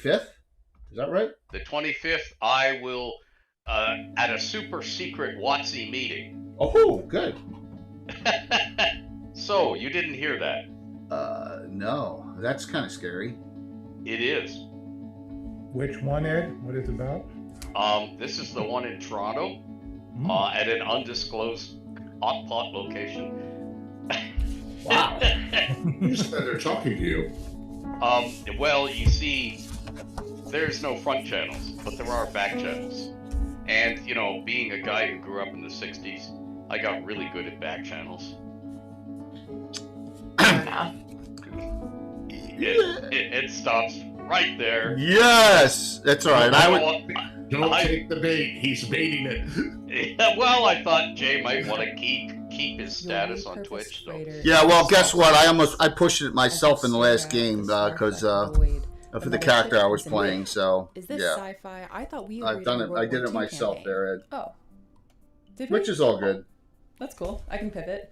25th? Is that right? The 25th, I will, at a super secret WotC meeting. Oh, good. So, you didn't hear that? No. That's kind of scary. It is. Which one, Ed? What is it about? This is the one in Toronto, at an undisclosed hot pot location. Wow. You just said they're talking to you. Well, you see, there's no front channels, but there are back channels. And, you know, being a guy who grew up in the 60s, I got really good at back channels. It stops right there. Yes! That's all right. Don't take the bait. He's baiting it. Well, I thought Jay might want to keep his status on Twitch. So. Yeah, well, guess what? I pushed it myself in the last game because for the character I was playing. So Is this yeah, sci-fi? I thought we were I've done it. I did it II myself campaign. there, Ed. Oh, did we? Which is all good. That's cool. I can pivot.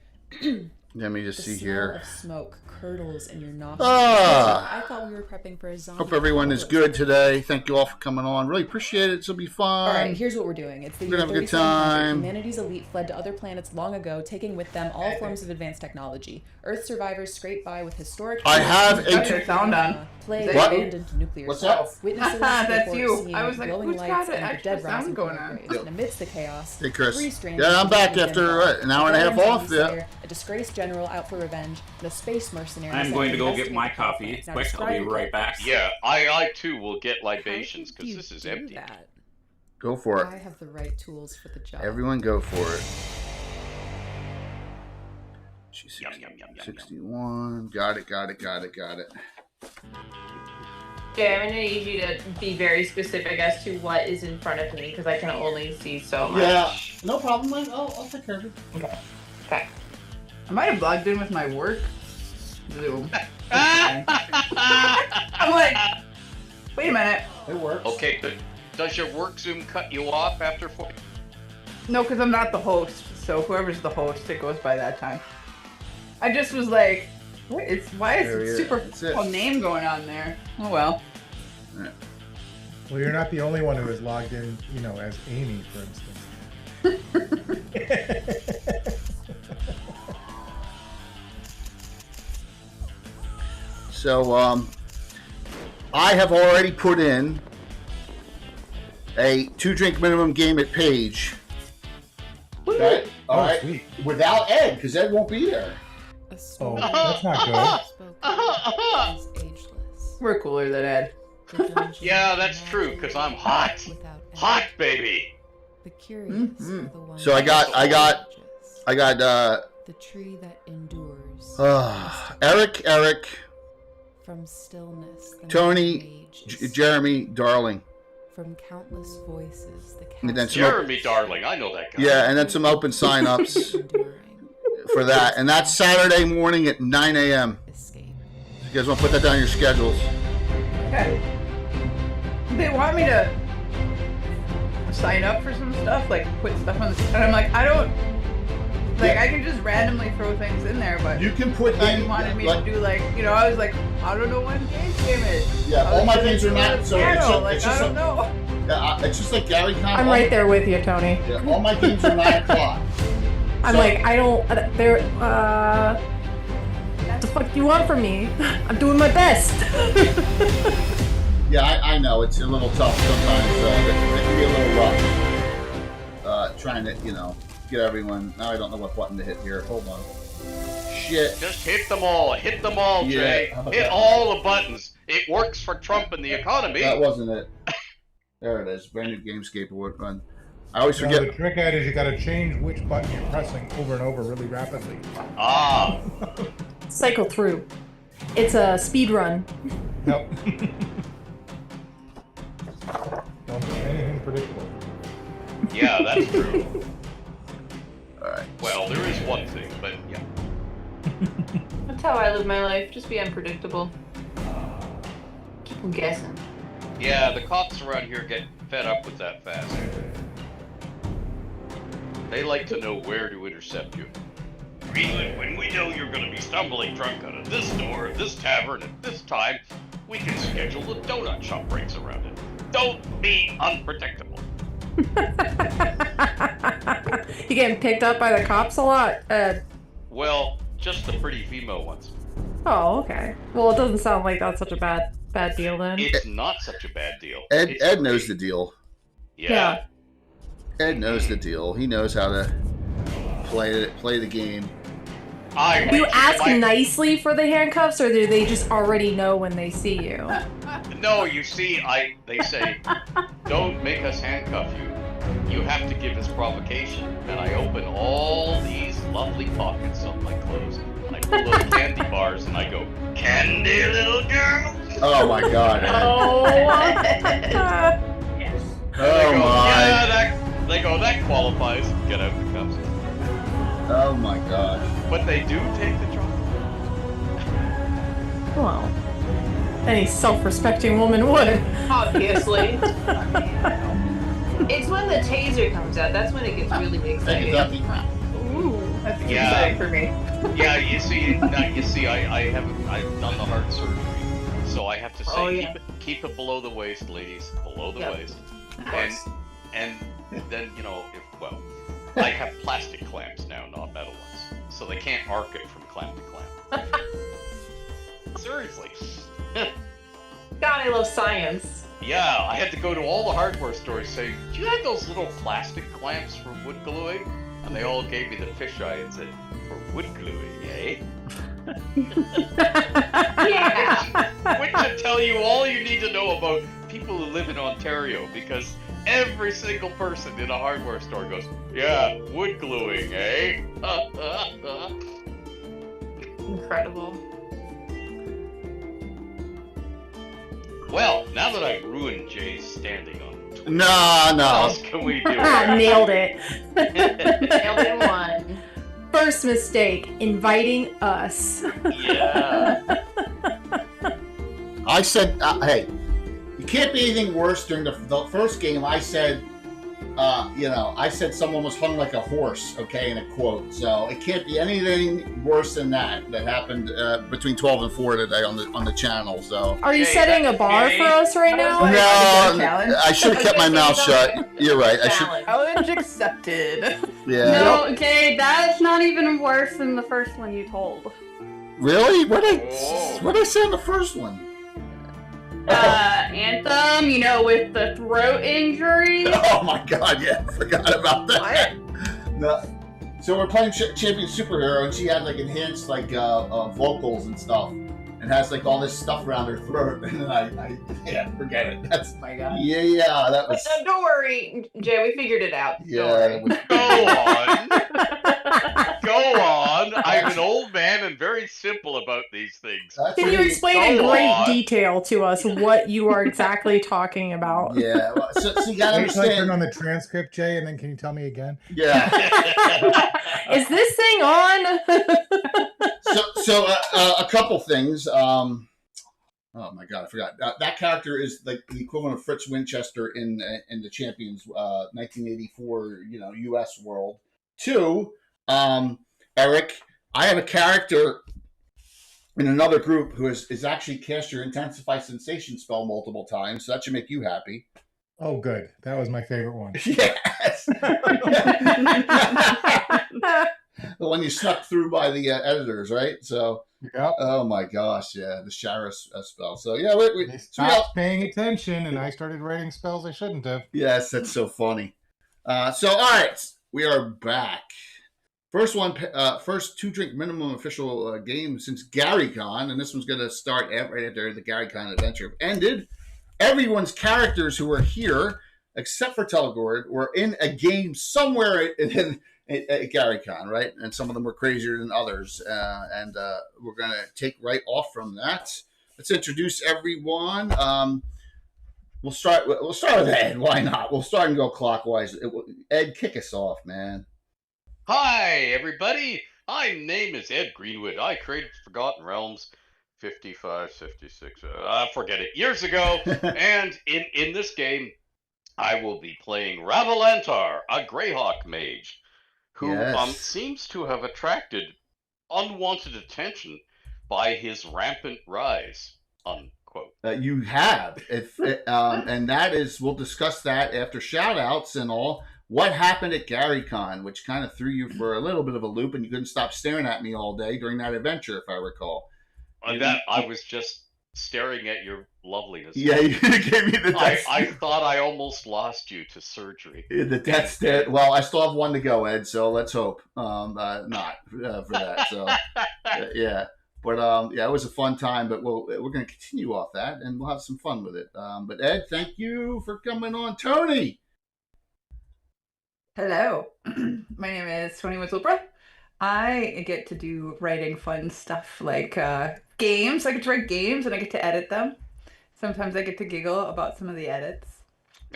Let me just The see smell here. of smoke curdles in your nostrils. Ah! I thought we were prepping for a zombie. Hope everyone is good today. Thank you all for coming on. Really appreciate it. This will be fun. All right, here's what we're doing. It's the We're year gonna have a good 3700. time. Humanity's elite fled to other planets long ago, taking with them all forms of advanced technology. Earth survivors scrape by with historic. I have a- Got your sound on. Plague, What? abandoned nuclear What's that? sites. Witnesses That's report you. seeing I was like, glowing who's lights got an and the extra dead sound rising going from on? their graves. And amidst the chaos, Hey, Chris. 3 strange Yeah, I'm back beings after identified. an hour and a half veteran off. zombie Yeah. slayer, a disgraced general out for revenge, and a space mercenary. I'm sent going to to go get investigate my the coffee. conflict. Now Quick, I'll be describe right back. Yeah, I too will get How libations did because you this is do empty. that? Go for I it. have the right tools for the job. Everyone go for it. She's Yum, yum, yum, yum, 61. Got it. Okay, I'm gonna need you to be very specific as to what is in front of me because I can only see so much. Yeah, no problem. Man. I'll take care of it. Okay. I might have logged in with my work Zoom. I'm like, wait a minute. It works. Okay, but does your work Zoom cut you off after 40? No, because I'm not the host. So whoever's the host, it goes by that time. I just was like, why is There he it is. super That's it. cool name going on there? Oh well. Well, you're not the only one who is logged in, as Amy, for instance. So, I have already put in a 2-drink minimum game at Page. Okay? All Oh, right. sweet. Without Ed, because Ed won't be there. A story that's not good. is ageless. We're cooler than Ed. The dungeon Yeah, that's is true, because I'm hot. without end. Hot, baby! The curious are the ones So I got- the tree that endures. Eric, From stillness, the Tony, night rages. Jeremy, Darling. From countless voices, the And then cast some- Jeremy, darling, I know that guy. Yeah, and then some open sign-ups enduring for that. And that's Saturday morning at 9 a.m. escape. You guys want to put that down in your schedules? Okay. They want me to sign up for some stuff, like put stuff on the, and I'm like, I don't, like, I can just randomly throw things in there, but You can put they in... wanted me like- to do like, I was like, I don't know when games game is. Yeah, I all was my gonna games are do not... a So piano, it's like, just I don't like, know. it's just like Gary Con. I'm right there with you, Tony. Yeah, all my games are 9 o'clock. I'm So- like, I don't. There. What the fuck do you want from me? I'm doing my best. Yeah, I know. It's a little tough sometimes. It can be a little rough. Trying to, get everyone... Now I don't know what button to hit here. Hold on. Shit. Just hit them all, Yeah, Jay. how about Hit that? all the buttons. It works for Trump and the economy. That wasn't it. There it is. Brand new Gamescape Award Fund. I always Now, forget. the trick, Ed, is you got to change which button you're pressing over and over really rapidly. Ah, Cycle through. It's a speed run. Nope. Don't do anything predictable. yeah, that's true. Alright. Well, there is one thing, but yeah. That's how I live my life. Just be unpredictable. Keep them guessing. Yeah, the cops around here get fed up with that fast. They like to know where to intercept you. Greenwood, when we know you're going to be stumbling drunk out of this door, this tavern, at this time, we can schedule a donut shop race around it. Don't be unpredictable. You getting picked up by the cops a lot? Well, just the pretty female ones. Oh, okay. Well, it doesn't sound like that's such a bad deal then. It's not such a bad deal. Ed knows the deal. Yeah. Ed knows the deal. He knows how to play the game. Do you ask nicely for the handcuffs, or do they just already know when they see you? No, you see, they say, don't make us handcuff you. You have to give us provocation. And I open all these lovely pockets of my clothes. And I pull little candy bars and I go, candy little girl. Oh my God, Ed. Oh. Yes. Oh my. Yeah, they go, that qualifies. Get out the cups. Oh my God. But they do take the trouble. Well, any self-respecting woman would. Obviously. It's when the taser comes out. That's when it gets really Thank you, exciting. Duffy. Ooh. That's Yeah. exciting for me. Yeah, you see, I've done the heart surgery, so I have to say, Oh, yeah. keep it below the waist, ladies, below the Yep. waist, Of course. and then I have plastic clamps now, not metal ones, so they can't arc it from clamp to clamp. Seriously. God, I love science. Yeah, I had to go to all the hardware stores saying, do you have those little plastic clamps for wood gluing? And they all gave me the fisheye and said, for wood gluing, eh? Yeah. Which should tell you all you need to know about people who live in Ontario, because every single person in a hardware store goes, yeah, wood gluing, eh? Incredible. Well, now that I've ruined Jay's standing on Twitter, No, what no. else can we do? Nailed it. Nailed it in one. First mistake, inviting us. Yeah. I said, hey, it can't be anything worse. During the first game, I said, I said someone was hung like a horse, okay, in a quote. So it can't be anything worse than that happened between 12 and 4 today on the channel. So Are you Jay, setting a that- bar Jay? for us right now? Like, no, challenge? I should have kept my mouth shut. You're right. I should. Challenge. Challenge accepted. Yeah. No, Jay, that's not even worse than the first one you told. Really? What did Oh. I say in the first one? Anthem, with the throat injury. Oh my God! Yeah, I forgot about that. No. So we're playing Champion Superhero, and she had like enhanced vocals and stuff, and has like all this stuff around her throat. And then forget it. That's Oh my God. yeah, that was Don't worry, Jay. We figured it out. Don't yeah. worry. It was, Go on. Go on. I'm an old man and very simple about these things. that's Can you really- explain in Go great on. detail to us what you are exactly talking about? Yeah. Well, so you gotta Can you turn understand. on the transcript, Jay, and then can you tell me again? Yeah. Is this thing on? So a couple things. Oh my God, I forgot. That character is like the equivalent of Fritz Winchester in the Champions 1984 U.S. world. 2, Eric, I have a character in another group who is actually cast your Intensify Sensation spell multiple times, so that should make you happy. Oh, good. That was my favorite one. Yes. The one you snuck through by the editors, right? So, Yep. oh my gosh, yeah, the Shara spell. So yeah, we They so we all- stopped paying attention, and I started writing spells I shouldn't have. yes, that's so funny. So all right, we are back. First 2-drink minimum official game since GaryCon, and this one's going to start right after the GaryCon adventure ended. Everyone's characters who were here, except for Telegord, were in a game somewhere at GaryCon, right? And some of them were crazier than others. And we're going to take right off from that. Let's introduce everyone. We'll start with Ed. Why not? We'll start and go clockwise. Ed, kick us off, man. Hi, everybody. My name is Ed Greenwood. I created Forgotten Realms 55, 56, forget it, years ago. And in this game, I will be playing Ravalantar, a Greyhawk mage, who Yes. seems to have attracted unwanted attention by his rampant rise, unquote. quote. You have, and that is, we'll discuss that after shout outs and all. What happened at GaryCon, which kind of threw you for a little bit of a loop, and you couldn't stop staring at me all day during that adventure, if I recall. I was just staring at your loveliness. Yeah, you gave me the death I thought I almost lost you to surgery. The death stare. Well, I still have one to go, Ed. So let's hope not for that. So yeah. But yeah, it was a fun time. But we're going to continue off that, and we'll have some fun with it. But Ed, thank you for coming on. Tony. Hello, my name is Tony Whistlebrook. I get to do writing fun stuff like games. I get to write games and I get to edit them. Sometimes I get to giggle about some of the edits.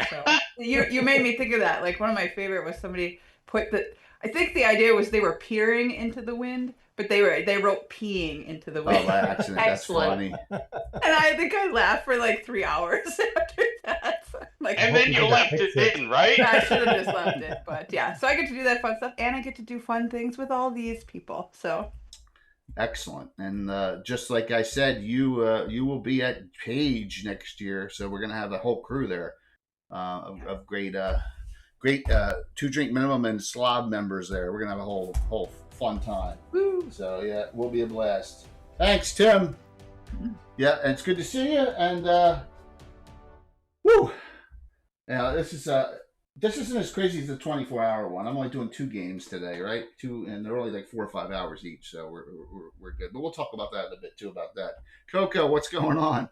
So you made me think of that. Like one of my favorite was somebody put the. I think the idea was they were peering into the wind, but they wrote peeing into the wind. Oh, by accident. That's funny. And I think I laughed for like 3 hours after that. Like, and then you left it in, right? I should have just left it, but yeah. So I get to do that fun stuff, and I get to do fun things with all these people. So excellent. And just like I said, you will be at Page next year, so we're gonna have a whole crew there of great 2 drink minimum and slob members there. We're gonna have a whole fun time. Woo. So yeah, we'll be a blast. Thanks, Tim. Yeah, and it's good to see you. And woo. Now this isn't as crazy as the 24-hour one. I'm only doing 2 games today, right? 2, and they're only like 4 or 5 hours each, so we're good. But we'll talk about that in a bit too. About that, Coco, what's going on?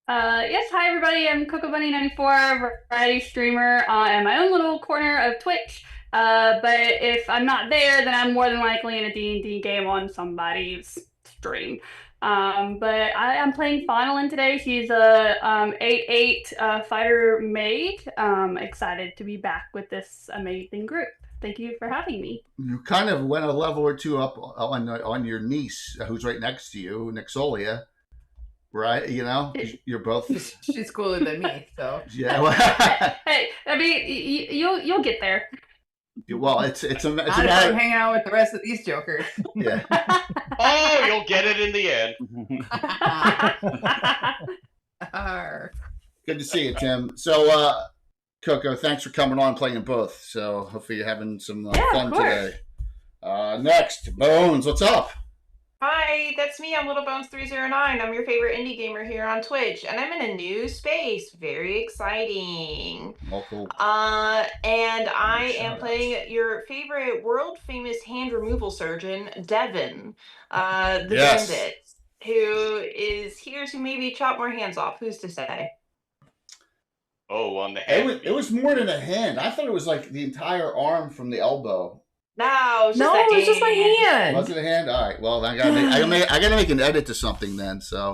Yes, hi everybody. I'm Coco Bunny 94, variety streamer in my own little corner of Twitch. But if I'm not there, then I'm more than likely in a D&D game on somebody's stream. But I am playing Faunnelin today. She's a 8/8 fighter maid. Excited to be back with this amazing group. Thank you for having me. You kind of went a level or 2 up on your niece, who's right next to you, Nixolia. Right, you know, you're both. She's cooler than me, so yeah. Well, hey, I mean, you'll get there. Well, it's a I'm hanging out with the rest of these jokers. Yeah. Oh, you'll get it in the end. Good to see you, Tim. So, Coco, thanks for coming on and playing both. So, hopefully, you're having some fun today. Next, Bones, what's up? Hi, that's me. I'm LittleBones309. I'm your favorite indie gamer here on Twitch, and I'm in a new space. Very exciting. Oh, cool. And I am playing your favorite world-famous hand removal surgeon, Devin, the Bandit, who is here to maybe chop more hands off. Who's to say? Oh, on the hand. It was more than a hand. I thought it was like the entire arm from the elbow. No, it was just my hand. Was it a hand? All right. Well, I gotta make an edit to something then. So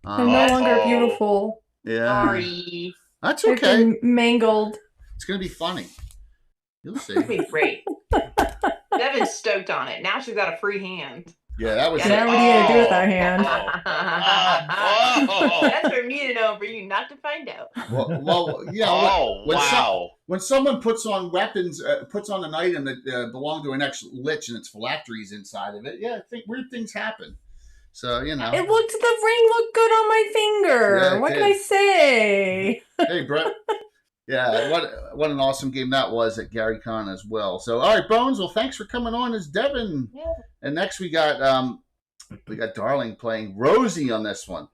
I'm no longer beautiful. Yeah. Sorry. That's okay. I've been mangled. It's gonna be funny. You'll see. It'll be great. Devin's stoked on it. Now she's got a free hand. Yeah, that was. Now what are you gonna do with that hand? That's for me to know, for you not to find out. Well, yeah. When someone puts on weapons, puts on an item that belongs to an ex-lich and its phylacteries inside of it, yeah, I think weird things happen. So, you know. The ring looked good on my finger. Yeah, what can I say? Hey, Brett. Yeah, what an awesome game that was at GaryCon as well. So, all right, Bones. Well, thanks for coming on as Devin. Yeah. And next we got Darling playing Rosie on this one.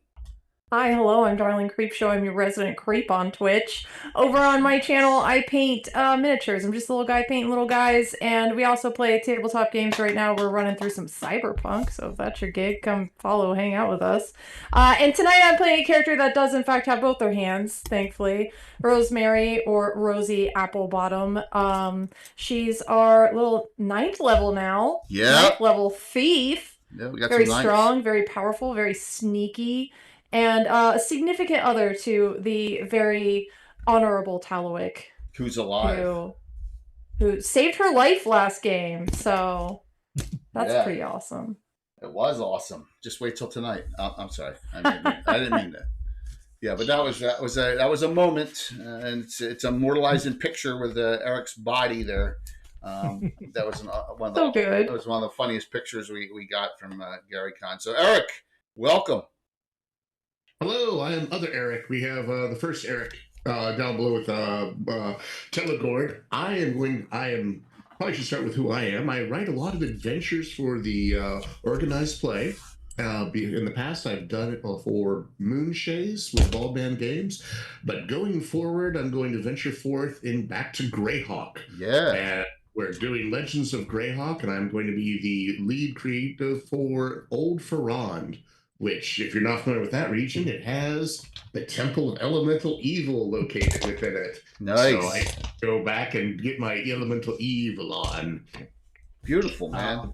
Hi, hello, I'm Darling Creepshow. I'm your resident creep on Twitch. Over on my channel, I paint miniatures. I'm just a little guy painting little guys, and we also play tabletop games right now. We're running through some Cyberpunk, so if that's your gig, come follow, hang out with us. And tonight I'm playing a character that does, in fact, have both their hands, thankfully. Rosemary, or Rosie Applebottom. She's our little 9th level now. Yeah. 9th level thief. Yeah, we got very some strong, very powerful, very sneaky. And a significant other to the very honorable Talawick. Who's alive. Who saved her life last game. So that's pretty awesome. It was awesome. Just wait till tonight. I'm sorry. I didn't mean that. Yeah, but that was a moment. And it's immortalized in picture with Eric's body there. That was one of the funniest pictures we got from GaryCon. So Eric, welcome. Hello, I am other Eric. We have the first Eric down below with Telegord. I am probably should start with who I am. I write a lot of adventures for the organized play. In the past, I've done it for Moonshays with Ball Band Games, but going forward, I'm going to venture forth back to Greyhawk. Yeah. And we're doing Legends of Greyhawk, and I'm going to be the lead creative for Old Ferrand, which, if you're not familiar with that region, it has the Temple of Elemental Evil located within it. Nice. So I go back and get my Elemental Evil on. Beautiful, man.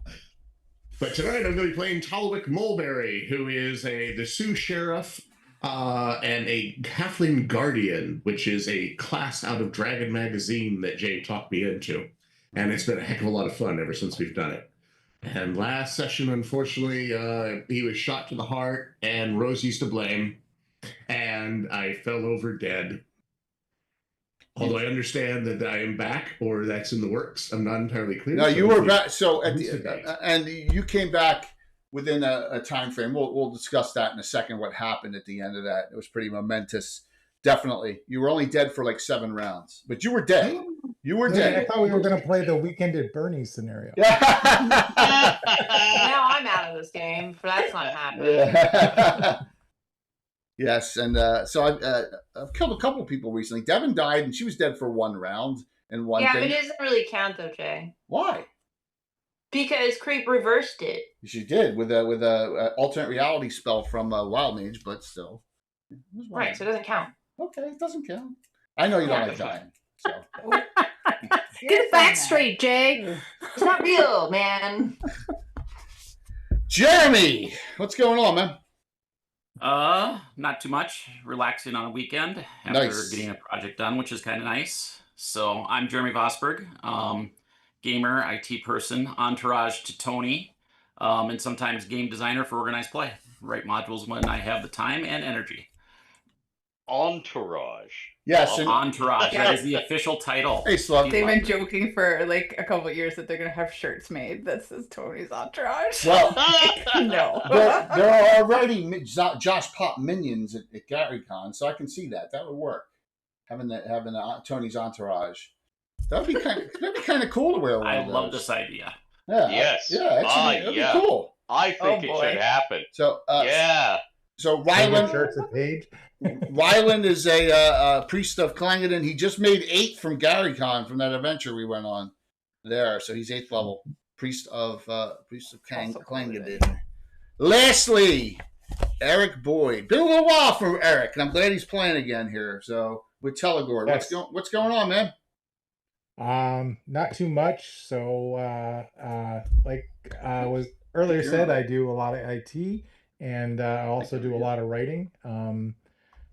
But tonight I'm going to be playing Talwick Mulberry, who is the Sioux Sheriff and a Halfling Guardian, which is a class out of Dragon Magazine that Jay talked me into. And it's been a heck of a lot of fun ever since we've done it. And last session, unfortunately, he was shot to the heart, and Rosie's to blame, and I fell over dead. Although I understand that I am back, or that's in the works. I'm not entirely clear. No, you were back. So and you came back within a time frame. We'll discuss that in a second. What happened at the end of that? It was pretty momentous. Definitely, you were only dead for like 7 rounds, but you were dead. You were dead. I thought we were going to play the Weekend at Bernie's scenario. Now I'm out of this game, but that's not happening. Yes, and so I've killed a couple of people recently. Devin died, and she was dead for 1 round and one Yeah, thing. but it doesn't really count though, Jay. Why? Because Creep reversed it. She did with a alternate reality spell from Wild Mage, but still. Right, so it doesn't count. Okay, it doesn't count. I know you don't like dying. So. Get the facts straight, Jay. It's not real, man. Jeremy, what's going on, man? Not too much. Relaxing on a weekend after getting a project done, which is kind of nice. So I'm Jeremy Vosberg, gamer, IT person, entourage to Tony, and sometimes game designer for organized play. Write modules when I have the time and energy. Entourage. Yes, Entourage. That is the official title. Hey, Slug. They've been joking for like a couple of years that they're gonna have shirts made that says Tony's Entourage. Well, no. there are already Josh Pop minions at GaryCon, so I can see that. That would work. Having Tony's Entourage. That'd be kind of cool to wear. I love this idea. Yeah. Yes. That'd be cool. I think it should happen. So yeah. So Ryland. Shirts a page. Ryland is a priest of Clangeddon. He just made 8 from GaryCon from that adventure we went on there. So he's 8th level priest of Clangeddon. Lastly, Eric Boyd. Been a little while for Eric, and I'm glad he's playing again here. So with Telegord, Yes. what's going on, man? Not too much. So, like was earlier said, I do a lot of IT, and I also do a lot of writing.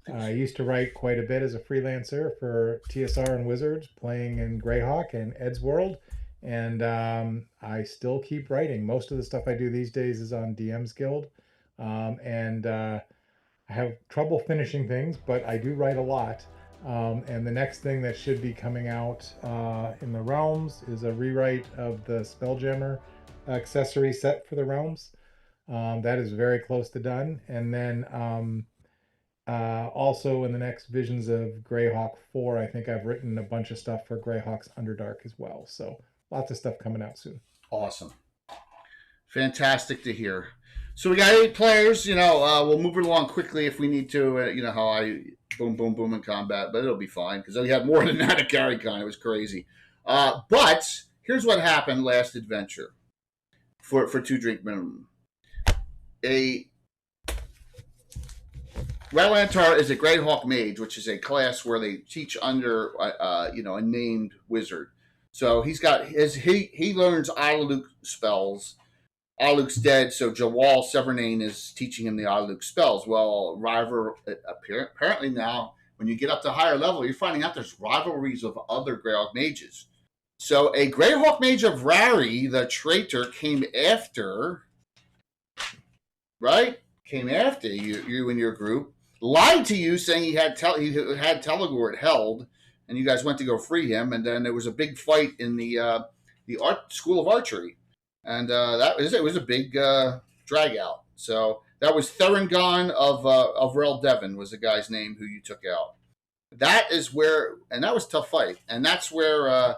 I used to write quite a bit as a freelancer for TSR and Wizards, playing in Greyhawk and Ed's World, and I still keep writing. Most of the stuff I do these days is on DM's Guild, and I have trouble finishing things, but I do write a lot. And the next thing that should be coming out in the Realms is a rewrite of the Spelljammer accessory set for the Realms. That is very close to done. And then also in the next Visions of Greyhawk 4, I think I've written a bunch of stuff for Greyhawk's Underdark as well. So lots of stuff coming out soon. Awesome. Fantastic to hear. So we got 8 players. We'll move it along quickly if we need to. You know how I boom, boom, boom in combat, but it'll be fine because we had more than that at GaryCon. It was crazy. But here's what happened last adventure for 2 drink minimum. Ralantar is a Greyhawk Mage, which is a class where they teach under a named wizard. So he's got he learns Alaluk spells. Alaluk's dead, so Jawal Severnane is teaching him the Alaluk spells. Well, apparently now, when you get up to higher level, you're finding out there's rivalries with other Greyhawk mages. So a Greyhawk mage of Rari, the traitor, came after you and your group, lied to you saying he had Telegord held, and you guys went to go free him, and then there was a big fight in the School of Archery. And it was a big drag out. So That was Therangon of Rel Devon was the guy's name who you took out. That is where, and that was a tough fight, and that's where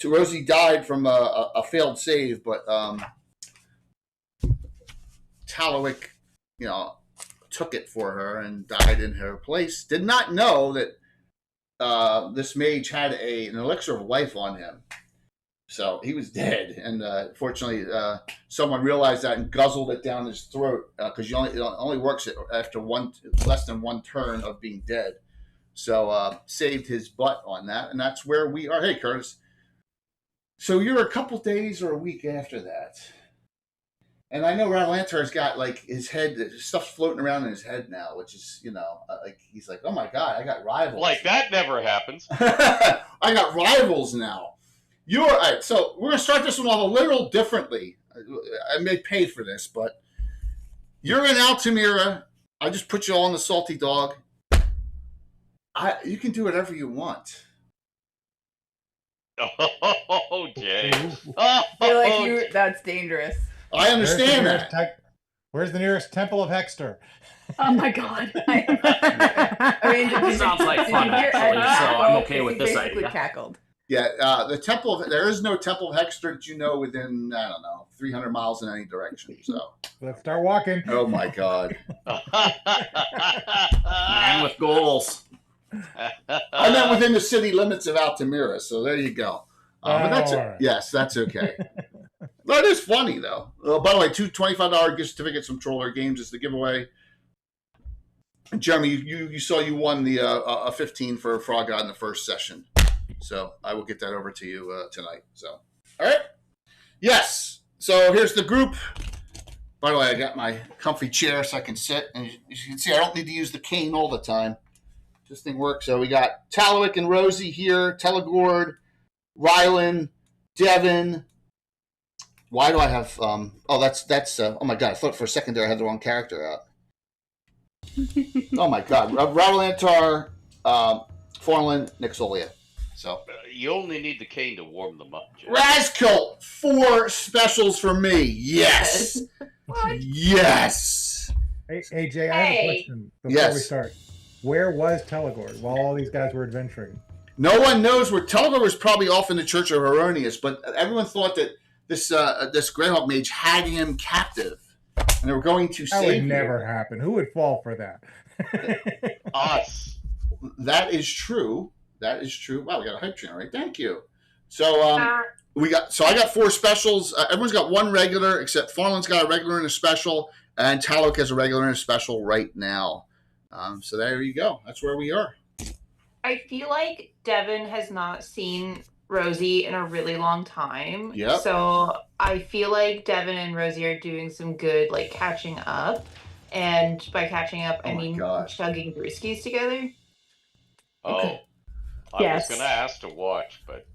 Rosie died from a failed save, but Tallowick, took it for her and died in her place. Did not know that this mage had an elixir of life on him. So he was dead, and fortunately, someone realized that and guzzled it down his throat because it only works after less than one turn of being dead. So saved his butt on that, and that's where we are. Hey, Curtis. So you're a couple days or a week after that, and I know Rattlantar's got like his head, stuff's floating around in his head now, which is like he's like, oh my god, I got rivals. Like that never happens. I got rivals now. All right, so we're going to start this one off a little differently. I may pay for this, but you're in Altamira. I just put you all on the salty dog. You can do whatever you want. Oh, Jay. I feel like that's dangerous. I understand that. Where's the nearest temple of Hexter? Oh my god. I mean, That sounds like fun, actually, so I'm okay with this idea. Cackled. Yeah, the temple. There is no temple of Hexter that within 300 miles in any direction. So let's start walking. Oh my god! Man with goals. I meant within the city limits of Altamira. So there you go. But that's right. Yes, that's okay. That is funny though. By the way, two $25 gift certificates from Troller Games is the giveaway. And Jeremy, you saw you won the a 15 for Frog God in the first session. So I will get that over to you tonight. So, all right. Yes. So here's the group. By the way, I got my comfy chair so I can sit. And as you can see, I don't need to use the cane all the time. This thing works. So we got Tallowick and Rosie here. Telegord, Rylan, Devin. Why do I have... that's... oh, my God. I thought for a second there I had the wrong character out. Oh, my God. Rattlantar, Forlin, Nixolia. So you only need the cane to warm them up, Jay. Razkult, 4 specials for me. Yes. Yes. Hey, Jay, I have a question before we start. Where was Telegord while all these guys were adventuring? No one knows where Telegord was. Probably off in the Church of Heronius, but everyone thought that this Greyhawk mage had him captive, and they were going to save him. That would never happen. Who would fall for that? Us. That is true. That is true. Wow, we got a hype train, right? Thank you. So I got 4 specials. Everyone's got 1 regular, except Farland's got a regular and a special, and Tallowick has a regular and a special right now. So there you go. That's where we are. I feel like Devin has not seen Rosie in a really long time. Yep. So I feel like Devin and Rosie are doing some good catching up. And by catching up, I mean chugging brewskis together. Oh. Okay. I was going to ask to watch, but...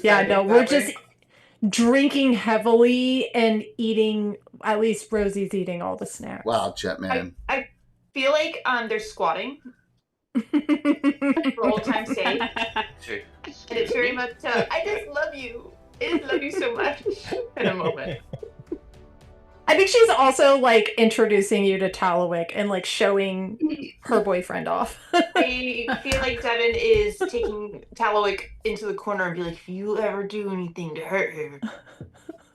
Yeah, no, we're just drinking heavily and eating, at least Rosie's eating all the snacks. Wow, Jetman. I feel like they're squatting for old time's sake. And it's very much, I just love you. I just love you so much in a moment. I think she's also introducing you to Tallowick and showing her boyfriend off. I feel like Devin is taking Tallowick into the corner and be like, if you ever do anything to hurt her,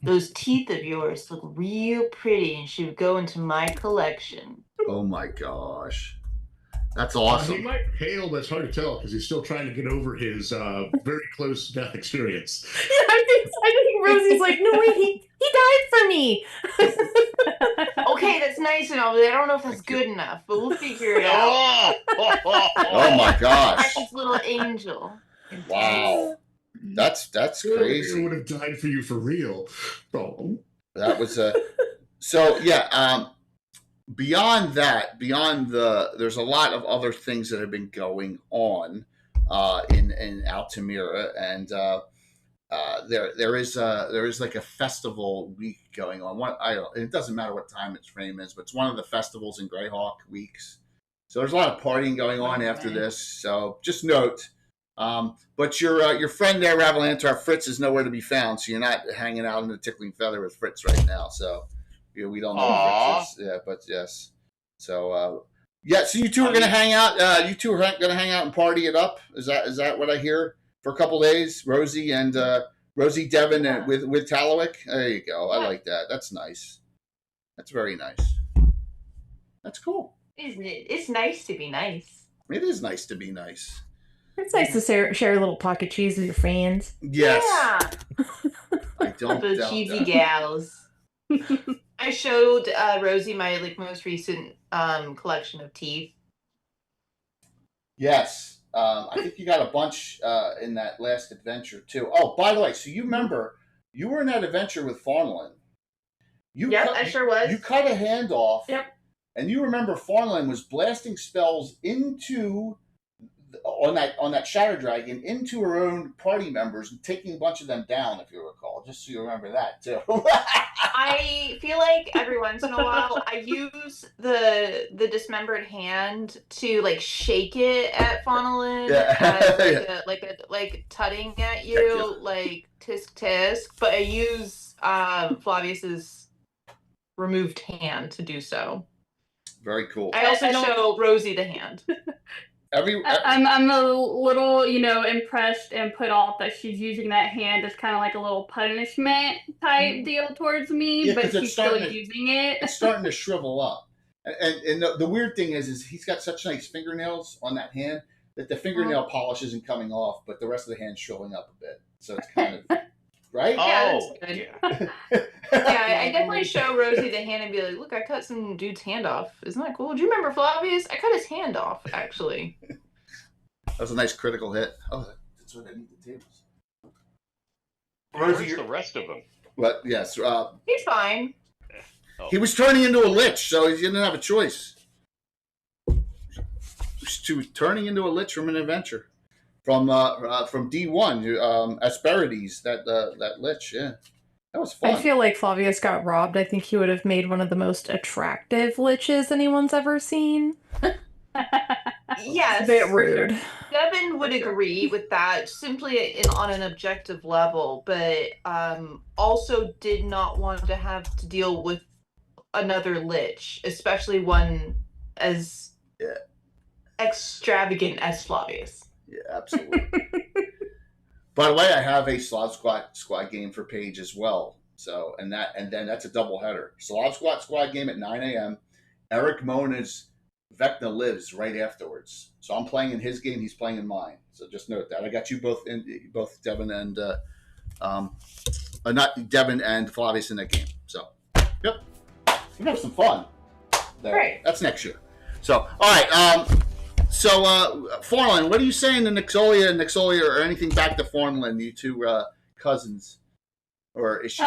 those teeth of yours look real pretty and should go into my collection. Oh my gosh. That's awesome. He might hail, but it's hard to tell because he's still trying to get over his very close death experience. Yeah, I think Rosie's like, no, wait, he died for me. Okay, that's nice and all, but I don't know if that's good enough, but we'll figure it out. Oh my gosh. Precious little angel. Wow. That's crazy. He would have died for you for real. Oh. That was so yeah, beyond that, there's a lot of other things that have been going on in Altamira, and there is a festival week going on. It doesn't matter what time its frame is, but it's one of the festivals in Greyhawk weeks. So there's a lot of partying going on after this. So just note. But your friend there, Rattlantar, Fritz, is nowhere to be found. So you're not hanging out in the Tickling Feather with Fritz right now. So We don't know if it's just, but yes. So so you two are gonna hang out. You two are gonna hang out and party it up. Is that what I hear for a couple days? Rosie and Rosie, Devin, and with Talawick. There you go. I like that. That's nice. That's very nice. That's cool. Isn't it? It's nice to be nice. It is nice to be nice. It's nice to share a little pocket cheese with your friends. Yes. Yeah. I don't The doubt cheesy that. gals. I showed Rosie my most recent collection of teeth. Yes. I think you got a bunch in that last adventure too. Oh, by the way, so you remember you were in that adventure with Farnland. I sure was. You cut a hand off. Yep. And you remember Farnland was blasting spells on that Shadow Dragon into her own party members and taking a bunch of them down, if you recall. Just so you remember that too. I feel like every once in a while I use the dismembered hand to like shake it at Farnland as like tutting at you, like tisk tisk. But I use Flavius's removed hand to do so. Very cool. I also show Rosie the hand. I'm a little, impressed and put off that she's using that hand as kind of like a little punishment type deal towards me, but she's still using it. It's starting to shrivel up. And the weird thing is he's got such nice fingernails on that hand that the fingernail polish isn't coming off, but the rest of the hand's shriveling up a bit. So it's kind of... Right? Yeah, that's good. I definitely show Rosie the hand and be like, look, I cut some dude's hand off. Isn't that cool? Do you remember Flavius? I cut his hand off, actually. That was a nice critical hit. Oh, that's what I need the tables. Where's the rest of them? But yes. He's fine. He was turning into a lich, so he didn't have a choice. He was turning into a lich from an adventure. From D1, Asperities, that lich, yeah. That was fun. I feel like Flavius got robbed. I think he would have made one of the most attractive liches anyone's ever seen. Yes. A bit rude. Devin would agree with that, simply on an objective level, but also did not want to have to deal with another lich, especially one as extravagant as Flavius. Yeah, absolutely. By the way, I have a Slav Squad game for Paige as well. So, and then that's a double header. Slav Squad game at 9 a.m. Eric Mona's Vecna Lives right afterwards. So I'm playing in his game, he's playing in mine. So just note that. I got you both Devin and not Devin and Flavius in that game. So, yep. We have some fun. Right. That's next year. So, all right. Farnland, what are you saying to Nixolia or anything back to Farnland, you two cousins? Or is she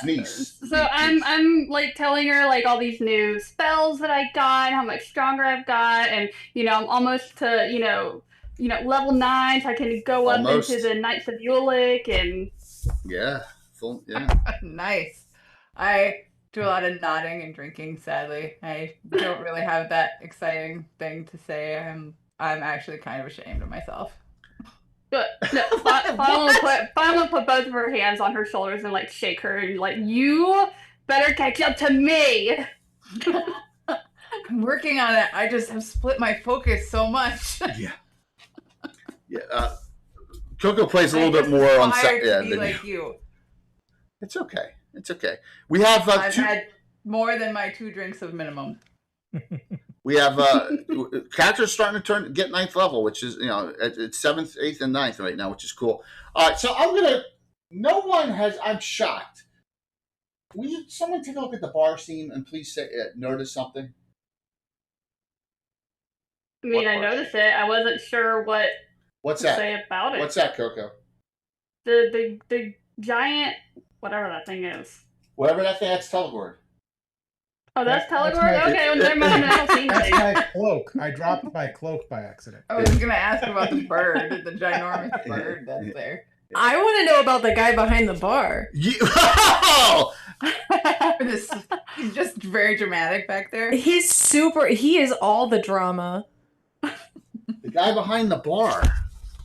niece? So I'm like telling her like all these new spells that I got, how much stronger I've got, and I'm almost to level 9, so I can go up into the Knights of Ulick and Nice. I do a lot of nodding and drinking. Sadly, I don't really have that exciting thing to say. I'm actually kind of ashamed of myself. But no, Fawn put both of her hands on her shoulders and like shake her and like, you better catch up to me. I'm working on it. I just have split my focus so much. Coco plays a little bit more on set than like you. It's okay. It's okay. We have. I've had more than my 2 drinks of minimum. We have characters starting to get 9th level, which is it's 7th, 8th, and 9th right now, which is cool. All right, so no one has. I'm shocked. Will someone take a look at the bar scene and please notice something? I mean, I noticed it. I wasn't sure what's to say about it. What's that, Coco? The giant, whatever that thing is. Whatever that thing, that's Telegord. Oh, that's Telegord? Okay, well, never mind. I don't see That's my cloak. I dropped my cloak by accident. I was going to ask about the bird, the ginormous bird that's there. I want to know about the guy behind the bar. He's just very dramatic back there. He is all the drama. The guy behind the bar.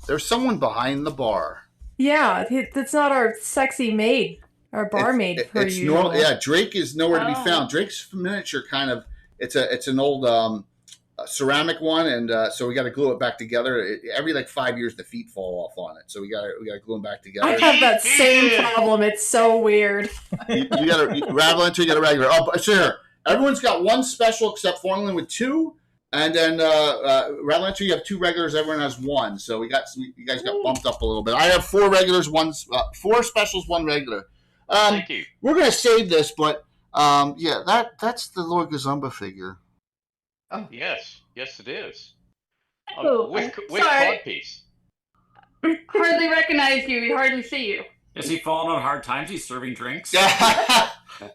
There's someone behind the bar. Yeah, that's not our sexy maid. Or barmaid It's per usual. normal. Yeah, Drake is nowhere to be found. Drake's miniature kind of it's an old ceramic one, and so we got to glue it back together. Every like 5 years, the feet fall off on it, so we got to glue them back together. I have that same problem. It's so weird. You got to ravel until you got a regular. Oh, so here, everyone's got one special except Formula with two, and then ravel until you have two regulars. Everyone has one. So you guys got bumped up a little bit. I have four regulars, four specials, one regular. Thank you. We're gonna save this, but that's the Lord Gazumba figure. Oh Yes, it is. Oh, With sorry. codpiece. Hardly recognize you. We hardly see you. Is he falling on hard times? He's serving drinks.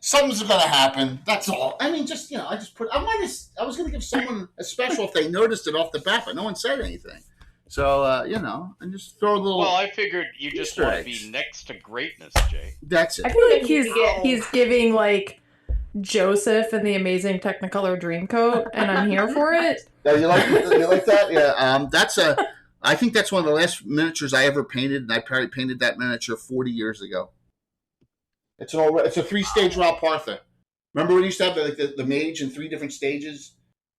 Something's gonna happen. That's all. I mean, I was gonna give someone a special if they noticed it off the bat, but no one said anything. So and just throw a little. Well, I figured you just Easter want to eggs. be next to greatness, Jay. That's it. I feel like he's giving like Joseph in the Amazing Technicolor Dreamcoat, and I'm here for it. Yeah, you like that? Yeah. I think that's one of the last miniatures I ever painted, and I probably painted that miniature 40 years ago. It's a 3-stage Rob Partha. Remember when you used to have the mage in 3 different stages,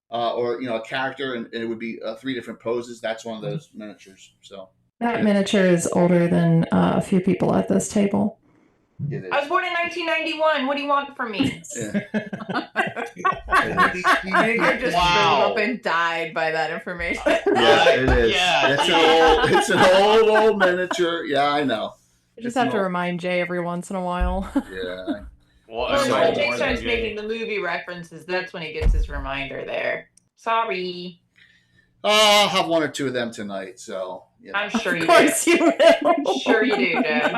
or a character, and it would be 3 different poses? That's one of those miniatures. So That miniature is older than a few people at this table. it is. I was born in 1991. What do you want from me? I think I just grew up and died by that information. Yeah, it is. Yeah. It's an old miniature. Yeah, I know. You just have to remind Jay every once in a while. Yeah. Well, When Jay starts making the movie references, that's when he gets his reminder there. Sorry. I'll have 1 or 2 of them tonight. So I'm sure you Of course do. you will. I'm sure you do, Jay.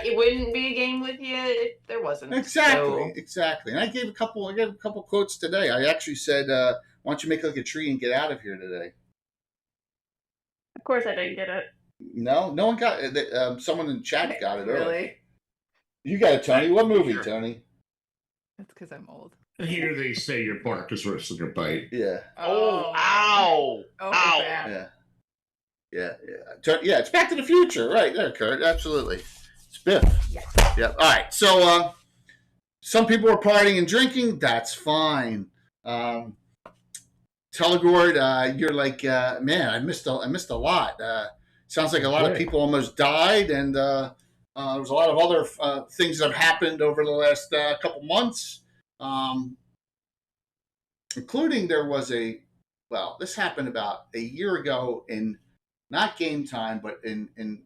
It wouldn't be a game with you if there wasn't. Exactly. And I gave a couple quotes today. I actually said, "Why don't you make like a tree and get out of here today?" Of course, I didn't get it. No one got it. Someone in chat got it. Early. Really? You got it, Tony. What movie, Tony? That's because I'm old. Here they say your bark is worse than your bite. Yeah. Oh, ow! Oh, Ow. bad. Yeah. It's Back to the Future, right there, Kurt. Absolutely. It's Biff. Yeah. All right. So, some people are partying and drinking. That's fine. Telegord, you're like, man, I missed a lot. Sounds like a lot of people almost died, and there was a lot of other things that have happened over the last couple months, including there was this happened about a year ago in not game time, but in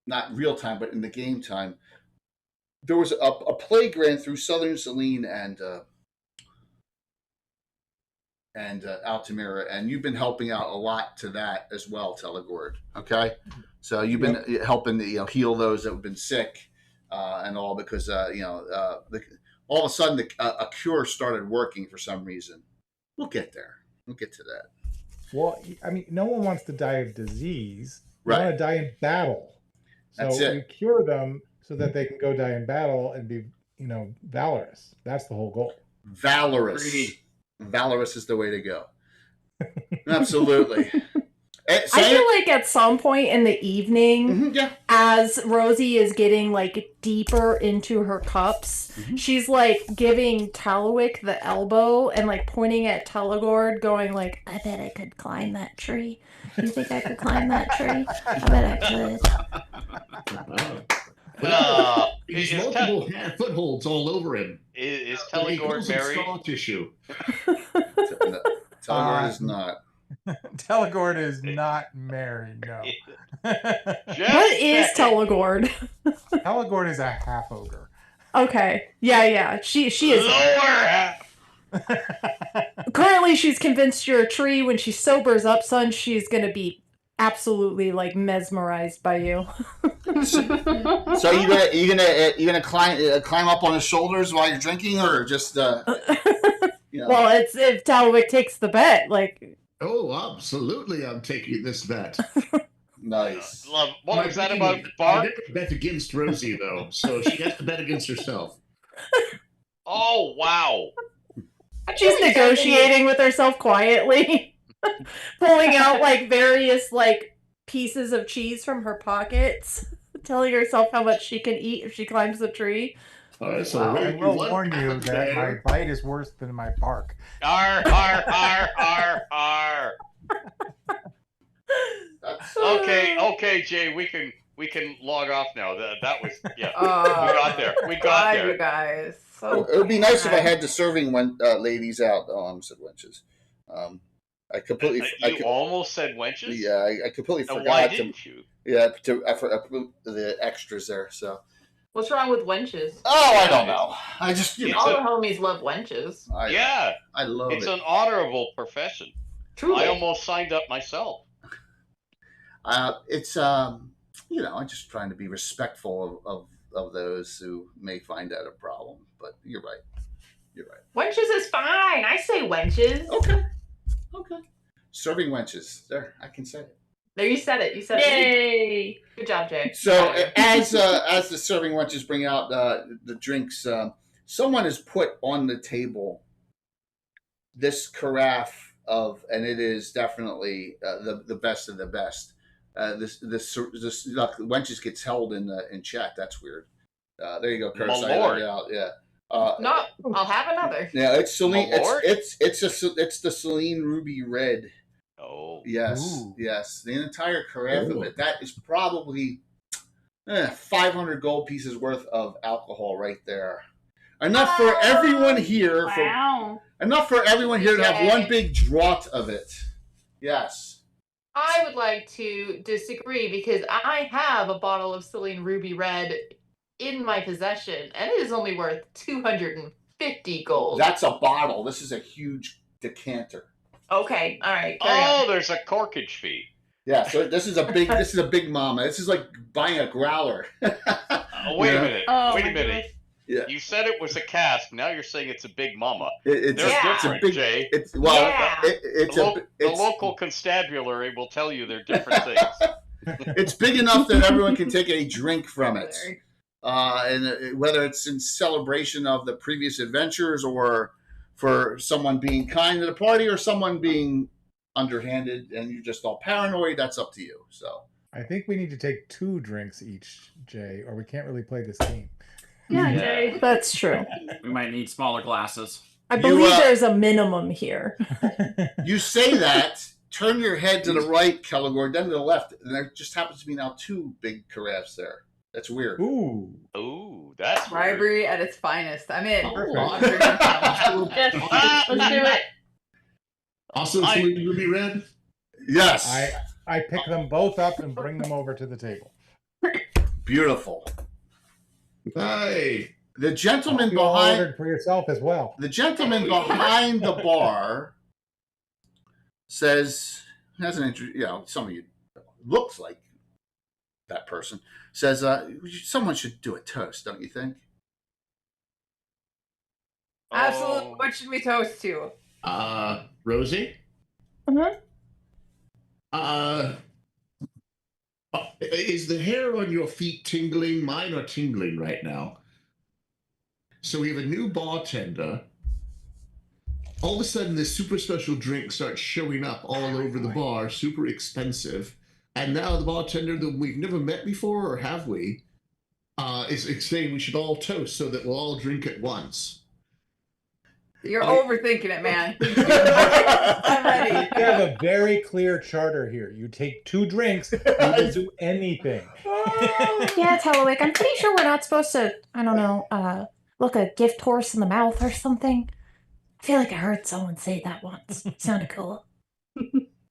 not real time, but in the game time. There was a plague ran through southern Celine and Altamira, and you've been helping out a lot to that as well, Telegord. Okay, so you've been helping heal those that have been sick and all, because all of a sudden a cure started working for some reason. We'll get there. We'll get to that. Well, I mean, no one wants to die of disease. They Right. want to die in battle. So That's it. you cure them so that they can go die in battle and be, valorous. That's the whole goal. Valorous. Agreed. Valorous is the way to go. Absolutely. I feel like at some point in the evening, as Rosie is getting like deeper into her cups, she's like giving Talawick the elbow and like pointing at Telegord, going like, "I bet I could climb that tree. You think I could climb that tree? I bet I could." He's multiple footholds all over him. Is Telegord married? Scar tissue. Telegord is not. Telegord is not married, no. What is Telegord? Telegord is a half ogre. Okay. Yeah. She is. Lower half. Currently, she's convinced you're a tree. When she sobers up, son, she's gonna be absolutely like mesmerized by you. So you gonna climb up on his shoulders while you're drinking, or just Well, it's if Talawick takes the bet, like. Oh, absolutely! I'm taking this bet. Nice. Love. What was that about bark? I bet against Rosie though, so she has to bet against herself. Oh wow! She's negotiating with herself quietly, pulling out like various like pieces of cheese from her pockets telling herself how much she can eat if she climbs the tree. All right, so I where will warn you that my bite is worse than my bark. R R R R R. Okay, Jay, we can log off now. That was we got there. We got there. You guys. So it would be nice if I had the serving ladies out. Oh, I almost said wenches. I completely. You almost said wenches. Yeah, I completely forgot. Why didn't you? Yeah, I put the extras there. So. What's wrong with wenches? Oh, I don't know. I just all the homies love wenches. I love it. It's an honorable profession. Truly. I almost signed up myself. It's you know, I'm just trying to be respectful of those who may find that a problem. But you're right. You're right. Wenches is fine. I say wenches. Okay. Serving wenches. There, I can say it. There, you said it. You said Yay! it. Good job, Jay. So as the serving wenches bring out the drinks, someone has put on the table this carafe of, and it is definitely the best of the best. This look, wenches gets held in chat. That's weird. There you go, Curtis. My lord. Yeah. No, I'll have another. Yeah, it's Celine. It's the Celine Ruby Red. Oh. Yes. Yes. The entire carafe of it. That is probably 500 gold pieces worth of alcohol right there. Enough for everyone here. Wow. Enough for everyone here to have one big draught of it. Yes. I would like to disagree because I have a bottle of Celine Ruby Red in my possession, and it is only worth 250 gold. That's a bottle. This is a huge decanter. Okay, all right. Carry on. There's a corkage fee. Yeah, so this is a big mama. This is like buying a growler. Wait a minute. Wait a minute. Yeah. You said it was a cask. Now you're saying it's a big mama. They're different, Jay. The local constabulary will tell you they're different things. It's big enough that everyone can take a drink from it. And whether it's in celebration of the previous adventures or for someone being kind to the party or someone being underhanded and you're just all paranoid, that's up to you. So I think we need to take 2 drinks each, Jay, or we can't really play this game. Yeah, Jay. That's true. We might need smaller glasses. I believe there's a minimum here. You say that, turn your head to the right, Kelligor, then to the left, and there just happens to be now 2 big carafes there. That's weird. Ooh, that's bribery weird. at its finest. I'm in. Let's do it. Also, Celine Ruby Red? Yes. I pick them both up and bring them over to the table. Beautiful. Hey. The gentleman you all behind ordered for yourself as well. The gentleman behind the bar says, has an some of you looks like that person, says, someone should do a toast, don't you think? Absolutely. What should we toast to? Rosie? Is the hair on your feet tingling? Mine are tingling right now. So we have a new bartender. All of a sudden, this super special drink starts showing up all over the bar, super expensive. And now the bartender that we've never met before, or have we, is saying we should all toast so that we'll all drink at once. You're overthinking it, man. I'm ready. We have a very clear charter here. You take 2 drinks, you can do anything. Yeah, Telewick, I'm pretty sure we're not supposed to, I don't know, look a gift horse in the mouth or something. I feel like I heard someone say that once. It sounded cool.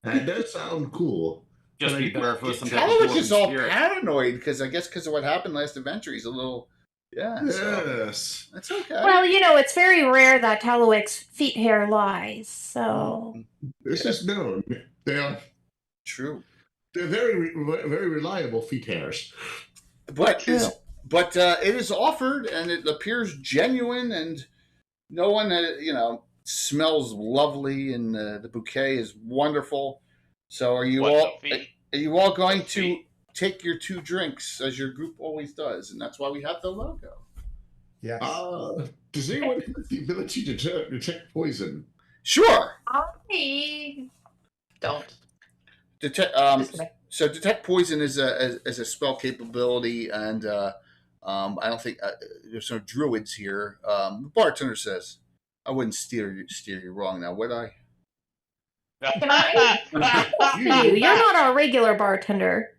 That does sound cool. Just be better for some Telewick is all paranoid because I guess because of what happened last adventure, he's a little. Yes. So that's okay. Well, it's very rare that Telewick's feet hair lies, so. This is known. They are true. They're very, very reliable feet hairs. But it is offered and it appears genuine and no one smells lovely and the bouquet is wonderful. So are you all going to take your 2 drinks as your group always does, and that's why we have the logo. Yes. Does anyone have the ability to detect poison? Sure. I don't. So detect poison is a spell capability, and I don't think there's no druids here. The bartender says, "I wouldn't steer you wrong now, would I?" Can I? You're not our regular bartender.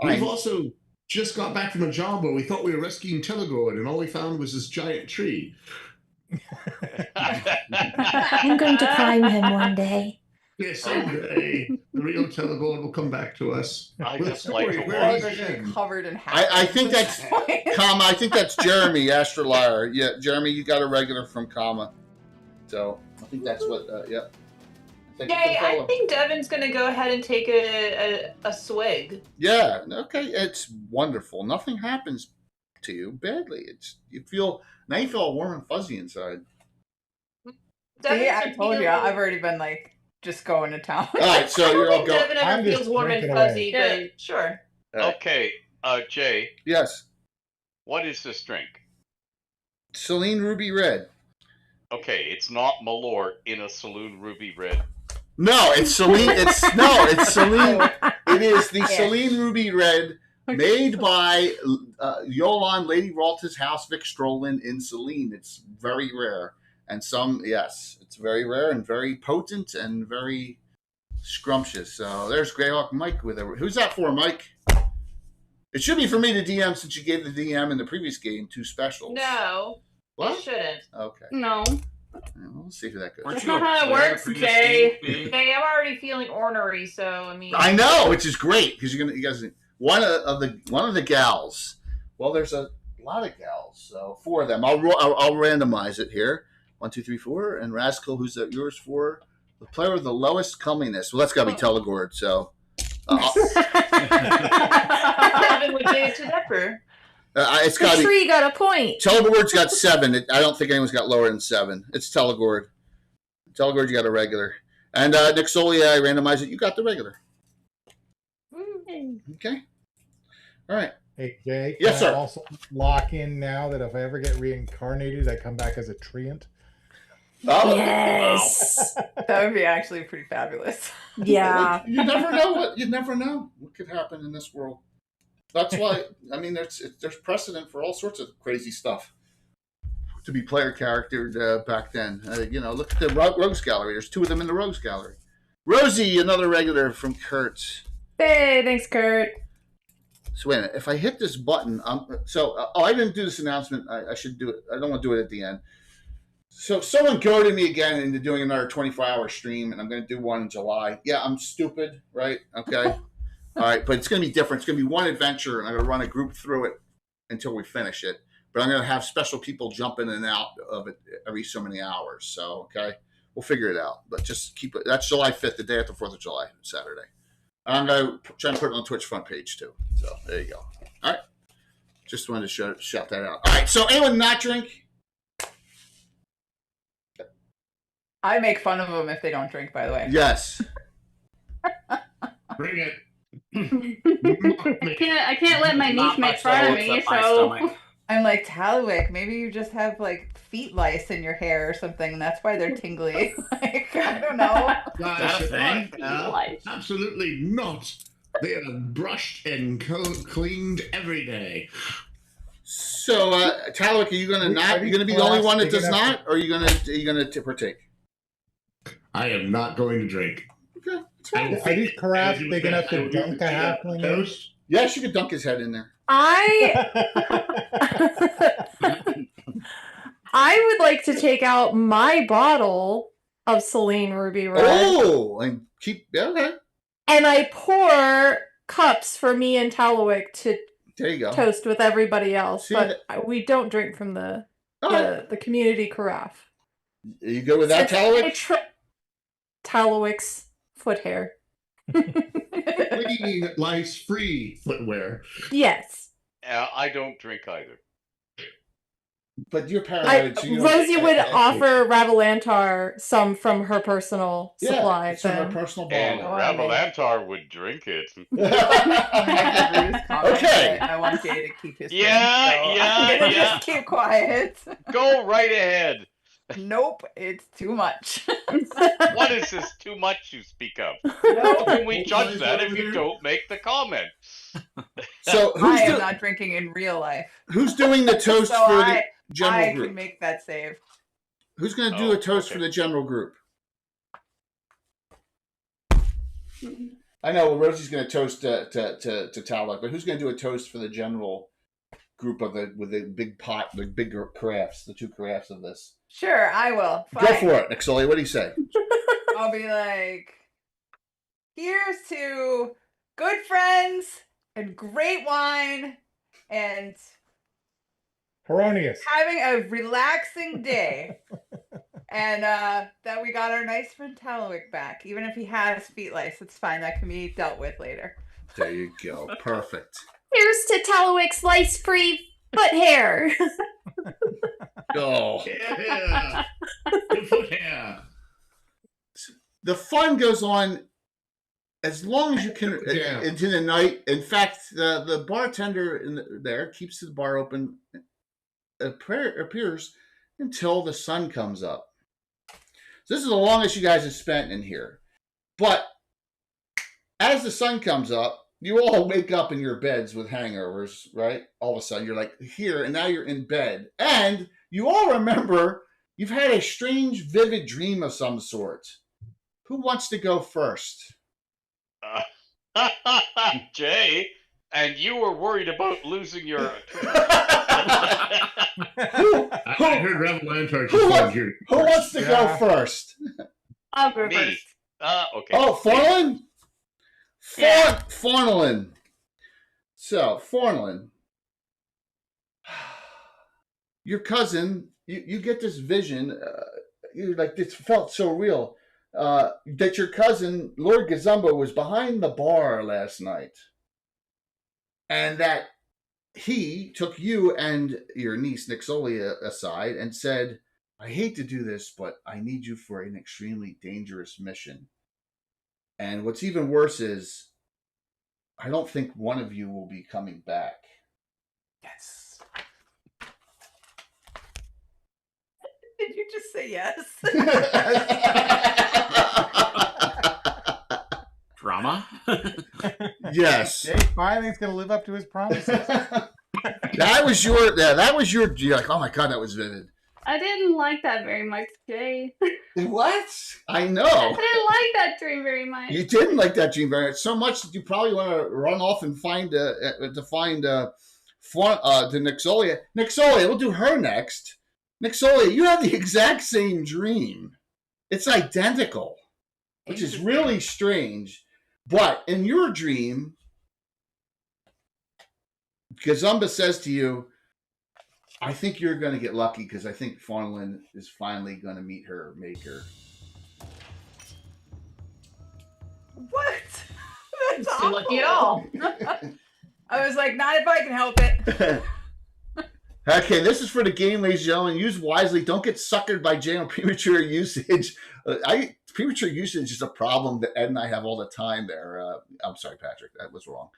We've also just got back from a job where we thought we were rescuing Telegord, and all we found was this giant tree. I'm going to climb him one day. Yes, someday the real Telegord will come back to us. I With a just like story to where watch. he's Are gonna be been. covered in I think that's Kama. I think that's Jeremy Astraliar. Yeah, Jeremy, you got a regular from Kama. So I think that's what. Yep. Yay, I think Devin's gonna go ahead and take a swig. Yeah. Okay. It's wonderful. Nothing happens to you badly. You feel all warm and fuzzy inside. See, I told you, I've already been like just going to town. All right, so you're all going. Devin ever feels warm and fuzzy, but sure. Okay, Jay. Yes. What is this drink? Celine Ruby Red. Okay, it's not Malort in a Saloon Ruby Red. No, it's Celine. It's Celine. It is the Celine Ruby Red, made by Yolan Lady Ralta's house, Vic Strollin in Celine. It's very rare, and it's very rare and very potent and very scrumptious. So there's Greyhawk Mike with it. Who's that for, Mike? It should be for me to DM since you gave the DM in the previous game 2 specials. No, what? You shouldn't. Okay. No. We'll see who that goes. That's not how it works, Jay. Hey, I'm already feeling ornery, so I mean. I know, which is great because you guys one of the gals. Well, there's a lot of gals, so 4 of them. I'll randomize it here. 1, 2, 3, 4, and Rascal, who's that yours for? The player with the lowest comeliness. Well, that's got to be Telegord. So. Devin would give it to Depper. It's got the tree got a point. Telegord's got 7. I don't think anyone's got lower than 7. It's Telegord. Telegord, you got a regular. And Nick Soli, I randomized it. You got the regular. Okay. All right. Hey, Jay. Yes, sir. I also lock in now that if I ever get reincarnated, I come back as a treant. Oh. Yes. That would be actually pretty fabulous. Yeah. You never know what could happen in this world. That's why, I mean, there's precedent for all sorts of crazy stuff to be player charactered back then. Look at the Rogues Gallery. There's 2 of them in the Rogues Gallery. Rosie, another regular from Kurt. Hey, thanks, Kurt. So wait a minute. If I hit this button, I didn't do this announcement. I should do it. I don't want to do it at the end. So someone goaded me again into doing another 24-hour stream, and I'm going to do one in July. Yeah, I'm stupid, right? Okay. All right, but it's going to be different. It's going to be one adventure, and I'm going to run a group through it until we finish it. But I'm going to have special people jump in and out of it every so many hours. So, okay, we'll figure it out. But just keep it. That's July 5th, the day after 4th of July, Saturday. And I'm going to try and put it on the Twitch front page, too. So, there you go. All right. Just wanted to shout that out. All right, so anyone not drink? I make fun of them if they don't drink, by the way. Yes. Bring it. I can't let my niece make fun of me, so I'm like, Talwick, maybe you just have like feet lice in your hair or something. That's why they're tingly. Like, I don't know. Absolutely not. They are brushed and cleaned every day. So, Talwick, are you going to be the only one that does not, or are you going to partake? I am not going to drink. Okay. Are these carafes big enough to dunk a halfling in? Yes, you could dunk his head in there. I would like to take out my bottle of Celine Ruby Red. Oh, and okay. And I pour cups for me and Talwick to there you go. Toast with everybody else. See, but we don't drink from the community carafe. You go with that, Talwick? Talwick's foot hair. Clean, lice-free footwear. Yes. I don't drink either. But you're paranoid. Rosie would offer Ravalantar some from her personal supply. From her personal bottle. And Ravalantar would drink it. Okay. I want Jay to keep his Yeah, thing, so I'm gonna just keep quiet. Go right ahead. Nope, it's too much. What is this too much you speak of? Nope. How can we judge that if you don't make the comment? So I am not drinking in real life. Who's doing the toast So for the general I group? can make that save. Who's going to do a toast for the general group? I know Rosie's going to toast to Taluk, but who's going to do a toast for the general group with the big pot, the bigger crafts, the two crafts of this? Sure, I will. Fine. Go for it, Xanthoria. What do you say? I'll be like, here's to good friends and great wine and Heronius. having a relaxing day. And that we got our nice friend Talwick back. Even if he has feet lice, it's fine. That can be dealt with later. There you go. Perfect. Here's to Talwick's lice-free foot hair. Oh. Yeah. Good foot hair. The fun goes on as long as you can into the night. In fact, the bartender there keeps the bar open, appears until the sun comes up. So this is the longest you guys have spent in here. But as the sun comes up, you all wake up in your beds with hangovers, right? All of a sudden, you're like here, and now you're in bed. And you all remember you've had a strange, vivid dream of some sort. Who wants to go first? Jay, and you were worried about losing your... I heard Revelantar. Who wants to go first? I'll go first. Okay. Oh, Fornelin? Fornelin. So, Fornelin, your cousin, you get this vision, you're like, this felt so real, that your cousin, Lord Gazumba, was behind the bar last night. And that he took you and your niece, Nixolia, aside and said, I hate to do this, but I need you for an extremely dangerous mission. And what's even worse is, I don't think one of you will be coming back. Yes. Did you just say yes? Drama? Yes. Jay finally is going to live up to his promises. That was your, you're like, oh my God, that was vivid. I didn't like that very much, Jay. What? I know. I didn't like that dream very much. You didn't like that dream very much. So much that you probably want to run off and find the Nixolia. Nixolia, we'll do her next. Nixolia, you have the exact same dream. It's identical, which is really strange. But in your dream, Gazumba says to you, I think you're going to get lucky because I think Fornelin is finally going to meet her maker. What? That's Too lucky at all. I was like, not if I can help it. Okay, this is for the game, ladies and gentlemen. Use wisely. Don't get suckered by Jay on premature usage. Premature usage is a problem that Ed and I have all the time there. I'm sorry, Patrick. That was wrong.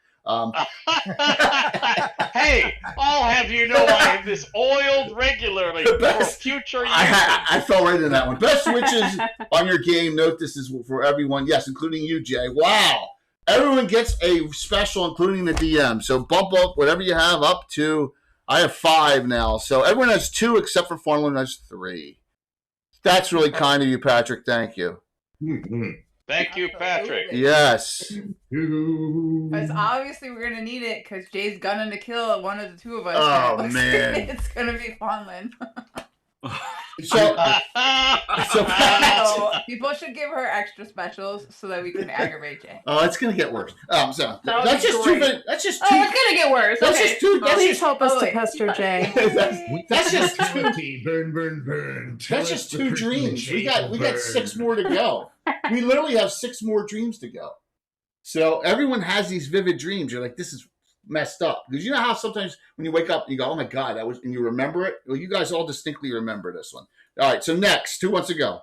Hey, I'll have you know I have this oiled regularly for future use. I fell right in that one. Best switches on your game. Note this is for everyone. Yes, including you, Jay. Wow. Everyone gets a special, including the DM. So bump up whatever you have up to. I have 5 now. So everyone has 2 except for Fornelin has 3. That's really kind of you, Patrick. Thank you. Mm-hmm. Thank you, Patrick. Yes. Because obviously we're going to need it because Jay's gunning to kill one of the 2 of us. Oh, man. It's going to be Fonlin. So people should give her extra specials so that we can aggravate Jay. Oh, it's going to get worse. So that's just great. That's just 2. Oh, it's going to get worse. That's Okay. just 2. Please help us to pester Jay. That's just 2. Burn. That's just 2 dreams. We got 6 more to go. We literally have 6 more dreams to go. So everyone has these vivid dreams. You're like, this is messed up. Because you know how sometimes when you wake up, you go, oh my God, that was, and you remember it? Well, you guys all distinctly remember this one. All right, so next, who wants to go?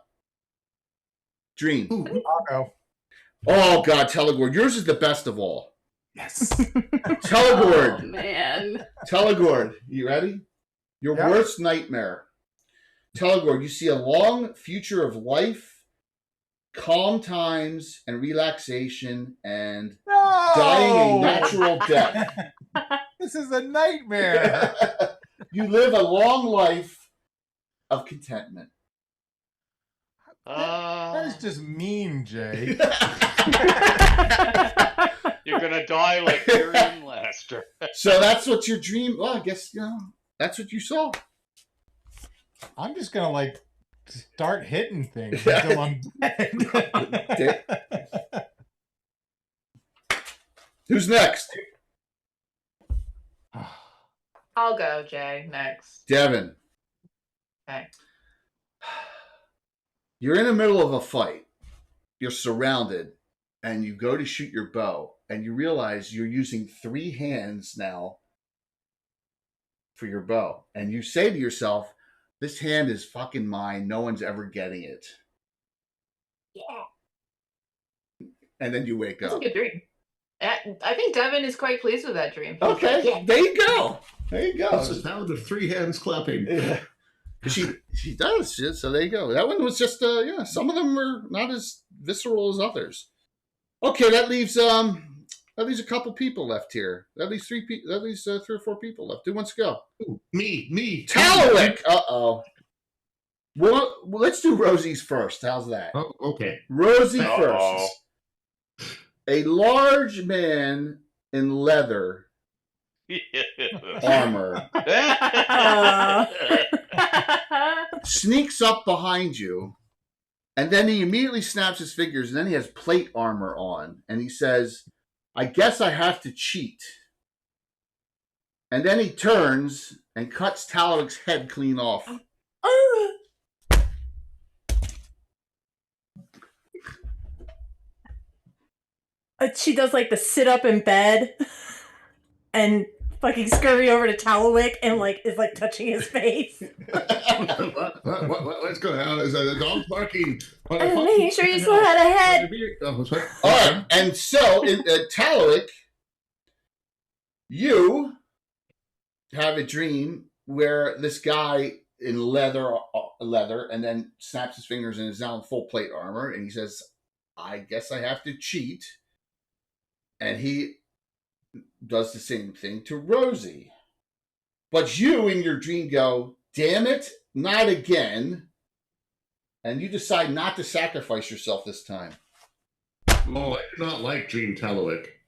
Dream. I'll go. Oh God, Telegord. Yours is the best of all. Yes. Telegord. Oh, man. Telegord, you ready? Your worst nightmare. Telegor, you see a long future of life, calm times, and relaxation, and dying a natural death. This is a nightmare. You live a long life of contentment. That is just mean, Jay. You're gonna die like Tyrion Lannister. So that's what your dream. Well, I guess that's what you saw. I'm just gonna like start hitting things until I'm dead. Who's next? I'll go, Jay, next. Devin. Okay. You're in the middle of a fight. You're surrounded, and you go to shoot your bow, and you realize you're using 3 hands now for your bow. And you say to yourself, this hand is fucking mine. No one's ever getting it. Yeah. And then you wake That's up. a good dream. I think Devin is quite pleased with that dream. Okay, Yeah. there you go. There you go. It's a sound of 3 hands clapping. Yeah. She does. So there you go. That one was just some of them were not as visceral as others. Okay, that leaves a couple people left here. That leaves 3 people. That leaves 3 or 4 people left. Who wants to go? Ooh, me. Talwick. Well, let's do Rosie's first. How's that? Oh, okay. Rosie first. A large man in leather armor sneaks up behind you, and then he immediately snaps his fingers, and then he has plate armor on, and he says, I guess I have to cheat. And then he turns and cuts Talwick's head clean off. She does like the sit up in bed and fucking scurry over to Talwick and like is like touching his face. What's going on? Is the dog barking? Making sure you still had a head. All right, and so Talwick, you have a dream where this guy in leather, and then snaps his fingers and is now in full plate armor, and he says, I guess I have to cheat. And he does the same thing to Rosie. But you in your dream go, damn it, not again. And you decide not to sacrifice yourself this time. Oh, I do not like Dream Talwick.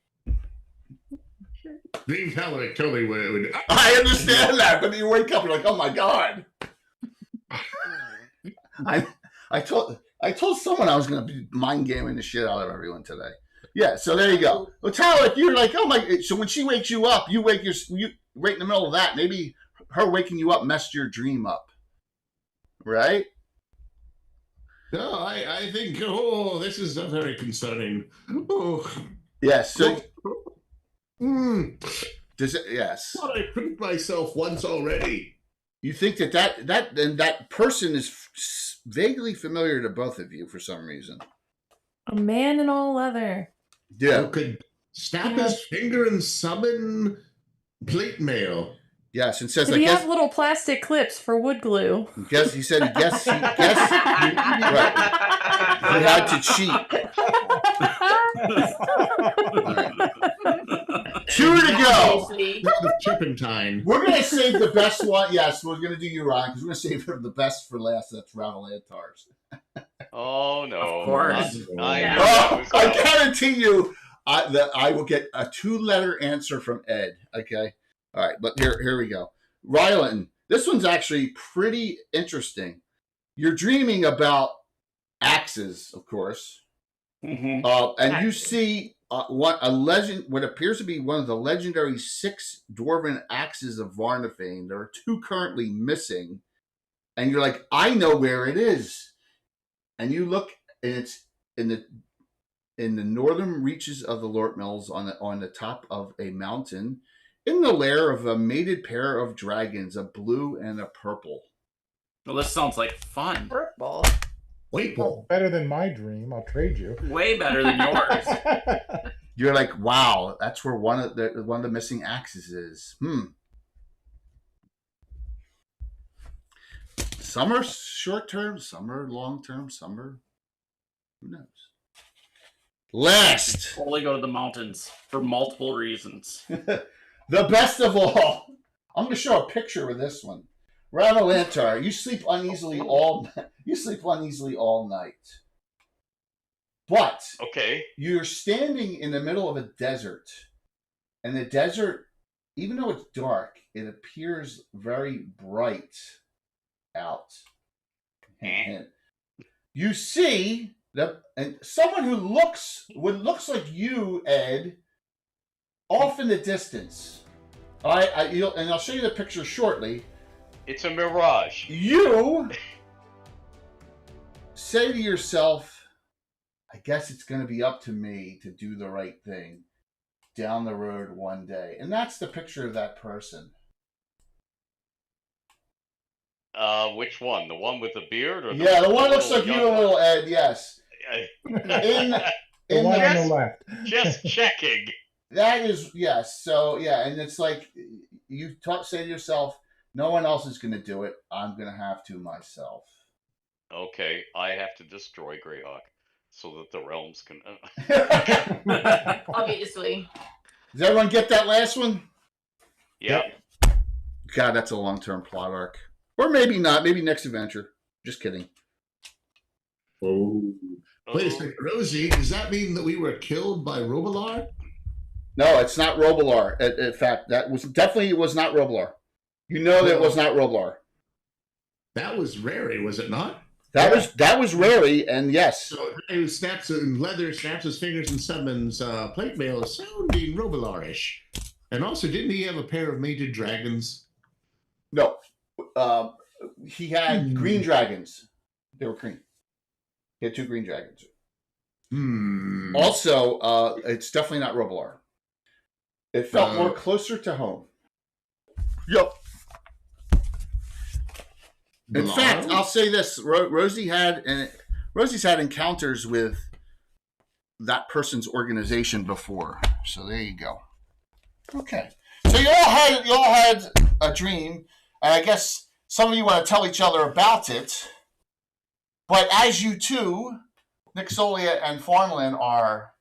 Dream Talwick totally would. I understand that, but you wake up, you're like, oh my God. I told someone I was going to be mind gaming the shit out of everyone today. Yeah, so there you go. Well, Talwick, you're like, oh my. So when she wakes you up, you right in the middle of that. Maybe her waking you up messed your dream up, right? No, I think. Oh, this is very concerning. Oh, yes. So, does it? Yes. I thought I proved myself once already. You think that person is vaguely familiar to both of you for some reason? A man in all leather. Yeah. Who could snap his finger and summon plate mail. Yes, and says, Did he have little plastic clips for wood glue? He said he had to cheat. Right. 2 to go. Turpentine. We're going to save the best one. Yes, we're going to do you, Ron, because we're going to save the best for last. That's Ravelantars. Oh, no. Of course. I guarantee you that I will get a 2-letter answer from Ed. Okay? All right, but here we go. Rylan, this one's actually pretty interesting. You're dreaming about axes, of course. Mm-hmm. And you see what appears to be one of the legendary 6 dwarven axes of Varnafane. There are 2 currently missing. And you're like, I know where it is. And you look, and it's in the northern reaches of the Lort Mills on the top of a mountain, in the lair of a mated pair of dragons, a blue and a purple. Well, this sounds like fun. Purple. Wait, better than my dream. I'll trade you. Way better than yours. You're like, wow, that's where one of the missing axes is. Some are short term, some are long term, some are who knows. Last. Only go to the mountains for multiple reasons. The best of all. I'm going to show a picture of this one. Ravalantar, you sleep uneasily all night. But Okay. You're standing in the middle of a desert. And the desert, even though it's dark, it appears very bright out. You see that, and someone who looks like you, Ed, off in the distance. And I'll show you the picture shortly. It's a mirage. You say to yourself, I guess it's going to be up to me to do the right thing down the road one day. And that's the picture of that person. Which one? The one with the beard? Or the one looks like you a little, Ed, yes. The one on the left. Just checking. That is, yes. So, yeah, and it's like you say to yourself, no one else is going to do it. I'm going to have to myself. Okay, I have to destroy Greyhawk so that the realms can... Obviously. Does everyone get that last one? Yep. God, that's a long-term plot arc. Or maybe not. Maybe next adventure. Just kidding. Oh. Wait a second, Rosie, does that mean that we were killed by Robilar? No, it's not Robilar. In fact, it was not Robilar. You know that it was not Robilar. That was Rary, was it not? That was Rary, and yes. So it snaps and leather, snaps his fingers and summons plate mail, sounding Robilar-ish. And also, didn't he have a pair of mated dragons? No. He had green dragons. They were green. He had 2 green dragons. Also, it's definitely not Robilar. It felt more closer to home. Yep. In fact, I'll say this: Rosie's had encounters with that person's organization before. So there you go. Okay. So you all had a dream, and I guess some of you want to tell each other about it. But as you two, Nixolia and Farmland are,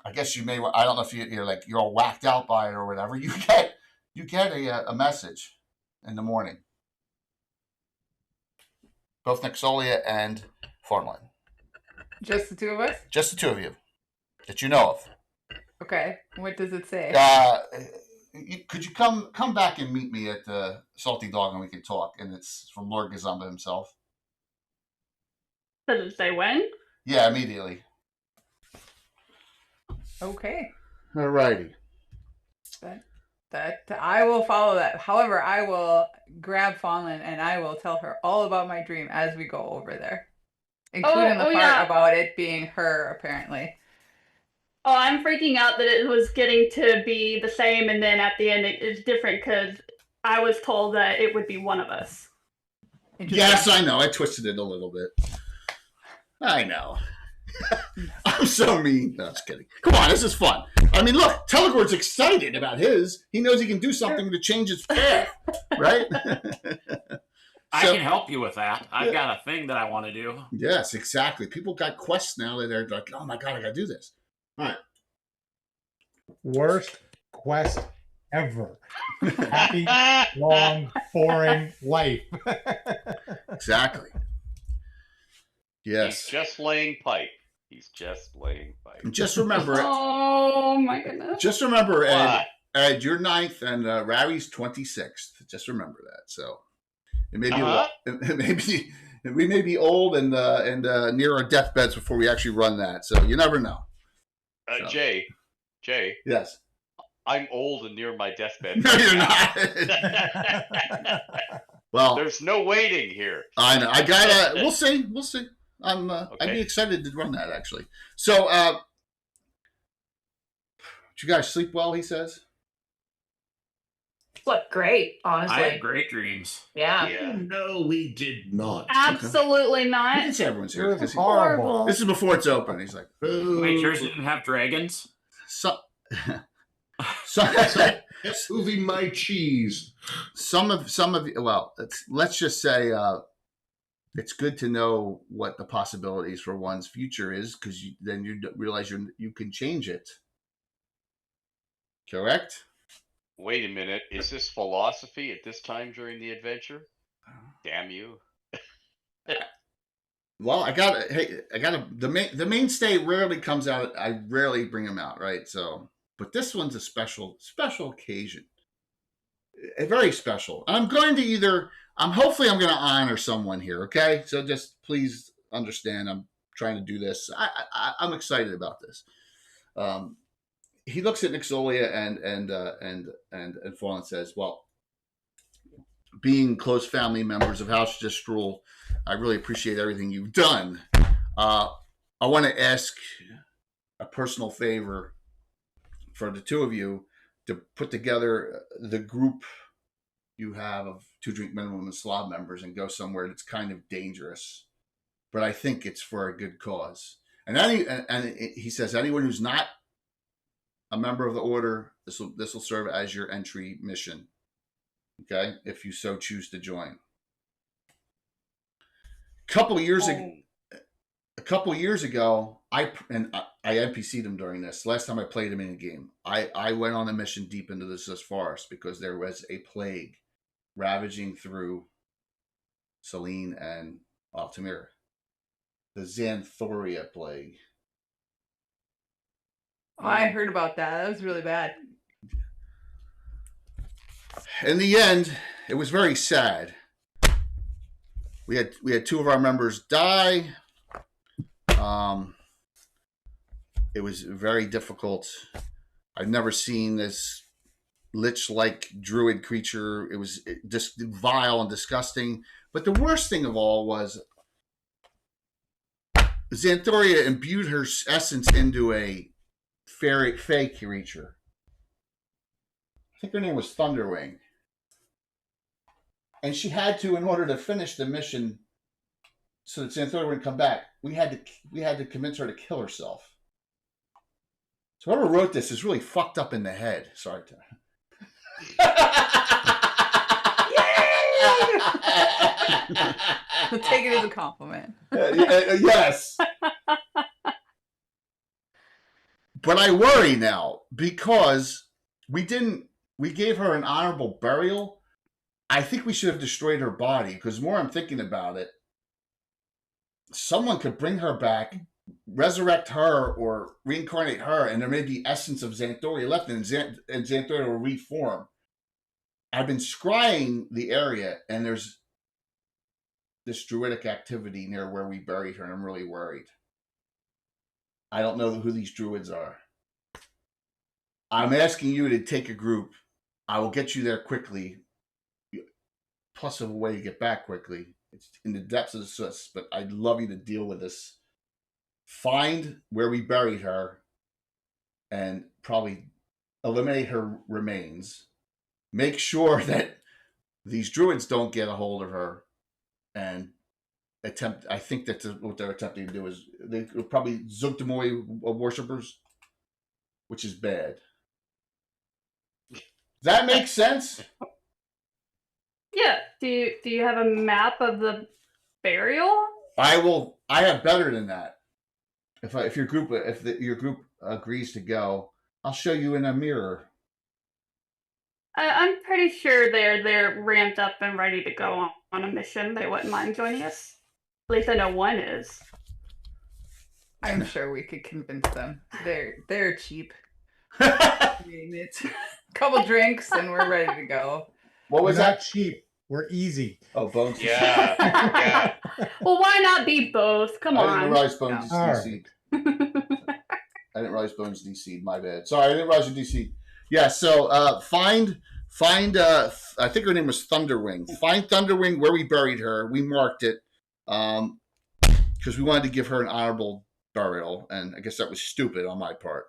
I guess you may, I don't know if you're all whacked out by it or whatever. You get a message in the morning. Both Nixolia and Farmland. Just the two of us? Just the two of you that you know of. Okay. What does it say? Could you come back and meet me at the Salty Dog and we can talk? And it's from Lord Gazamba himself. Does it say when? Yeah, immediately. Okay. Alrighty. That I will follow that. However, I will grab Fawnland and I will tell her all about my dream as we go over there. Including the part about it being her, apparently. Oh, I'm freaking out that it was getting to be the same and then at the end it's different because I was told that it would be one of us. Yes, I know. I twisted it a little bit. I know. I'm so mean. No, just kidding. Come on, this is fun. I mean, look, Telegor's excited about his. He knows he can do something to change his path, right? I can help you with that. I've got a thing that I want to do. Yes, exactly. People got quests now that they're like, oh my God, I got to do this. All right. Worst quest ever. Happy, long, boring life. Exactly. Yes. He's just laying pipe. Just remember it. Oh my goodness. Just remember, Ed, you're 9th and Ravi's 26th. Just remember that. So it may be we may be old and near our deathbeds before we actually run that. So you never know. Jay. Yes. I'm old and near my deathbed. No, you're not. Well, there's no waiting here. I know. I gotta. We'll see. I'd be excited to run that actually. So, did you guys sleep well? He says. Slept great, honestly. I had great dreams. Yeah. No, we did not. Absolutely not. It's everyone's here. It was horrible. This is before it's open. He's like, wait, yours didn't have dragons? It's moving my cheese. Some of well, let's just say it's good to know what the possibilities for one's future is, because then you realize you can change it. Correct? Wait a minute. Is this philosophy at this time during the adventure? Damn you. Well, the mainstay rarely comes out. I rarely bring him out, right? So, but this one's a special occasion. Very special. Hopefully I'm going to honor someone here. Okay. So just please understand, I'm trying to do this. I'm excited about this. He looks at Nixolia and Fallen says, well, being close family members of House Distrol, I really appreciate everything you've done. I want to ask a personal favor for the two of you to put together the group you have of 2 Drink Minimum and Slob members and go somewhere that's kind of dangerous, but I think it's for a good cause. And he says, anyone who's not a member of the order, this will serve as your entry mission. Okay, if you so choose to join. A couple years ago, I NPC'd him during this. Last time I played him in a game, I went on a mission deep into this forest because there was a plague ravaging through Selene and Altamira. The Xanthoria plague. Oh, I heard about that. That was really bad. In the end, it was very sad. We had 2 of our members die. It was very difficult. I've never seen this lich-like druid creature. It was just vile and disgusting. But the worst thing of all was Xanthoria imbued her essence into a fey creature. I think her name was Thunderwing. And she had to, in order to finish the mission, so that Xanthoria wouldn't come back, we had to convince her to kill herself. So whoever wrote this is really fucked up in the head. Sorry. I'll take it as a compliment. Yes. But I worry now because we gave her an honorable burial. I think we should have destroyed her body, because the more I'm thinking about it, someone could bring her back, resurrect her, or reincarnate her, and there may be essence of Xanthoria left, and Xanthoria will reform. I've been scrying the area, and there's this druidic activity near where we buried her, and I'm really worried. I don't know who these druids are. I'm asking you to take a group. I will get you there quickly. Plus a way to get back quickly. It's in the depths of the Sus, but I'd love you to deal with this. Find where we buried her and probably eliminate her remains. Make sure that these druids don't get a hold of her and attempt. I think that's what they're attempting to do is they're probably Xanthoria worshippers, which is bad. Does that make sense? Yeah. Do you have a map of the burial? I have better than that. If your group agrees to go, I'll show you in a mirror. I'm pretty sure they're ramped up and ready to go on a mission. They wouldn't mind joining us. At least I know one is. I'm sure we could convince them. They're cheap. It's a couple drinks and we're ready to go. What was that? Cheap. We're easy. Oh, Bones. Yeah. Yeah. Well, why not be both? Come on. I didn't realize Bones is DC'd. I didn't realize Bones DC'd. My bad. Sorry, I didn't realize you DC'd. Yeah, so find I think her name was Thunderwing. Find Thunderwing where we buried her. We marked it because we wanted to give her an honorable burial, and I guess that was stupid on my part.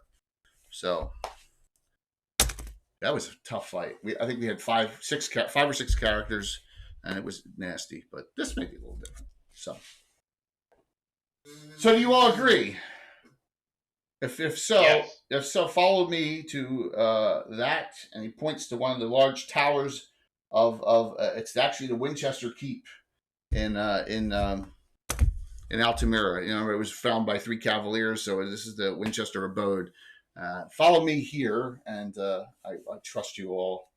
So that was a tough fight. I think we had five or six characters, and it was nasty. But this may be a little different. So do you all agree? If so, Yes. follow me to that, and he points to one of the large towers of it's actually the Winchester Keep in Altamira. You know, it was found by 3 Cavaliers, so this is the Winchester abode. Follow me here, and I trust you all.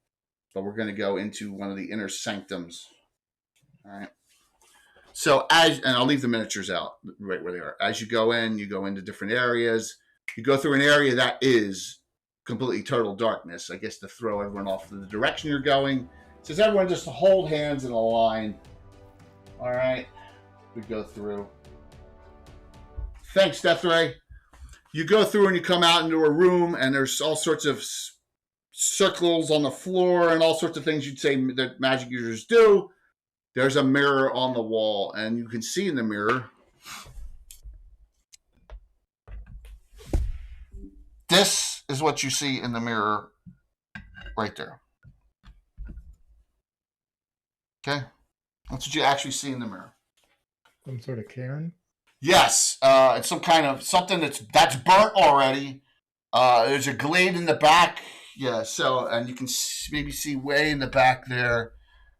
But we're going to go into one of the inner sanctums. All right. So and I'll leave the miniatures out right where they are. As you go into different areas. You go through an area that is completely total darkness. I guess to throw everyone off the direction you're going. It says everyone just hold hands in a line. All right. We go through. Thanks, Deathray. You go through and you come out into a room, and there's all sorts of circles on the floor and all sorts of things you'd say that magic users do. There's a mirror on the wall, and you can see in the mirror. This is what you see in the mirror right there. Okay? That's what you actually see in the mirror. Some sort of cairn? Yes. It's some kind of something that's burnt already. There's a glade in the back. Yeah, so, and you can maybe see way in the back there.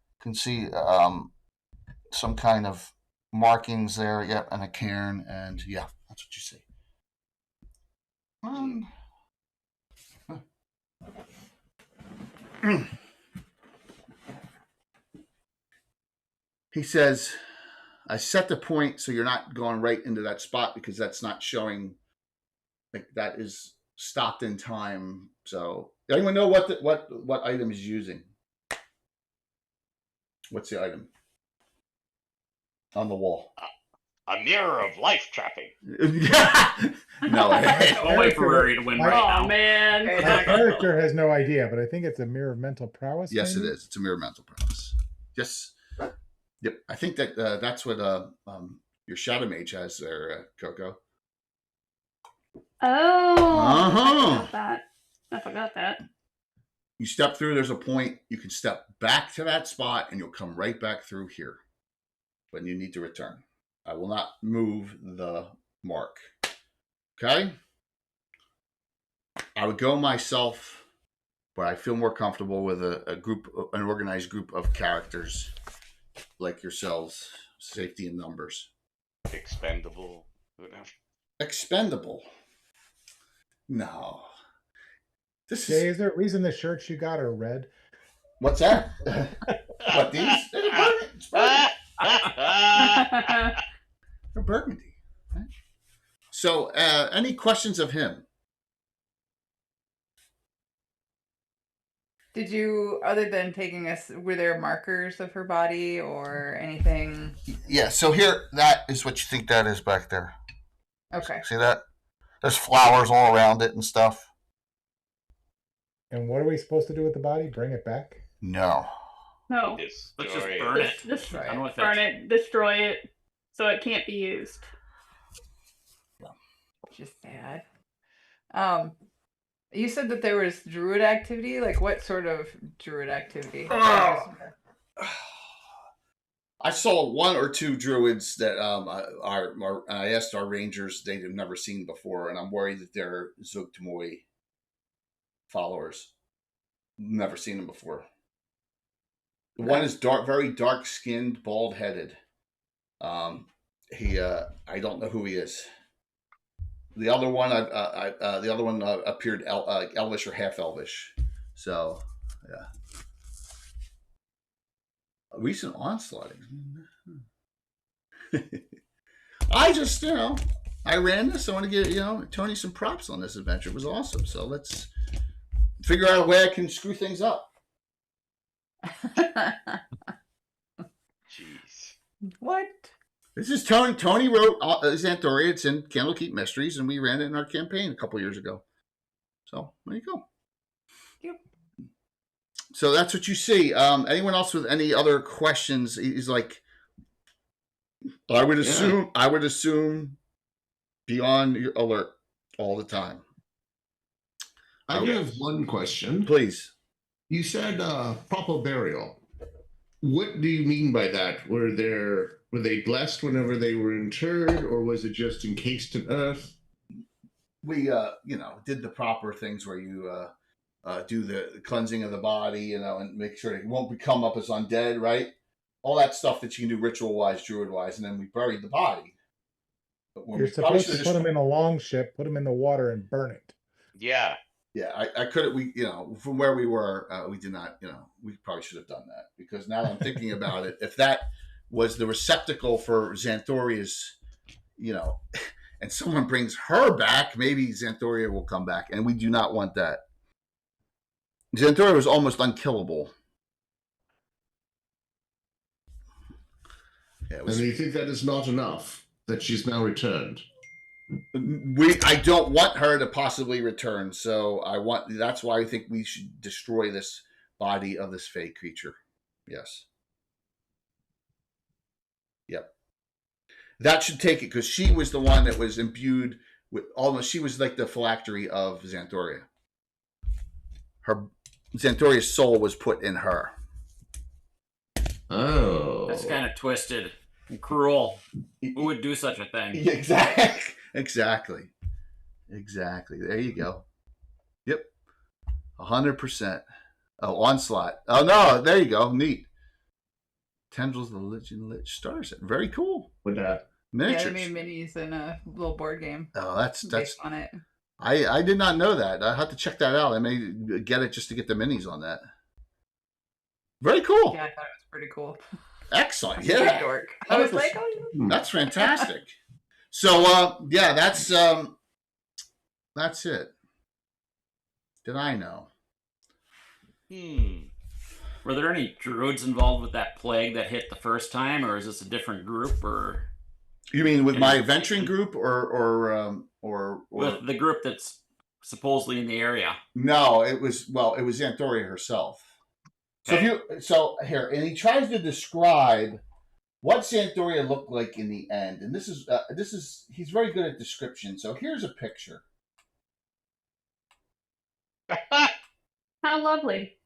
You can see some kind of markings there. Yep, and a cairn. And yeah, that's what you see. He says, I set the point so you're not going right into that spot because that's not showing, like that is stopped in time. So anyone know what item is using? What's the item on the wall? A mirror of life trapping. No. I'll wait for Rory to win right now. Oh, man. My character has no idea, but I think it's a mirror of mental prowess. Yes, maybe? it is. It's a mirror of mental prowess. Yes. Yep. I think that's what your shadow mage has there, Coco. Oh. I forgot that. You step through, there's a point. You can step back to that spot, and you'll come right back through here when you need to return. I will not move the mark. Okay? I would go myself, but I feel more comfortable with an organized group of characters like yourselves. Safety in numbers. Expendable. Expendable? No. Jay, is there a reason the shirts you got are red? What's that? What, these? It's burgundy. They're burgundy. Right? So, any questions of him? Did you, other than taking us, were there markers of her body or anything? Yeah, so here, that is what you think that is back there. Okay. See that? There's flowers all around it and stuff. And what are we supposed to do with the body? Bring it back? No. Let's just burn it. Burn it, destroy it, so it can't be used. Just sad. You said that there was druid activity. Like, what sort of druid activity? I saw 1 or 2 druids that I asked our rangers they've never seen before, and I'm worried that they're Zugtmoy followers. Never seen them before. One is dark, very dark skinned, bald headed. I don't know who he is. The other one, appeared elvish or half elvish. So, yeah. A recent onslaught. I just, I ran this. I want to give, Tony some props on this adventure. It was awesome. So let's figure out a way I can screw things up. Jeez. What? This is Tony. Tony wrote Xanthoria. It's in Candlekeep Mysteries, and we ran it in our campaign a couple years ago. So there you go. Yep. So that's what you see. Anyone else with any other questions? He's like, I would assume be on alert all the time. I have one question. Please. You said proper burial. What do you mean by that? Were they blessed whenever they were interred, or was it just encased in earth? we did the proper things where you do the cleansing of the body, and make sure it won't come up as undead, right? All that stuff that you can do ritual wise, druid wise, and then we buried the body. But You're supposed to put them in a long ship, put them in the water, and burn it. Yeah. Yeah, I could. From where we were, we did not. We probably should have done that, because now I'm thinking about it. If that was the receptacle for Xanthoria's, and someone brings her back, maybe Xanthoria will come back, and we do not want that. Xanthoria was almost unkillable. Yeah, and you think that is not enough, that she's now returned? I don't want her to possibly return, so that's why I think we should destroy this body of this fey creature. Yes. Yep. That should take it, because she was the one that was imbued with she was like the phylactery of Xanthoria. Xanthoria's soul was put in her. Oh. That's kind of twisted and cruel. Who would do such a thing? Exactly. There you go. Yep. 100%. Oh, onslaught. Oh, no. There you go. Neat. Tendrils of the Lich starter set. Very cool. With that. Miniatures. Yeah, they made minis in a little board game. Oh, that's based on it. I did not know that. I have to check that out. I may get it just to get the minis on that. Very cool. Yeah, I thought it was pretty cool. Excellent. Yeah. Dork. I was like, that's fantastic. So that's it. Did I know? Were there any druids involved with that plague that hit the first time, or is this a different group? Or you mean with my adventuring group, or with the group that's supposedly in the area? No, it was Xanthoria herself. Okay. So here, and he tries to describe what Xanthoria looked like in the end, and this is he's very good at description. So here's a picture. How lovely.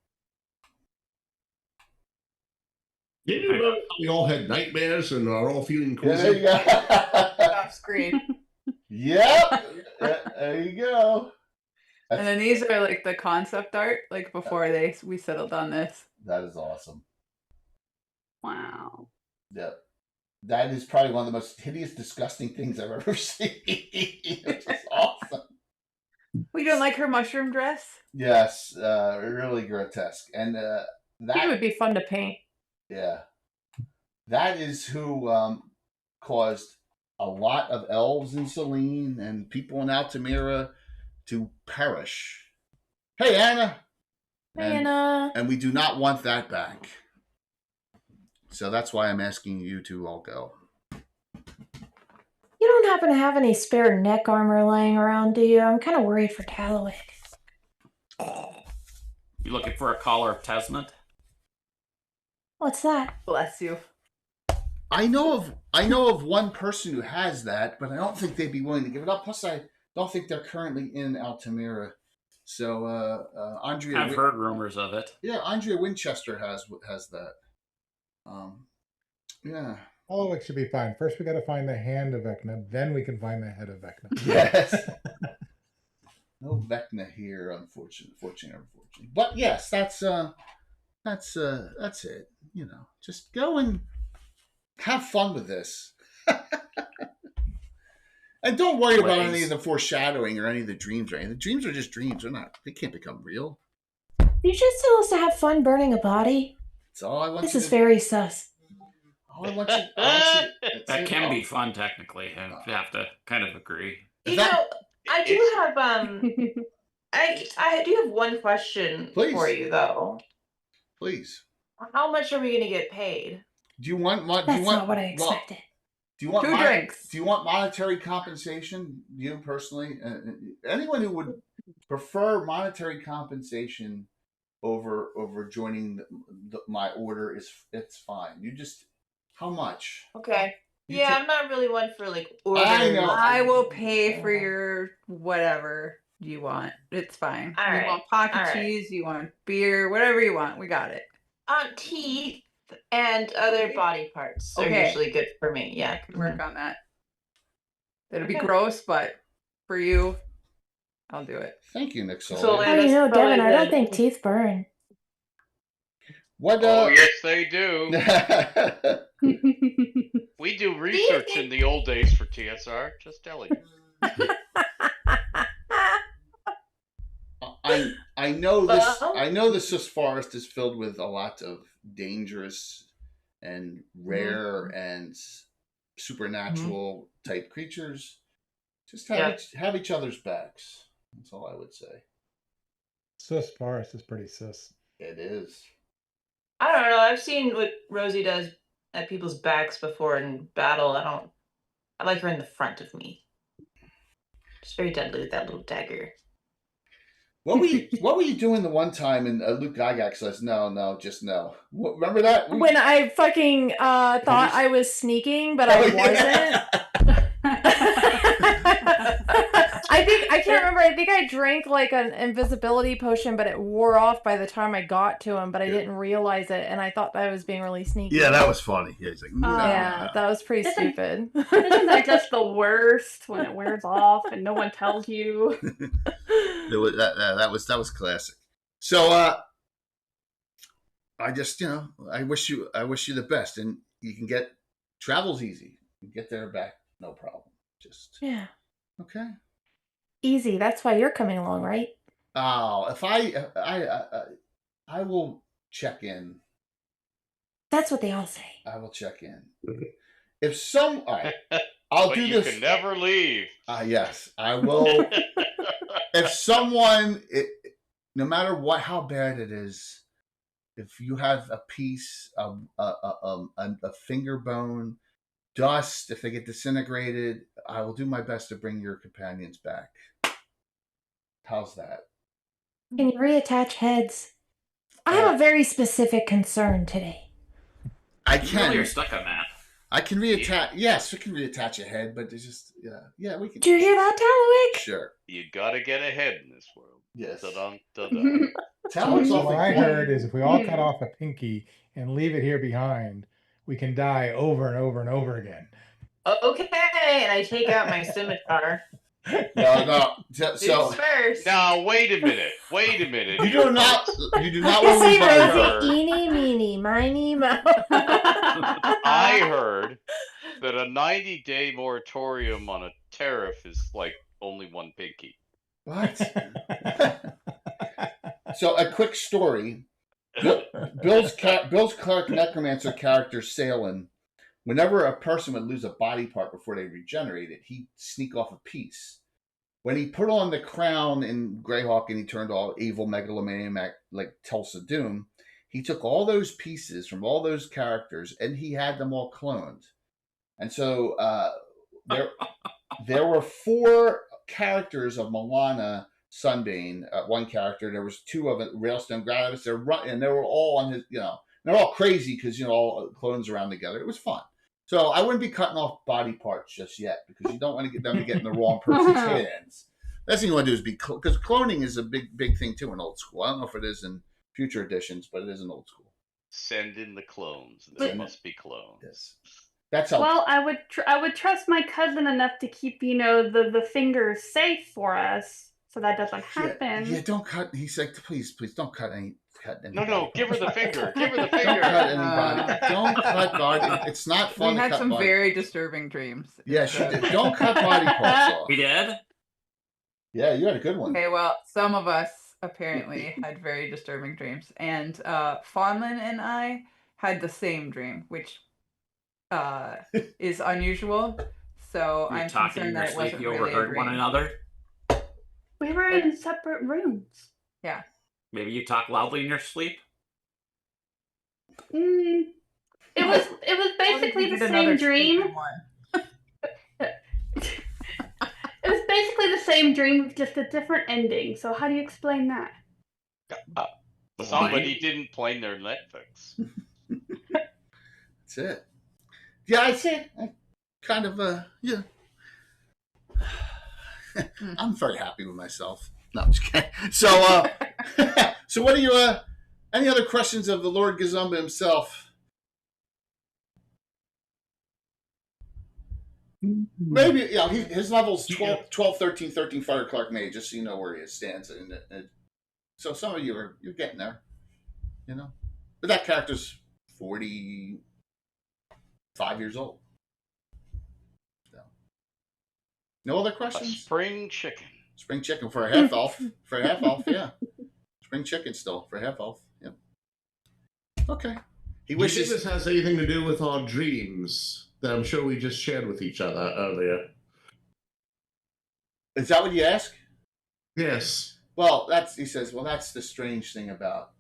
We all had nightmares and are all feeling cozy. Yeah, there you go. Off screen. Yep. There you go. And then these are like the concept art, like before we settled on this. That is awesome. Wow. Yep. That is probably one of the most hideous, disgusting things I've ever seen. It's just awesome. We don't like her mushroom dress? Yes, really grotesque. And that would be fun to paint. Yeah. That is who caused a lot of elves in Selene and people in Altamira to perish. Hey, Anna. Anna. And we do not want that back. So that's why I'm asking you to all go. You don't happen to have any spare neck armor laying around, do you? I'm kind of worried for Tallowick. You looking for a collar of Testament? What's that? Bless you. I know of one person who has that, but I don't think they'd be willing to give it up. Plus, I don't think they're currently in Altamira. So, Andrea... I've heard rumors of it. Yeah, Andrea Winchester has that. Yeah. Tallowick should be fine. First, we got to find the hand of Vecna. Then we can find the head of Vecna. Yes. No Vecna here, unfortunately. But yes, that's it. Just go and have fun with this. And don't worry about any of the foreshadowing or any of the dreams or anything. The dreams are just dreams. They can't become real. You just tell us to have fun burning a body? That's all I want. This is very sus. All I want you. That can be fun, technically. You have to kind of agree. I do have I do have one question for you though. Please. How much are we going to get paid? Do you want? That's not what I expected. Do you want 2 drinks? Do you want monetary compensation? You personally, anyone who would prefer monetary compensation over joining my order it's fine. You just how much? Okay. I'm not really one for like orders. I know. I will pay for your whatever you want. It's fine. All right. You want pocket cheese? You want beer? Whatever you want, we got it. Teeth and other body parts are usually good for me. Yeah, I can work on that. It'll be gross, but for you, I'll do it. Thank you, Nick Soul. So, Oh, you know, Devin, I don't think teeth burn. What? Oh, yes, they do. We do research in the old days for TSR. Just telling you. I know this. I know the Sus Forest is filled with a lot of dangerous and rare and supernatural type creatures. Just have each other's backs. That's all I would say. Sus Forest is pretty sus. It is. I don't know. I've seen what Rosie does at people's backs before in battle. I like her in the front of me. She's very deadly with that little dagger. What were you doing the one time? And Luke Gygax says, "No, just no." Remember that? When I fucking thought I was sneaking, but I wasn't. I can't remember. I think I drank like an invisibility potion, but it wore off by the time I got to him. But I didn't realize it, and I thought that I was being really sneaky. Yeah, that was funny. Yeah, he's like, no. Yeah, that was pretty stupid. Isn't that just the worst when it wears off and no one tells you? That was classic. So I just I wish you the best, and you can get travel's easy. You get there and back, no problem. Just okay. Easy. That's why you're coming along, right? Oh, if I will check in. That's what they all say. I will check in. If all right, I'll do this. You can never leave. Yes, I will. If someone, no matter how bad it is, if you have a piece of a finger bone, dust, if they get disintegrated, I will do my best to bring your companions back. How's that? Can you reattach heads? I have a very specific concern today. I can. You're stuck on that. I can reattach. Yes, we can reattach a head, but it's just we can. Did you hear that, Talwick? Sure. You gotta get ahead in this world. Yes. Talwick's what I heard is if we all cut off a pinky and leave it here behind, we can die over and over and over again. Okay, and I take out my scimitar. No. So first. Now wait a minute. You do not want to say Rosie, eeny, meeny, miny, mo. I heard that a 90-day moratorium on a tariff is like only one pinky. What? So a quick story. Bill's Clark Necromancer character Salem, whenever a person would lose a body part before they regenerated, he'd sneak off a piece. When he put on the crown in Greyhawk and he turned all evil megalomaniac like Tulsa Doom, he took all those pieces from all those characters and he had them all cloned. And so there were 4 characters of Moana Sunbane. One character, there was 2 of it, Railstone Gravis. And they were all on his, they're all crazy because all clones around together. It was fun. So I wouldn't be cutting off body parts just yet because you don't want to get them to get in the wrong person's hands. Last thing you want to do is because cloning is a big thing too in old school. I don't know if it is in future editions, but it is in old school. Send in the clones. There must be clones. Yes. That's how. Well, I would trust my cousin enough to keep the fingers safe for us, so that doesn't happen. Yeah, don't cut. He's like, please, don't cut any. No, give her the finger. Give her the finger. Don't cut anybody. Don't cut body. It's not fun We to had cut some body. very disturbing dreams. Yeah, she did. Don't cut body parts off. We did? Yeah, you had a good one. Okay, well, some of us apparently had very disturbing dreams. And Fawnlin and I had the same dream, which is unusual. So I'm concerned that it wasn't you really overheard one another? We were in separate rooms. Yeah. Maybe you talk loudly in your sleep? It was basically the same dream. It was basically the same dream with just a different ending. So how do you explain that? Somebody didn't play their Netflix. That's it. Yeah, I'd say I kind of yeah. I'm very happy with myself. No, I'm just kidding. So so what are you any other questions of the Lord Gazumba himself? Maybe, his level's 12, 13 Fighter Clark Mage, just so you know where he stands. And so some of you you're getting there, But that character's 45 years old. So. No other questions? A spring chicken. Spring chicken for a half elf. Yeah. Spring chicken still for half elf. Yeah. Okay. Do you think this has anything to do with our dreams that I'm sure we just shared with each other earlier? Is that what you ask? Yes. Well, that's the strange thing about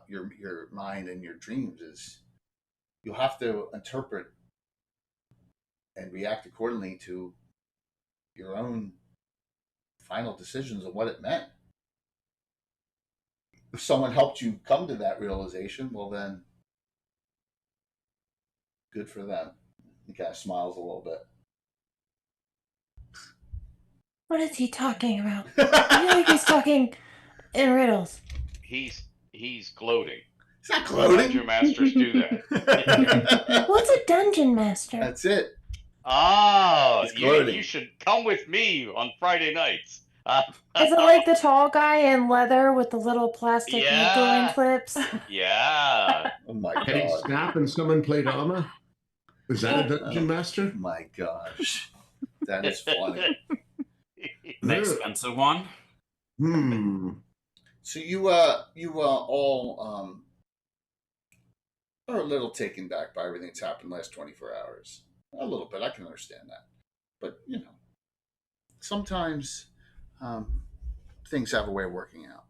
your mind and your dreams is you'll have to interpret and react accordingly to your own final decisions of what it meant. If someone helped you come to that realization, well then, good for them. He kind of smiles a little bit. What is he talking about? I feel like he's talking in riddles. He's gloating. He's not gloating. Dungeon masters do that. What's a dungeon master? That's it. Oh, you should come with me on Friday nights. Is it like the tall guy in leather with the little plastic gluing clips? Yeah. Oh my god. Can he snap and summon plate armor? Is that a dungeon master? My gosh. That is funny. An expensive one. So you all are a little taken back by everything that's happened the last 24 hours. A little bit, I can understand that. But, sometimes things have a way of working out.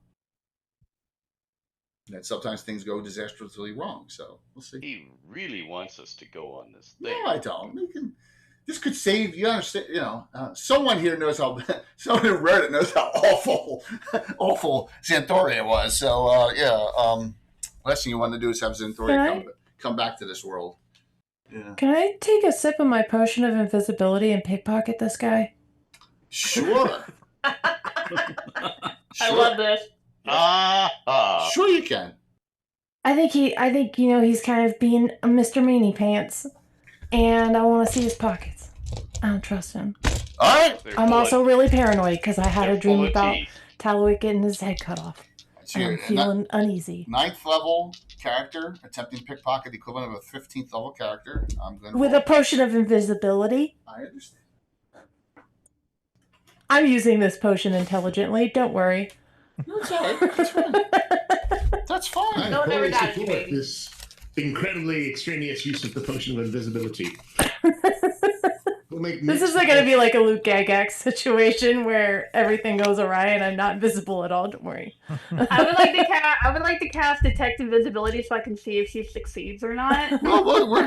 And sometimes things go disastrously wrong, so we'll see. He really wants us to go on this thing. No, I don't. This could save you. Understand? Someone here knows how. Someone who read it knows how awful Xanthoria was. So last thing you want to do is have Xanthoria come back to this world. Yeah. Can I take a sip of my potion of invisibility and pickpocket this guy? Sure. I love this. Sure you can. I think he's kind of being a Mr. Meanie Pants, and I want to see his pockets. I don't trust him. All right. I'm also really paranoid because I had a dream about Talwick getting his head cut off. I'm feeling uneasy. 9th level character attempting to pickpocket, the equivalent of a 15th level character. With a potion of invisibility. I understand. I'm using this potion intelligently. Don't worry. That's all right. That's fine. That's fine. No one ever died to me. This incredibly extraneous use of the potion of invisibility. This is going to be like a Luke Gagax situation where everything goes awry and I'm not visible at all. Don't worry. I would like to cast detect invisibility so I can see if she succeeds or not. Well, we're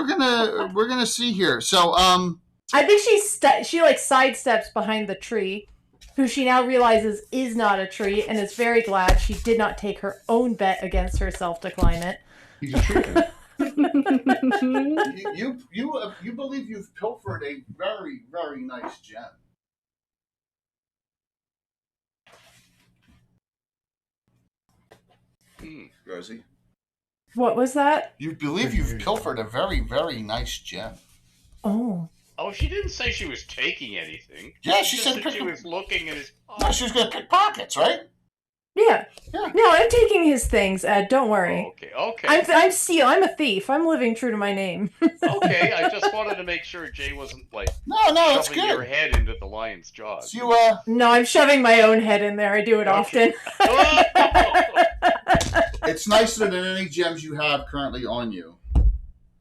gonna see here. So I think she like sidesteps behind the tree, who she now realizes is not a tree, and is very glad she did not take her own bet against herself to climb it. He's a tree. You believe you've pilfered a very, very nice gem. Rosie. What was that? You believe you've pilfered a very, very nice gem. Oh. Oh, she didn't say she was taking anything. Yeah, she said that she was looking at his pockets. No, she was going to pick pockets, right? Yeah. No, I'm taking his things, Ed. Don't worry. Okay. I'm a thief. I'm living true to my name. Okay, I just wanted to make sure Jay wasn't that's shoving good. your head into the lion's jaws. So No, I'm shoving my own head in there. I do it often. It's nicer than any gems you have currently on you.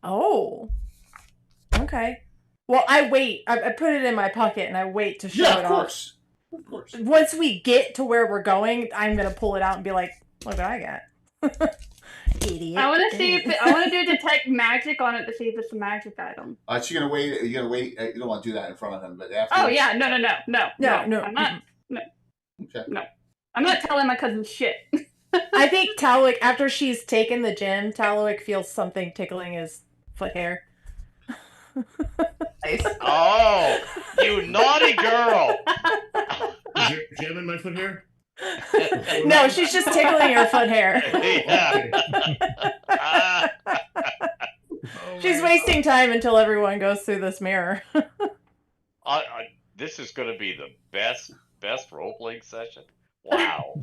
Oh. Okay. Well, I wait. I put it in my pocket and I wait to show it off. Of course. Once we get to where we're going, I'm gonna pull it out and be like, "Look what I got." Idiot. I want to see if I want to do detect magic on it to see if it's a magic item. So you're gonna wait. You don't want to do that in front of him, but after. Oh yeah, no. I'm not. No. Okay. No, I'm not telling my cousin shit. I think Talwick, after she's taken the gem, Talwick feels something tickling his foot hair. Nice. Oh, you naughty girl! Is there a gem in my foot hair? No, she's just tickling her foot hair. Yeah. She's wasting time until everyone goes through this mirror. This is going to be the best role-playing session. Wow.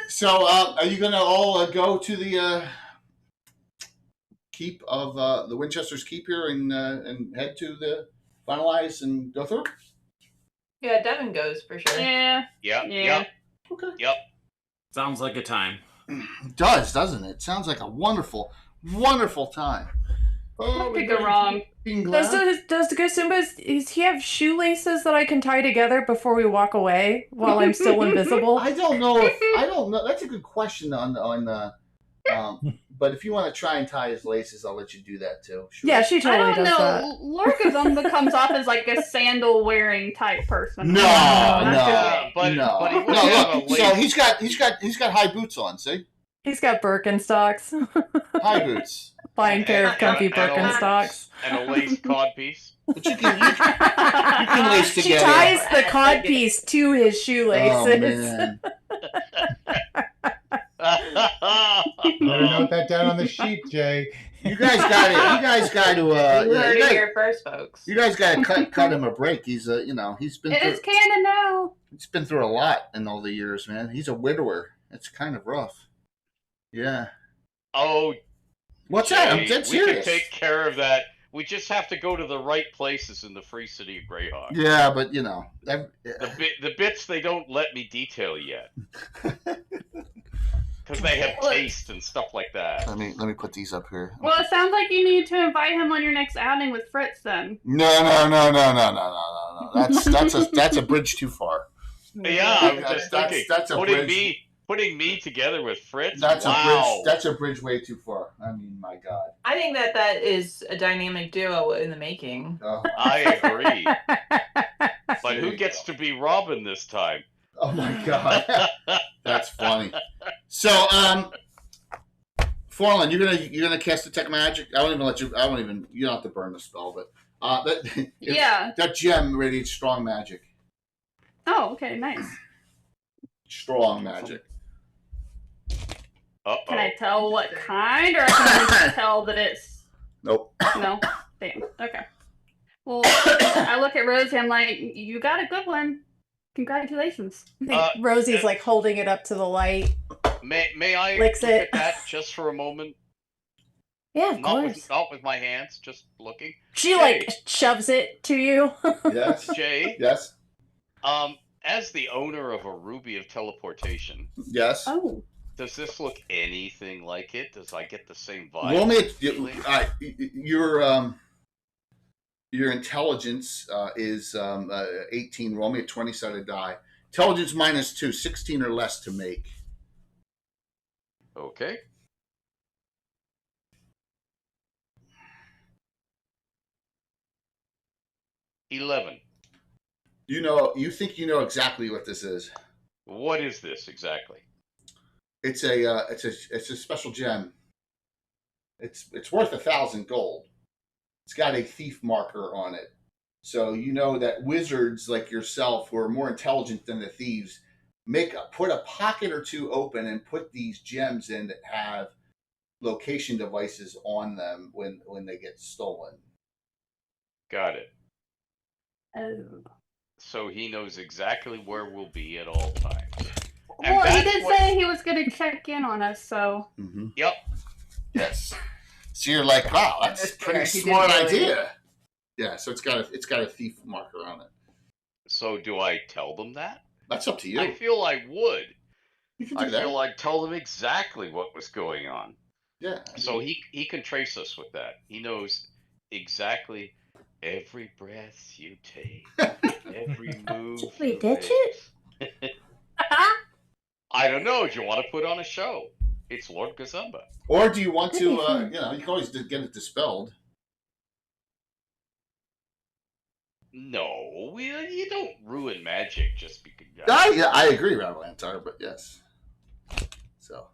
So, are you going to all go to the keep of the Winchester's Keep here and head to the finalize and go through? Yeah, Devin goes for sure. Yeah. Yep. Okay. Yep. Sounds like a time. It does, doesn't it? Sounds like a wonderful, wonderful time. What could go wrong? Does the Gasumba, does he have shoelaces that I can tie together before we walk away while I'm still invisible? I don't know. That's a good question but if you want to try and tie his laces, I'll let you do that too. Sure. Yeah, she totally does that. Lorcazumba comes off as like a sandal wearing type person. No. But he would No, have a look. lace. So he's got high boots on. See, He's got Birkenstocks. high boots. Fine pair of comfy Birkenstocks. And a lace codpiece. But you can lace She together. ties the codpiece to his shoelaces. Oh man. Better note that down on the sheet, Jay. You guys got to. You heard it here first, folks. You guys got to cut him a break. He's he's been It's canon now. he's been through a lot in all the years, man. He's a widower. It's kind of rough. Yeah. Oh, What's Jay, that? I'm dead we can serious. take care of that. We just have to go to the right places in the Free City of Greyhawk. Yeah, but The bits they don't let me detail yet. Because they have taste and stuff like that. Let me put these up here. Well, it sounds like you need to invite him on your next outing with Fritz then. No. That's a bridge too far. Yeah, I'm just thinking. That's a bridge. Putting me together with Fritz. That's wow. a bridge way too far. I mean, my God. I think that is a dynamic duo in the making. Oh. I agree. But who gets to be Robin this time? Oh my God. That's funny. So, Forlin, you're gonna cast detect magic. I don't even. You don't have to burn the spell, but that gem radiates strong magic. Oh, okay, nice. Strong magic. Uh-oh. Can I tell what kind, or I can only tell that it's... Nope. No? Damn. Okay. Well, I look at Rosie, I'm like, you got a good one. Congratulations. I think Rosie's like holding it up to the light. May I Licks look it. at that just for a moment? Yeah, of course. Not with my hands, just looking. She like shoves it to you. Yes. Jay? Yes. As the owner of a Ruby of Teleportation... Yes. Oh. Does this look anything like it? Does I get the same vibe? Roll me your intelligence is 18. Roll me a 20-sided die. Intelligence -2, 16 or less to make. Okay. $11. You think you know exactly what this is. What is this exactly? It's a special gem. It's worth 1,000 gold. It's got a thief marker on it. So you know that wizards like yourself, who are more intelligent than the thieves, put a pocket or two open and put these gems in that have location devices on them when they get stolen. Got it. Oh. So he knows exactly where we'll be at all times. Well, he did say he was going to check in on us, so... Mm-hmm. Yep. Yes. So you're like, wow, that's a pretty smart idea. Yeah, so it's got a thief marker on it. So do I tell them that? That's up to you. I feel I would. You can do that. I feel I'd tell them exactly what was going on. Yeah. So he can trace us with that. He knows exactly every breath you take, every move. Should we ditch it? I don't know. Do you want to put on a show? It's Lord Gazumba. Or do you want to, you can always get it dispelled. No, you don't ruin magic just because. I agree, Ravalantar, but yes. So,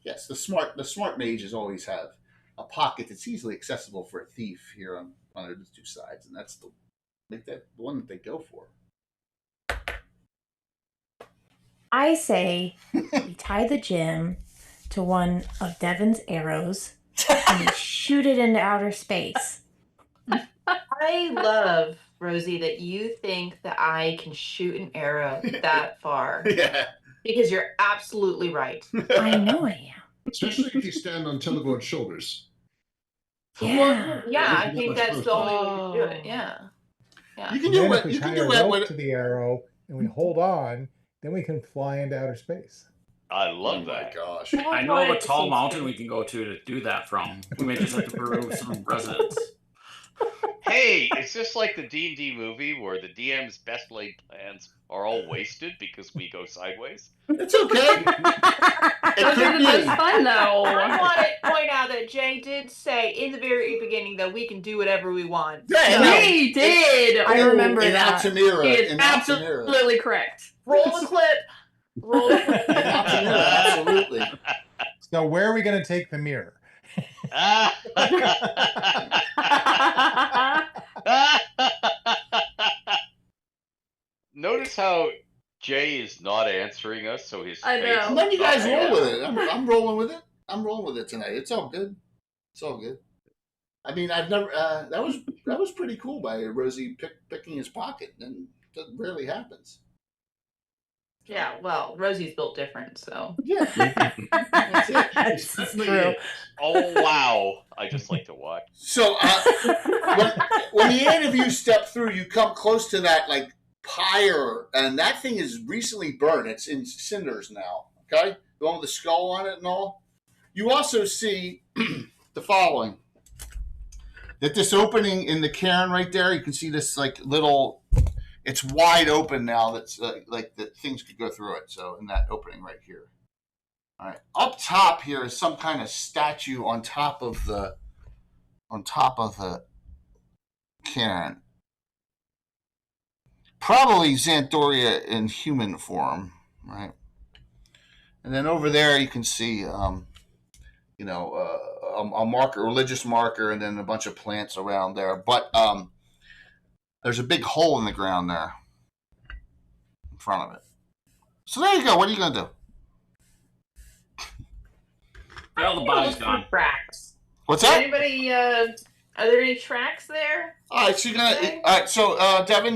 yes, the smart mages always have a pocket that's easily accessible for a thief here on the two sides, and that's the one that they go for. I say we tie the gem to one of Devin's arrows and we shoot it into outer space. I love, Rosie, that you think that I can shoot an arrow that far. Yeah. Because you're absolutely right. I know I am. Especially if you stand on Telegor's shoulders. Yeah. Well, yeah, I think that's the only way to do it. Yeah. Yeah. You can And do then what if we you tie can do a what. rope to the arrow and we hold on, then we can fly into outer space. I Oh love my that. gosh! I know of a tall mountain we can go to do that from. We may just have to remove some residents. Hey, it's just like the D&D movie where the DM's best laid plans are all wasted because we go sideways. It's okay. Those are the most fun, though. I want to point out that Jay did say in the very beginning that we can do whatever we want. He did. I remember in that. Altamira, He is in Altamira. absolutely correct. Roll the clip. Roll the clip. In Altamira, absolutely. So where are we going to take the mirror? Notice how Jay is not answering us, so his I face. know. is Let you guys not roll there. with it. I'm rolling with it. I'm rolling with it tonight. It's all good. It's all good. I mean, I've never. That was pretty cool by Rosie picking his pocket, and that rarely happens. Yeah, well, Rosie's built different, so. Yeah. That's it. That's true. Oh wow! I just like to watch. So when the eight of you step through, you come close to that like pyre, and that thing is recently burned. It's in cinders now. Okay, the one with the skull on it and all. You also see the following: that this opening in the cairn right there, you can see this like little. It's wide open now. That's like that things could go through it. So in that opening right here. All right. Up top here is some kind of statue on top of the cairn. Probably Xanthoria in human form, right? And then over there you can see, a marker, religious marker, and then a bunch of plants around there. But there's a big hole in the ground there in front of it. So there you go. What are you gonna do? Well, the body's gone. Tracks. What's that? Anybody? Are there any tracks there? All right, so you're gonna. Okay. All right, so Devin,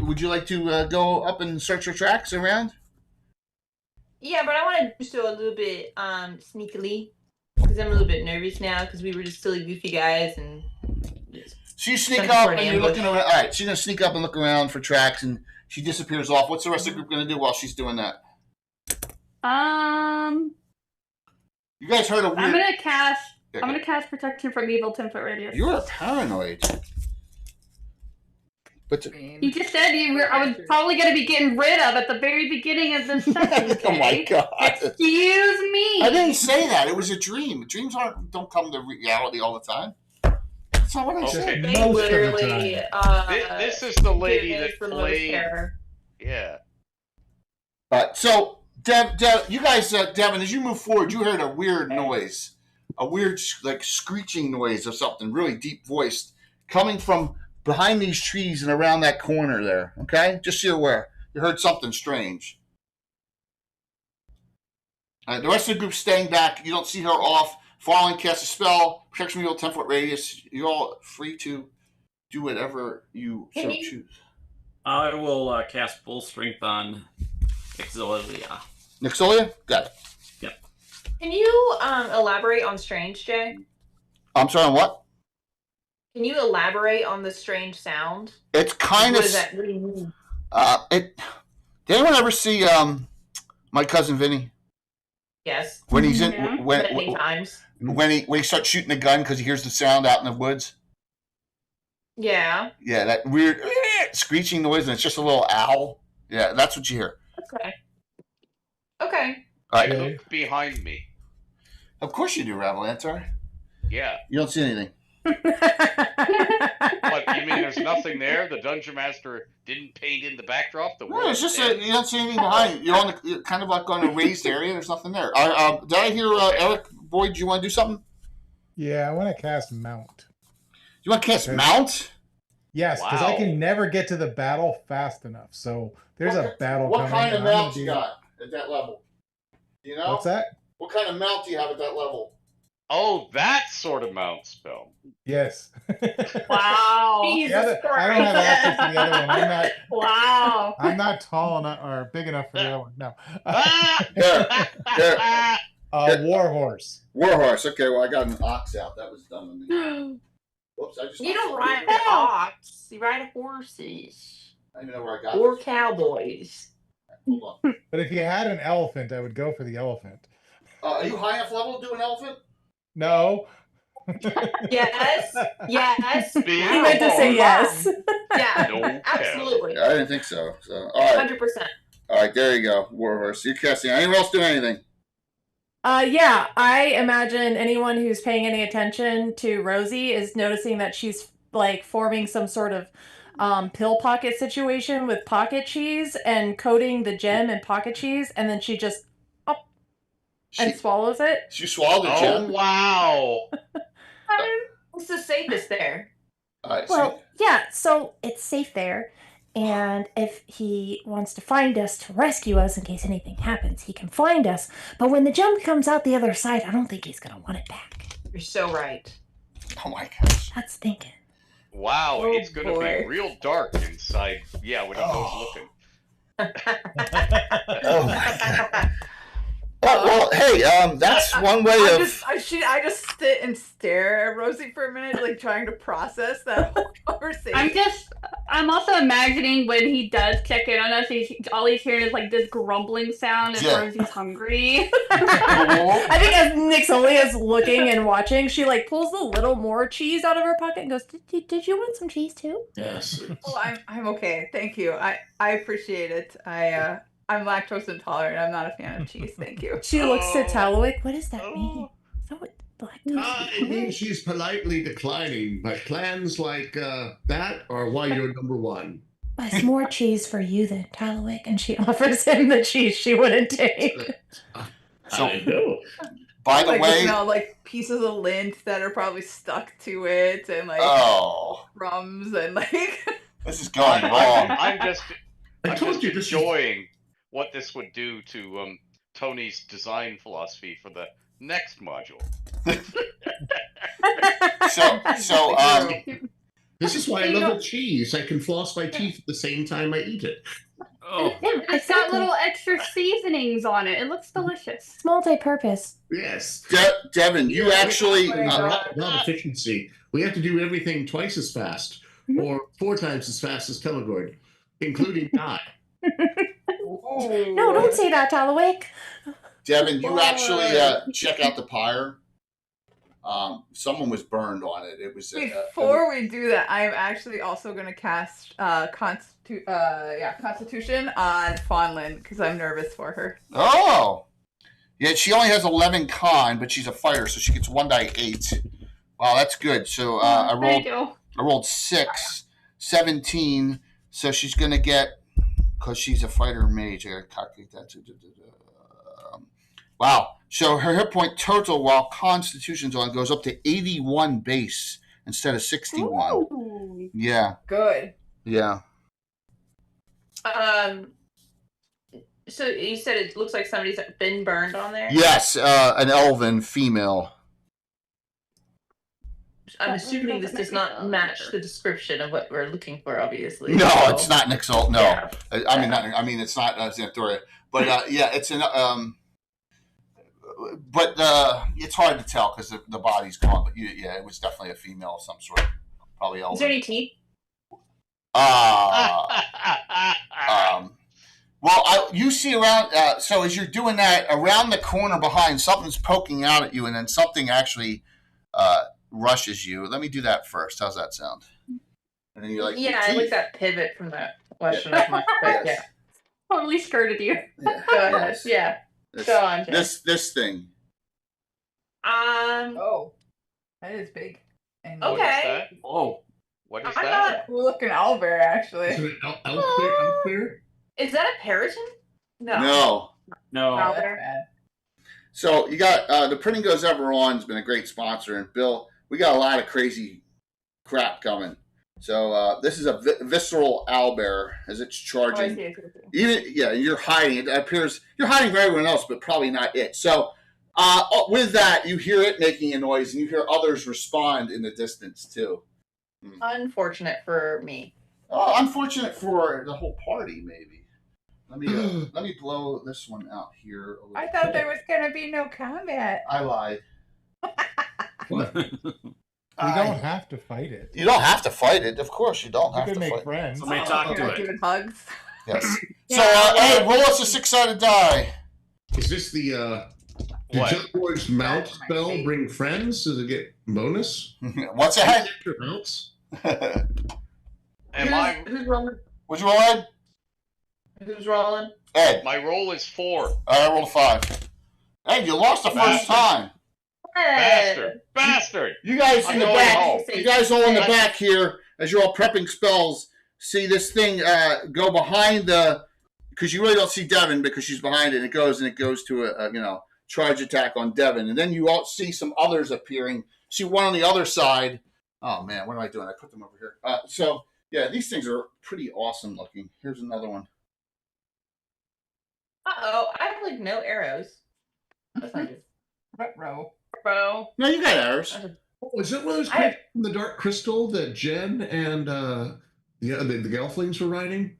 would you like to go up and search for tracks around? Yeah, but I want to do so a little bit sneakily because I'm a little bit nervous now because we were just silly goofy guys and. So you sneak Something up for an and you're ambush. looking around. All right, she's gonna sneak up and look around for tracks, and she disappears off. What's the rest of the group gonna do while she's doing that? You guys heard a weird. I'm gonna cast. Yeah, I'm gonna cast protection from evil 10-foot radius. You're paranoid. But You just said I was probably gonna be getting rid of at the very beginning of this session. oh my Jay. god! Excuse me. I didn't say that. It was a dream. Dreams don't come to reality all the time. That's not what I said. They Most of the literally. time. This is the lady did that it for the most played. terror. Yeah. All right, so you guys, Devin, as you move forward, you heard a weird noise, a weird like screeching noise of something really deep voiced coming from behind these trees and around that corner there. Okay, just so you're aware, you heard something strange. All right, the rest of the group's staying back. You don't see her off. Falling, cast a spell, protection wheel, 10-foot radius. You're all free to do whatever you so choose. I will cast full strength on Xanthoria. Nixolia? Got it. Yep. Can you elaborate on strange, Jay? I'm sorry, on what? Can you elaborate on the strange sound? It's kind What of. does that really mean? Did anyone ever see My Cousin Vinny? Yes. When he's in Yeah. Many times. when he starts shooting a gun because he hears the sound out in the woods. Yeah. Yeah, that weird screeching noise, and it's just a little owl. Yeah, that's what you hear. Okay. Okay. All I right. look behind me. Of course you do, Ravalantar. Yeah. You don't see anything. What, you mean there's nothing there? The Dungeon Master didn't paint in the backdrop? The No, world it's just dead? you don't see anything behind you. You're kind of like on a raised area. There's nothing there. Did I hear Eric Boyd? Do you want to do something? Yeah, I want to cast Mount. You want to cast Okay. Mount? Yes, because I Wow. can never get to the battle fast enough. So there's a battle What coming. kind of and I'm gonna mount you do- got at that level? Do you know? What's that? What kind of mount do you have at that level? Oh, that sort of mount spell. Yes. Wow. Jesus I don't Christ. have access to the other one. I'm not. Wow. I'm not tall enough or big enough for the other one. No. Warhorse. Warhorse. Okay, well I got an ox out. That was dumb of me. Whoops, I just. You don't ride ox. You ride horses. I don't even know where I got. Or this. cowboys. Hold on. But if you had an elephant, I would go for the elephant. Are you high enough level to do an elephant? No. Yes. Yes. He meant to say yes. Yeah. No Absolutely. I didn't think so. So all right. 100%. All right, there you go. Warhorse. You're casting. Anyone else doing anything? Yeah, I imagine anyone who's paying any attention to Rosie is noticing that she's like forming some sort of pill pocket situation with pocket cheese and coating the gem in pocket cheese, and then she just and swallows it. She swallowed the gem. Oh wow! What's the safest there? Well, yeah, so it's safe there. And if he wants to find us to rescue us in case anything happens, he can find us. But when the gem comes out the other side, I don't think he's going to want it back. You're so right. Oh my gosh. That's thinking. Wow, Oh, it's going to boy. be real dark inside. Yeah, when he goes looking. Oh my god. Well, hey, that's one way of. I just sit and stare at Rosie for a minute, like trying to process that whole conversation. I'm also imagining when he does check in on us, all he's hearing is like this grumbling sound as far as he's hungry. I think as Nixolia's looking and watching, she like pulls a little more cheese out of her pocket and goes, "Did you want some cheese too?" Yes. Oh, I'm okay. Thank you. I appreciate it. I'm lactose intolerant. I'm not a fan of cheese. Thank you. She looks at Tallowick. What does that mean? Is that what lactose? It means she's politely declining, but plans like that are why you're number one. It's more cheese for you then, Tallowick. And she offers him the cheese she wouldn't take. I know. By the way, smell like pieces of lint that are probably stuck to it, and like crumbs, and like this is going wrong. I'm just told you this enjoying what this would do to Tony's design philosophy for the next module. This is why I love the cheese. I can floss my teeth at the same time I eat it. Oh, it's got little extra seasonings on it. It looks delicious. It's multi-purpose. Yes. Devin, you actually not efficiency. We have to do everything twice as fast, or 4 times as fast as Telegord, including die. No, don't say that, Tallowick. Devin, you actually check out the pyre. Someone was burned on it. It was before we do that, I'm actually also going to cast Constitution on Fawnlin because I'm nervous for her. Oh, yeah. She only has 11 con, but she's a fighter, so she gets 1d8. Wow, that's good. So I rolled 6, 17. So she's going to get, because she's a fighter mage. I got to calculate that. Wow. So her hit point total while Constitution's on goes up to 81 base instead of 61. Ooh. Yeah. Good. Yeah. So you said it looks like somebody's been burned on there? Yes, an elven female. I'm assuming this does not match the description of what we're looking for, obviously. No, so. it's not Nixol. No. Yeah. I mean, it's not Xanthoria. But yeah, it's an but it's hard to tell because the body's gone. But yeah, it was definitely a female of some sort. Probably elven. Is there any teeth? Well, you see around. So as you're doing that, around the corner behind, something's poking out at you, and then something actually rushes you. Let me do that first. How's that sound? And then you're like, yeah, I like that pivot from that question of mine. But yeah, totally skirted you. Yeah. Go ahead. Yeah. Go on, Jay. This thing. Oh, that is big. And okay. Oh, what is I'm that? Not a cool looking owlbear, actually. Is it an owlbear? Is that a paragon? No. Owlbear. So you got the Printing Goes Ever On has been a great sponsor, and Bill, we got a lot of crazy crap coming. So this is a visceral owlbear as it's charging. Oh, I see. Even you're hiding. It appears you're hiding from everyone else, but probably not it. So With that, you hear it making a noise, and you hear others respond in the distance too. Unfortunate for me. Oh, unfortunate for the whole party, maybe. Let me blow this one out here. I thought there was gonna be no combat. I lied. What? You don't have to fight it. You don't have to fight it. Of course, you don't have to make fight friends. Somebody talk to it. Giving hugs. Yes. Yeah. So, hey, roll us a 6-sided die. Is this the did What? Jumboard's mount spell bring friends? Does it get bonus? What's that? Extra mounts? Who's rolling? Would you roll, Ed? Who's rolling? Ed. My roll is 4. I rolled a 5. Ed, you lost the first time. Bastard! You guys I'm in the going back. home. You guys all in the back here, as you're all prepping spells. See this thing go behind the, because you really don't see Devin because she's behind it. And it goes to a charge attack on Devin, and then you all see some others appearing. See one on the other side. Oh man, what am I doing? I put them over here. So yeah, these things are pretty awesome looking. Here's another one. Uh-oh, I have like no arrows. That's not good. Row. No, you got arrows. Oh, is it one of those from the Dark Crystal that Jen and the Gelflings were riding?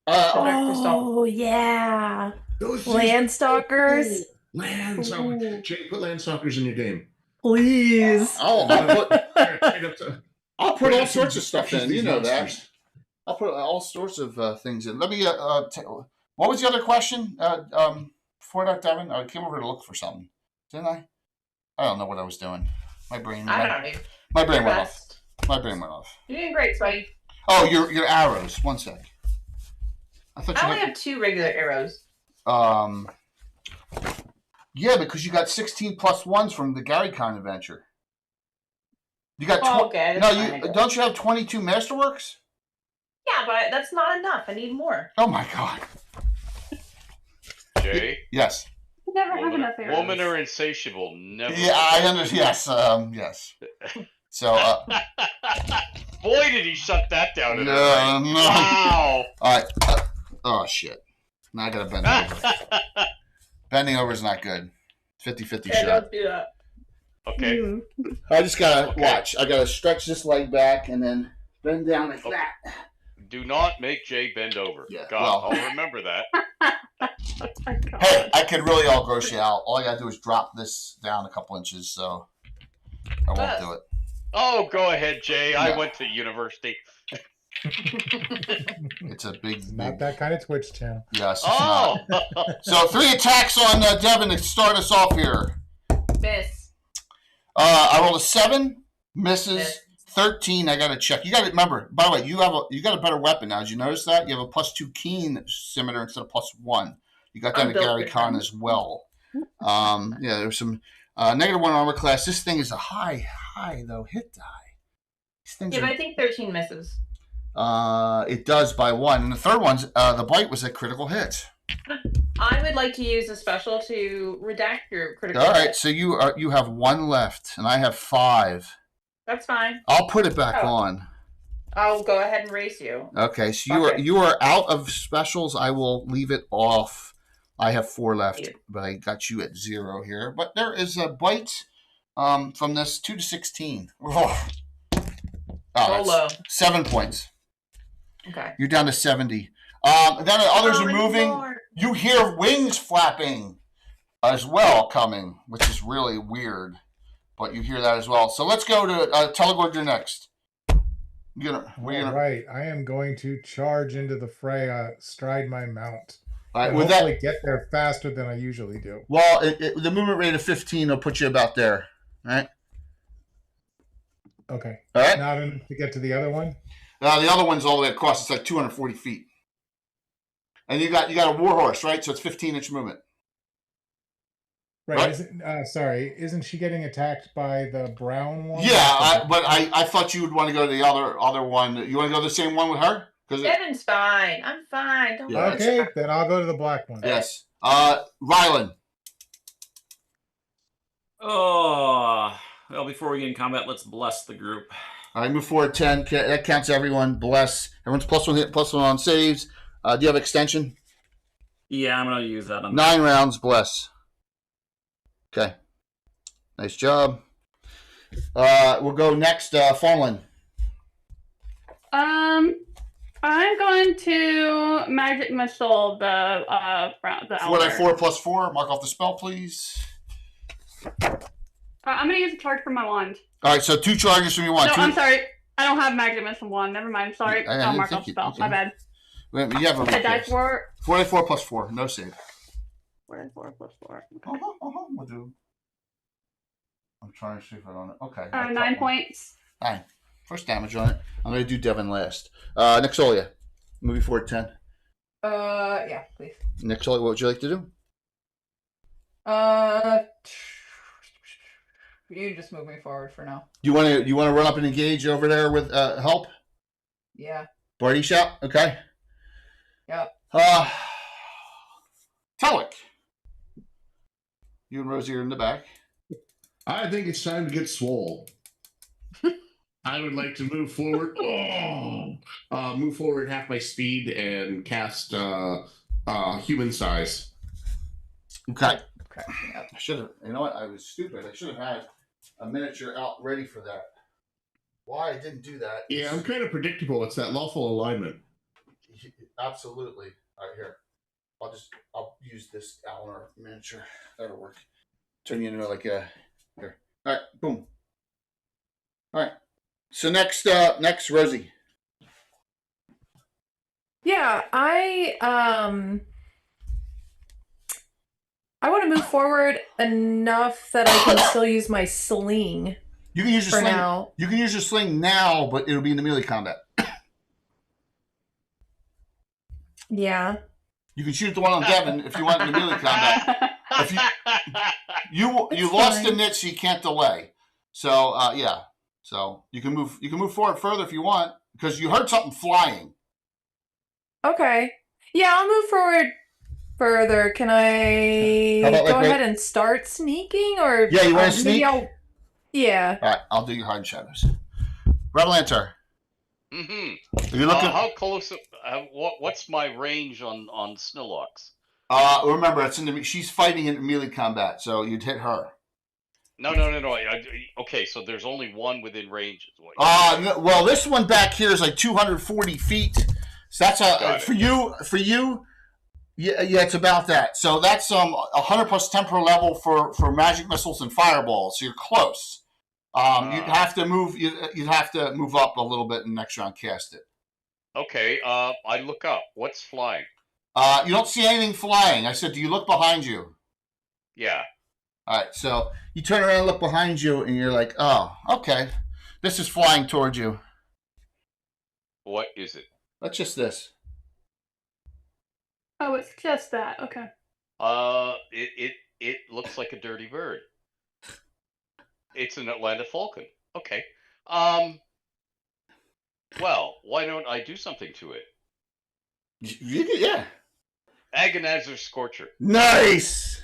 Oh yeah. Those Landstalkers. Landstalkers. Jay, put Landstalkers in your game. Please. I'll put all sorts of stuff in. You know that. I'll put all sorts of things in. Let me. What was the other question? Before that, Devin, I came over to look for something, didn't I? I don't know what I was doing. My brain. I don't know. My brain went off. My brain went off. You're doing great, Spidey. Oh, your arrows. One sec. I only have 2 regular arrows. Yeah, because you got 16 plus 1s from the Gary Con adventure. You got okay. Don't you have 22 Masterworks? Yeah, but that's not enough. I need more. Oh my god. Jay? Yes. Never have enough arrows. Women are insatiable. Never. Yeah, I understand. Yes. Yes. So. Boy, did he shut that down. No. Wow. All right. Oh shit. Now I gotta bend over. Bending over is not good. 50-50 shot. Don't do that. Okay. I just gotta watch. I gotta stretch this leg back and then bend down like that. Do not make Jay bend over. Yeah, God, I'll remember that. Hey, I could really all gross you out. All I gotta do is drop this down a couple inches, so I won't do it. Oh, go ahead, Jay. I No. went to university. It's a big, Not that kind of Twitch channel. yes. It's Oh! not. So 3 attacks on Devin to start us off here. Miss. I rolled a 7, misses. Miss. 13. I gotta check. You gotta remember. By the way, you got a better weapon now. Did you notice that you have a +2 keen scimitar instead of +1? You got that at Gary Con as well. Yeah, there's some -1 armor class. This thing is a high though hit die. These things Yeah, but I think 13 misses. it does by 1, and the third one's the bite was a critical hit. I would like to use a special to redact your critical All right, hit. so you have 1 left, and I have 5. That's fine. I'll put it back on. I'll go ahead and race you. Okay, so you are out of specials. I will leave it off. I have 4 left, but I got you at 0 here. But there is a bite from this 2 to 16. Oh, that's low. 7 points. Okay. You're down to 70. Then others are I need moving. more. You hear wings flapping as well coming, which is really weird. But you hear that as well. So let's go to Telegord. You're next. Right. I am going to charge into the fray, stride my mount. All right, And with hopefully that, get there faster than I usually do. well, the movement rate of 15 will put you about there. All right. Okay. All right. Not enough to get to the other one? The other one's all the way across. It's like 240 feet. And you got a warhorse, right? So it's 15-inch movement. Right. Isn't she getting attacked by the brown one? Yeah, but I thought you would want to go to the other one. You want to go to the same one with her? Devin's fine. I'm fine. Don't worry. Okay, then I'll go to the black one. Yes. Rylan. Oh, well, before we get in combat, let's bless the group. All right, move forward 10. That counts everyone. Bless. Everyone's +1 hit, +1 on saves. Do you have extension? Yeah, I'm going to use that on 9 rounds, bless. Okay. Nice job. We'll go next, Fawnland. I'm going to Magic Missile the 4/4+4. Mark off the spell, please. I'm going to use a charge from my wand. All right, so 2 charges from your wand. No, I'm sorry. I don't have Magic Missile wand. Never mind. Sorry. I'll mark off the spell. Okay. My bad. Wait, you have a dice 4/4+4. No save. 4/4+4. We'll do. I'm trying to see if I don't. Okay. 9 points. 9. First damage on it. I'm going to do Devin last. Nexolia. Moving forward 10. Yeah, please. Nexolia, what would you like to do? You just move me forward for now. You want to run up and engage over there with help? Yeah. Barty shout? Okay. Yep. Telic. You and Rosie are in the back. I think it's time to get swole. I would like to move forward. Move forward half my speed and cast human size. Okay. Yep. I should have. You know what? I was stupid. I should have had a miniature out ready for that. Why I didn't do that? Yeah, I'm kind of predictable. It's that lawful alignment. Absolutely. All right, here. I'll use this Alner miniature. That'll work. Turn you into like a here. All right, boom. All right. So next, Rosie. Yeah, I want to move forward enough that I can still use my sling. You can use your for sling now. You can use your sling now, but it'll be in the melee combat. Yeah. You can shoot the one on Devin if you want in the melee combat. If you lost the niche, so you can't delay. So yeah. So you can move forward further if you want because you heard something flying. Okay. Yeah, I'll move forward further. Can I go ahead and start sneaking, or yeah, you want to sneak? Yeah. All right, I'll do your hard shadows. Revelanter. Mm-hmm. Are you looking? How close? What's my range on Snillox? Remember, she's fighting in melee combat, so you'd hit her. No. Okay, so there's only one within range. Well, this one back here is like 240 feet. So that's for you. Yeah, it's about that. So that's 100 plus 10 per level for magic missiles and fireballs. So you're close. You'd have to move. You'd have to move up a little bit and next round cast it. Okay. I look up. What's flying? You don't see anything flying. I said, do you look behind you? Yeah. All right. So you turn around and look behind you, and you're like, oh, okay, this is flying towards you. What is it? That's just this. Oh, it's just that. Okay. It looks like a dirty bird. It's an Atlanta falcon. Okay. Well, why don't I do something to it? Yeah. Agonizer Scorcher. Nice.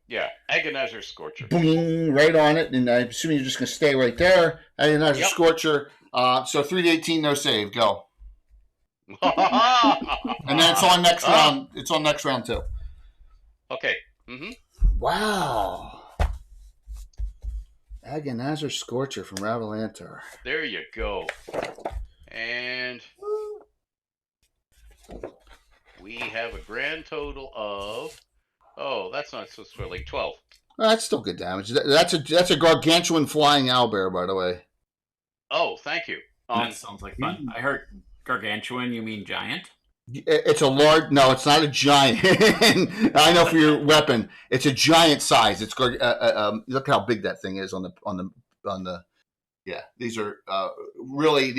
Yeah, Agonizer Scorcher. Boom, right on it, and I'm assuming you're just going to stay right there. Agonizer Scorcher. So 3-18, no save. Go. And then it's on next round. It's on next round too. Okay. Mm-hmm. Wow. Agonizer Scorcher from Revelanter. There you go. And we have a grand total of that's not so swirling. 12. Well, that's still good damage. That's a gargantuan flying owlbear, by the way. Oh, thank you. That sounds like fun. I heard gargantuan. You mean giant? It's a large. No, it's not a giant. I know for your weapon, it's a giant size. It's look how big that thing is on the. Yeah, these are really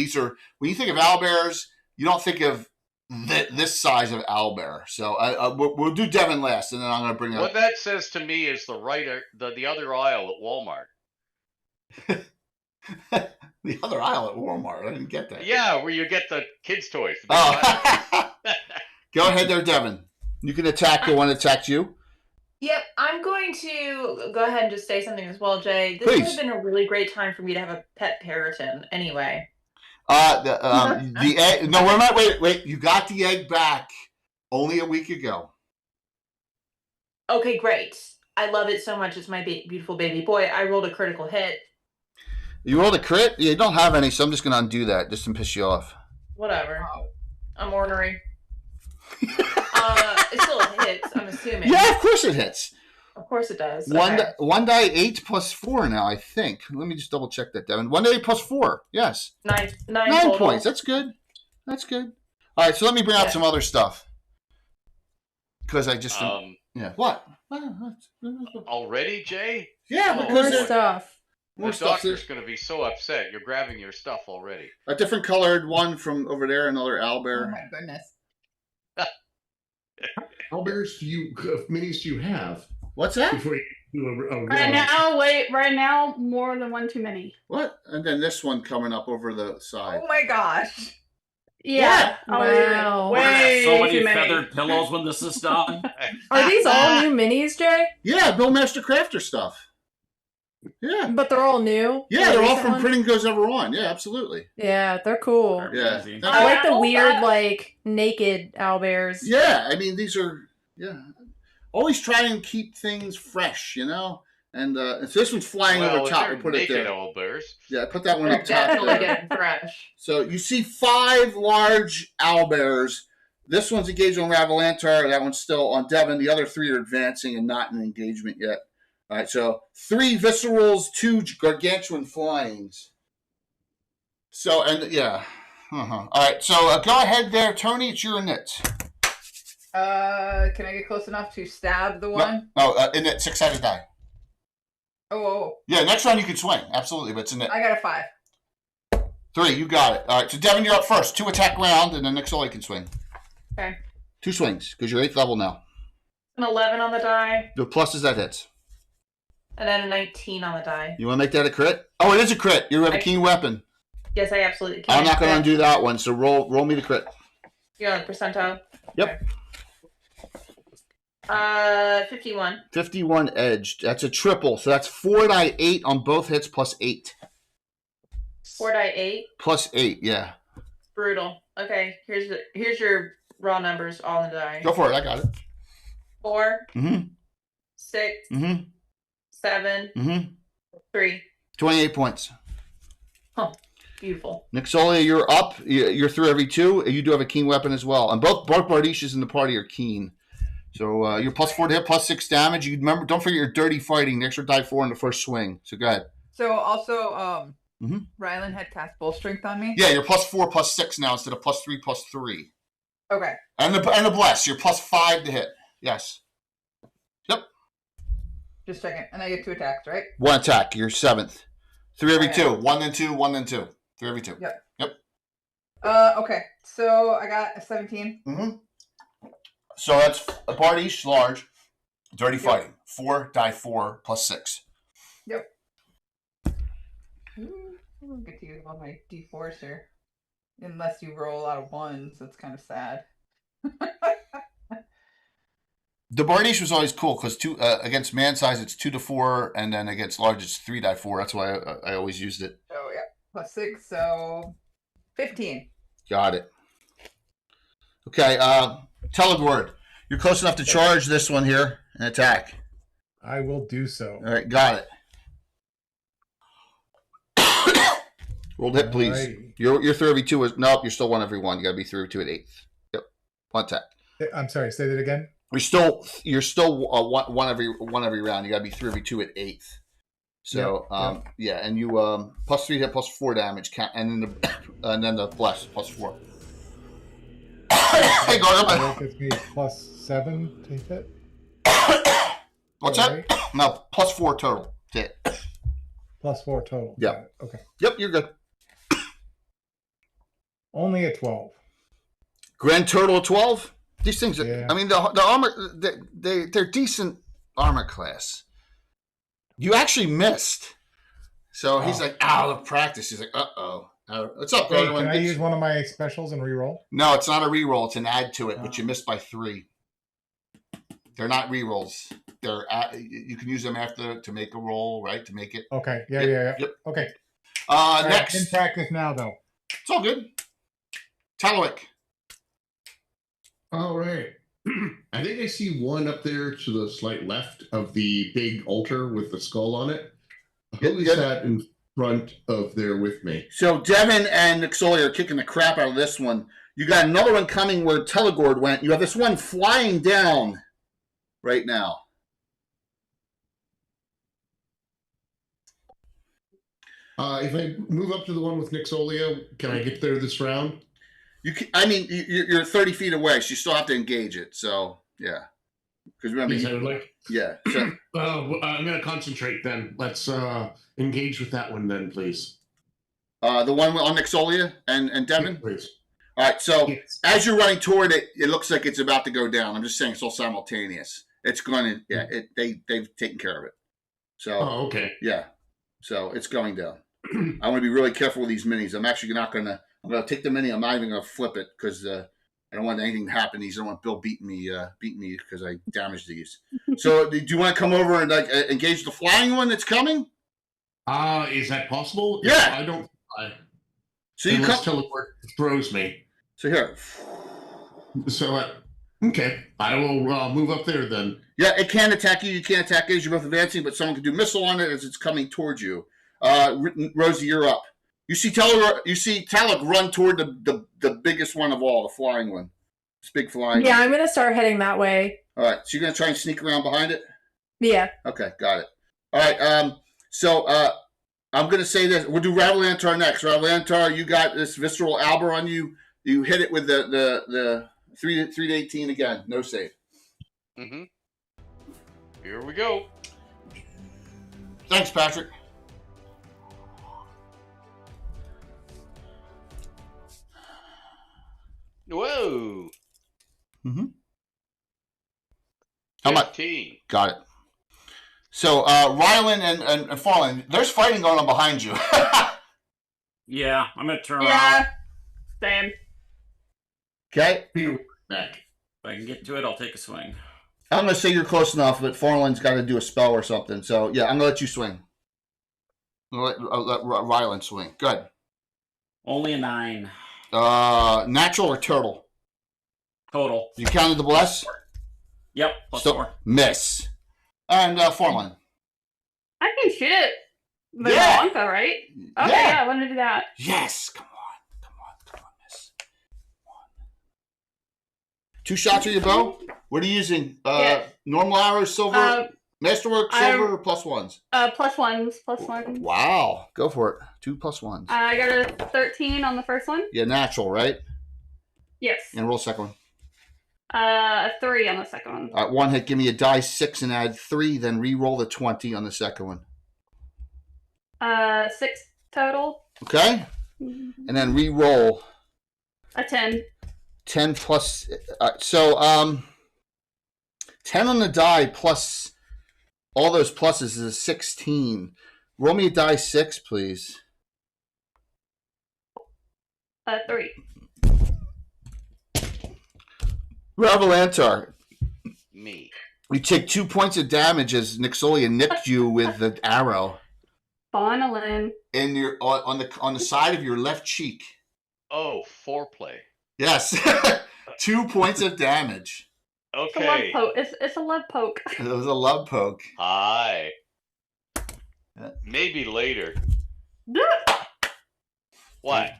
when you think of owlbears, you don't think of this size of owlbear. So we'll do Devin last, and then I'm going to bring up. What that says to me is the other aisle at Walmart. The other aisle at Walmart. I didn't get that. Yeah, where you get the kids' toys. Oh. Go ahead there, Devin. You can attack the one that attacked you. Yep, I'm going to go ahead and just say something as well, Jay. This Please. would have been a really great time for me to have a pet parrotin anyway. The egg. No, we're not. Wait. You got the egg back only a week ago. Okay, great. I love it so much. It's my beautiful baby boy. I rolled a critical hit. You rolled a crit? Yeah, you don't have any, so I'm just going to undo that just to piss you off. Whatever. I'm ornery. It still hits, I'm assuming. Yeah, of course it hits. Of course it does. One die 8 plus 4 now, I think. Let me just double check that, Devin. 1 die 8 plus 4. Yes. 9 9 points. That's good. That's good. All right, so let me bring out some other stuff. Because I just... yeah. What? Already, Jay? Yeah, because... More stuff. The doctor's going to be so upset. You're grabbing your stuff already. A different colored one from over there, another owlbear. Oh my goodness. Owlbears minis do you have? What's that? Before you do a Right now, more than one too many. What? And then this one coming up over the side. Oh my gosh. Yeah. Wow. Way So many too many. feathered pillows when this is done. Are these all new minis, Jay? Yeah, Bill Master Crafter stuff. Yeah. But they're all new? Yeah, they're all from ones? Printing Goes Ever On. Yeah, absolutely. Yeah, they're cool. Yeah. I like the weird, like, naked owlbears. Yeah, I mean, these are, always try and keep things fresh, you know? And so this one's flying over top. We put it there. Owlbears. Yeah, put that one up top. Definitely getting fresh. So you see 5 large owlbears. This one's engaged on Ravalantar. That one's still on Devon. The other 3 are advancing and not in engagement yet. All right, so 3 viscerals, 2 gargantuan flyings. So, and yeah. All right, so go ahead there, Tony. It's your init. Can I get close enough to stab the one? No, init, 6-sided die. Oh. Yeah, next round you can swing. Absolutely, but it's init. I got a 5. 3, you got it. All right, so Devin, you're up first. 2 attack round, and then Nixoli can swing. Okay. 2 swings, because you're 8th level now. An 11 on the die. The pluses, that hits. And then a 19 on the die. You want to make that a crit? Oh, it is a crit. You have a keen weapon. Yes, I absolutely can. I'm not going to undo that one, so roll me the crit. You're on the percentile? Yep. Okay. 51. 51 edged. That's a triple, so that's 4 die 8 on both hits plus 8. 4 die 8? Plus 8, yeah. Brutal. Okay, here's your raw numbers all in the die. Go for it, I got it. 4. Mm-hmm. 6. Mm-hmm. 7. Mm-hmm. 3. 28 points. Huh. Beautiful. Nixolia, you're up. You're through every 2. You do have a keen weapon as well. And both Bardishas in the party are keen. So you're plus 4 to hit, plus 6 damage. You remember, don't forget your dirty fighting. The extra die 4 in the first swing. So go ahead. So also, Rylan had cast bull strength on me. Yeah, you're plus 4, plus 6 now instead of plus 3, plus 3. Okay. And the bless, you're plus 5 to hit. Yes. Yep. Just checking, and I get 2 attacks, right? 1 attack. You're 7th. 3 every 2. 1 then 2. 1 then 2. 3 every 2. Yep. Okay. So I got a 17. Mm-hmm. So that's a Bardish, large, dirty fighting. 4 die 4 plus 6. Yep. I'll get to use all my D4s here. Unless you roll a lot of 1s, that's kind of sad. The Bardish was always cool because against man size it's 2 to 4, and then against large it's 3 die 4. That's why I always used it. Oh yeah, plus 6, so 15. Got it. Okay, Telegord, you're close enough to charge this one here and attack. I will do so. All right, got it. Roll hit, please. Alrighty. You're through every 2. Nope, you're still 1 every 1. You got to be through 2 at 8th. Yep, 1 attack. I'm sorry. Say that again. You're still one every round. You got to be through every 2 at 8th. So yeah, and you plus 3 hit, plus 4 damage, and then the bless plus 4. Hey, That gets me plus 7 to hit. What's that? No, plus 4 total to hit. Plus 4 total. Yeah. Okay. Yep, you're good. Only a 12. Grand total of 12. These things, Yeah. I mean, the armor, they're decent armor class. You actually missed. So he's like, out of practice. He's like, uh-oh. What's up, Hey, Gordon? can I use one of my specials and reroll? No, it's not a reroll. It's an add to it, but you missed by 3. They're not rerolls. You can use them after to make a roll, right? To make it. Okay. Yeah. Yep. Okay. Next. In practice now, though. It's all good. Talwick. All right. I think I see one up there to the slight left of the big altar with the skull on it. Who is that in front of there with me? So Devin and Nixolia are kicking the crap out of this one. You got another one coming where Telegord went. You have this one flying down right now. If I move up to the one with Nixolia, can I get there this round? You can, I mean, you're 30 feet away, so you still have to engage it. So, yeah. Because remember, yeah. So, I'm going to concentrate then. Let's engage with that one then, please. The one on Nixolia and Devin? Yeah, please. All right, so as you're running toward it, it looks like it's about to go down. I'm just saying it's all simultaneous. It's going to, they've taken care of it. So, okay. Yeah. So it's going down. I want to be really careful with these minis. I'm actually not going to, I'm going to take the mini. I'm not even going to flip it because I don't want anything to happen. I don't want Bill beating me because I damaged these. So do you want to come over and engage the flying one that's coming? Is that possible? Yeah. I don't. So you come. Teleport throws me. So here. So okay, I will move up there then. Yeah, it can attack you. You can't attack it as you're both advancing, but someone can do missile on it as it's coming towards you. Rosie, you're up. You see Taluk run toward the biggest one of all, the flying one. This big flying one. I'm gonna start heading that way. All right, so you're gonna try and sneak around behind it? Yeah. Okay, got it. All right, so I'm gonna say this. We'll do Ravalantar next. Ravalantar, you got this visceral albor on you. You hit it with the 3 to 18 again. No save. Mm-hmm. Here we go. Thanks, Patrick. Whoa. Mm-hmm. How much? 15. Got it. So, Rylan and Fallen, there's fighting going on behind you. Yeah, I'm going to turn around. Yeah, same. Okay. Back. If I can get to it, I'll take a swing. I'm going to say you're close enough, but Farland's got to do a spell or something. So, yeah, I'm going to let you swing. I'll let Rylan swing. Good. Only a 9. Natural or total? Total. You counted the bless? Yep, plus 4. Miss. And Farland. I can shoot it. But Yeah. Blanca, right? Okay, yeah, I want to do that. Yes. Come on, miss. 2 shots with your bow? What are you using? Yes. Normal arrows, silver, masterwork, silver, or +1s? +1s. Wow. Go for it. 2 +1s. I got a 13 on the first one. Yeah, natural, right? Yes. And roll second one. A 3 on the second one. All right, 1 hit. Give me a die 6 and add 3. Then re-roll the 20 on the second one. 6 total. Okay. And then re-roll. A 10. 10 plus. 10 on the die plus all those pluses is a 16. Roll me a die 6, please. 3. Ravalantar. Me. You take 2 points of damage as Nixolia nicked you with the arrow. Bonalyn. In your on the side of your left cheek. Oh, foreplay. Yes. 2 points of damage. Okay. It's a love poke. It was a love poke. Hi. Maybe later. What?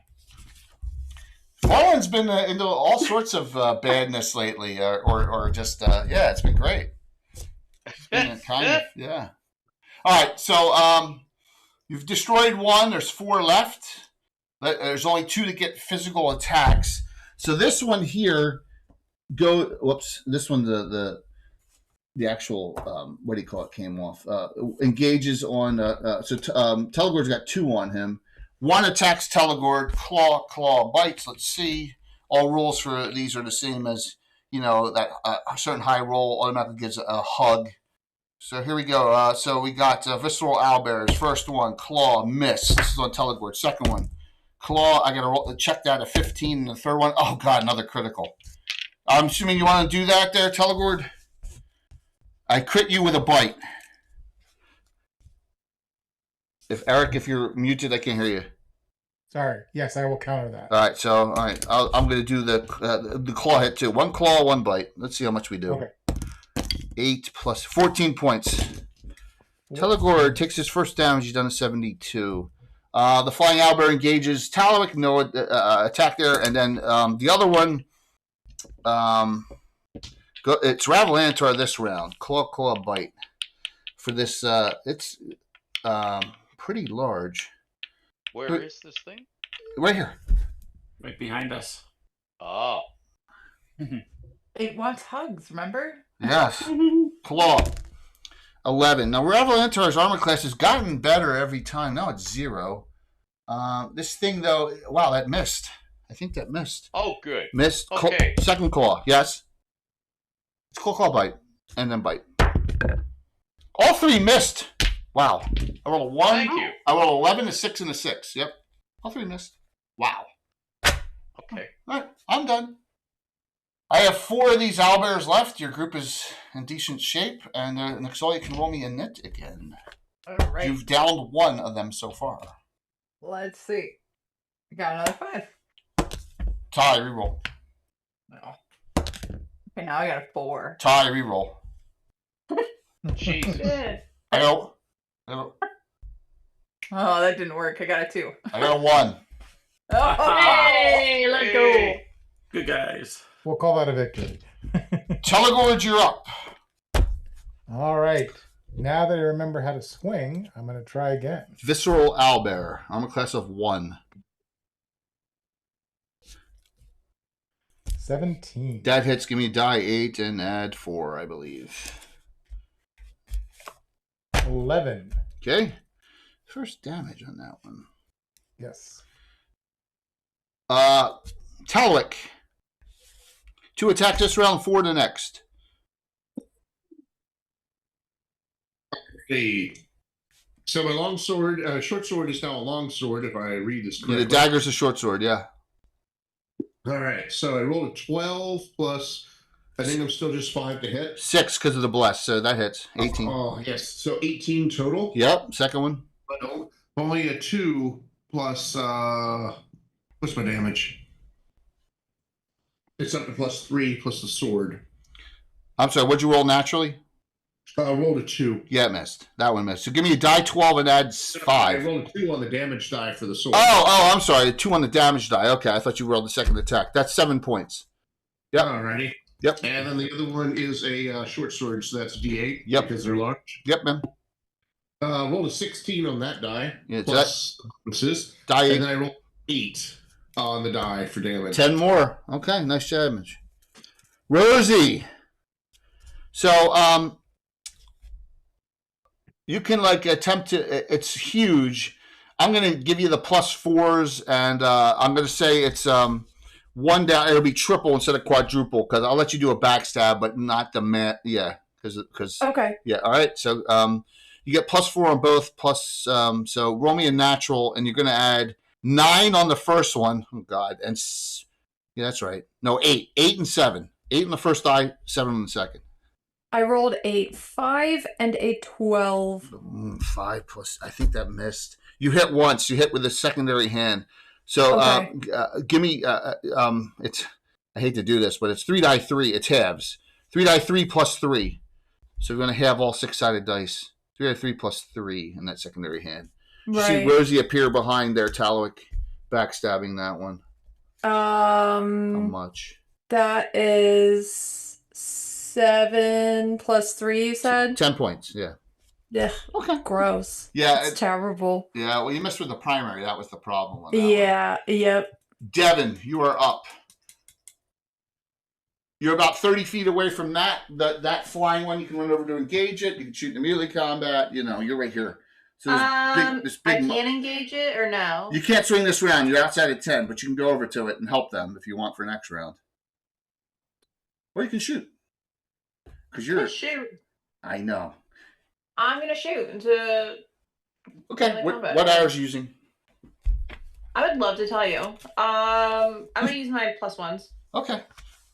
Farland's been into all sorts of badness lately, or just it's been great. It's been kind of, yeah. All right, so you've destroyed 1. There's 4 left. There's only 2 to get physical attacks. So this one here, this one the actual what do you call it came off. Engages on Telegord's got 2 on him. 1 attacks Telegord, claw, bites. Let's see. All rules for these are the same as, that a certain high roll automatically gives a hug. So here we go. So we got Visceral Owlbears. First one, claw, miss. This is on Telegord. Second one, claw. I got to check that at 15. And the third one, oh God, another critical. I'm assuming you want to do that there, Telegord? I crit you with a bite. If you're muted, I can't hear you. Sorry. Yes, I will counter that. All right. So, all right. I'm going to do the claw hit too. 1 claw, 1 bite. Let's see how much we do. Okay. 8 plus 14 points. Telegor takes his first damage. He's done a 72. The Flying Owlbear engages Talwick. No attack there. And then the other one, it's Ravelantor this round. Claw, bite. For this, it's pretty large. Where is this thing? Right here. Right behind us. Oh. It wants hugs, remember? Yes. Claw. 11. Now, Ravelantor's armor class has gotten better every time. Now it's 0. This thing, though, wow, that missed. I think that missed. Oh, good. Missed. Okay. Second claw. Yes. It's claw, bite. And then bite. All 3 missed. Wow. I rolled a 1. Thank you. I rolled 11, a 6, and a 6. Yep. All 3 missed. Wow. Okay. All right. I'm done. I have 4 of these owlbears left. Your group is in decent shape. And Nixolia can roll me a nit again. All right. You've downed 1 of them so far. Let's see. I got another 5. Ty, reroll. Oh. Okay, now I got a 4. Ty, reroll. Jesus. Good. I got Oh, that didn't work. I got a 2. a 1. Oh, Hey, let's go. Good guys. We'll call that a victory. Telegord, you're up. All right. Now that I remember how to swing, I'm going to try again. Visceral Owlbear. Armor class of 1. 17. That hits. Give me die 8 and add 4, I believe. 11. Okay. First damage on that one. Yes. Talwick. 2 attack this round, 4 the next. Hey. So my long sword, short sword is now a long sword, if I read this Yeah, correctly. the dagger's a short sword, yeah. All right, so I rolled a 12 plus, I think I'm still just 5 to hit. 6 because of the bless, so that hits. 18. Oh, yes. So 18 total. Yep, second one. But only a 2 plus, what's my damage? It's up to plus 3 plus the sword. I'm sorry, what'd you roll naturally? I rolled a 2. Yeah, it missed. That one missed. So give me a die 12 and add 5. I rolled a 2 on the damage die for the sword. Oh, I'm sorry. 2 on the damage die. Okay, I thought you rolled the second attack. That's 7 points. Yep. Alrighty. Yep. And then the other one is a short sword, so that's D8. Yep. Because they're large. Yep, man. Rolled a 16 on that die. Yeah, plus bonuses. Die 8. And then I rolled 8 on the die for damage. 10 more. Okay, nice damage. Rosie. So, you can attempt to. It's huge. I'm going to give you the +4s, and I'm going to say it's 1 down. It'll be triple instead of quadruple because I'll let you do a backstab, but not the man. Yeah, because Okay. Yeah. All right. So you get +4 on both. Plus, so roll me a natural, and you're going to add 9 on the first one. Oh God, and yeah, that's right. No, 8, 8 and 7. 8 on the first die, 7 on the second. I rolled a 5 and a 12. 5 plus. I think that missed. You hit once. You hit with a secondary hand. So give me. It's. I hate to do this, but it's 3 die 3. It's halves. 3 die 3 plus 3. So we're going to have all 6-sided dice. 3 die 3 plus 3 in that secondary hand. You see Rosie appear behind there, Talwick, backstabbing that one. How much? That is 7 plus 3, you said? 10 points, yeah. Yeah. Okay. Gross. Yeah. It's terrible. Yeah, well, you missed with the primary. That was the problem. On that Yeah, one. yep. Devin, you are up. You're about 30 feet away from that flying one. You can run over to engage it. You can shoot in melee combat. You're right here. So this big I can't engage it or no? You can't swing this round. You're outside at 10, but you can go over to it and help them if you want for next round. Or you can shoot. Because you're... shoot. I know. I'm going to shoot into... Okay, what arrows are you using? I would love to tell you. I'm going to use my +1s. Okay.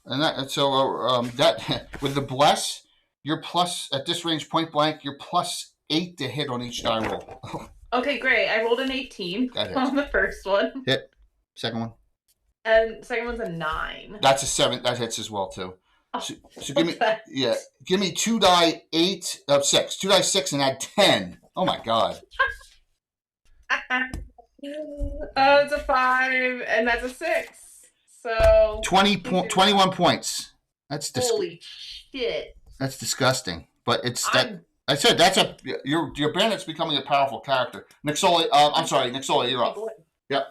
And that with the bless, you're plus, at this range point blank, you're +8 to hit on each die roll. Okay, great. I rolled an 18 on the first one. Hit. Second one. And second one's a 9. That's a 7. That hits as well too. Oh, so give me 2 die 6. 2 die 6 and add 10. Oh my god. It's a 5 and that's a 6. So 21 points. That's holy shit. That's disgusting. But it's that I said that's your bandit's becoming a powerful character. Nixola, I'm sorry, Nixola, you're up. Yep.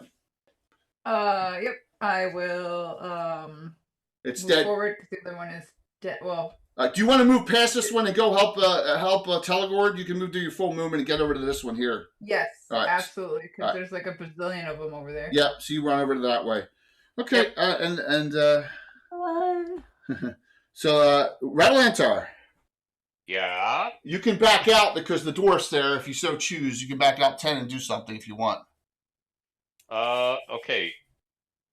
Yep. I will it's move dead. forward because the other one is dead. Well, do you want to move past this one and go help Telegord? You can move to your full movement and get over to this one here. Yes, right. Absolutely, because there's like a bazillion of them over there. Yep. So you run over to that way. Okay. Yep. So Rattlantar. Yeah. You can back out because the door's there. If you so choose, you can back out 10 and do something if you want. Okay.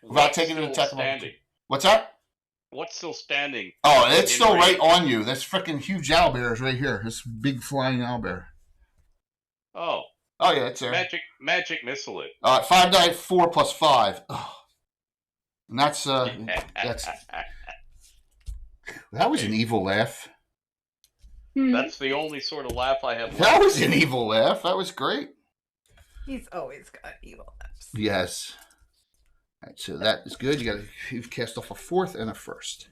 Without taking an attack. What's that? What's still standing? Oh, it's still right on you. This freaking huge owlbear is right here. This big flying owlbear. Oh. Oh yeah, it's there. Magic missile it. 5 die 4 plus 5. Oh. And that's that was an evil laugh. That's the only sort of laugh I have left. That was an evil laugh. That was great. He's always got evil laughs. Yes. All right, so that is good. You've cast off a 4th and a 1st.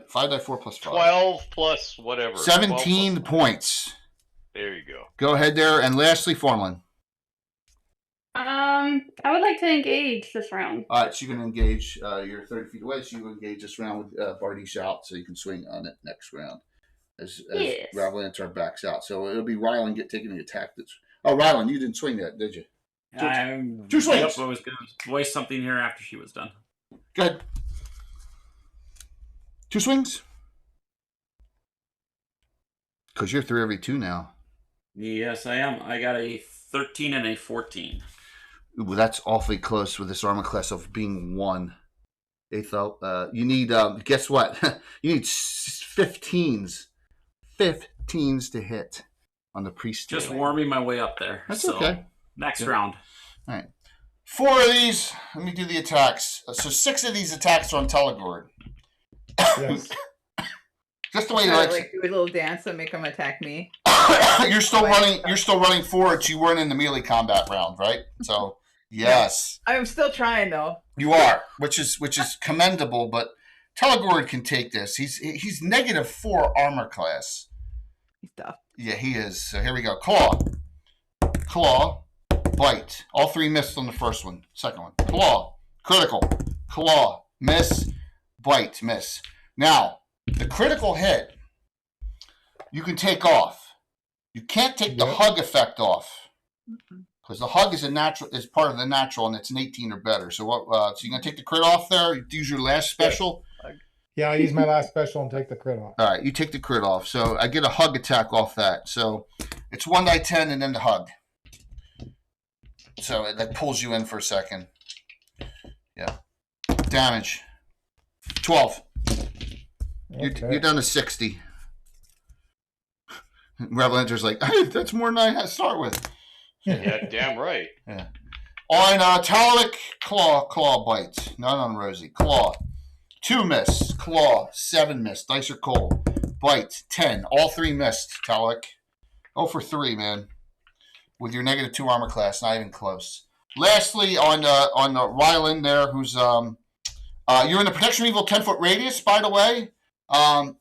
5 die 4 plus 5. 12 plus whatever. 17 points. There you go. Go ahead there. And lastly, Formlin. I would like to engage this round. All right, so you're going to engage. You're 30 feet away, so you engage this round with Bardiche out, so you can swing on it next round as Rattlantar backs out. So it'll be Rylan taking the attack. Rylan, you didn't swing that, did you? 2 swings. Yep, I was going to voice something here after she was done. Go ahead. 2 swings? Because you're 3 every 2 now. Yes, I am. I got a 13 and a 14. Ooh, that's awfully close with this armor class of being 1. You need, guess what? You need 15s. 15s to hit on the priest. Just warming my way up there. That's okay. Next round. All right. 4 of these. Let me do the attacks. So 6 of these attacks are on Telegord. Yes. Just the way you like do a little dance and make them attack me. You're still running. You're still running forwards. You weren't in the melee combat round, right? So yes. I'm still trying though. You are, which is commendable. But Telegord can take this. He's -4 armor class. He's tough. Yeah, he is. So here we go. Claw, bite. All 3 missed on the first one. Second one. Claw, critical. Claw, miss. Bite, miss. Now, the critical hit, you can take off. You can't take the hug effect off. Because the hug is part of the natural, and it's an 18 or better. So so you're going to take the crit off there? Use your last special? Yeah, I'll use my last special and take the crit off. All right, you take the crit off. So I get a hug attack off that. So it's 1 die 10 and then the hug. So that pulls you in for a second. Yeah. Damage. 12. Okay. You're down to 60. Rattlantar's like, hey, that's more than I had to start with. Yeah, damn right. Yeah. On Talalik, claw bites. Not on Rosie. Claw. 2 miss. Claw. 7 miss. Dice are cold. Bite. 10. All 3 missed, Talalik. 0 for 3, man. With your -2 armor class, not even close. Lastly, on Rylan there, who's you're in the protection of evil 10-foot radius, by the way. Yeah,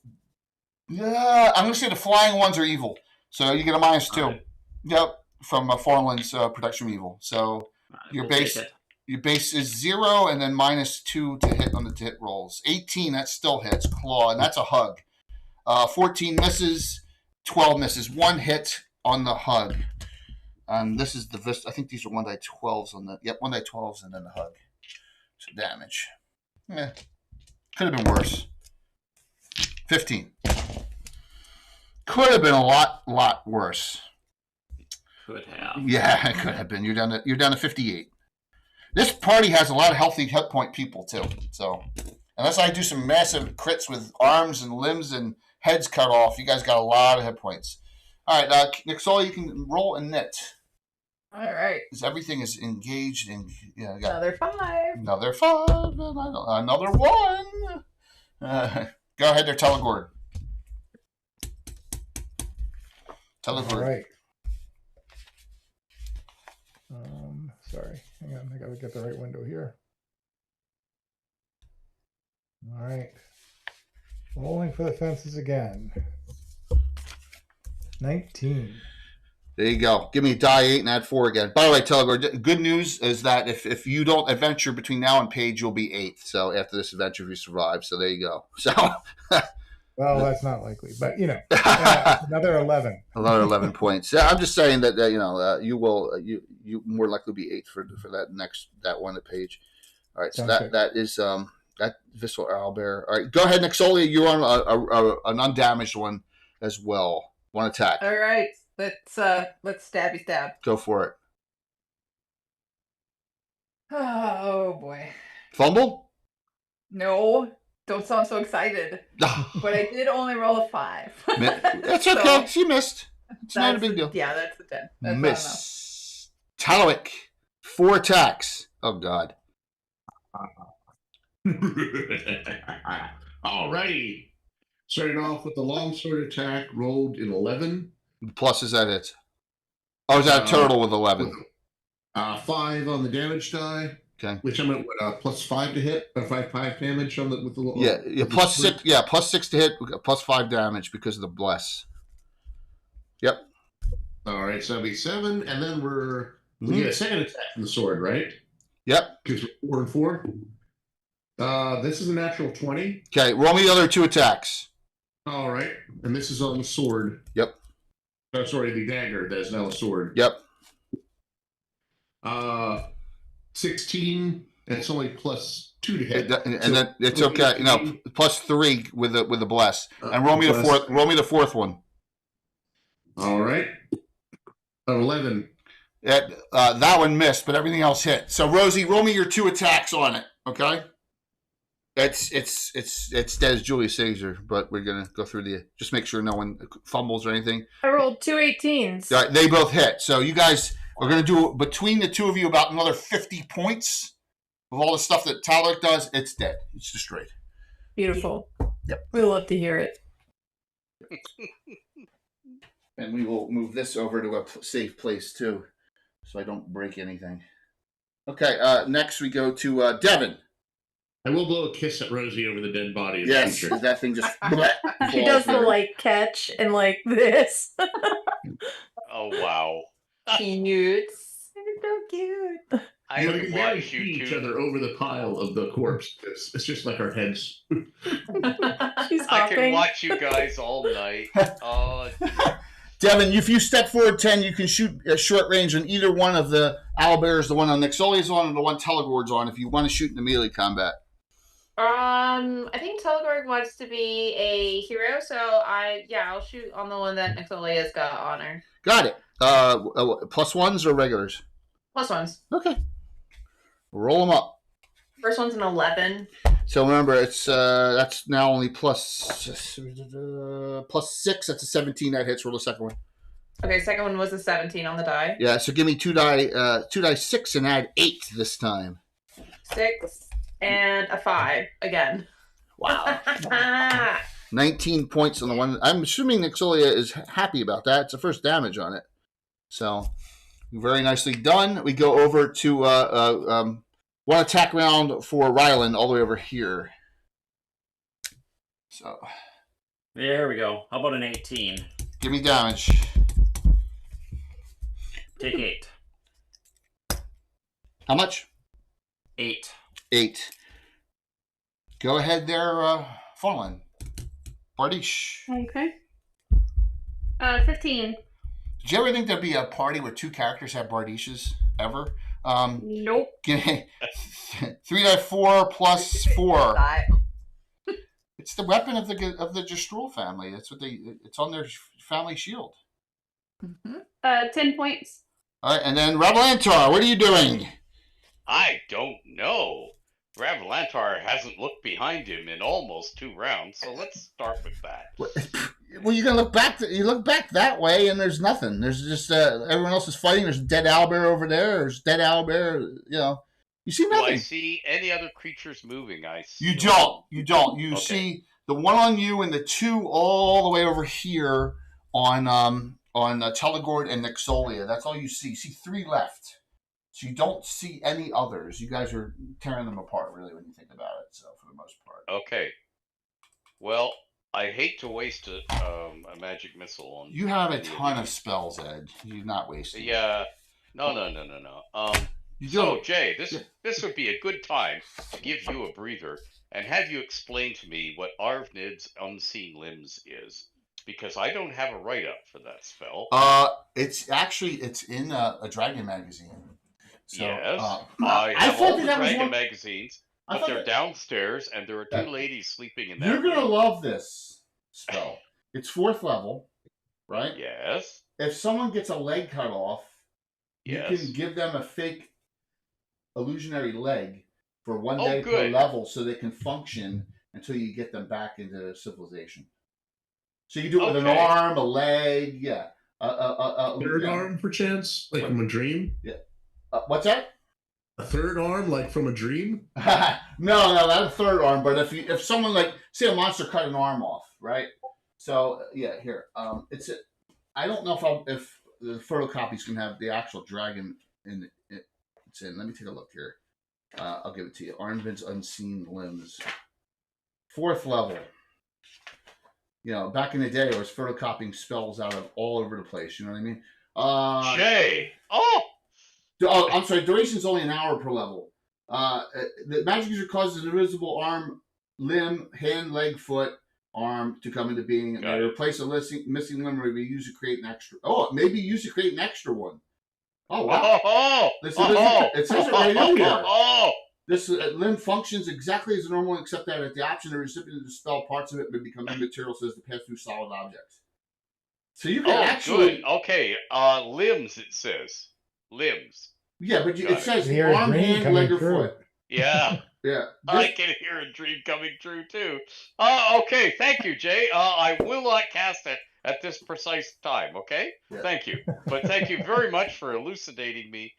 I'm going to say the flying ones are evil. So you get a -2. Right. Yep, from Farland's protection of evil. So your base is 0 and then -2 to hit on the hit rolls. 18, that still hits. Claw, and that's a hug. 14 misses, 12 misses. 1 hit on the hug. This is the Vista. I think these are 1 die 12s on the. Yep, 1 die 12s and then the hug. So damage. Could have been worse. 15. Could have been a lot worse. Could have. Yeah, it could have been. You're down to 58. This party has a lot of healthy hit point people too. So unless I do some massive crits with arms and limbs and heads cut off, you guys got a lot of hit points. All right, Nixola, you can roll a knit. All right. Because everything is engaged in. Yeah, Another 5. Another 5. Another 1. Go ahead there, Telegord. All right. Sorry. Hang on. I got to get the right window here. All right. Rolling for the fences again. 19. There you go. Give me a die 8 and add 4 again. By the way, Telegord, good news is that if you don't adventure between now and page, you'll be 8th. So after this adventure, if you survive. So there you go. So. Well, that's not likely, but another 11. Another 11 points. Yeah, I'm just saying that you will you more likely be 8th for that one page. All right, so that is that Visceral Owlbear. All right, go ahead, Nixolia. You're on an undamaged one as well. One attack. All right, let's stabby stab. Go for it. Oh boy. Fumble? No. Don't sound so excited. But I did only roll a 5. That's okay. She missed. It's not a big deal. Yeah, that's a 10. That's Miss Talwick. 4 attacks. Oh, God. Alrighty. Starting off with the longsword attack, rolled in 11. Plus is that it? Oh, is that a total with 11? 5 on the damage die. Okay. Which I'm at plus 5 to hit, or 5 damage on with the plus 6. Yeah, plus 6 to hit, plus 5 damage because of the bless. Yep. All right, so that'll be 7, and then we get a second attack from the sword, right? Yep. Because we're 4 and 4. This is a natural 20. Okay, roll me the other 2 attacks. All right, and this is on the sword. Yep. Oh, sorry, the dagger that is now a sword. Yep. 16. And it's only plus 2 to hit, and then it's okay. No, plus 3 with the bless. And roll me the fourth. Roll me the 4th one. All right. 11. That one missed, but everything else hit. So Rosie, roll me your 2 attacks on it. Okay. It's dead as Julius Caesar, but we're gonna go through just make sure no one fumbles or anything. I rolled 2 18s. All right, they both hit. So you guys are gonna do between the 2 of you about another 50 points of all the stuff that Talric does. It's dead. It's destroyed. Beautiful. Yep. We love to hear it. And we will move this over to a safe place too, so I don't break anything. Okay. Next we go to Devin. I will blow a kiss at Rosie over the dead body. Yes, that thing just. She does the catch and this. Oh wow! Cute. It's so cute. I we can can watch shoot you each two. other over the pile of the corpse. It's just like our heads. She's I can hopping. watch you guys all night. Devin, if you step forward 10, you can shoot at short range on either one of the owlbears, the one on Nixolia's on, and the one Telegord's on. If you want to shoot in the melee combat. I think Telegord wants to be a hero, so I'll shoot on the one that Nixolia's got on her. Got it. Plus ones or regulars? Plus ones. Okay. Roll them up. First one's an 11. So remember, it's that's now only plus 6. That's a 17 that hits. Roll the second one. Okay, second one was a 17 on the die. Yeah. So give me 2 die 6 and add 8 this time. 6 and a 5 again. Wow. 19 points on the one. I'm assuming Nixolia is happy about that. It's the first damage on it. So very nicely done. We go over to one attack round for Ryland all the way over here. So there we go. How about an 18? Give me damage. Take 8. How much? 8. 8. Go ahead there, Fallen. Bardish. Okay. 15. Did you ever think there'd be a party where 2 characters have Bardishes ever? Nope. 3-4 plus 4. It's the weapon of the Gestrul family. That's what it's on their family shield. 10 points. All right, and then Ravalantar, what are you doing? I don't know. Ravalantar hasn't looked behind him in almost 2 rounds, so let's start with that. Well, you're gonna look back. You look back that way, and there's nothing. There's just everyone else is fighting. There's dead owlbear over there. There's dead owlbear. You know, you see nothing. Do I see any other creatures moving? You don't. You don't. You Okay. see the one on you and the two all the way over here on Telegord and Nixolia. That's all you see. You see 3 left. So you don't see any others. You guys are tearing them apart, really, when you think about it. So for the most part. Okay. Well, I hate to waste a magic missile on. You have a ton of spells, Ed. You're not wasting. Yeah. No. So Jay, this would be a good time to give you a breather and have you explain to me what Arvnid's Unseen Limbs is, because I don't have a write-up for that spell. It's in a Dragon magazine. So, yes, I have all the Dragon magazines, but they're downstairs, and there are 2 ladies sleeping in there. You're gonna love this spell. It's 4th level, right? Yes. If someone gets a leg cut off, yes, you can give them a fake illusionary leg for 1 day per level, so they can function until you get them back into civilization. So you do it with an arm, a leg, a third arm, perchance, like from a dream. Yeah. What's that? A third arm, like from a dream? No, not a third arm. But if someone, like, say a monster cut an arm off, right? So yeah, here. It's I don't know if the photocopies can have the actual dragon in it. It's in. Let me take a look here. I'll give it to you. Arnvid's Unseen Limbs, 4th level. You know, back in the day, I was photocopying spells out of all over the place. You know what I mean? Jay. Oh, I'm sorry. Duration's only an hour per level. The magic user causes an invisible arm, limb, hand, leg, foot, arm to come into being. And they replace a missing limb, or maybe used to create an extra. Oh, maybe used to create an extra one. Oh wow! It says it right in here. This limb functions exactly as normal, except that at the option of the recipient of the spell, parts of it may become immaterial, so as to pass through solid objects. So you can actually. Good. Okay. Limbs. It says limbs. Yeah, but it says arm, hand, leg, or foot. Yeah. Yeah. I can hear a dream coming true too. Okay. Thank you, Jay. I will not cast it at this precise time. Okay. Yeah. Thank you. But thank you very much for elucidating me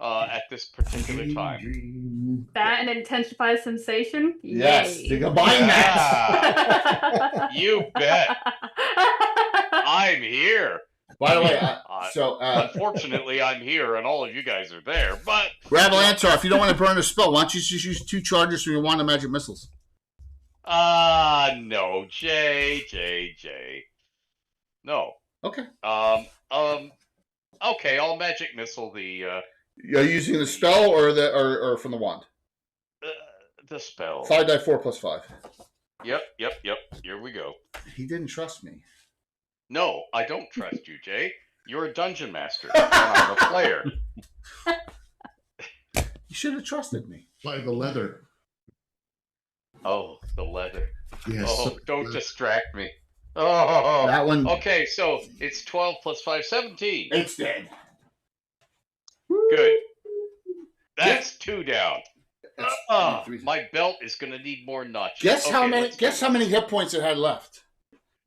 at this particular time. That and intensified sensation. Yes, Yay. you can buy that. You bet. I'm here. By the way, unfortunately, I'm here, and all of you guys are there. But Ravelantar, if you don't want to burn a spell, why don't you just use 2 charges from your wand of magic missiles? No, Jay. No. Okay. Okay, I'll magic missile the. You're using the spell or from the wand? The spell. 5d4 plus 5. Yep. Here we go. He didn't trust me. No, I don't trust you, Jay. You're a dungeon master, and I'm a player. You should have trusted me. By the leather. Oh, the leather. Yes. Oh, don't distract me. Oh, that one. Okay, so it's 12 plus 5, 17. It's dead. Good. That's 2 down. My belt is going to need more notches. Guess how many hit points it had left?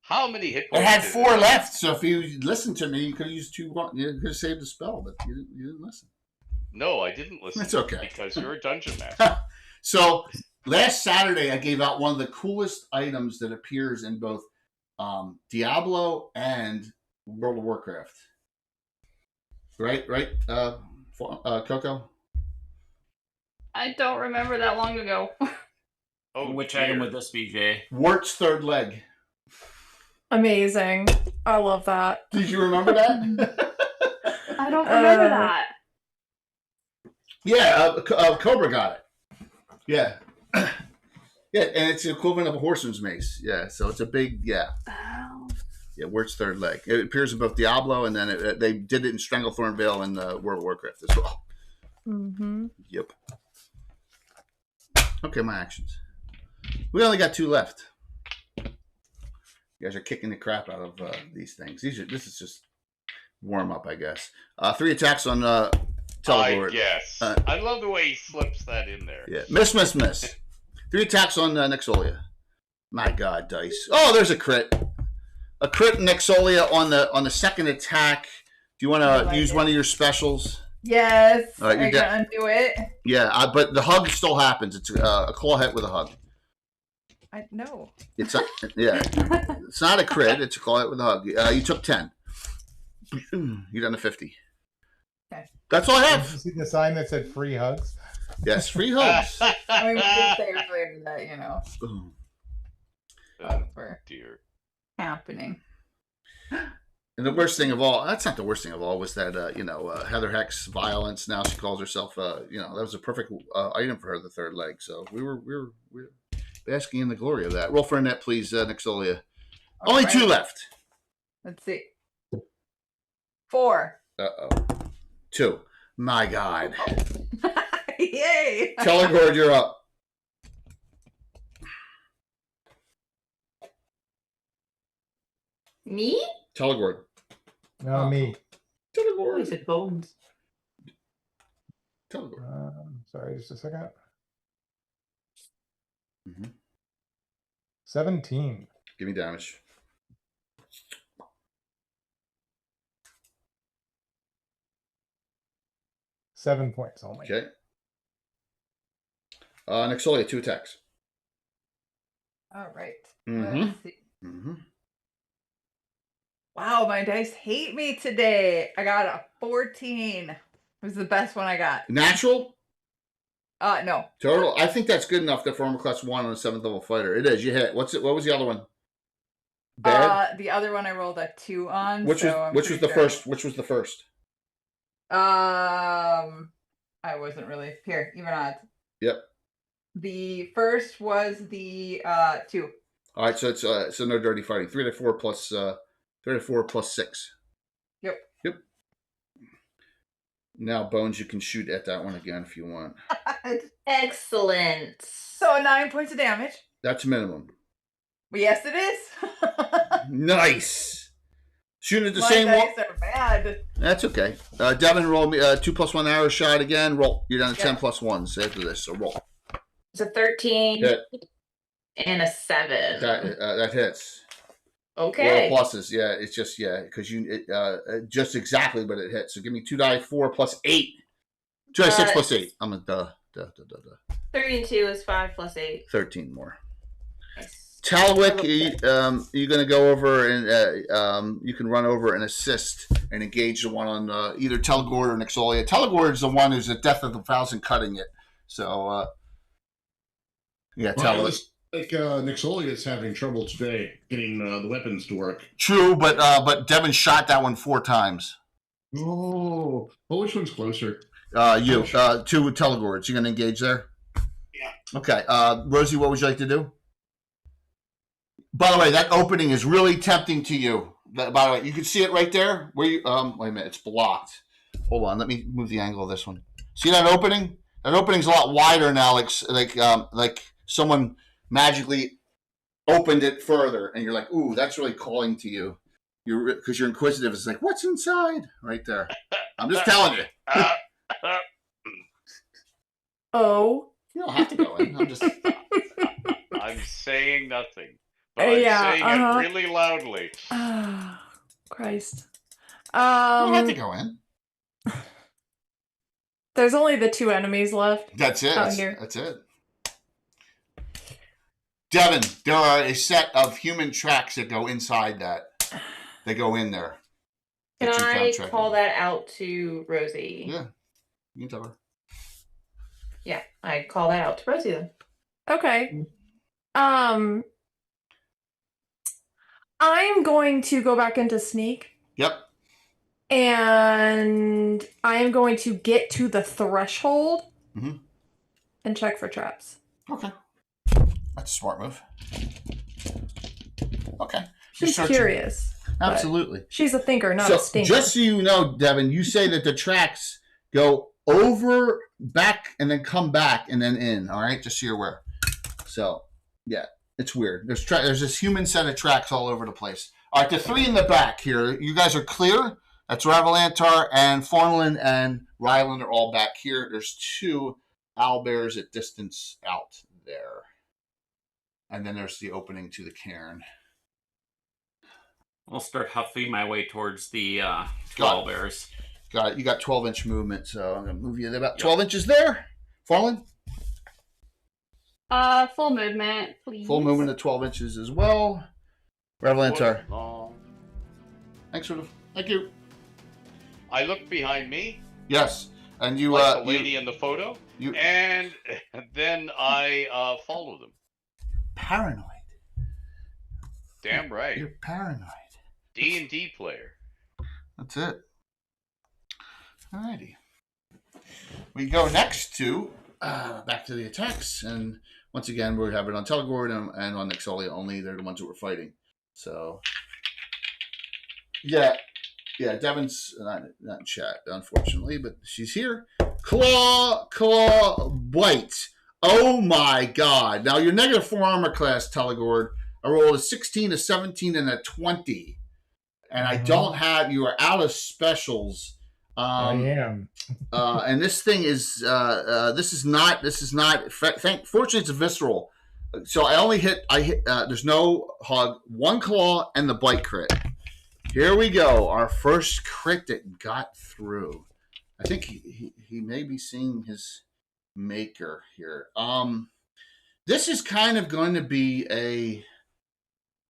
How many hit points? It had 4 left. So if you listened to me, you could have used 2. You could have saved the spell, but you didn't listen. No, I didn't listen. That's okay. Because you're a dungeon master. So last Saturday, I gave out one of the coolest items that appears in both Diablo and World of Warcraft. Right, Coco? I don't remember that long ago. Which item would this be, Jay? Wart's third leg. Amazing. I love that. Did you remember that? I don't remember that. Yeah, Cobra got it. Yeah. Yeah, and it's the equivalent of a horseman's mace. Yeah, so it's a big, Oh. Yeah, Wart's third leg. It appears in both Diablo, and then they did it in Stranglethorn Vale and World of Warcraft as well. Mm-hmm. Yep. Okay, my actions. We only got 2 left. You guys are kicking the crap out of these things. This is just warm up, I guess. 3 attacks on Telegord. I guess. I love the way he slips that in there. Yeah, miss. 3 attacks on Nixolia. My God, dice. Oh, there's a crit. A crit Nexolia on the second attack. Do you want to use one of your specials? Yes. All right, I can undo it. Yeah, but the hug still happens. It's a claw hit with a hug. I know. It's it's not a crit. It's a claw hit with a hug. You took 10. You're down to 50. Okay. That's all I Did have. you see the sign that said free hugs? Yes, free hugs. I mean, we did say earlier that, you know. Dear. Happening. And the worst thing of all, that's not the worst thing of all, was that, Heather Heck's violence. Now she calls herself, that was a perfect item for her, the third leg. So we were basking in the glory of that. Roll for a net, please, Nexolia. Only right. 2 left. Let's see. 4. 2. My God. Yay. Telegord, you're up. Me? Telegord. No, me. Telegord. I said bones. Telegord. Sorry, just a second. Mm-hmm. 17. Give me damage. $7 points only. Okay. Nexolia, 2 attacks. All right. Mm-hmm. Let's see. Mm-hmm. Wow, my dice hate me today. I got a 14. It was the best one I got. Natural? No. Total? I think that's good enough for armor class 1 on a 7th level fighter. It is. You hit. What was the other one? Bad? The other one I rolled a 2 on. Which was the first? Which was the first? I wasn't really here. Even odds. Yep. The first was the 2. All right, so it's no dirty fighting. 3 to 4 plus 6. Yep. Now, Bones, you can shoot at that one again if you want. Excellent. So 9 points of damage. That's minimum. Well, yes, it is. Nice. Shooting at the My same one. dice are bad. That's okay. Devin, roll me 2 plus 1 arrow shot again. Roll. You're down to 10 plus 1s after this, so roll. It's a 13 and a 7. That hits. Okay. Roll pluses, yeah. It's just because just exactly, but it hits. So give me 2 die 4 plus 8. 2 die 6 plus 8. I'm a duh. 3 and 2 is 5 plus 8. 13 more. Nice. Talwick, you're going to go over and you can run over and assist and engage the one on either Telegord or Nexolia. Telegord's the one who's at death of 1,000 cutting it. So, Talwick. Like Nexolia is having trouble today getting the weapons to work. True, but Devin shot that one 4 times. Oh, well, which one's closer? You 2 Telegords. You going to engage there? Yeah. Okay. Rosie, what would you like to do? By the way, that opening is really tempting to you. By the way, you can see it right there. Where you? Wait a minute, it's blocked. Hold on, let me move the angle of this one. See that opening? That opening's a lot wider now. Like someone magically opened it further, and you're like, ooh, that's really calling to you. Because you're inquisitive. It's like, what's inside? Right there. I'm just telling you. Oh. You don't have to go in. I'm saying nothing. But I'm saying it really loudly. Oh, Christ. You don't have to go in. There's only the 2 enemies left. That's it. Out here. That's it. Devin, there are a set of human tracks that go inside that. They go in there. Can I call that out to Rosie? Yeah. You can tell her. Yeah, I call that out to Rosie then. Okay. I'm going to go back into sneak. Yep. And I am going to get to the threshold and check for traps. Okay. That's a smart move. Okay. She's curious. Absolutely. She's a thinker, not a stinker. Just so you know, Devin, you say that the tracks go over, back, and then come back, and then in. All right? Just so you're aware. So, yeah. It's weird. There's this human set of tracks all over the place. All right, the 3 in the back here. You guys are clear. That's Ravalantar and Fawnland and Ryland are all back here. There's 2 owlbears at distance out there. And then there's the opening to the cairn. I'll start huffing my way towards the koala bears. Got it. You got 12-inch movement, so I'm going to move you about 12 inches there. Fallen? Full movement, please. Full movement of 12 inches as well. Revelantar. Thank you. I look behind me. Yes. And you like the lady in the photo. And then I follow them. Paranoid. Damn right. You're paranoid. D&D player. That's it. Alrighty. We go next to back to the attacks, and once again we have it on Telegord and on Nexolia only. They're the ones that we're fighting. So yeah, Devin's not in chat, unfortunately, but she's here. Claw, bite. Oh my god. Now your -4 armor class, Telegord. I rolled a 16, a 17, and a 20. And I don't have, you are out of specials. I am. And this thing is, this is not, fortunately it's a visceral. So I hit, there's no hug, 1 claw, and the bite crit. Here we go. Our first crit that got through. I think he may be seeing his maker here. This is kind of going to be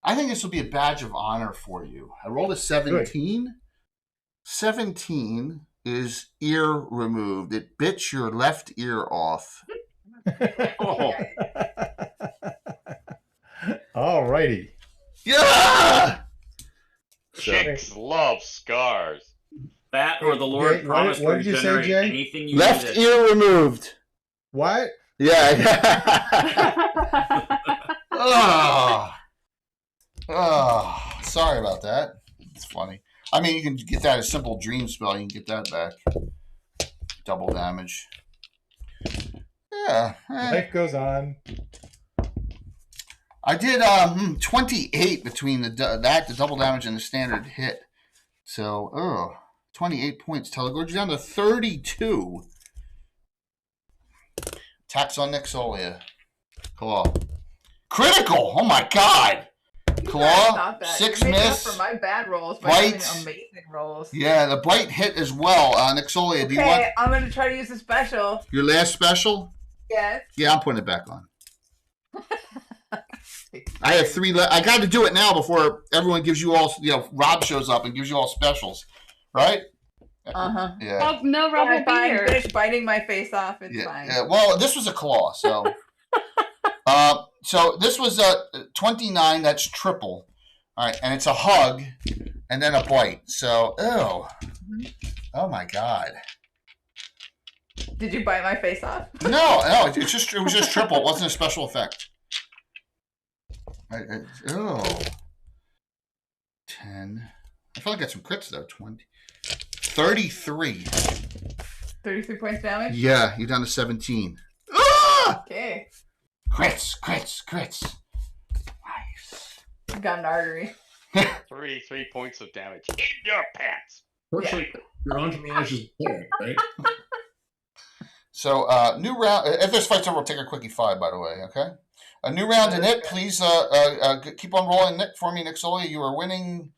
I think this will be a badge of honor for you. I rolled a 17. Good. 17 is ear removed. It bit your left ear off. Oh. All righty. Yeah! Chicks love scars. That or the Lord promised to regenerate anything you left needed. Ear removed. What? Yeah. Oh, sorry about that. It's funny. I mean, you can get that as simple dream spell. You can get that back. Double damage. Yeah. Life goes on. I did 28 between the double damage and the standard hit. So, 28 points. Telegord, you're down to 32. Attacks on Nexolia. Claw. Critical! Oh my god! Claw, 6 miss. For my bad rolls, bite, amazing rolls. Yeah, the bite hit as well. Nexolia, okay, do you want? I'm going to try to use a special. Your last special? Yes. Yeah, I'm putting it back on. I have 3 I got to do it now before everyone gives you all, Rob shows up and gives you all specials, right? Uh-huh. Yeah. Oh, no, Rob will be here. Finish biting my face off. It's fine. Yeah. Well, this was a claw, so. So this was a 29. That's triple. All right, and it's a hug, and then a bite. So, oh my god. Did you bite my face off? No. It was just triple. It wasn't a special effect. 10. I feel like I got some crits though. 20. 33. 33 points damage? Yeah, you're down to 17. Okay. Crits. Nice. Got an artery. 3 points of damage in your pants. Fortunately, your entourage is dead, right? So, new round. If this fight's over, we'll take a quickie 5, by the way, okay? A new round in it. Please keep on rolling, Nick, for me, Nexolia. You are winning.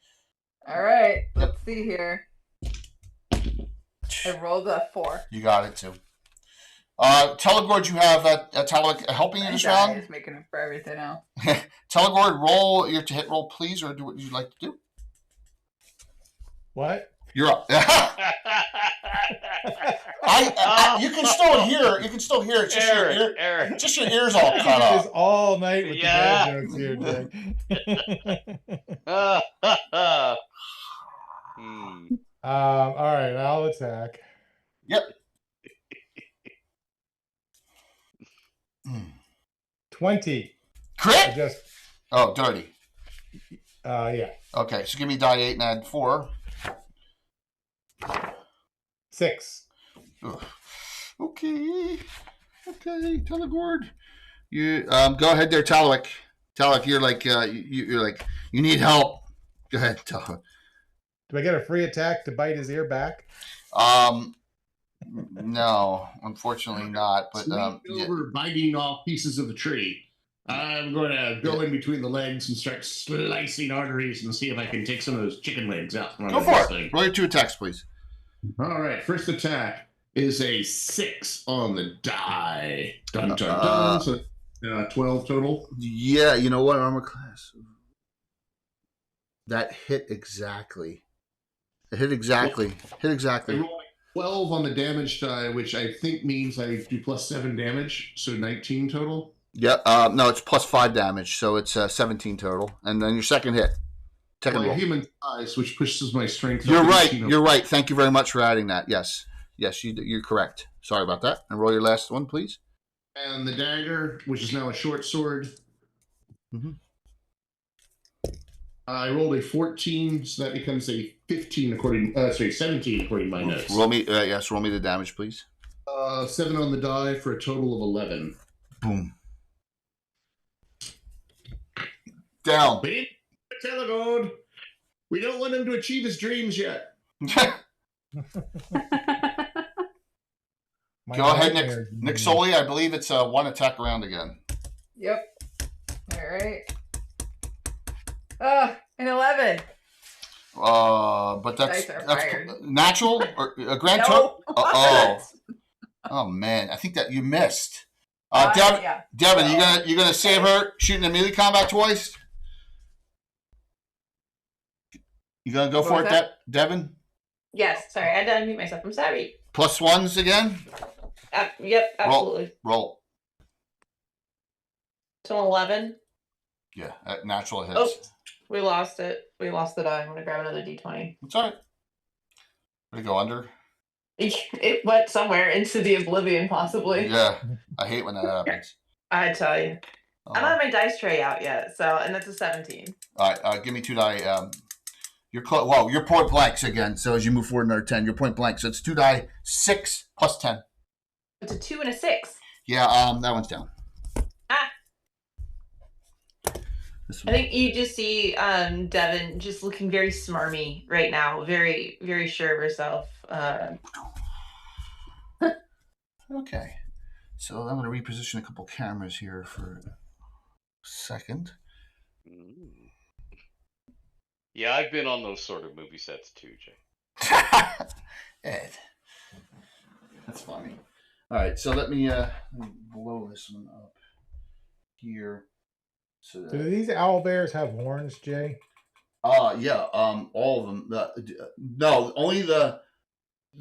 All right. Let's see here. I rolled a 4. You got it, too. Telegord, you have Talak helping you this round? He's making it for everything else. Telegord, roll your hit roll, please, or do what you'd like to do. What? You're up. You can still hear. You can still hear. It's just Eric. Just your ears all cut off. All night with the bad jokes here, Dick. All right, I'll attack. Yep. 20. Crit? Dirty. Yeah. Okay, so give me die 8 and add 4. 6. Ugh. Okay, Telegord. You go ahead there, Talak. Talak, you're like you need help. Go ahead, Talak. Do I get a free attack to bite his ear back? No, unfortunately not. But over biting off pieces of the tree. I'm going to go in between the legs and start slicing arteries and see if I can take some of those chicken legs out. Go for it. Roll your 2 attacks, please. All right. First attack is a 6 on the die. Dun, dun, dun. So 12 total. Yeah, you know what? Armor class. That hit exactly. It hit exactly. I rolled 12 on the damage die, which I think means I do +7 damage, so 19 total. Yeah, no, it's +5 damage, so it's 17 total. And then your second hit. Second human size, which pushes my strength. You're right. You're right. Thank you very much for adding that. Yes, you're correct. Sorry about that. And roll your last one, please. And the dagger, which is now a short sword. Mm-hmm. I rolled a 14, so that becomes a 17 according to my notes. Roll me the damage, please. 7 on the die for a total of 11. Boom. Down. Telegod. We don't want him to achieve his dreams yet. Go ahead, Nick Soli. I believe it's 1 attack round again. Yep. All right. An 11. But that's natural or a grand total. Oh man, I think that you missed. Devin, yeah. you gonna save her shooting in melee combat twice? You gonna go for it, Devin? Yes. Sorry, I had to unmute myself. I'm sorry. +1s again? Yep, absolutely. Roll. To 11. Yeah, natural hits. Oh, we lost it. We lost the die. I'm gonna grab another D20. It's all right. Did it go under? It went somewhere into the oblivion, possibly. Yeah, I hate when that happens. I tell you. I don't have my dice tray out yet, and that's a 17. All right, give me 2 die. You're point blanks again. So as you move forward another 10, you're point blank. So it's 2 die, 6 + 10. It's a 2 and a 6. Yeah, that one's down. I think you just see Devin just looking very smarmy right now, very, very sure of herself. Okay, so I'm going to reposition a couple cameras here for a second. Yeah, I've been on those sort of movie sets too, Jay. Ed, that's funny. All right, so let me blow this one up here. So do these owl bears have horns, Jay? Yeah, all of them. No, only the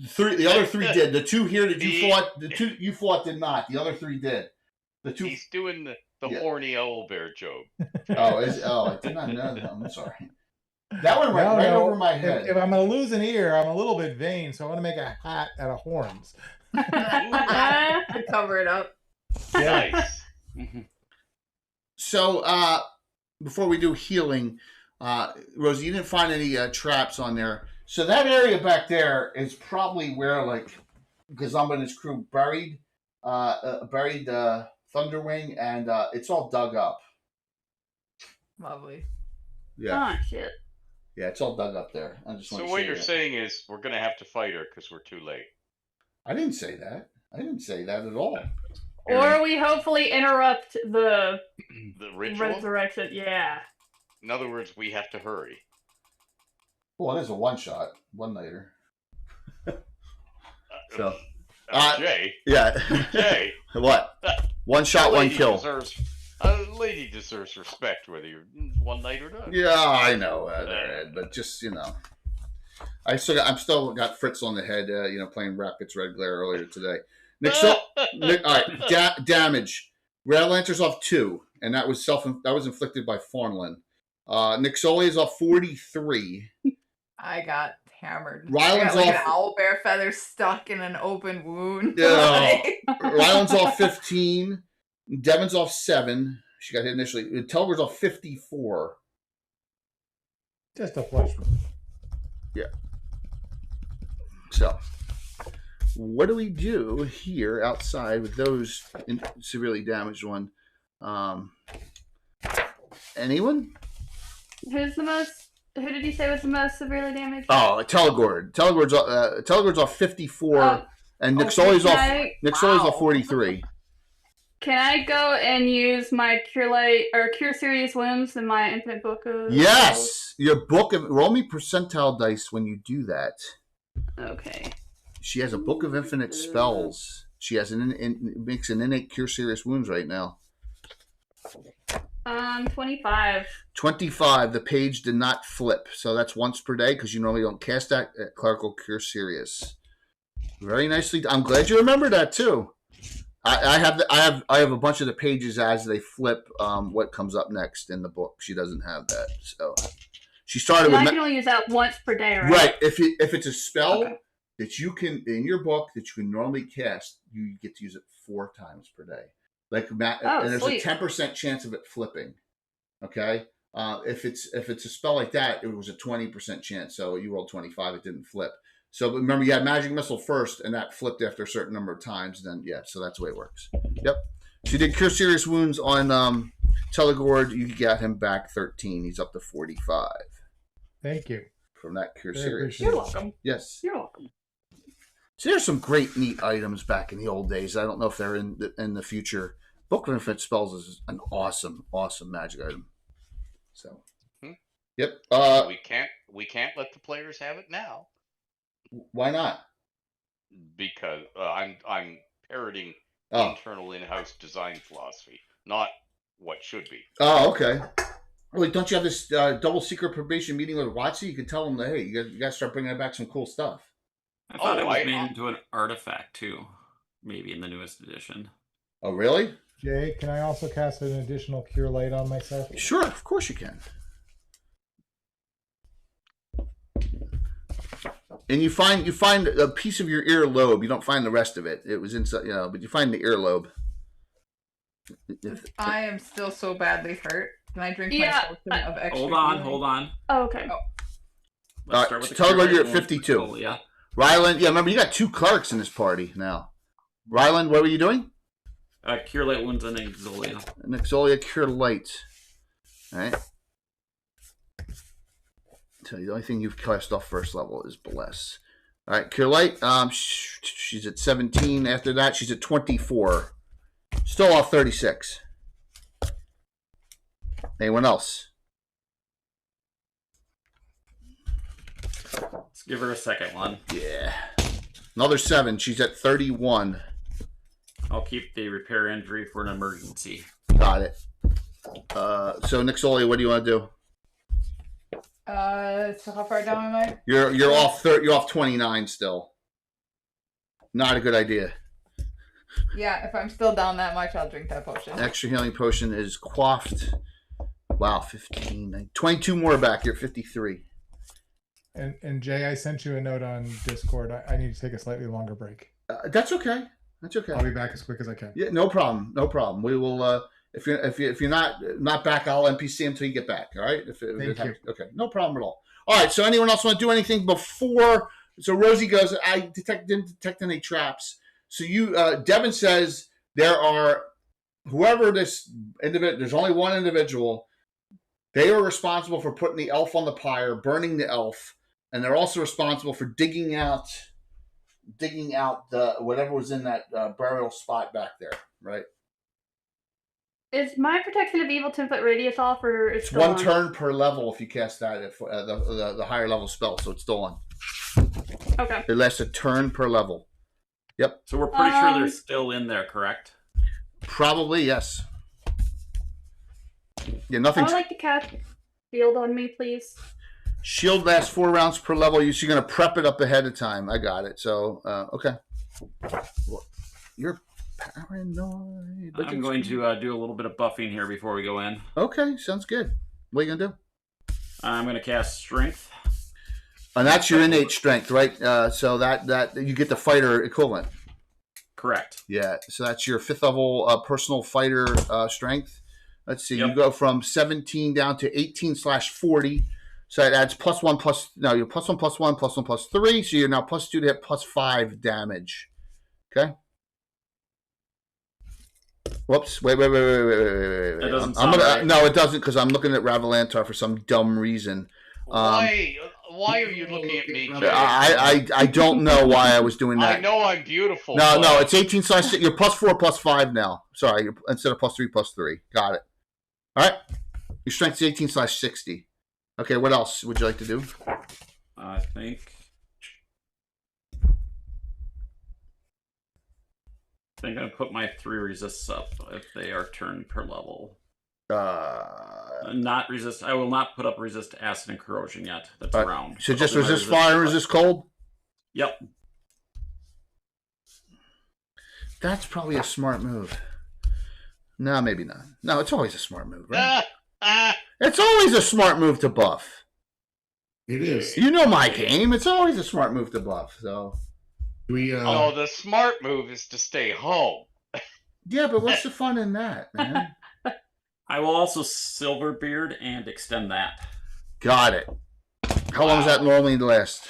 3. The other 3 did. The 2 here that you fought, the 2 you fought did not. The other 3 did. The 2. He's doing the horny owl bear joke. I did not know that. I'm sorry. That one went right over my head. If I'm going to lose an ear, I'm a little bit vain, so I want to make a hat out of horns. To cover it up. Yeah. Nice. So, before we do healing, Rosie, you didn't find any traps on there. So that area back there is probably where, Gazamba and his crew buried Thunderwing, and it's all dug up. Lovely. Yeah. Oh, shit. Yeah, it's all dug up there. So what you're saying is we're going to have to fight her because we're too late. I didn't say that. I didn't say that at all. Or we hopefully interrupt the ritual? resurrection. Yeah. In other words, we have to hurry. Well, it is a one-shot, one-nighter. So, Jay. Yeah. Jay. What? One shot, one kill. A lady deserves respect, whether you're one night or not. Yeah, I know, Ed, but just I'm still got Fritz on the head. Playing Rapids Red Glare earlier today. Nick, all right, damage. Red Lantern's off 2, and that was inflicted by Fawnland. Nick Soli is off 43. I got hammered. Ryland's I got, off an owl bear feather stuck in an open wound. Yeah. Ryland's off 15. Devin's off 7. She got hit initially. Telger's off 54. Just a flesh wound. Yeah. So, what do we do here outside with those severely damaged one? Anyone? Who did you say was the most severely damaged? Oh, Telegord. Telegord's off 54, and Nick Soli's off 43. Can I go and use my Cure Light or Cure Series wounds in my Infinite Book of Yes, your book of roll me percentile dice when you do that. Okay. She has a book of infinite spells. She has makes an innate cure serious wounds right now. 25. 25. The page did not flip, so that's once per day because you normally don't cast that at clerical cure serious. Very nicely. I'm glad you remember that too. I have a bunch of the pages as they flip. What comes up next in the book? She doesn't have that, so she started with. I can only use that once per day, right? Right. If it's a spell that you can in your book that you can normally cast, you get to use it 4 times per day. Like and there's a 10% chance of it flipping. Okay. If it's a spell like that, it was a 20% chance. So you rolled 25, it didn't flip. So remember, you had Magic Missile first, and that flipped after a certain number of times. Then so that's the way it works. Yep. So you did Cure Serious Wounds on Telegord. You got him back 13. He's up to 45. Thank you. From that Cure Serious. You're welcome. Yes. You're welcome. So there's some great, neat items back in the old days. I don't know if they're in the future. Book of Infinite Spells is an awesome, awesome magic item. So, yep. We can't let the players have it now. Why not? Because I'm parroting internal in-house design philosophy, not what should be. Oh, okay. Well, don't you have this double secret probation meeting with Watsy? You can tell them that, hey, you got to start bringing back some cool stuff. I thought it was made into an artifact too, maybe in the newest edition. Oh, really? Jay, can I also cast an additional Cure Light on myself? Sure, of course you can. And you find a piece of your earlobe. You don't find the rest of it. It was inside, but you find the earlobe. I am still so badly hurt. Can I drink my potion of extra? Hold on. Oh, okay. Let's start with the tell Cure you're at Light 52. wounds. Yeah. Ryland, remember you got 2 clerics in this party now. Ryland, what were you doing? Cure Light wounds and Xanthoria. Xanthoria Cure Light. All right. Tell you the only thing you've cast off first level is Bless. All right, Cure Light. She's at 17. After that, she's at 24. Still off 36. Anyone else? Let's give her a second one. Yeah. Another 7. She's at 31. I'll keep the repair injury for an emergency. Got it. So Nixolia, what do you want to do? So how far down am I? You're off 30. You're off 29 still. Not a good idea. Yeah, if I'm still down that much, I'll drink that potion. Extra healing potion is quaffed. Wow, 15, 22 more back. You're at 53. And Jay, I sent you a note on Discord. I need to take a slightly longer break. That's okay. That's okay. I'll be back as quick as I can. Yeah, no problem. No problem. We will. If you're not back, I'll NPC until you get back. All right. Thank you. Okay. No problem at all. All right. So anyone else want to do anything before? So Rosie goes. I didn't detect any traps. So Devin says there are whoever this individual. There's only one individual. They are responsible for putting the elf on the pyre, burning the elf, and they're also responsible for digging out the whatever was in that burial spot back there, right? Is my protection of evil 10-foot radius off, or it's one turn per level if you cast that if the higher level spell, so it's still on. Okay. It lasts a turn per level. Yep. So we're pretty sure they're still in there, correct? Probably yes. Yeah, nothing. I would like to cast shield on me, please. Shield lasts 4 rounds per level. You're going to prep it up ahead of time. I got it. So, okay. Well, you're paranoid. I'm going to do a little bit of buffing here before we go in. Okay, sounds good. What are you going to do? I'm going to cast Strength. And that's your innate strength, right? So that you get the fighter equivalent. Correct. Yeah, so that's your 5th level personal fighter strength. Let's see. Yep. You go from 17 down to 18/40. So it adds you're +1/+1/+3. So you're now +2 to hit +5 damage. Okay. Whoops. Wait. That doesn't sound right. No, it doesn't because I'm looking at Ravalantar for some dumb reason. Why are you looking at me, Jay? I don't know why I was doing that. I know I'm beautiful. No, it's 18/6. You're +4/+5 now. Sorry, instead of +3/+3. Got it. All right. Your strength's 18/60. Okay, what else would you like to do? I think I'm going to put my 3 resists up if they are turned per level. Not resist. I will not put up resist acid and corrosion yet. That's around. So just resist fire, resist cold? Yep. That's probably a smart move. No, maybe not. No, it's always a smart move, right? It's always a smart move to buff. It is. You know my game. It's always a smart move to buff. So the smart move is to stay home. Yeah, but what's the fun in that, man? I will also Silverbeard and extend that. Got it. How long does that normally last?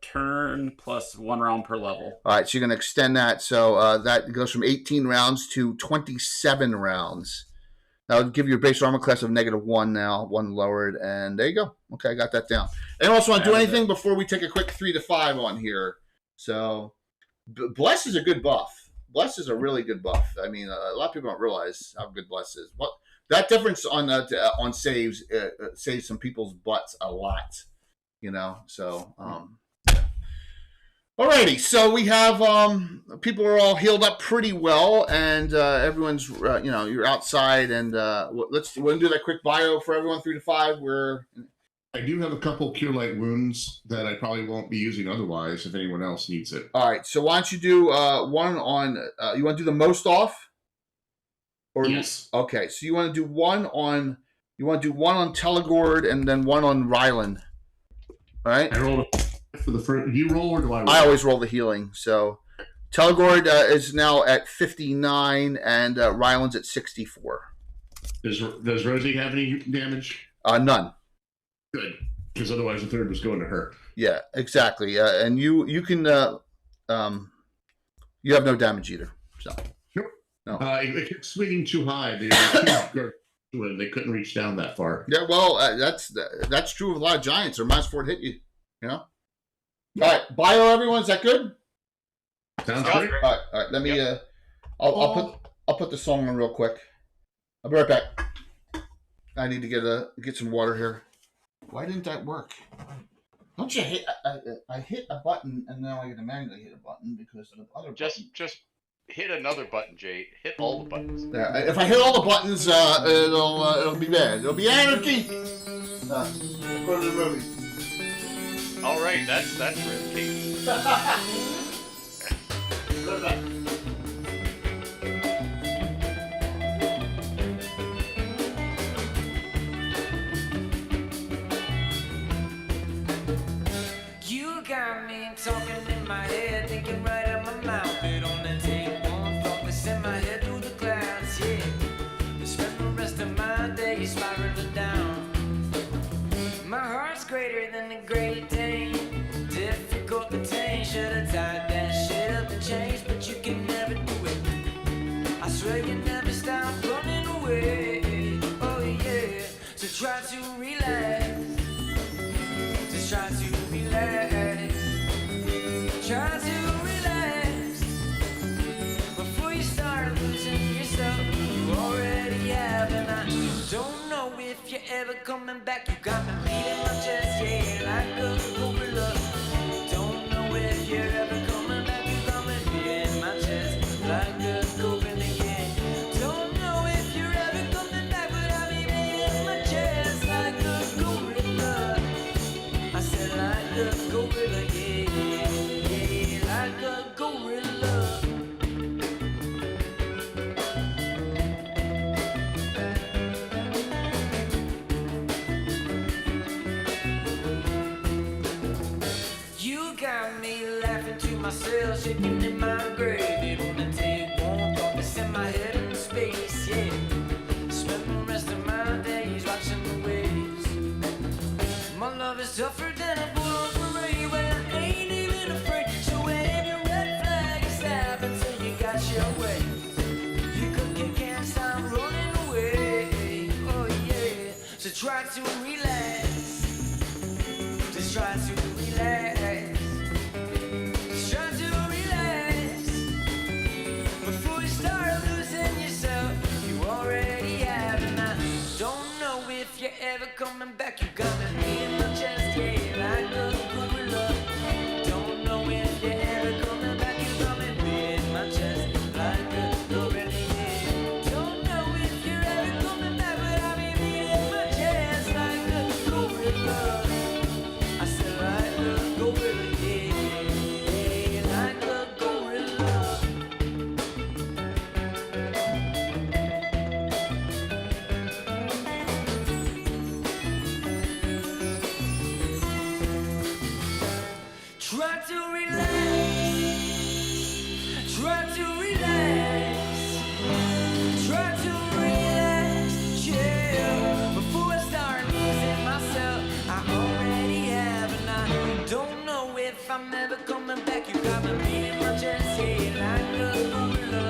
Turn plus 1 round per level. All right, so you're going to extend that. So that goes from 18 rounds to 27 rounds. That would give you a base armor class of -1 now, 1 lowered, and there you go. Okay, I got that down. Anyone else want to do anything before we take a quick 3 to 5 on here? So, Bless is a good buff. Bless is a really good buff. I mean, a lot of people don't realize how good Bless is. What that difference on saves saves some people's butts a lot, you know. So, alrighty. So we have people are all healed up pretty well, and everyone's you're outside, and we'll do that quick bio for everyone 3 to 5. I do have a couple Cure Light wounds that I probably won't be using otherwise if anyone else needs it. All right, so why don't you do one on? You want to do the most off? Or, yes. Okay, so you want to do one on? You want to do one on Telegord and then one on Ryland. All right. I roll for the first. Do you roll or do I roll? I always roll the healing. So Telegord is now at 59 and Ryland's at 64. Does Rosie have any damage? None. Good, because otherwise the third was going to her. Yeah, exactly. And you can you have no damage either. So nope. No. It kept swinging too high. They couldn't reach down that far. Yeah, well, that's true of a lot of giants. They're -4 to hit you. You know. All right, bio everyone. Is that good? Sounds great. All right. Let me. I'll put the song on real quick. I'll be right back. I need to get some water here. Why didn't that work? Don't you hit? I hit a button and now I get to manually hit a button because of the other. Just hit another button, Jay. Hit all the buttons. Yeah, if I hit all the buttons, it'll be bad. It'll be anarchy. Go to the movie. All right, that's risky. Got me talking in my head, thinking right out my mouth. It only take one thought to send my head through the clouds, yeah. Spend the rest of my day spiraling down. My heart's greater than the Great Dane, difficult to tame. Should've tied that shit up and changed, but you can never do it. I swear you never stop running away. Oh yeah, so try to relax. Just try to relax. Try to relax before you start losing yourself. You already have, and I don't know if you're ever coming back. You got me beating my chest, yeah, like a gorilla. Don't know if you're ever coming back. You got me beating my chest like a gorilla, yeah. Don't know if you're ever coming back, but I'll be beating my chest like a gorilla. I said like a gorilla, yeah. Like a gorilla. You got me laughing to myself, shaking in my grave. It only take one thought to send my head into space, yeah. Spend the rest of my days watching the waves. My love is tougher than a bull's parade, but I ain't even afraid. So wave your red flag and stab until you got your way. You can't stop running away. Oh yeah. So try to to relax. Just try to relax. Just try to relax. Before you start losing yourself, you already have. And I don't know if you're ever coming back. You got me in my chest, yeah, like a gorilla. Don't know if you're ever coming back. You got me in my chest, like a gorilla. Yeah. Don't know if you're ever coming back, but I'll be beating my chest like a gorilla. I said like a gorilla, yeah, like a gorilla. Try to relax. Try to relax. Try to relax. Yeah. Before I start losing myself, I already have, and I don't know if I'm ever coming back. You got me beating my chest, yeah, like a gorilla.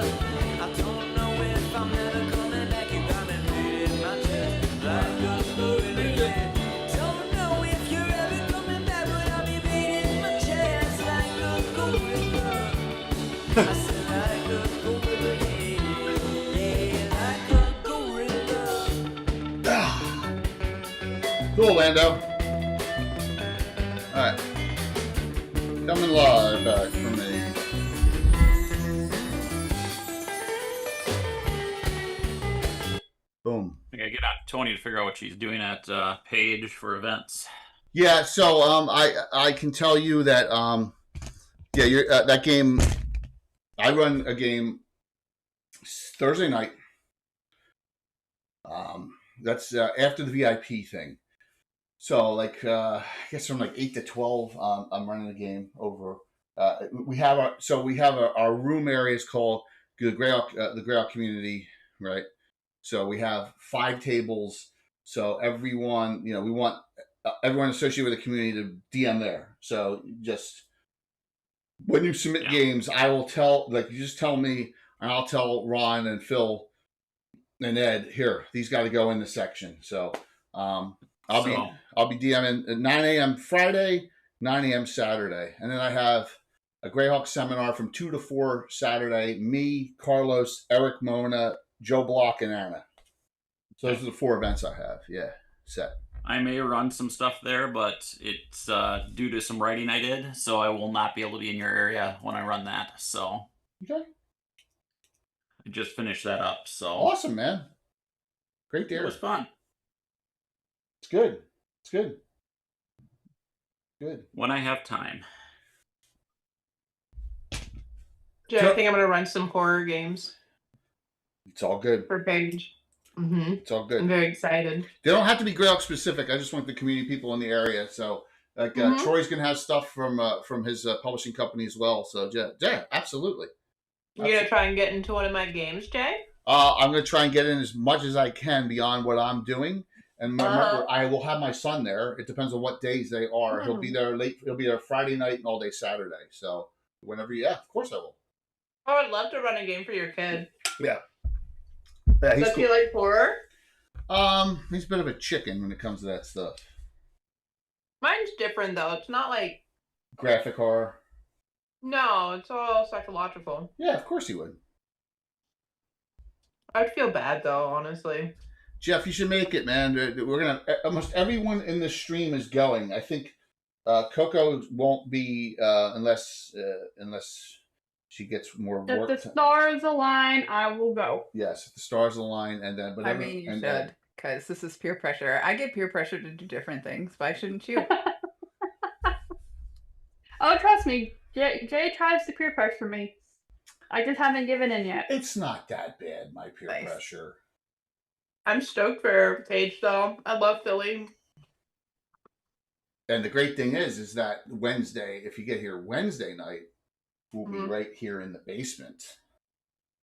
I don't know if I'm ever coming back. You got me beating my chest like a gorilla. Yeah. Don't know if you're ever coming back, but I'll be beating my chest like a gorilla. I said like a gorilla, yeah, like a gorilla. Cool, Lando. All right. Coming live back from me. Boom. I gotta get on Tony to figure out what she's doing at Page for events. Yeah, so I can tell you that yeah, you're that game. I run a game Thursday night. That's after the VIP thing. So like I guess from like 8 to 12, I'm running the game over. We have our room area is called the Grail Community, right? So we have 5 tables. So everyone, we want everyone associated with the community to DM there. So just when you submit games, I will you just tell me, and I'll tell Ron and Phil and Ed, here, these got to go in the section. So I'll be DMing at 9 a.m. Friday, 9 a.m. Saturday, and then I have a Greyhawk seminar from 2 to 4 Saturday. Me, Carlos, Eric, Mona, Joe Block, and Anna. So those are the 4 events I have. Yeah, set. I may run some stuff there, but it's due to some writing I did, so I will not be able to be in your area when I run that. So okay, I just finished that up. So awesome, man! Great to hear. It was fun. It's good. It's good. Good. When I have time. Yeah, I think I'm gonna run some horror games. It's all good. For Page. Mm-hmm. It's all good. I'm very excited. They don't have to be Greyhawk specific. I just want the community people in the area. So, like Troy's gonna have stuff from his publishing company as well. So, yeah, absolutely. You gonna try and get into one of my games, Jay? I'm gonna try and get in as much as I can beyond what I'm doing. And remember, I will have my son there. It depends on what days they are. He'll be there late. He'll be there Friday night and all day Saturday. So, whenever, of course I will. I would love to run a game for your kid. Yeah. Does he like horror? He's a bit of a chicken when it comes to that stuff. Mine's different though. It's not like graphic horror. No, it's all psychological. Yeah, of course he would. I'd feel bad though, honestly. Jeff, you should make it, man. We're gonna almost everyone in the stream is going. I think Coco won't be unless she gets more work. If the stars align, I will go. Yes, if the stars align, and then. But I mean, you should, because this is peer pressure. I get peer pressure to do different things. Why shouldn't you? Oh, trust me, Jay tries to peer pressure me. I just haven't given in yet. It's not that bad, my peer pressure. I'm stoked for Paige, though. I love Philly. And the great thing is that Wednesday, if you get here Wednesday night, we'll be right here in the basement.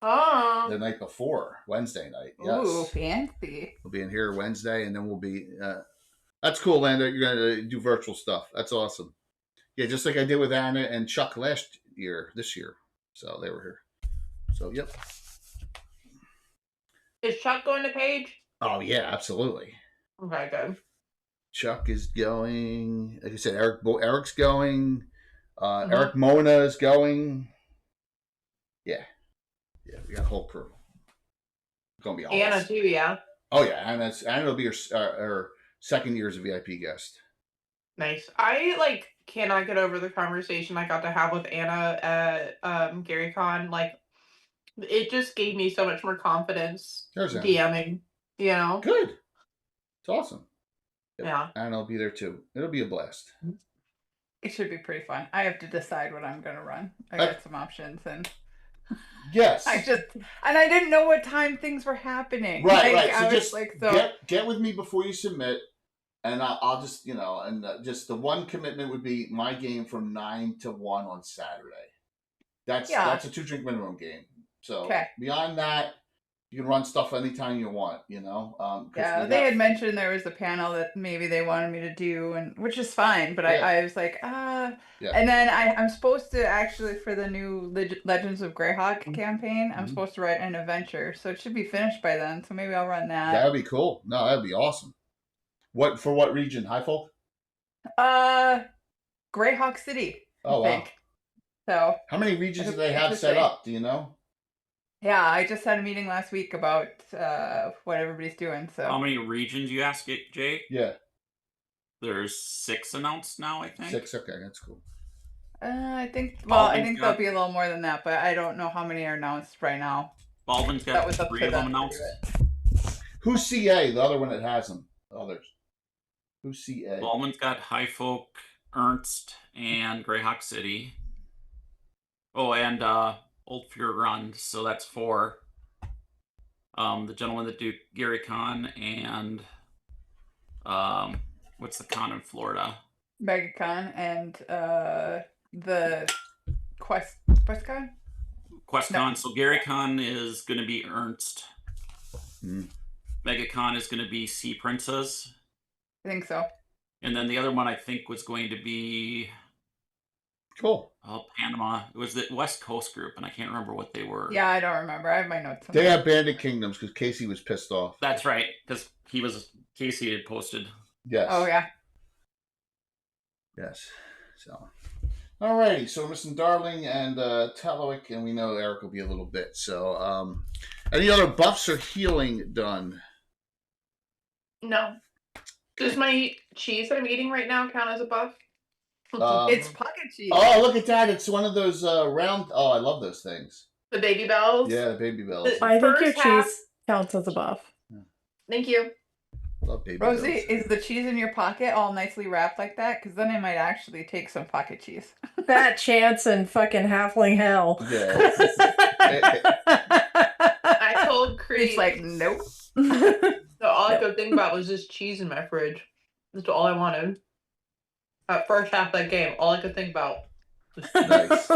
Oh. The night before, Wednesday night. Yes. Ooh, fancy. We'll be in here Wednesday, and then we'll be... that's cool, Lando. You're going to do virtual stuff. That's awesome. Yeah, just like I did with Anna and Chuck this year. So they were here. So, yep. Is Chuck going to Paige? Oh, yeah, absolutely. Okay, good. Chuck is going. Like I said, Eric's going. Eric Mona is going. Yeah, we got a whole crew. It's gonna be awesome. Anna too, yeah. Oh yeah, Anna will be her second year as a VIP guest. Nice. I cannot get over the conversation I got to have with Anna at GaryCon. Like, it just gave me so much more confidence DMing. You know. Good. It's awesome. Yep. Yeah. Anna will be there too. It'll be a blast. It should be pretty fun. I have to decide what I'm gonna run. I got some options and. Yes. I didn't know what time things were happening. Right. So just get with me before you submit, and I'll just just the one commitment would be my game from 9 to 1 on Saturday. That's a 2-drink minimum game. So beyond that, you can run stuff anytime you want. They had mentioned there was a panel that maybe they wanted me to do, and which is fine. But I was like, And then I'm supposed to actually, for the new Legends of Greyhawk campaign, I'm supposed to write an adventure, so it should be finished by then. So maybe I'll run that. That would be cool. No, that'd be awesome. What region? High Folk? Greyhawk City. Oh, I think. So how many regions do they have set up? Do you know? Yeah, I just had a meeting last week about what everybody's doing. So how many regions you ask it, Jay? Yeah. There's 6 announced now, I think. 6, okay, that's cool. I think there'll be a little more than that, but I don't know how many are announced right now. Baldwin's got 3 of them announced. Who's CA? The other one that has them. The others. Who's CA? Baldwin's got High Folk, Ernst, and Greyhawk City. Oh, and Old Fjord, so that's 4. The gentleman that do GaryCon and what's the con in Florida? MegaCon and the QuestCon? QuestCon. No. So GaryCon is going to be Ernst. MegaCon is going to be Sea Princess. I think so. And then the other one I think was going to be... Cool. Oh, Panama. It was the West Coast group, and I can't remember what they were. Yeah, I don't remember. I have my notes. They have Bandit Kingdoms because Casey was pissed off. That's right, because Casey had posted. Yes. Oh, yeah. Yes. So, alrighty. So we're missing Darling and Telewick, and we know Eric will be a little bit. So, any other buffs or healing done? No. Does my cheese that I'm eating right now count as a buff? It's pocket cheese. Oh, look at that. It's one of those round... Oh, I love those things. The baby bells? Yeah, the baby bells. I think your cheese counts as a buff. Yeah. Thank you. Love baby Rosie, bells. is the cheese in your pocket all nicely wrapped like that? Because then I might actually take some pocket cheese. That chance in fucking halfling hell. Yeah. I told Creed. It's like, nope. So all I could think about was just cheese in my fridge. That's all I wanted. First half of that game, all I could think about was nice.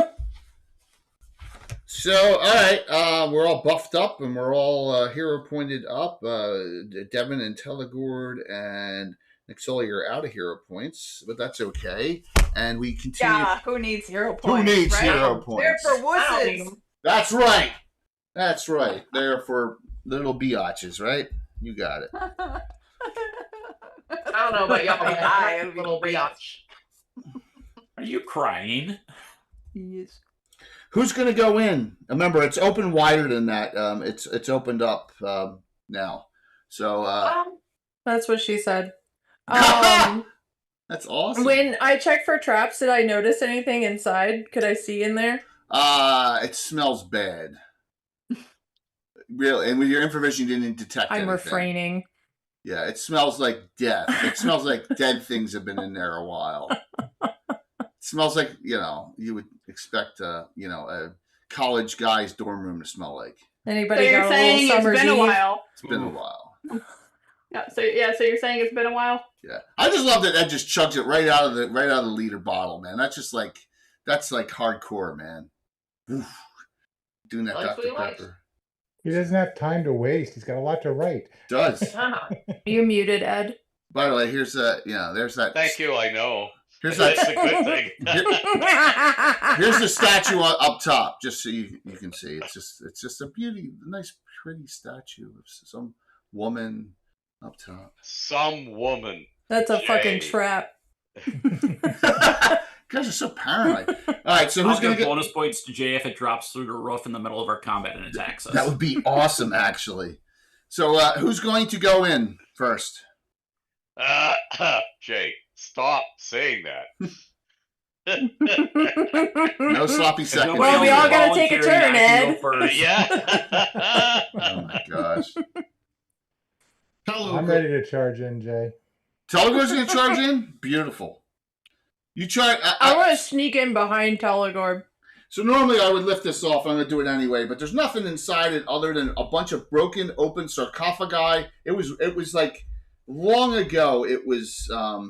So, all right, we're all buffed up and we're all hero pointed up. Devin and Telegord and Nixoli are out of hero points, but that's okay. And we continue. Yeah, who needs hero points? Who needs right? hero points? They're for wusses. That's right. That's right. They're for little biatches, right? You got it. I don't know about y'all, but I am a little biatch. Are you crying? Yes. Who's going to go in? Remember, it's open wider than that. It's opened up now. So that's what she said. That's awesome. When I checked for traps, did I notice anything inside? Could I see in there? It smells bad. Really, and with your information, you didn't detect anything. I'm refraining. Yeah, it smells like death. It smells like dead things have been in there a while. It smells like, you would expect, a college guy's dorm room to smell like. Anybody so you're saying it's been a while? It's been a while. Yeah. So you're saying it's been a while? Yeah. I just love that Ed just chugs it right out of the liter bottle, man. That's just that's hardcore, man. Oof. Doing that Dr. Pepper. He doesn't have time to waste. He's got a lot to write. Does. You muted, Ed. By the way, here's there's that. Thank you, I know. Here's That's a good thing. Here's the statue up top, just so you can see. It's just a nice, pretty statue of some woman up top. Some woman. That's a fucking trap. You guys are so paranoid. All right, so who's going to get bonus points to Jay if it drops through the roof in the middle of our combat and attacks us? That would be awesome, actually. So who's going to go in first? Jay, stop saying that. No sloppy seconds. Well, we all got to take a turn, Ed. Yeah. Oh my gosh. I'm ready to charge in, Jay. Telegor's going to charge in? Beautiful. You try. I want to sneak in behind Telegor. So normally I would lift this off. I'm going to do it anyway, but there's nothing inside it other than a bunch of broken, open sarcophagi. It was like long ago. It was. Yeah,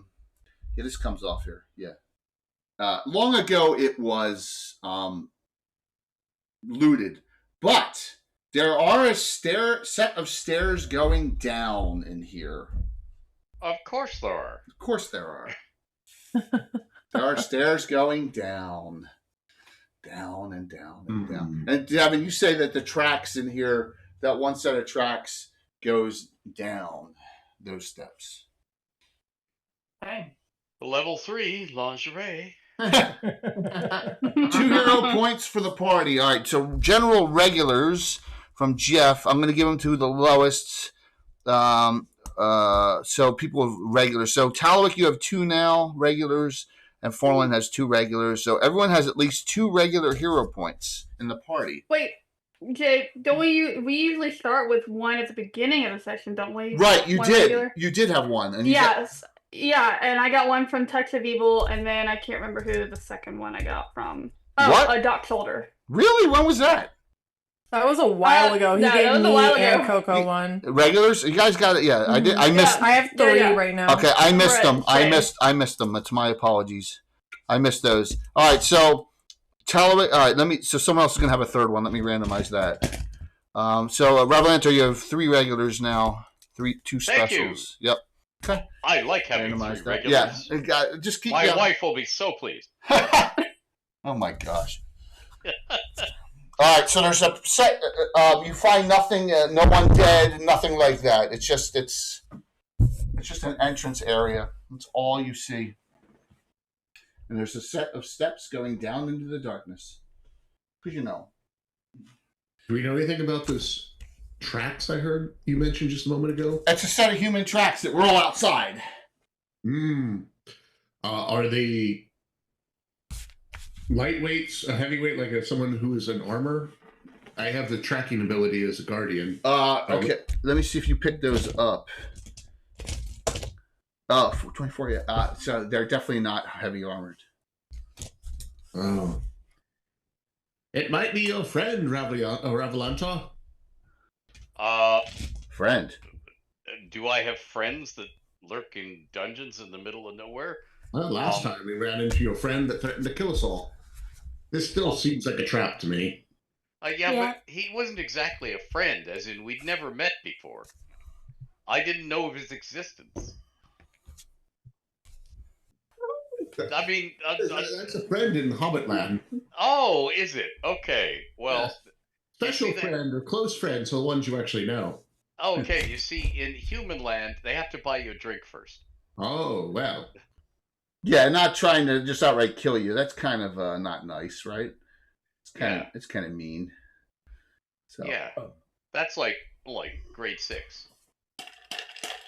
this comes off here. Yeah. Long ago it was looted, but there are a set of stairs going down in here. Of course there are. Of course there are. There are stairs going down. Down and down and down. And Devin, you say that the tracks in here, that one set of tracks goes down those steps. Okay. Level 3 lingerie. 2 hero points for the party. All right, so general regulars from Jeff, I'm going to give them to the lowest. So people with regulars. So Talwick, you have 2 now, regulars, and Forlin has 2 regulars. So everyone has at least 2 regular hero points in the party. Wait, Jay, don't we usually start with 1 at the beginning of the session, don't we? Right, you One did. regular? You did have 1. And Yes. Yeah, and I got 1 from Touch of Evil, and then I can't remember who the second one I got from. Oh, What? a Doc Shoulder. Really? When was that? That was a while ago. He no, gave that was a me while ago. and Coco one. Regulars? You guys got it? Yeah, I did. I missed. I have 3 right now. Okay, I missed them. Same. I missed them. That's my apologies. I missed those. All right, so Talwick. All right, so someone else is gonna have a third one. Let me randomize that. So Revelanter, you have 3 regulars now. 2 Thank you. specials. Yep. Okay. I like having Randomize 3 that. regulars. Yeah. Just keep. My wife will be so pleased. Oh my gosh. All right, so there's a set. You find nothing, no one dead, nothing like that. It's just an entrance area. That's all you see. And there's a set of steps going down into the darkness. Because you know. Do we know anything about those tracks I heard you mentioned just a moment ago? It's a set of human tracks that were all outside. Are they lightweights, a heavyweight, like someone who is in armor? I have the tracking ability as a guardian. Okay. Let me see if you pick those up. Oh, 24, yeah. So they're definitely not heavy armored. Oh. It might be your friend, Ravelanta. Friend. Do I have friends that lurk in dungeons in the middle of nowhere? Well, last time we ran into your friend that threatened to kill us all. This still seems like a trap to me. Yeah, but he wasn't exactly a friend, as in we'd never met before. I didn't know of his existence. I mean... that's a friend in Hobbitland. Oh, is it? Okay, well... Special friend or close friends, so the ones you actually know. Okay, you see, in human land, they have to buy you a drink first. Oh, well. Yeah, not trying to just outright kill you. That's kind of not nice, right? It's kind of mean. So yeah, that's like grade 6.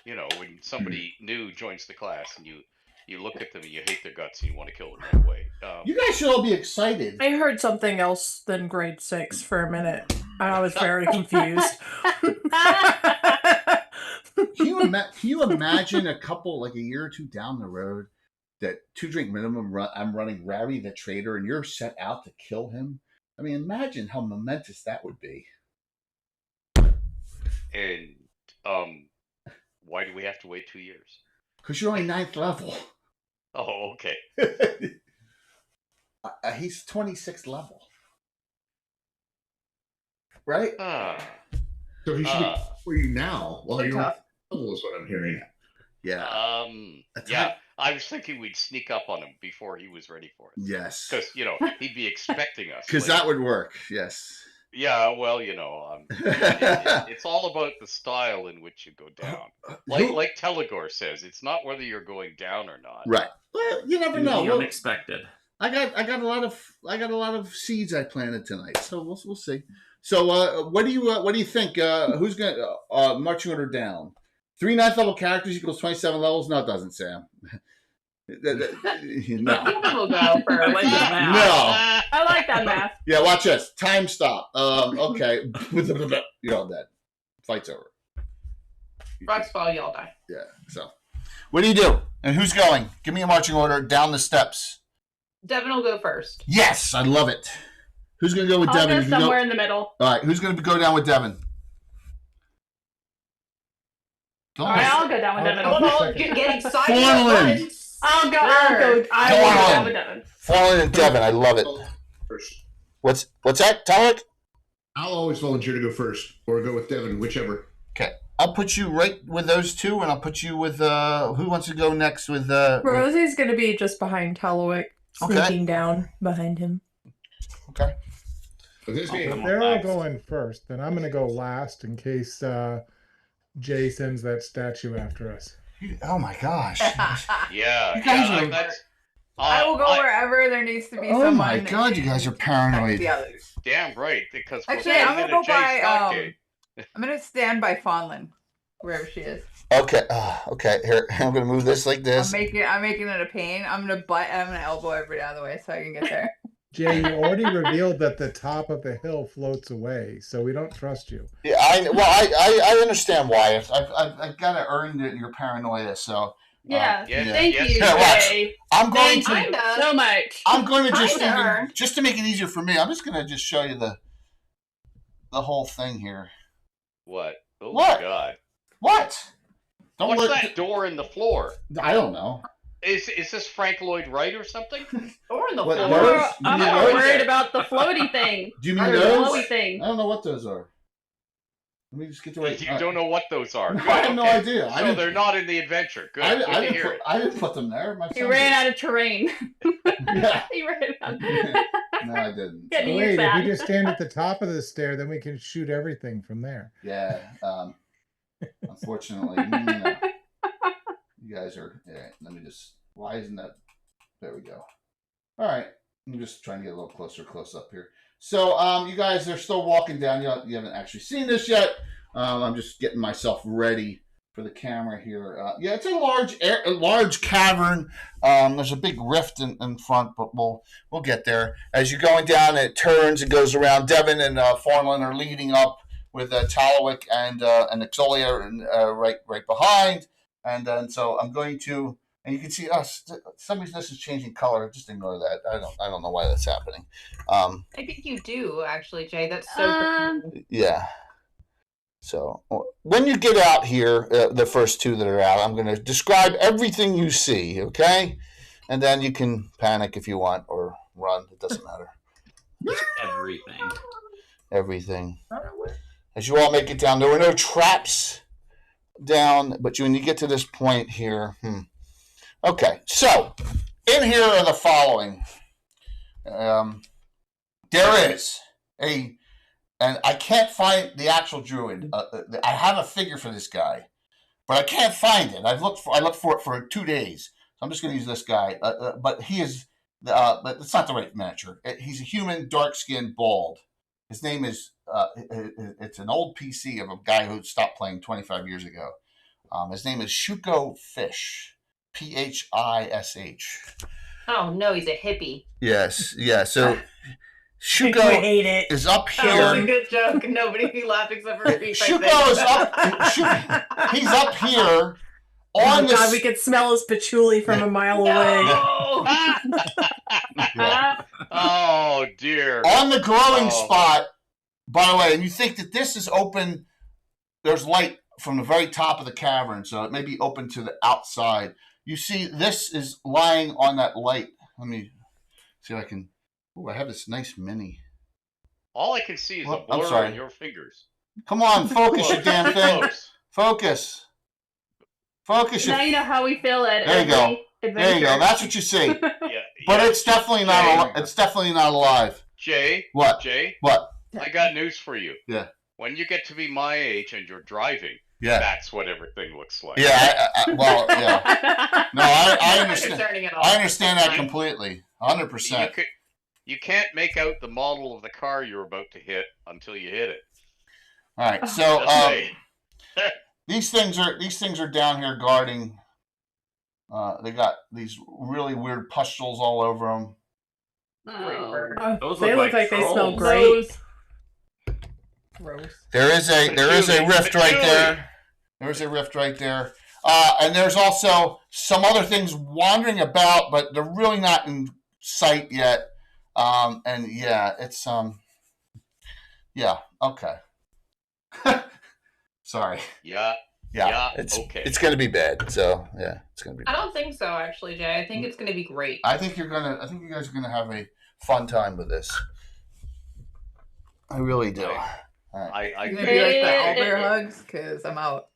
You know, when somebody new joins the class and you look at them and you hate their guts and you want to kill them right away. You guys should all be excited. I heard something else than grade 6 for a minute. I was very confused. Can you imagine a couple, like a year or 2 down the road, that 2 drink minimum I'm running Rary the Trader and you're set out to kill him? I mean, imagine how momentous that would be. And why do we have to wait 2 years? Because you're only 9th level. Oh, okay. He's 26th level. Right? So he should be for you now while you're level is what I'm hearing. Yeah. Yeah. I was thinking we'd sneak up on him before he was ready for it. Yes. Because, he'd be expecting us. Because that would work, yes. Yeah, well, it's all about the style in which you go down. Like Telegor says, it's not whether you're going down or not. Right. Well, you never Do know. the unexpected. I got a lot of seeds I planted tonight, so we'll see. So what do you think? Who's gonna marching order down? 3 9th level characters equals 27 levels? No, it doesn't, Sam. No. Devin will go first. I like that math. No. I like that math. Yeah, watch this. Time stop. Okay. You're all dead. Fight's over. Rocks fall, you all die. Yeah. So, what do you do? And who's going? Give me a marching order down the steps. Devin will go first. Yes, I love it. Who's going to go with I'll Devin? go somewhere in the middle. All right. Who's going to go down with Devin? All right, I'll go down with Devin. Get excited. Forlin. I'll go down with Devin. Forlin and Devin. I love it. First. What's that, Tarek? I'll always volunteer to go first or go with Devin, whichever. Okay. I'll put you right with those two, and I'll put you with who wants to go next with Rosie's going to be just behind Tallowick, sneaking down behind him. Okay. If they're all going first, then I'm going to go last in case Jay sends that statue after us. Oh my gosh. Yeah. I will go wherever there needs to be someone. Oh my god, you guys are paranoid. The others. Damn right, because Actually, I'm gonna go by. I'm gonna stand by Fawnlin, wherever she is. Okay. Okay. Here, I'm gonna move this like this. I'm making it a pain. I'm gonna elbow everybody out of the way so I can get there. Jay, you already revealed that the top of the hill floats away, so we don't trust you. Yeah, I understand why. I've got to earn your paranoia. So thank you, watch. Jay. I'm going Thank you so much. I'm going to just to make it easier for me. I'm just going to just show you the whole thing here. What? Oh What? My God! What? What's that door in the floor? I don't know. Is this Frank Lloyd Wright or something? Or in the What, floor. those? I'm You mean not those? worried about the floaty thing. Do you mean Or the those? floaty thing. I don't know what those are. Let me just get the right. You don't know what those are. No, Good, I have no okay. idea. So they're not in the adventure. Good. I Good to didn't hear it. I didn't put them there. My He son ran did. out of terrain. Yeah. He ran out. No, I didn't. Get Wait, use if that. we just stand at the top of the stair, then we can shoot everything from there. Yeah. Unfortunately, no. You guys are. Yeah, let me just. Why isn't that? There we go. All right. I'm just trying to get a little close up here. So, you guys are still walking down. You haven't actually seen this yet. I'm just getting myself ready for the camera here. Yeah, it's a large cavern. There's a big rift in front, but we'll get there. As you're going down, it turns and goes around. Devin and Forlin are leading up with Tallowick and Xanthoria right behind. And then so I'm going to. And you can see us. Some reason this is changing color. Just ignore that. I don't know why that's happening. I think you do actually, Jay. That's so. Yeah. So when you get out here, the first two that are out, I'm going to describe everything you see. Okay, and then you can panic if you want or run. It doesn't matter. Everything. Everything. As you all make it down, there were no traps down, but when you get to this point here. Okay, so in here are the following. There is and I can't find the actual druid. I have a figure for this guy, but I can't find it. I looked for it for 2 days. So I'm just going to use this guy. But he is, but it's not the right miniature. He's a human, dark-skinned, bald. His name is. It's an old PC of a guy who stopped playing 25 years ago. His name is Shuko Fish. Phish. Oh no, he's a hippie. Yes, yeah. So Shuko is up here. That was a good joke. Nobody laughed except for me. Shuko is up. He's up here. On God, we could smell his patchouli from a mile away. Oh dear. On the growing spot. By the way, and you think that this is open? There's light from the very top of the cavern, so it may be open to the outside. You see, this is lying on that light. Let me see if I can. Oh, I have this nice mini. All I can see is a blur in your fingers. Come on, focus your damn thing. Close. Focus. Now you know how we feel at There you go. adventure. There you go. That's what you see. Yeah, But it's definitely not. It's definitely not alive. Jay. What? Jay. What? I got news for you. Yeah. When you get to be my age and you're driving, that's what everything looks like. Yeah. Well, yeah. No, I understand. I understand that You- completely. 100%. You can't make out the model of the car you're about to hit until you hit it. All right. So Just saying. these things are down here guarding. They got these really weird pustules all over them. Those They look like they smell great. Those. Gross. There is a rift right there. There's a rift right there. And there's also some other things wandering about, but they're really not in sight yet. And yeah, it's yeah, okay. Sorry. Yeah. It's gonna be bad. So yeah, it's gonna be I bad. don't think so, actually, Jay. I think it's going to be great. I think you guys are gonna have a fun time with this. I really do. All right. It's going to be like the owlbear hugs, because I'm out.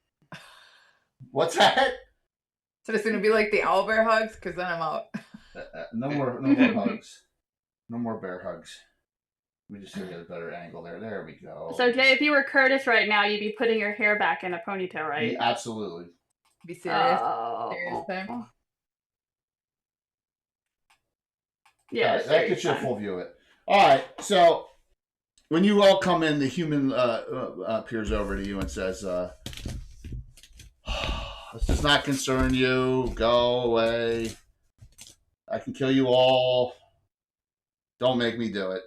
What's that? So it's going to be like the owlbear hugs, because then I'm out. No more hugs. No more bear hugs. We just need to get a better angle there. There we go. So Jay, if you were Curtis right now, you'd be putting your hair back in a ponytail, right? Yeah, absolutely. Be serious. Oh. Serious time. Yeah, All right, that gets you a full view of it. All right, so when you all come in, the human peers over to you and says, "This does not concern you. Go away. I can kill you all. Don't make me do it."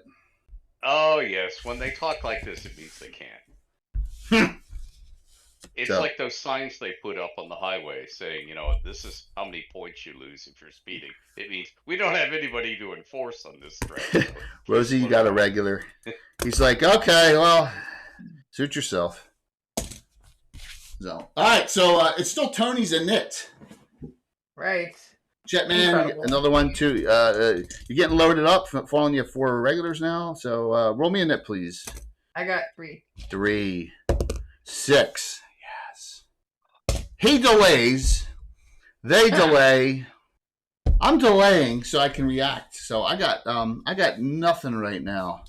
Oh, yes. When they talk like this, it means they can't. It's like those signs they put up on the highway saying, this is how many points you lose if you're speeding. It means we don't have anybody to enforce on this stretch. Rosie, you got a regular. He's like, okay, well, suit yourself. So, all right, so it's still Tony's and Knit. Right. Jetman, Incredible. another one too. You're getting loaded up. Following you 4 regulars now. So roll me a Knit, please. I got 3. 3, 6. Yes. He delays. They delay. I'm delaying so I can react. So I got nothing right now.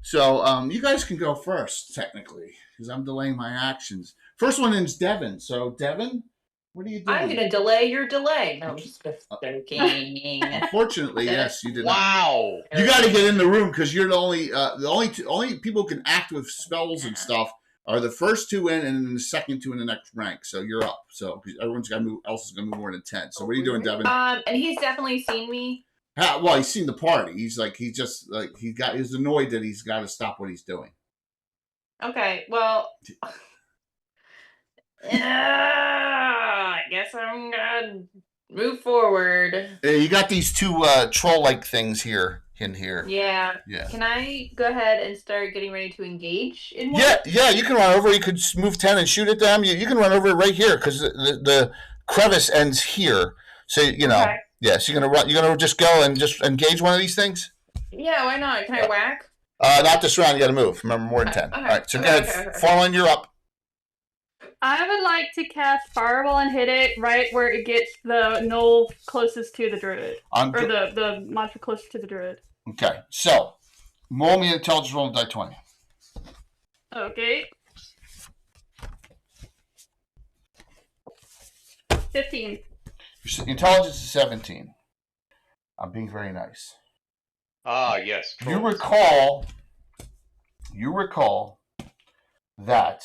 So you guys can go first technically because I'm delaying my actions. First one is Devin. So Devin, what are you doing? I'm going to delay your delay. No, I'm just joking. Unfortunately, yes, you did. Wow. Not. You got to get in the room because you're the only people who can act with spells and stuff are the first 2 in, and then the second 2 in the next rank. So you're up. So everyone's got to move. Else is going to move more than 10. So what are you doing, Devin? And he's definitely seen me. Well, he's seen the party. He's annoyed that he's got to stop what he's doing. Okay, well, I guess I'm gonna move forward. You got these 2 troll-like things here. Yeah. Can I go ahead and start getting ready to engage in one? Yeah. You can run over. You could move 10 and shoot at them. You can run over right here because the crevice ends here. So Okay. Yeah. So you're gonna just go and just engage one of these things. Yeah, why not? Can I whack? Not this round. You got to move. Remember, more than 10. Okay. All right. So go ahead. Farland, you're up. I would like to cast Fireball and hit it right where it gets the knoll closest to the druid. Or the monster closest to the druid. Okay. So, roll me an intelligence roll and die 20. Okay. 15. Your intelligence is 17. I'm being very nice. Ah, yes. You recall that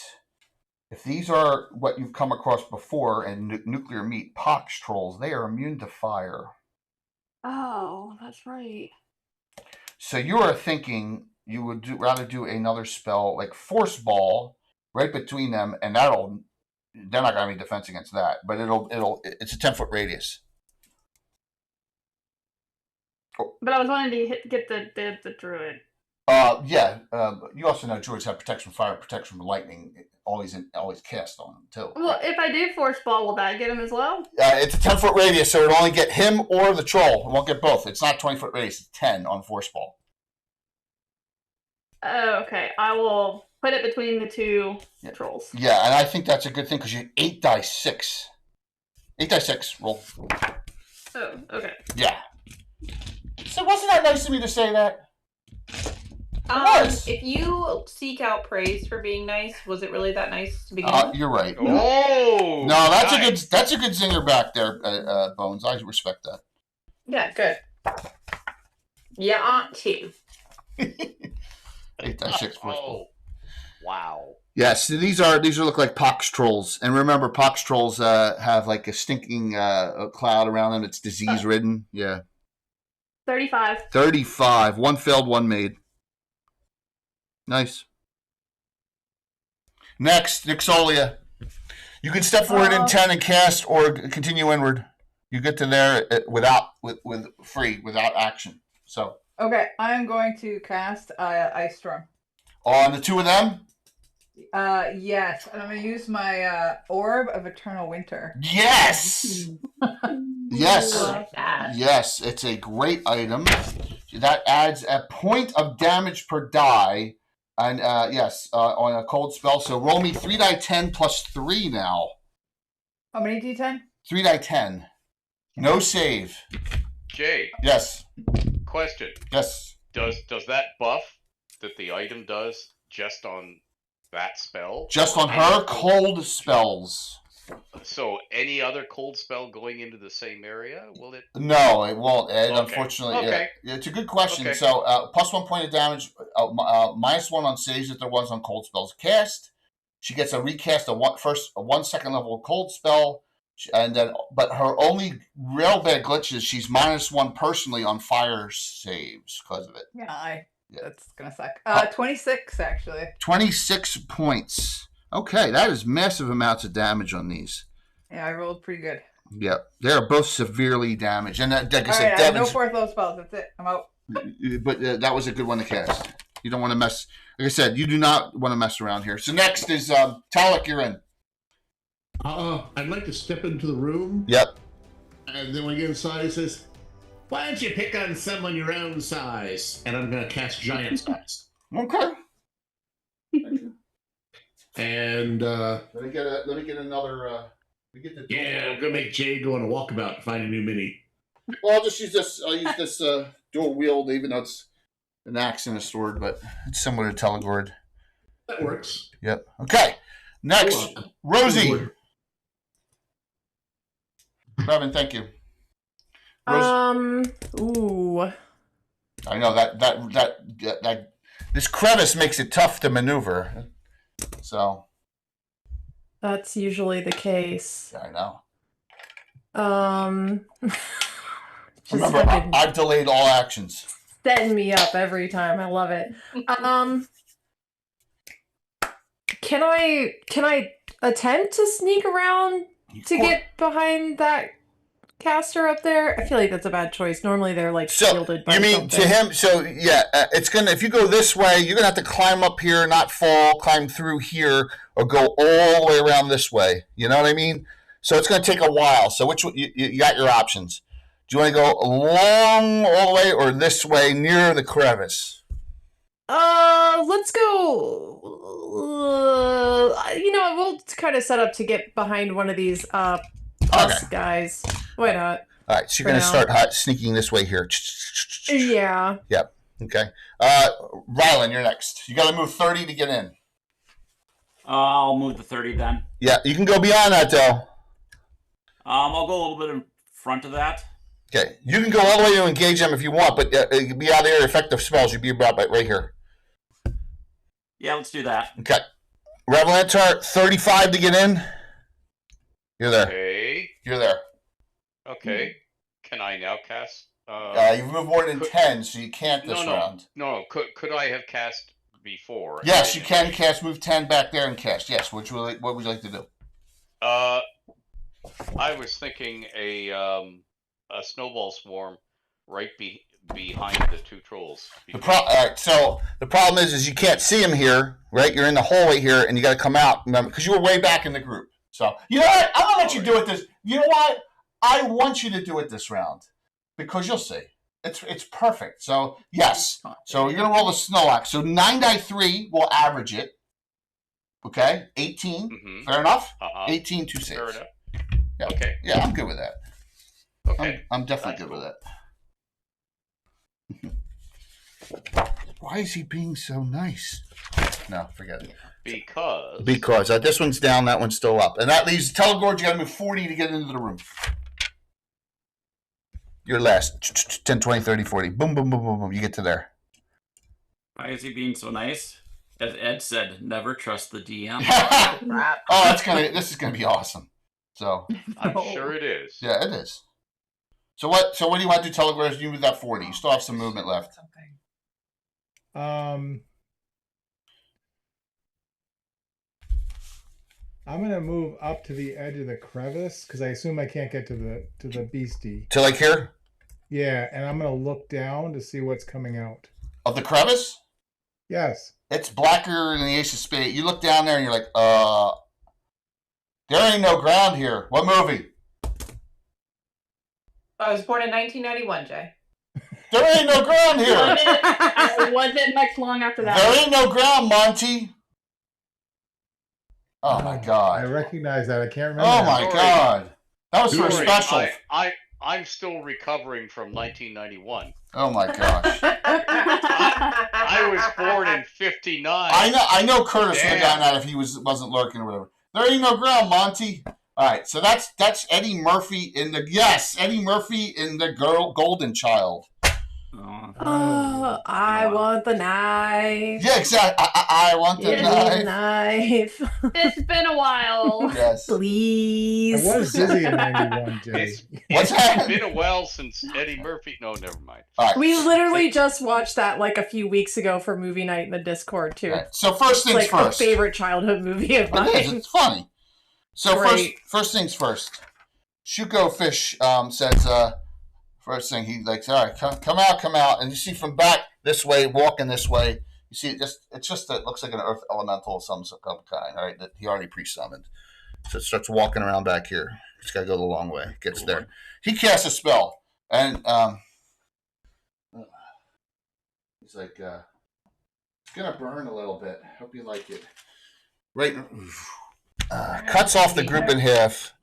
if these are what you've come across before in nuclear meat, pox trolls, they are immune to fire. Oh, that's right. So you are thinking you would rather do another spell like Force Ball right between them, and they're not going to be defense against that, but it's a 10-foot radius. But I was wanting to get the druid. You also know druids have protection from fire, protection from lightning, always cast on them too. Well, right? If I do Force Ball, will that get him as well? It's a 10-foot radius, so it'll only get him or the troll. It won't get both. It's not 20-foot radius. It's 10 on Force Ball. Oh, okay. I will put it between the 2 trolls. Yeah, and I think that's a good thing because you 8 dice 6. 8 dice 6 roll. Oh, okay. Yeah. So wasn't that nice of me to say that? If you seek out praise for being nice, was it really that nice to begin with? You're right. Oh, no, that's a good zinger back there, Bones. I respect that. Yeah, good. Yeah, ought to. 8-6 Oh, wow. Yes, these look like pox trolls, and remember, pox trolls have like a stinking cloud around them. It's disease ridden. Yeah. 35. 35. One failed, one made. Nice. Next, Nixolia. You can step forward in 10 and cast, or continue inward. You get to there with free, without action. So. Okay, I'm going to cast Ice Storm. On the two of them? Yes, and I'm going to use my Orb of Eternal Winter. Yes! Yes. I like that. Yes, it's a great item. That adds a point of damage per die. And on a cold spell. So roll me 3 die 10 plus 3 now. How many D10? 3 die 10. No save. Jay. Yes. Question. Yes. Does that buff that the item does just on that spell? Just on her cold spells. So any other cold spell going into the same area, will it? No, it won't, Ed. Okay. Unfortunately, Okay. Yeah. It's a good question. Okay. So plus 1 point of damage, minus 1 on saves if there was on cold spells cast. She gets a recast of 1 second level cold spell, and then but her only real bad glitch is she's minus 1 personally on fire saves because of it. Yeah, that's gonna suck. 26 actually. 26 points. Okay, that is massive amounts of damage on these. Yeah, I rolled pretty good. Yep, they are both severely damaged, and like I said, I have no fourth level spells. That's it. I'm out. But that was a good one to cast. You don't want to mess. Like I said, you do not want to mess around here. So next is Talik. You're in. I'd like to step into the room. Yep. And then when we get inside, it says, "Why don't you pick on someone your own size?" And I'm going to cast Giant Size. Okay. And let me get another. Yeah, I'm gonna make Jay go on a walkabout to find a new mini. Well, I'll just use this. I'll use this dual wield, even though it's an axe and a sword, but it's similar to Telegord. That works. Yep. Okay. Next, Rosie. Robin, thank you. Ooh. I know that this crevice makes it tough to maneuver. So. That's usually the case. I know. Just Remember, I've delayed all actions. Setting me up every time. I love it. Can I attempt to sneak around to get behind that caster up there? I feel like that's a bad choice. Normally they're like shielded by something. To him? So yeah, it's gonna. If you go this way, you're gonna have to climb up here, not fall, climb through here, or go all the way around this way. You know what I mean? So it's gonna take a while. So which you got your options? Do you want to go along all the way or this way near the crevice? Let's go. We'll kind of set up to get behind one of these guys. Why not? All right, so you're going to start sneaking this way here. Yeah. Yep. Okay. Rylan, you're next. You got to move 30 to get in. I'll move the 30 then. Yeah, you can go beyond that though. I'll go a little bit in front of that. Okay, you can go all the way to engage them if you want, but be out of their effective spells. You'd be about right here. Yeah, let's do that. Okay. Revelantar, 35 to get in. You're there. Okay. You're there. Okay. Can I now cast? You've moved more than 10, so you can't this round. No. Could I have cast before? Yes, you can cast. Move 10 back there and cast. Yes. What would you like to do? I was thinking a snowball swarm right behind the two trolls. All right, so the problem is you can't see them here, right? You're in the hallway here, and you got to come out, remember, because you were way back in the group. So you know what? I'm gonna let you do it this. You know what? I want you to do it this round because you'll see. It's perfect. So yes. So you're gonna roll the snow axe. So 9 die 3 will average it. Okay, 18. Mm-hmm. Fair enough. 18 2 saves. Fair enough. Yeah. Okay. Yeah, I'm good with that. Okay. I'm definitely good with that. Why is he being so nice? No, forget it. Because this one's down, that one's still up. And that leaves Telegord, you got to move 40 to get into the room. Your last 10, 20, 30, 40. Boom, boom, boom, boom, boom. You get to there. Why is he being so nice? As Ed said, never trust the DM. This is gonna be awesome. So I'm sure it is. Yeah, it is. So what do you want to do, Telegord? You move that 40. You still have some movement left. I'm gonna move up to the edge of the crevice because I assume I can't get to the beastie. To like here? Yeah, and I'm gonna look down to see what's coming out. Of the crevice? Yes. It's blacker than the Ace of Spades. You look down there and you're like, there ain't no ground here. What movie? I was born in 1991, Jay. There ain't no ground here. Wasn't much long after that. There ain't no ground, Monty. Oh my God. I recognize that. I can't remember. Oh my God. That was for special. I'm still recovering from 1991. Oh my gosh. I was born in 59. I know Curtis would have gotten that if he wasn't lurking or whatever. There ain't no ground, Monty. All right, so that's Eddie Murphy in the Golden Child. I want the knife. Yeah, exactly. I want the knife. It's been a while. Yes. I Please. was dizzy in 91, Jay. It's been a while since Eddie Murphy. No, never mind. All right. We literally just watched that like a few weeks ago for movie night in the Discord too. Right. So first things first. A favorite childhood movie of mine. It is. It's funny. So first things first. Shuko Fish says first thing he likes. All right, come out, and you see from back this way, walking this way. You see it looks like an earth elemental of some kind. All right, that he already pre-summoned. So it starts walking around back here. He's got to go the long way. Gets there. He casts a spell, and he's like, it's gonna burn a little bit. Hope you like it. Right. Cuts off the group in half.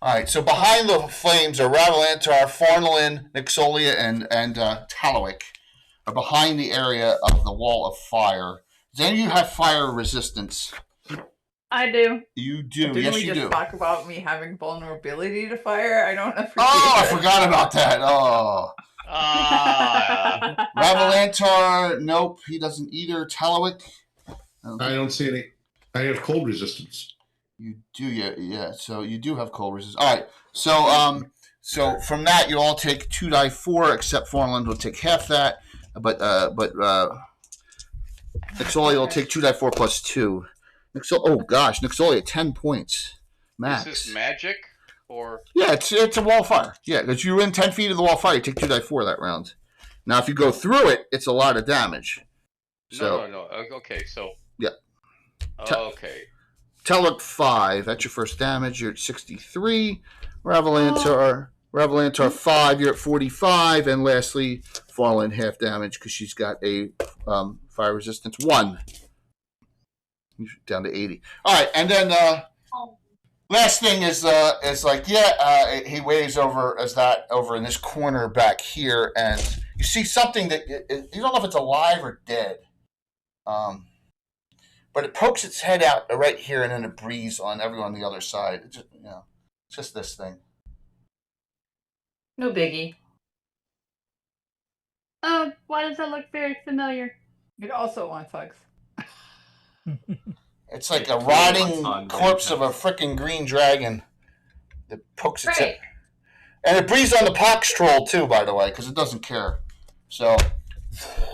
All right, so behind the flames are Ravalantar, Farnolin, Nixolia, and Talowick are behind the area of the wall of fire. Does any of you have fire resistance? I do. You do. Didn't yes, we you just do. talk about me having vulnerability to fire? I don't appreciate I forgot about that. Oh. Ravalantar, nope, he doesn't either. Talowick? I don't see any. I have cold resistance. You do, yeah. So you do have cold resistance. All right. So from that you'll all take 2d4, except Farnland will take half that. But Nixolia will take 2d4 plus 2. Nixolia 10 points max. Is this magic or? Yeah, it's a wall of fire. Yeah, because you're in 10 feet of the wall of fire, you take 2d4 that round. Now if you go through it, it's a lot of damage. So, No. Okay, so. Yeah. Okay. Teluk 5, that's your first damage. You're at 63. Ravalantar 5, you're at 45. And lastly, Fallen half damage because she's got a fire resistance 1. You're down to 80. All right, and then last thing is he waves over in this corner back here, and you see something that you don't know if it's alive or dead. But it pokes its head out right here, and then it breathes on everyone on the other side. It's just this thing. No biggie. Oh, why does that look very familiar? It also wants hugs. It's like a rotting corpse of a freaking green dragon that pokes its head. And it breathes on the pox troll too, by the way, because it doesn't care. So.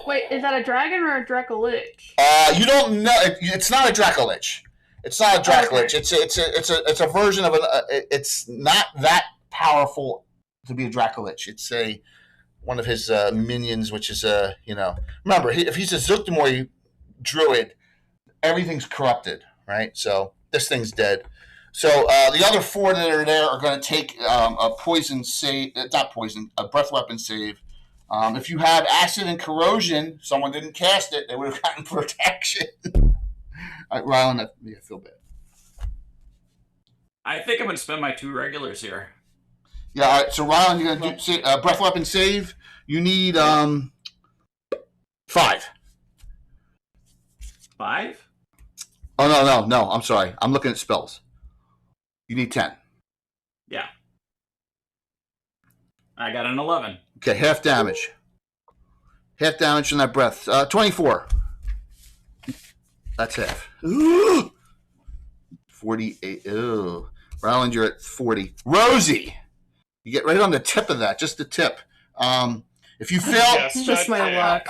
Wait, is that a dragon or a Dracolich? You don't know. It's not a Dracolich. It's not a Dracolich. Okay. It's a version of it's not that powerful to be a Dracolich. It's one of his minions, which is remember if he's a Zuktamori druid, everything's corrupted, right? So this thing's dead. So the other 4 that are there are going to take a poison save, a breath weapon save. If you have acid and corrosion, someone didn't cast it, they would have gotten protection. Rylan, I feel bad. I think I'm going to spend my 2 regulars here. Yeah. All right. So Rylan, you're gonna do breath weapon save. You need 5. 5? Oh no. I'm sorry. I'm looking at spells. You need 10. Yeah. I got an 11. Okay, half damage. Half damage from that breath. 24. That's half. 48. Ew. Ryland, you're at 40. Rosie, you get right on the tip of that, just the tip. If you fail, It's just my luck.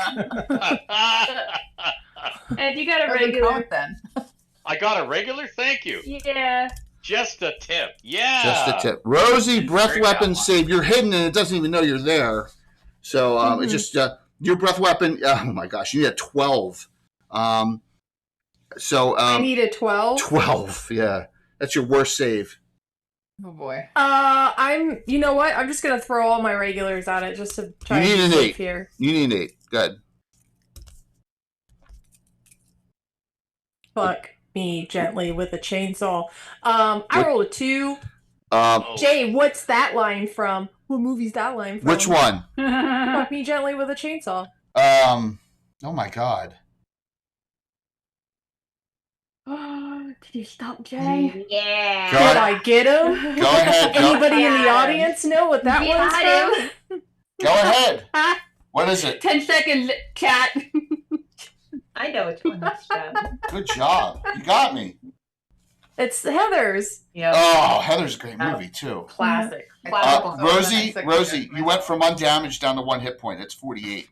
And you got a Doesn't regular. count then. I got a regular. Thank you. Yeah. Just a tip. Yeah. just the tip. Rosie, breath Very weapon bad. save. You're hidden and it doesn't even know you're there. So it's just your breath weapon. Oh my gosh, you need a 12. I need a 12. 12. Yeah, that's your worst save. Oh boy. You know what? I'm just gonna throw all my regulars at it just to try You and need an be safe 8. here. You need an 8. Good. Fuck me gently with a chainsaw. I rolled a 2. Oh. Jay, what's that line from? What movie's that line from? Which one? Fuck me gently with a chainsaw. Oh my god. Did you stop, Jay? Yeah. Go Did ahead. I get him? Go ahead. Anybody in the Yeah. audience know what that Got one's him. from? Go ahead. What is it? 10 seconds, chat. I know which one that's from. Good job. You got me. It's Heather's. Yeah. Oh, Heather's a great movie too. Classic. Classic. Rosie, you went from undamaged down to 1 hit point. It's 48.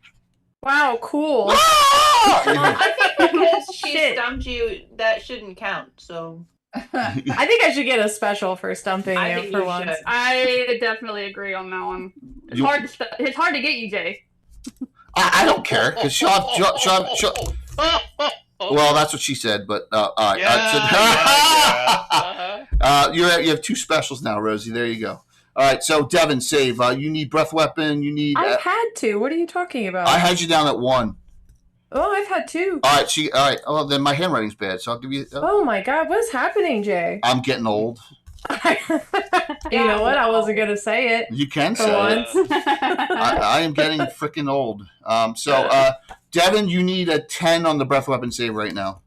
Wow, cool. Ah! I think because she Shit. stumped you, that shouldn't count. So I think I should get a special for stumping I you think for you once. should. I definitely agree on that one. It's You- hard to it's hard to get you, Jay. I don't care because she'll have. Well, that's what she said. But all right. Yeah. You have 2 specials now, Rosie. There you go. All right. So Devin, save. You need breath weapon. You need. I've had 2. What are you talking about? I had you down at 1. Oh, I've had 2. All right. All right. Oh, then my handwriting's bad. So I'll give you. Oh my god, what's happening, Jay? I'm getting old. You know what? I wasn't gonna say it You can for say it. once. I am getting freaking old. Devin, you need a 10 on the breath weapon save right now.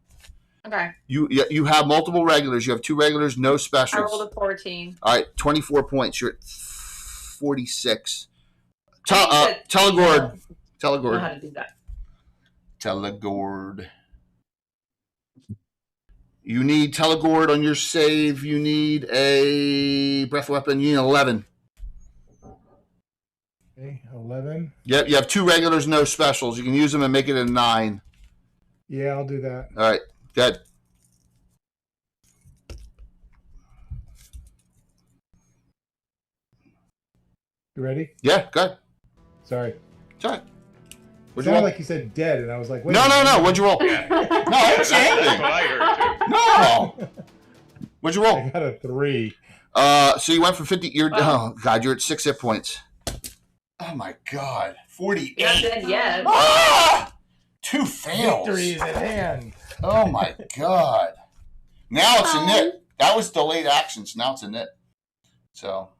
okay. You have multiple regulars. You have 2 regulars, no I specials. rolled a 14. All right, 24 points. You're at 46. I think Telegord. I know how Telegord. to do that. Telegord. You need Telegord on your save. You need a breath weapon. You need 11. Okay, 11. Yep, you have 2 regulars, no specials. You can use them and make it a 9. Yeah, I'll do that. All right, good. You ready? Yeah, good. Sorry. Sorry. It What'd you sounded roll? like you said dead, and I was like, wait. No. a minute. What'd you roll? Yeah. No, I didn't say That's anything. what I heard too. No. What'd you roll? I got a 3. So you went from 50. Wow. Oh God, you're at 6 hit points. Oh my God, 48. Not dead yet. Ah! 2 fails. Victory is at hand. Oh my God. Now it's a nit. That was delayed actions. Now it's a nit. So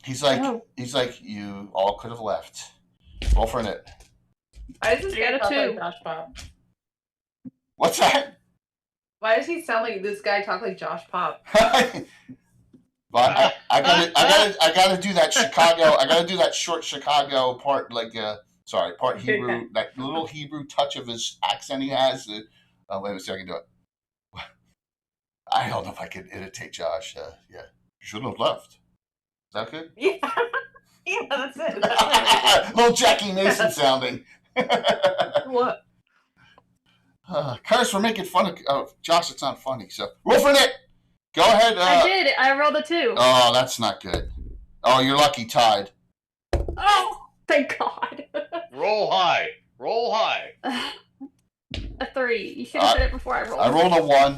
he's like, you all could have left. Roll for a nit. Why does this I guy got a talk 2. like Josh Pop? What's that? Why does he sound like this guy talk like Josh Pop? But I gotta do that Chicago. I gotta do that short Chicago part, part Hebrew. That little Hebrew touch of his accent he has. Wait a second, I can do it. I don't know if I could imitate Josh. Yeah, you shouldn't have left. Is that good? Yeah. Yeah, that's it. Little Jackie Mason sounding. What? Curse, we're making fun of Josh. It's not funny. So roll for it. Go ahead. I did. I rolled a 2. Oh, that's not good. Oh, you're lucky. Tied. Oh, thank God. Roll high. Roll high. A 3. You should have said it before I rolled. I rolled a 1.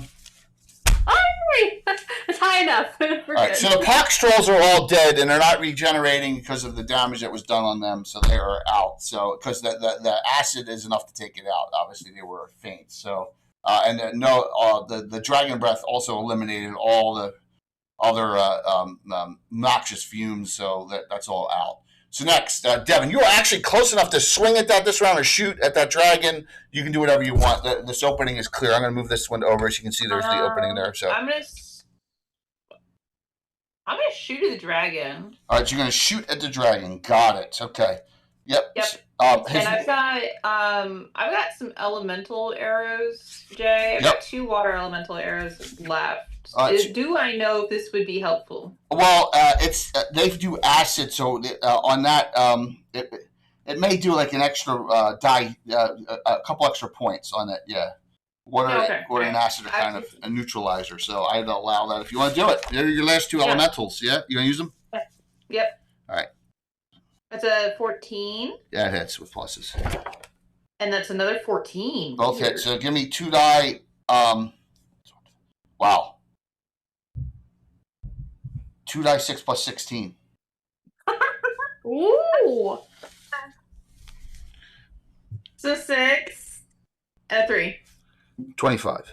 Oh, it's high enough. We're All right, good. so the pox trolls are all dead, and they're not regenerating because of the damage that was done on them. So they are out. So because the acid is enough to take it out. Obviously, they were faint. So the dragon breath also eliminated all other noxious fumes. So that's all out. So next, Devin, you are actually close enough to swing at that this round or shoot at that dragon. You can do whatever you want. This opening is clear. I'm going to move this one over so you can see there's the opening there. So I'm gonna shoot at the dragon. All right, you're going to shoot at the dragon. Got it. Okay. Yep. And I've got some elemental arrows, Jay. I've got 2 water elemental arrows left. Do I know if this would be helpful? Well, they do acid, so on that it may do like an extra die, a couple extra points on it. Yeah, water and acid are kind of a neutralizer, so I'd allow that if you want to do it. They're your last 2 elementals. Yeah, you gonna use them? Yep. All right. That's a 14. Yeah, it hits with pluses. And that's another 14. Both hit. So give me 2 die. Wow. 2 die 6 plus 16. Ooh. So 6 and a 3. 25.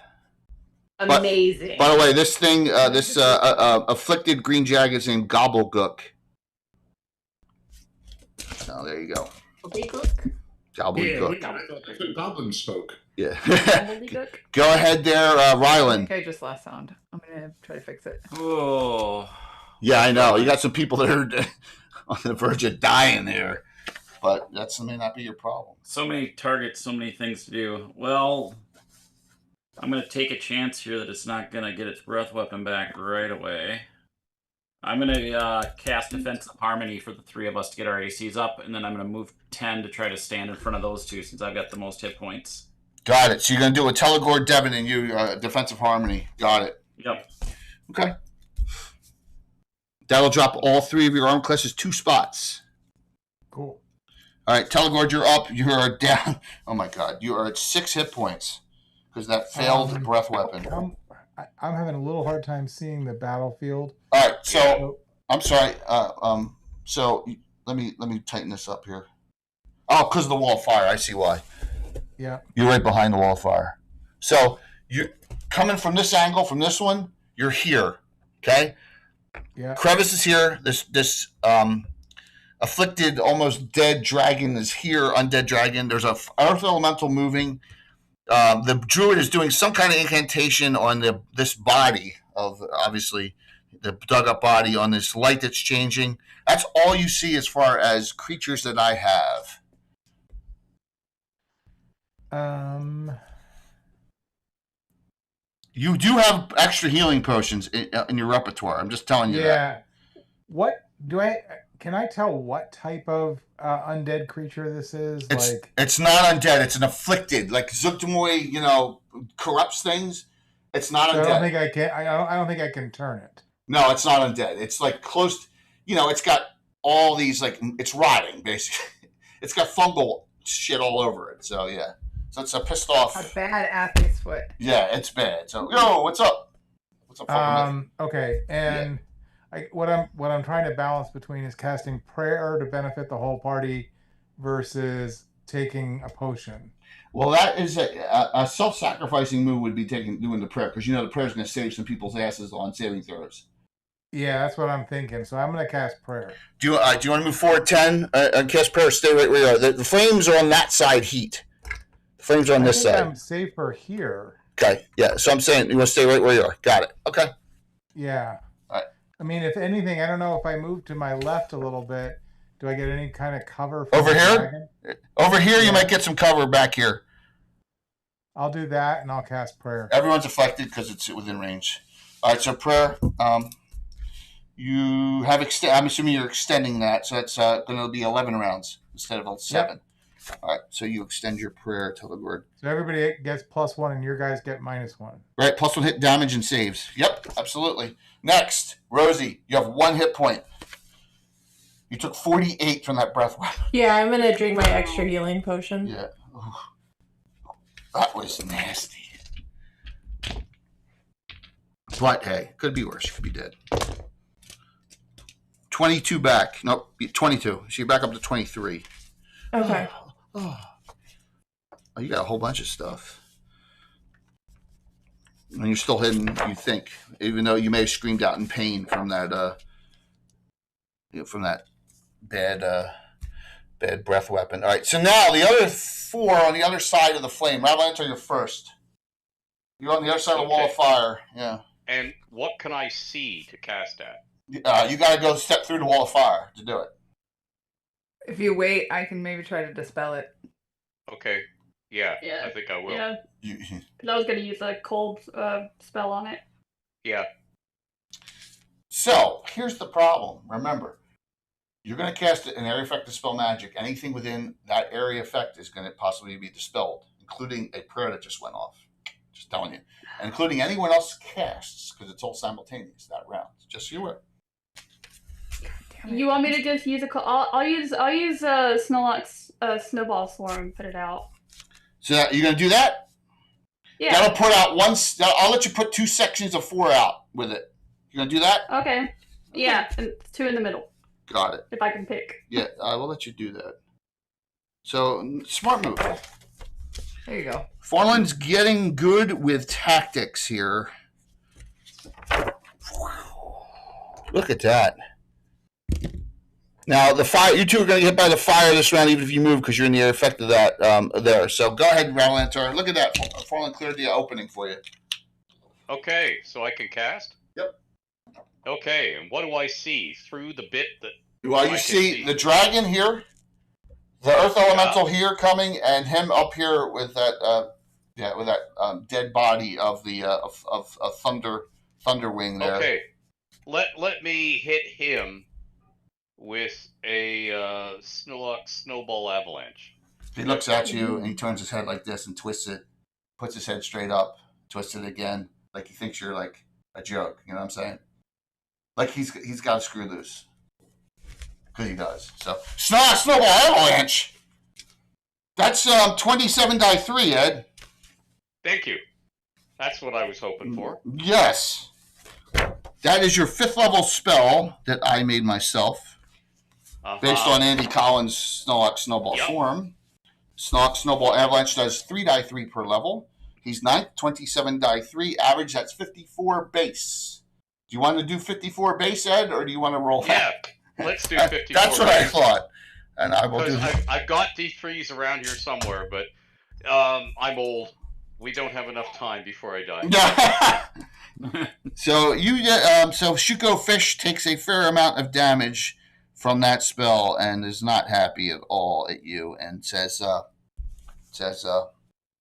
Amazing. By the way, this thing, this afflicted green jag is named Gobblegook. Oh, there you go. Gobblegook? Gobblegook. Yeah, goblin spoke. Yeah. Go ahead there, Rylan. I think I just lost sound. I'm gonna try to fix it. Oh. Yeah, I know. You got some people that are on the verge of dying there, but that may not be your problem. So many targets, so many things to do. Well, I'm going to take a chance here that it's not going to get its breath weapon back right away. I'm going to cast Defensive Harmony for the 3 of us to get our ACs up, and then I'm going to move 10 to try to stand in front of those 2 since I've got the most hit points. Got it. So you're going to do a Telegore, Devin, and you Defensive Harmony. Got it. Yep. Okay. That'll drop all 3 of your arm classes 2 spots. Cool. All right, Telegore, you're up. You are down. Oh, my God. You are at 6 hit points because that failed breath weapon. I'm having a little hard time seeing the battlefield. All right, so I'm sorry. So let me tighten this up here. Oh, because of the wall of fire. I see why. Yeah. You're right behind the wall of fire. So you're coming from this angle, from this one, you're here. Okay? Yeah. Crevice is here. This afflicted, almost dead dragon is here, undead dragon. There's a earth elemental moving. The druid is doing some kind of incantation on this body of, obviously, the dug up body on this light that's changing. That's all you see as far as creatures that I have. You do have extra healing potions in your repertoire. I'm just telling you that. Yeah. What do can I tell what type of undead creature this is? It's not undead. It's an afflicted. Like Xanthoria, corrupts things. It's not undead. I don't think I can turn it. No, it's not undead. It's like close. It's got all these it's rotting basically. It's got fungal shit all over it. So yeah. So it's a pissed off. A bad athlete's foot. Yeah, it's bad. So what's up? What's up? Okay, and what I'm trying to balance between is casting prayer to benefit the whole party versus taking a potion. Well, that is a self-sacrificing move would be doing the prayer because the prayer is going to save some people's asses on saving throws. Yeah, that's what I'm thinking. So I'm going to cast prayer. Do you want to move forward 10 and cast prayer? Stay right where you are. The flames are on that side. Heat. The flames are on this side. I'm safer here. Okay. Yeah. So I'm saying you want to stay right where you are. Got it. Okay. Yeah. All right. I mean, if anything, I don't know if I move to my left a little bit, do I get any kind of cover from over here? Dragon? Over here, you might get some cover back here. I'll do that, and I'll cast prayer. Everyone's affected because it's within range. All right. So prayer. You have I'm assuming you're extending that, so it's going to be 11 rounds instead of 7. Yep. All right, so you extend your prayer to the word. So everybody gets +1, and your guys get -1. Right, +1 hit damage and saves. Yep, absolutely. Next, Rosie, you have 1 hit point. You took 48 from that breath weapon. Yeah, I'm gonna drink my extra healing potion. Yeah, that was nasty. But hey, could be worse. You could be dead. 22 back. Nope, 22. So you're back up to 23. Okay. Oh, you got a whole bunch of stuff. And you're still hidden, you think, even though you may have screamed out in pain from that, bad breath weapon. All right, so now the other 4 on the other side of the flame. Avalanche, you're first. You're on the other side of the wall of fire. Yeah. And what can I see to cast at? You got to go step through the wall of fire to do it. If you wait, I can maybe try to dispel it. Okay. Yeah, I think I will. Yeah. Because I was going to use a cold spell on it. Yeah. So, here's the problem. Remember, you're going to cast an area effect dispel magic. Anything within that area effect is going to possibly be dispelled, including a prayer that just went off. Just telling you. And including anyone else casts, because it's all simultaneous that round. Just so you aware. You want me to just use I'll use Snorlax's snowball swarm and put it out. So you're going to do that? Yeah. That'll put out I'll let you put 2 sections of 4 out with it. You going to do that? Okay. Yeah, and 2 in the middle. Got it. If I can pick. Yeah, I will let you do that. So, smart move. There you go. Farland's getting good with tactics here. Look at that. Now, the fire. You two are going to get hit by the fire this round, even if you move, because you're in the air effect of that there. So go ahead, Rattlelancer. Look at that. Farland cleared the opening for you. Okay, so I can cast? Yep. Okay, and what do I see through the bit that? Well, you see the dragon here, the earth elemental here coming, and him up here with that, dead body of the of Thunderwing there. Okay, let me hit him with a Snorlax snowball avalanche. He looks at you and he turns his head like this and twists it, puts his head straight up, twists it again, like he thinks you're like a joke. You know what I'm saying? Like he's got a screw loose. Because he does. So snowball avalanche. That's 27 die 3, Ed. Thank you. That's what I was hoping for. Yes. That is your 5th level spell that I made myself. Based on Andy Collins' Snorlax Snowball form. Snorlax Snowball Avalanche does 3 die 3 per level. He's 9th, 27 die 3. Average, that's 54 base. Do you want to do 54 base, Ed, or do you want to roll that? Let's do 54. That's what I thought. And I will do I've got D3s around here somewhere, but I'm old. We don't have enough time before I die. So so Shuko Fish takes a fair amount of damage from that spell and is not happy at all at you and says to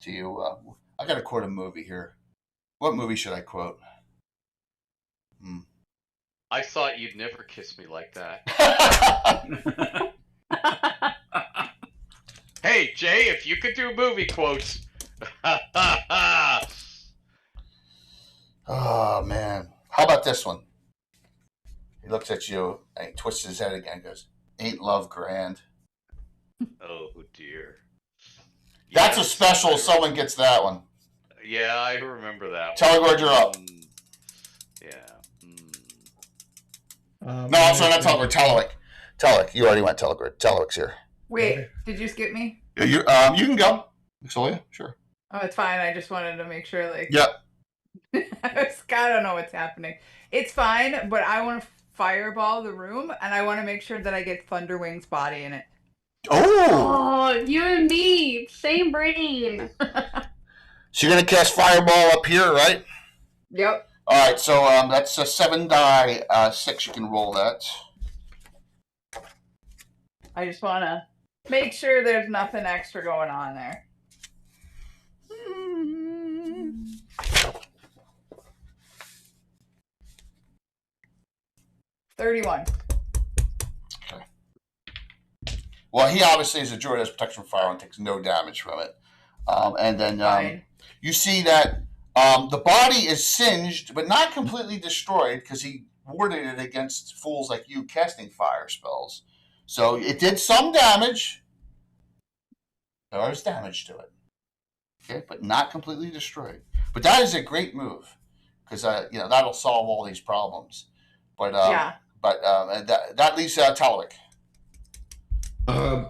you, I got to quote a movie here. What movie should I quote? I thought you'd never kiss me like that. Hey, Jay, if you could do movie quotes. Oh, man. How about this one? He looks at you and he twists his head again and goes, "Ain't love grand?" Oh, dear. That's a special. Someone gets that one. Yeah, I remember that one. Telegord, you're up. No, I'm sorry, not Telegord. Telerik. You already went Telegord. Telerik's here. Wait, did you skip me? You can go. Xanthoria, sure. Oh, it's fine. I just wanted to make sure, Yep. I don't know what's happening. It's fine, but I want to fireball the room, and I want to make sure that I get Thunderwing's body in it. Oh, you and me, same brain. So you're gonna cast fireball up here, right? Yep. All right. So that's a 7 die 6. You can roll that. I just want to make sure there's nothing extra going on there. 31. Okay. Well, he obviously is a druid, has protection from fire and takes no damage from it. And then you see that the body is singed, but not completely destroyed because he warded it against fools like you casting fire spells. So it did some damage. There is damage to it. Okay, but not completely destroyed. But that is a great move because that'll solve all these problems. But that leaves Telerik. I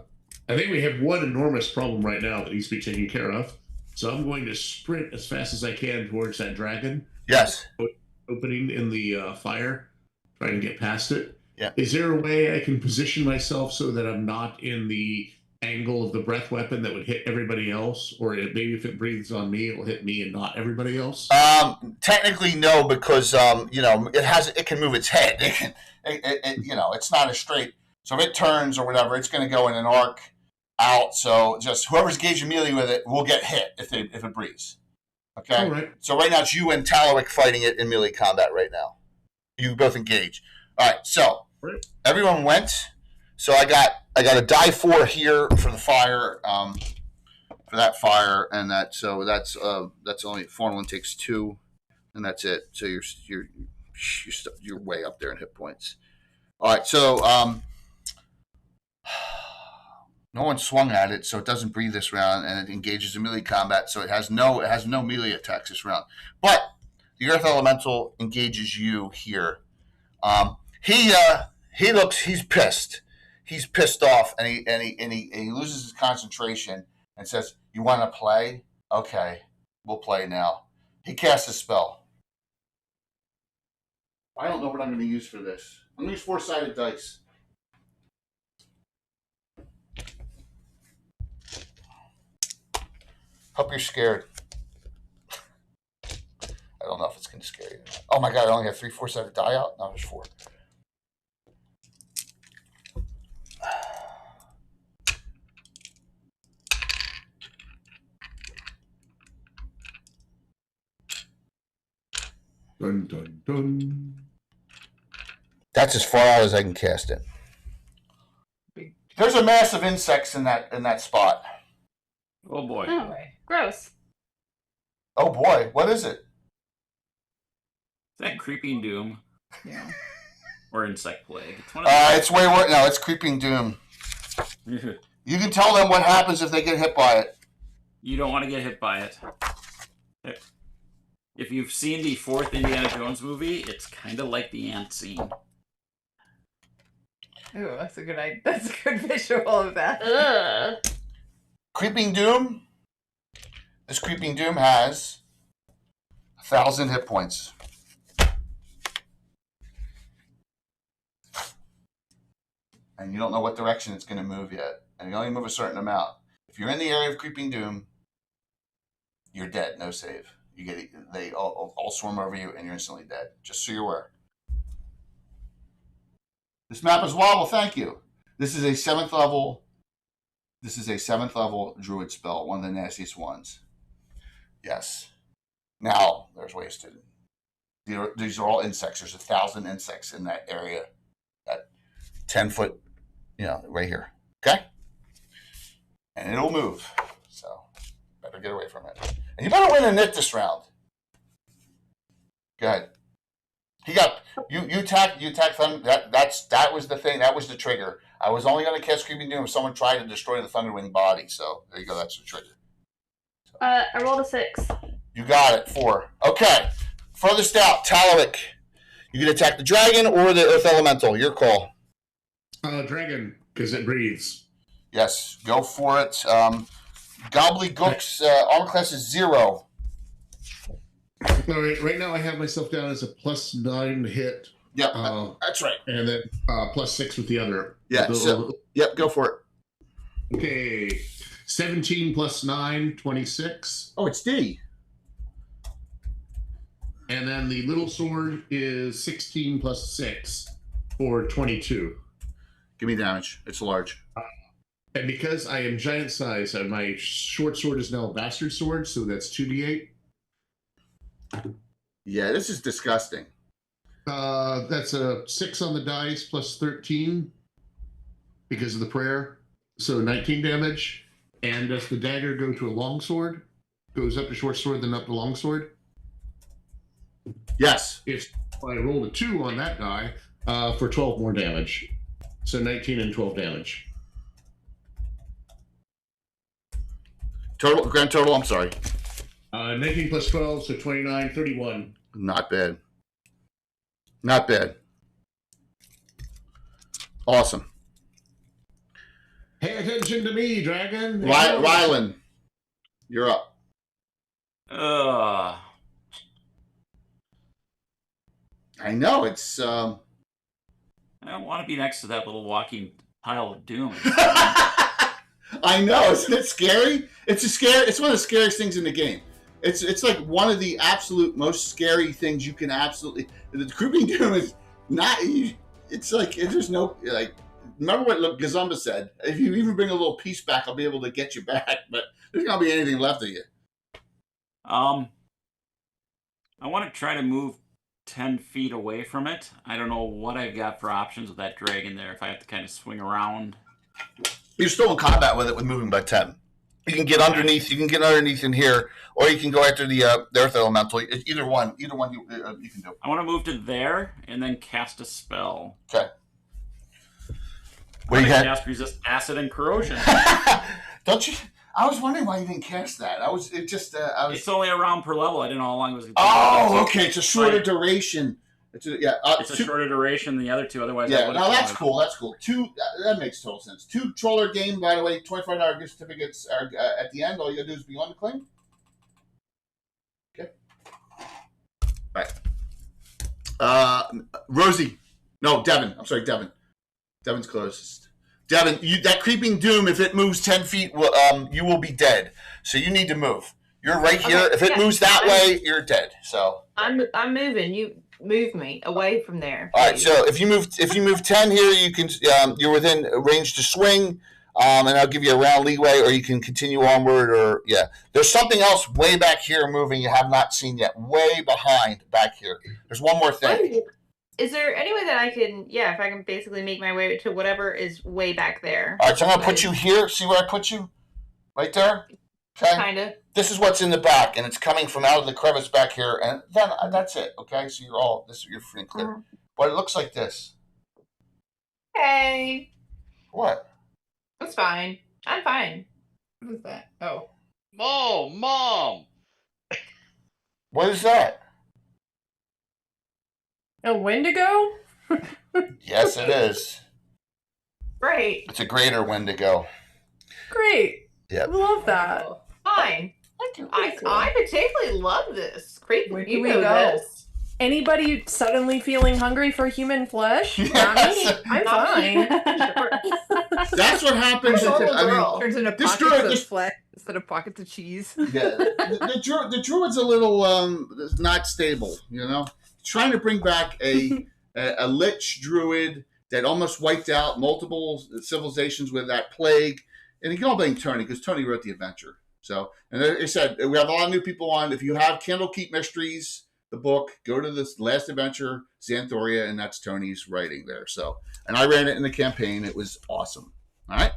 think we have one enormous problem right now that needs to be taken care of. So I'm going to sprint as fast as I can towards that dragon. Yes. Opening in the fire, trying to get past it. Yeah. Is there a way I can position myself so that I'm not in the angle of the breath weapon that would hit everybody else, or maybe if it breathes on me, it will hit me and not everybody else? Technically, no, because it can move its head. It's not a straight. So if it turns or whatever, it's going to go in an arc out. So just whoever's engaging melee with it will get hit if it breathes. Okay. All right. So right now it's you and Talaric fighting it in melee combat right now. You both engage. All right. So everyone went. So I got a die 4 here for the fire, for that fire, and that's only 4 and 1 takes 2, and that's it. So you're way up there in hit points. All right. So no one swung at it, so it doesn't breathe this round, and it engages in melee combat, so it has no melee attacks this round. But the Earth Elemental engages you here. He's pissed. He's pissed off, and he loses his concentration and says, "You want to play? Okay, we'll play now." He casts a spell. I don't know what I'm going to use for this. I'm going to use 4-sided dice. Hope you're scared. I don't know if it's going to scare you. Oh my god, I only have 3 4-sided die out? No, there's 4. Dun, dun, dun. That's as far out as I can cast it. There's a mass of insects in that spot. Oh boy. Oh, gross. Oh boy, what is it? Is that Creeping Doom? Yeah. Or Insect Plague? It's way worse. No, it's Creeping Doom. You can tell them what happens if they get hit by it. You don't want to get hit by it. If you've seen the 4th Indiana Jones movie, it's kind of like the ant scene. Ooh, that's a good visual of that. Ugh. Creeping Doom. This Creeping Doom has 1,000 hit points. And you don't know what direction it's going to move yet. And you only move a certain amount. If you're in the area of Creeping Doom, you're dead. No save. They all swarm over you, and you're instantly dead. Just so you're aware. This map is wobble. Thank you. This is a 7th level. This is a 7th level druid spell. One of the nastiest ones. Yes. Now there's ways to. These are all insects. There's 1,000 insects in that area. That 10-foot, right here. Okay. And it'll move. So better get away from it. And you better win a knit this round. Go ahead. He got you attacked Thunder. That was the thing. That was the trigger. I was only going to cast Creeping Doom if someone tried to destroy the Thunderwing body. So there you go. That's the trigger. So. I rolled a 6. You got it. 4. Okay. Furthest out, Talaric. You can attack the dragon or the Earth Elemental. Your call. Dragon, because it breathes. Yes, go for it. Gobbledygook's armor class is 0. All right now I have myself down as a +9 hit. Yep, that's right. And then +6 with the other. Yeah, yep, go for it. Okay, 17 + 9, 26. Oh, it's D. And then the little sword is 16 + 6 for 22. Give me damage. It's large. And because I am giant size, my short sword is now a bastard sword, so that's 2d8. Yeah, this is disgusting. That's a 6 on the dice +13 because of the prayer. So 19 damage. And does the dagger go to a long sword? Goes up to short sword, then up to long sword? Yes. If I rolled a 2 on that die for 12 more damage. So 19 and 12 damage. Grand total, I'm sorry. 19 + 12, so 29, 31. Not bad. Not bad. Awesome. Pay attention to me, dragon. Rylan, you're up. Ugh. I know it's. I don't want to be next to that little walking pile of doom. I know, isn't it scary? It's one of the scariest things in the game. It's like one of the absolute most scary things you can absolutely. The creeping doom is not. It's like there's no like. Remember what Gazumba said? If you even bring a little piece back, I'll be able to get you back. But there's not be anything left of you. I want to try to move 10 feet away from it. I don't know what I've got for options with that dragon there. If I have to kind of swing around. You're still in combat with it with moving by 10. You can get underneath. You can get underneath in here, or you can go after the earth elemental. Either one you can do. I want to move to there and then cast a spell. Okay. What do you cast? Resist acid and corrosion. Don't you? I was wondering why you didn't cast that. It's only a round per level. I didn't know how long it was. Oh, okay. It's a shorter duration. It's a shorter duration than the other two. Otherwise, yeah. No, that's cool. That's cool. That makes total sense. 2 troller game. By the way, $25 gift certificates are at the end. All you gotta do is be on the claim. Okay. All right. Rosie. No, Devin. I'm sorry, Devin. Devin's closest. Devin, that creeping doom, if it moves 10 feet, you will be dead. So you need to move. You're right here. Okay, if it moves that way, you're dead. So I'm moving. You move me away from there. All right. So if you move 10 here, you can you're within range to swing, and I'll give you a round leeway, or you can continue onward. Or there's something else way back here moving you have not seen yet. Way behind back here. There's one more thing. Is there any way that I can, if I can basically make my way to whatever is way back there? All right, so I'm going to put you here. See where I put you? Right there? Okay. Kind of. This is what's in the back, and it's coming from out of the crevice back here, and then that's it, okay? So you're free and clear. But it looks like this. Hey. What? That's fine. I'm fine. What is that? Oh. Mom! What is that? A Wendigo? Yes, it is. Great. It's a greater Wendigo. Great. Yeah. Love that. Fine. I particularly love this. Great. Where do we go? Anybody suddenly feeling hungry for human flesh? Not me. I'm fine. That's what happens. Turns into pockets of flesh instead of pockets of cheese. Yeah. The druid's a little not stable, you know? Trying to bring back a lich druid that almost wiped out multiple civilizations with that plague. And you can all blame Tony, because Tony wrote the adventure. So, and they said, we have a lot of new people on. If you have Candlekeep Mysteries, the book, go to this last adventure, Xanthoria, and that's Tony's writing there. So, and I ran it in the campaign. It was awesome. All right.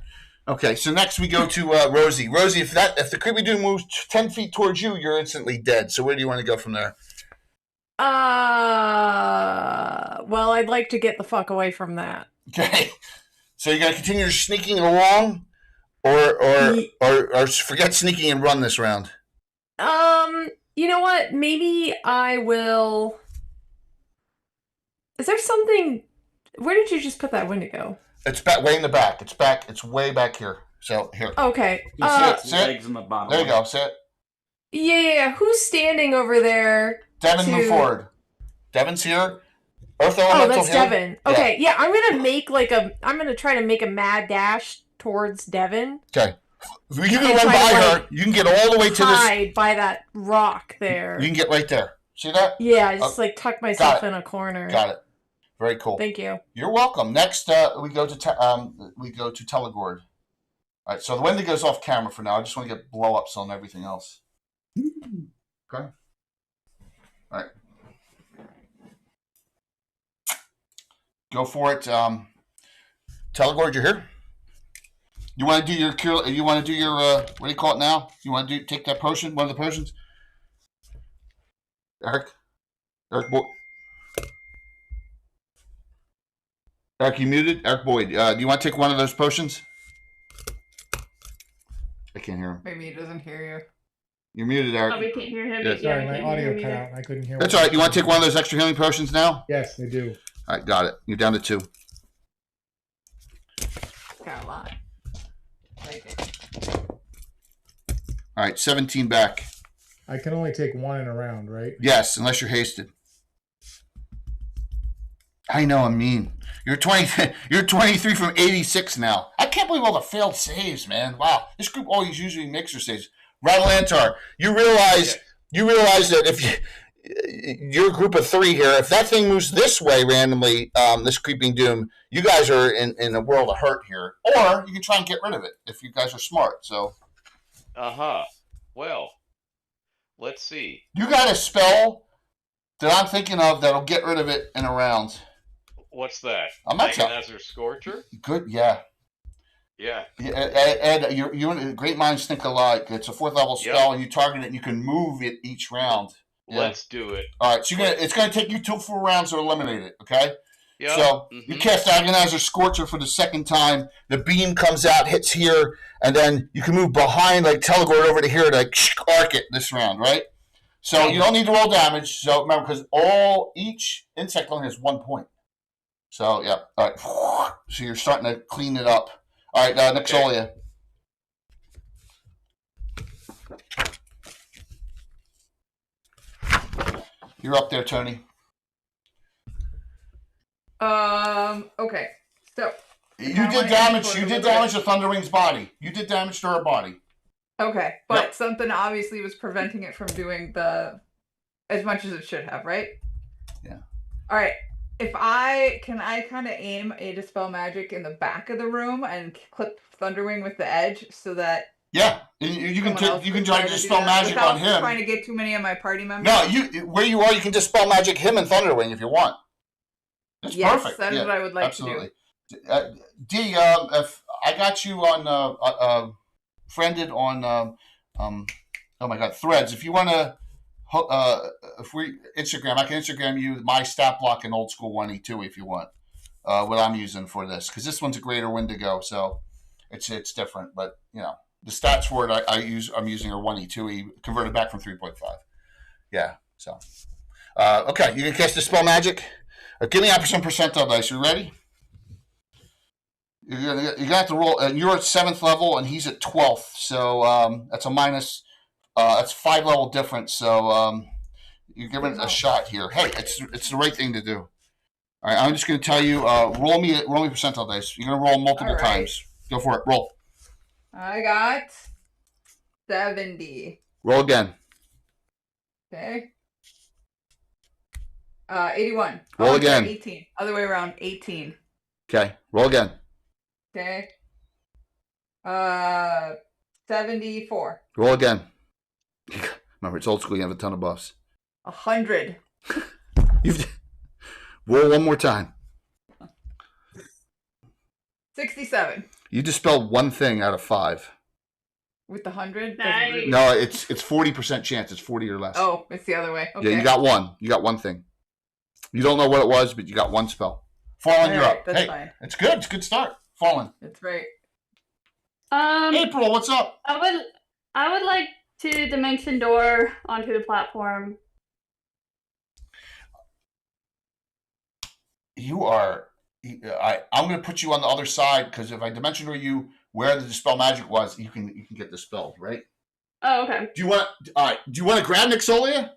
Okay, so next we go to Rosie. Rosie, if the creepy dude moves 10 feet towards you, you're instantly dead. So where do you want to go from there? Well, I'd like to get the fuck away from that. Okay. So you're gonna continue sneaking along, or forget sneaking and run this round? You know what? Maybe I will. Is there something? Where did you just put that Wendigo? It's back, way in the back. It's back. It's way back here. So here. Okay. You see its legs in the bottom. There you go. See it? Yeah. Who's standing over there? Devin, move forward. Devin's here. Earth Elemental. Oh, that's Devin. Okay, yeah, I'm gonna try to make a mad dash towards Devin. Okay. If you can run by her, you can get all the way to this. Hide by that rock there. You can get right there. See that? Yeah, just tuck myself in a corner. Got it. Very cool. Thank you. You're welcome. Next, we go to Telegord. All right, so the Wendigo's off camera for now. I just want to get blow ups on everything else. Okay. All right. Go for it. Telegord, you're here. You want to do your cure? You want to do your what do you call it now? You want to take that potion, one of the potions? Eric, Eric, you muted. Eric Boyd, do you want to take one of those potions? I can't hear him. Maybe he doesn't hear you. You're muted, Eric. Oh, we can't hear him. Yeah. Sorry, my audio cut out and I couldn't hear. That's all right. You want to take one of those extra healing potions now? Yes, I do. All right, got it. You're down to 2. Got a lot. All right, 17 back. I can only take one in a round, right? Yes, unless you're hasted. I know, I'm mean. You're 20. You're 23 from 86 now. I can't believe all the failed saves, man. Wow, this group always usually makes their saves. Rattlantar, you realize that if you're a group of 3 here, if that thing moves this way randomly, this creeping doom, you guys are in a world of hurt here. Or you can try and get rid of it if you guys are smart. So. Well, let's see. You got a spell that I'm thinking of that'll get rid of it in a round. What's that? I'm not telling. Azure Scorcher? Good, yeah. Yeah. Ed, you and great minds think alike. It's a 4th level spell, and you target it, and you can move it each round. Yeah. Let's do it. All right, so it's going to take you 2 full rounds to eliminate it, okay? Yeah. So you cast Agonizer Scorcher for the 2nd time. The beam comes out, hits here, and then you can move behind, like teleport over to here to arc it this round, right? So you don't need to roll damage. So remember, because each insect only has 1 point. So yeah, all right. So you're starting to clean it up. All right, Nixolia. You're up there, Tony. Okay. So you did damage. You did damage to Thunderwing's body. You did damage to her body. Okay, but something obviously was preventing it from doing as much as it should have, right? Yeah. All right. Can I kind of aim a Dispel Magic in the back of the room and clip Thunderwing with the edge so that you can try to Dispel Magic on him. Trying to get too many of my party members. No, where you are, you can Dispel Magic him and Thunderwing if you want. That's perfect. That is what I would like to do. D, if I got you on friended on oh my god, Threads. If you want to. If we Instagram, I can Instagram you my stat block and old school 1E2 if you want. What I'm using for this, because this one's a greater Wendigo, so it's different. But the stats for it I'm using are 1E2E converted back from 3.5. Yeah. So okay, you can cast the spell magic. Give me out some percentile dice. You ready? You're gonna have to roll. You're at 7th level and he's at 12th, so that's a minus. That's 5 level difference, so you're giving it a shot here. Hey, it's the right thing to do. All right, I'm just going to tell you, roll me percentile dice. You're going to roll multiple times. Go for it. Roll. I got 70. Roll again. Okay. 81. Roll again. 18. Other way around. 18. Okay. Roll again. Okay. 74. Roll again. Remember, it's old school. You have a ton of buffs. 100. Roll one more time. 67. You dispelled one thing out of 5. With the 100? Nice. No, it's 40% chance. It's 40 or less. Oh, it's the other way. Okay. Yeah, you got one. You got one thing. You don't know what it was, but you got one spell. Fallen, you're up. That's fine. It's good. It's a good start. Fallen. That's right. April, what's up? I would like to dimension door onto the platform. You are. I'm going to put you on the other side because if I dimension door you where the dispel magic was, you can get dispelled, right? Oh, okay. Do you want? All right. Do you want to grab Nixolia?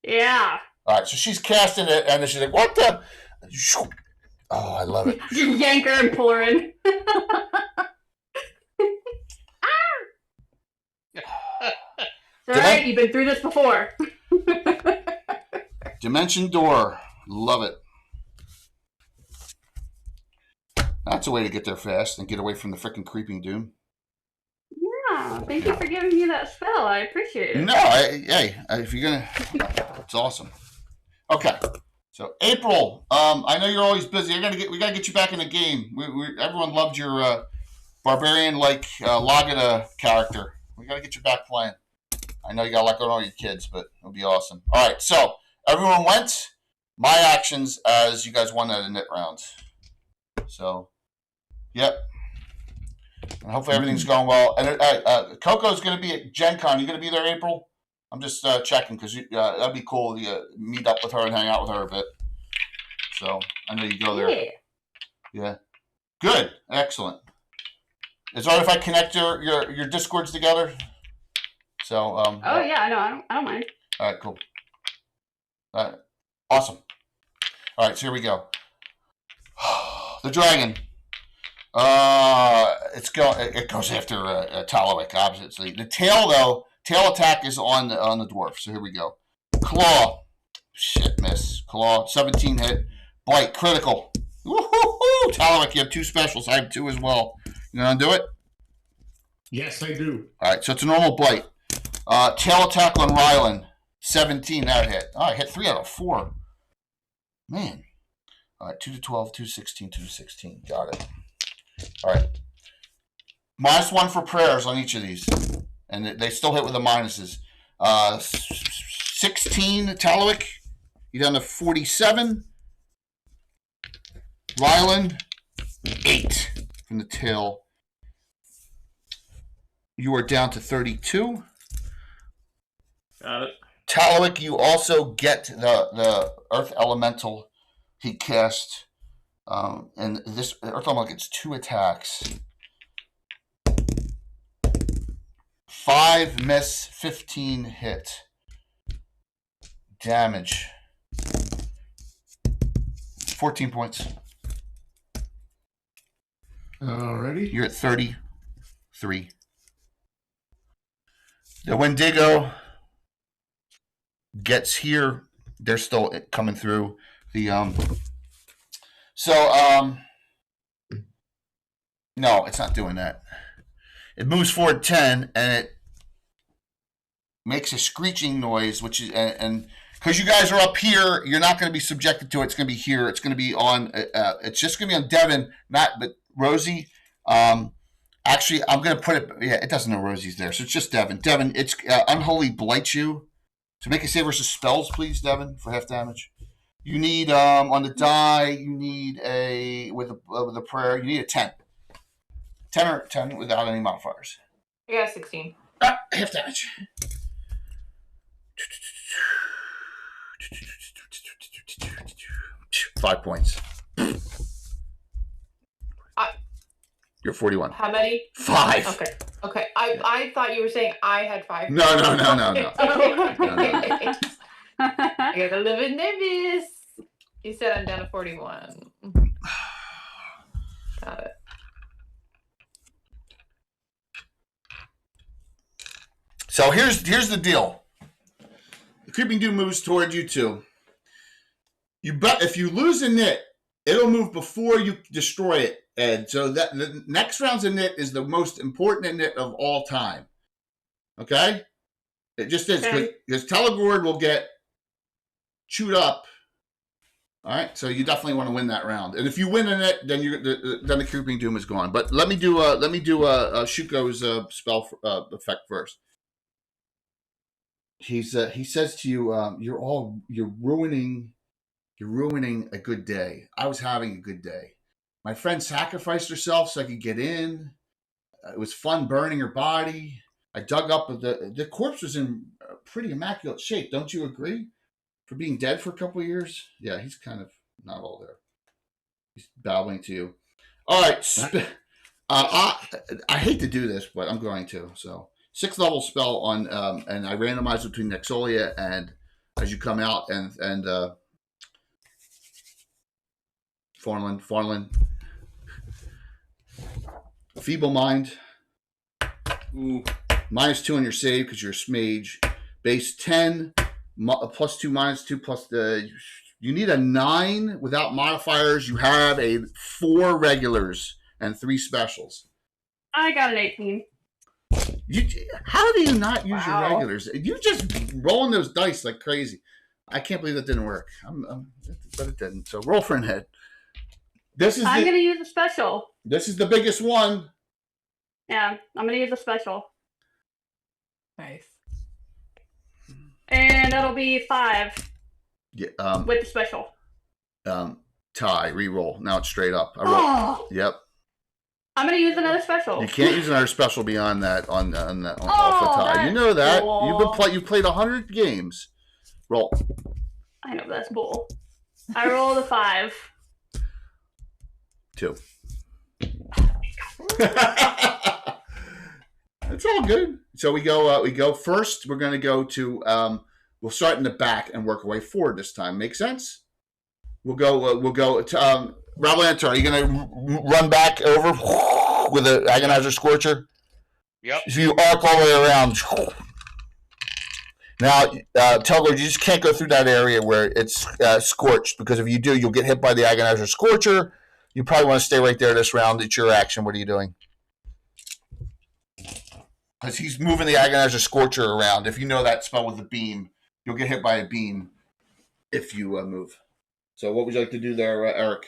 Yeah. All right. So she's casting it, and then she's like, "What the?" Oh, I love it. Yank her and pull her in. It's alright, you've been through this before. Dimension door. Love it. That's a way to get there fast and get away from the freaking creeping doom. Yeah, thank you for giving me that spell. I appreciate it. No, if you're gonna, it's awesome. Okay, so April, I know you're always busy. We gotta get you back in the game. Everyone loved your barbarian-like Lagada character. We gotta get you back playing. I know you got a lot going on with your kids, but it'll be awesome. All right, so everyone went. My actions as you guys won that knit round. So, yep. And hopefully everything's going well. And Coco's going to be at Gen Con. You going to be there, April? I'm just checking because that'd be cool to meet up with her and hang out with her a bit. So I know you go there. Yeah. Good. Excellent. Is it all right if I connect your Discords together So. Oh yeah, no, I don't mind. All right, cool. Awesome. All right, so here we go. The dragon. It goes after Tallowick, obviously. The tail, though, tail attack is on the dwarf. So here we go. Claw. Shit, miss. Claw. 17 hit. Bite. Critical. Woo-hoo-hoo! Tallowick, you have 2 specials. I have 2 as well. You gonna do it? Yes, I do. All right, so it's a normal bite. Tail attack on Rylan. 17, that hit. Oh, I hit 3 out of 4. Man. All right, 2 to 12, 2 to 16, 2 to 16. Got it. All right. -1 for prayers on each of these. And they still hit with the minuses. 16, Tallowick. You're down to 47. Ryland, 8 from the tail. You are down to 32. Got it. Tallowick, you also get the Earth Elemental he cast. And this Earth Elemental gets 2 attacks. 5 miss, 15 hit. Damage. 14 points. Alrighty. You're at 33. The Wendigo gets here. They're still coming through. No, it's not doing that. It moves forward 10 and it makes a screeching noise, which is and because you guys are up here, you're not going to be subjected to it. It's going to be here. It's going to be on. It's just going to be on Devin, but Rosie. Actually, I'm going to put it. Yeah, it doesn't know Rosie's there, so it's just Devin. Devin, it's Unholy Blight you. So make a save versus spells, please, Devin, for half damage. You need on the die. You need with a prayer. You need a 10. 10 or 10 without any modifiers. I got 16. Half damage. Five points. You're 41. How many? 5. Okay. I thought you were saying I had 5. No. I got a little bit nervous. You said I'm down to 41. Got it. So here's the deal. The Creeping Doom moves toward you two. If you lose a nit, it'll move before you destroy it, Ed. So that the next round's a nit is the most important nit of all time. Okay? It just is because Telegord will get chewed up. All right, so you definitely want to win that round, and if you win in it, then the Creeping Doom is gone. But let me do Shuko's spell effect first. He says to you, you're ruining a good day. I was having a good day. My friend sacrificed herself so I could get in. It was fun burning her body. I dug up the corpse was in pretty immaculate shape. Don't you agree? For being dead for a couple of years? Yeah, he's kind of not all there. He's babbling to you. All right. I hate to do this, but I'm going to. So 6th level spell on, and I randomize between Xanthoria and as you come out and Farnland. Feeble Mind. Ooh. -2 on your save because you're a mage. Base 10. +2, -2, plus the. You need a 9 without modifiers. You have 4 regulars and 3 specials. I got an 18. How do you not use your regulars? You just rolling those dice like crazy. I can't believe that didn't work. But it didn't. So roll for an head. I'm going to use a special. This is the biggest one. Yeah, I'm going to use a special. Nice. And that'll be 5. Yeah. With the special. Tie, re-roll. Now it's straight up. Yep. I'm going to use another special. You can't use another special beyond that on off the tie. You know that. Cool. You've played 100 games. Roll. I know that's bull. I rolled a 5. 2. It's all good. So we go first. We're going to go to. We'll start in the back and work our way forward this time. Make sense? We'll go to Xanthoria. Are you going to run back over with an Agonizer Scorcher? Yep. So you arc all the way around. Now, Telgor, you just can't go through that area where it's scorched, because if you do, you'll get hit by the Agonizer Scorcher. You probably want to stay right there this round. It's your action. What are you doing? Because he's moving the Agonizer Scorcher around. If you know that spell with the beam, you'll get hit by a beam if you move. So what would you like to do there, Eric?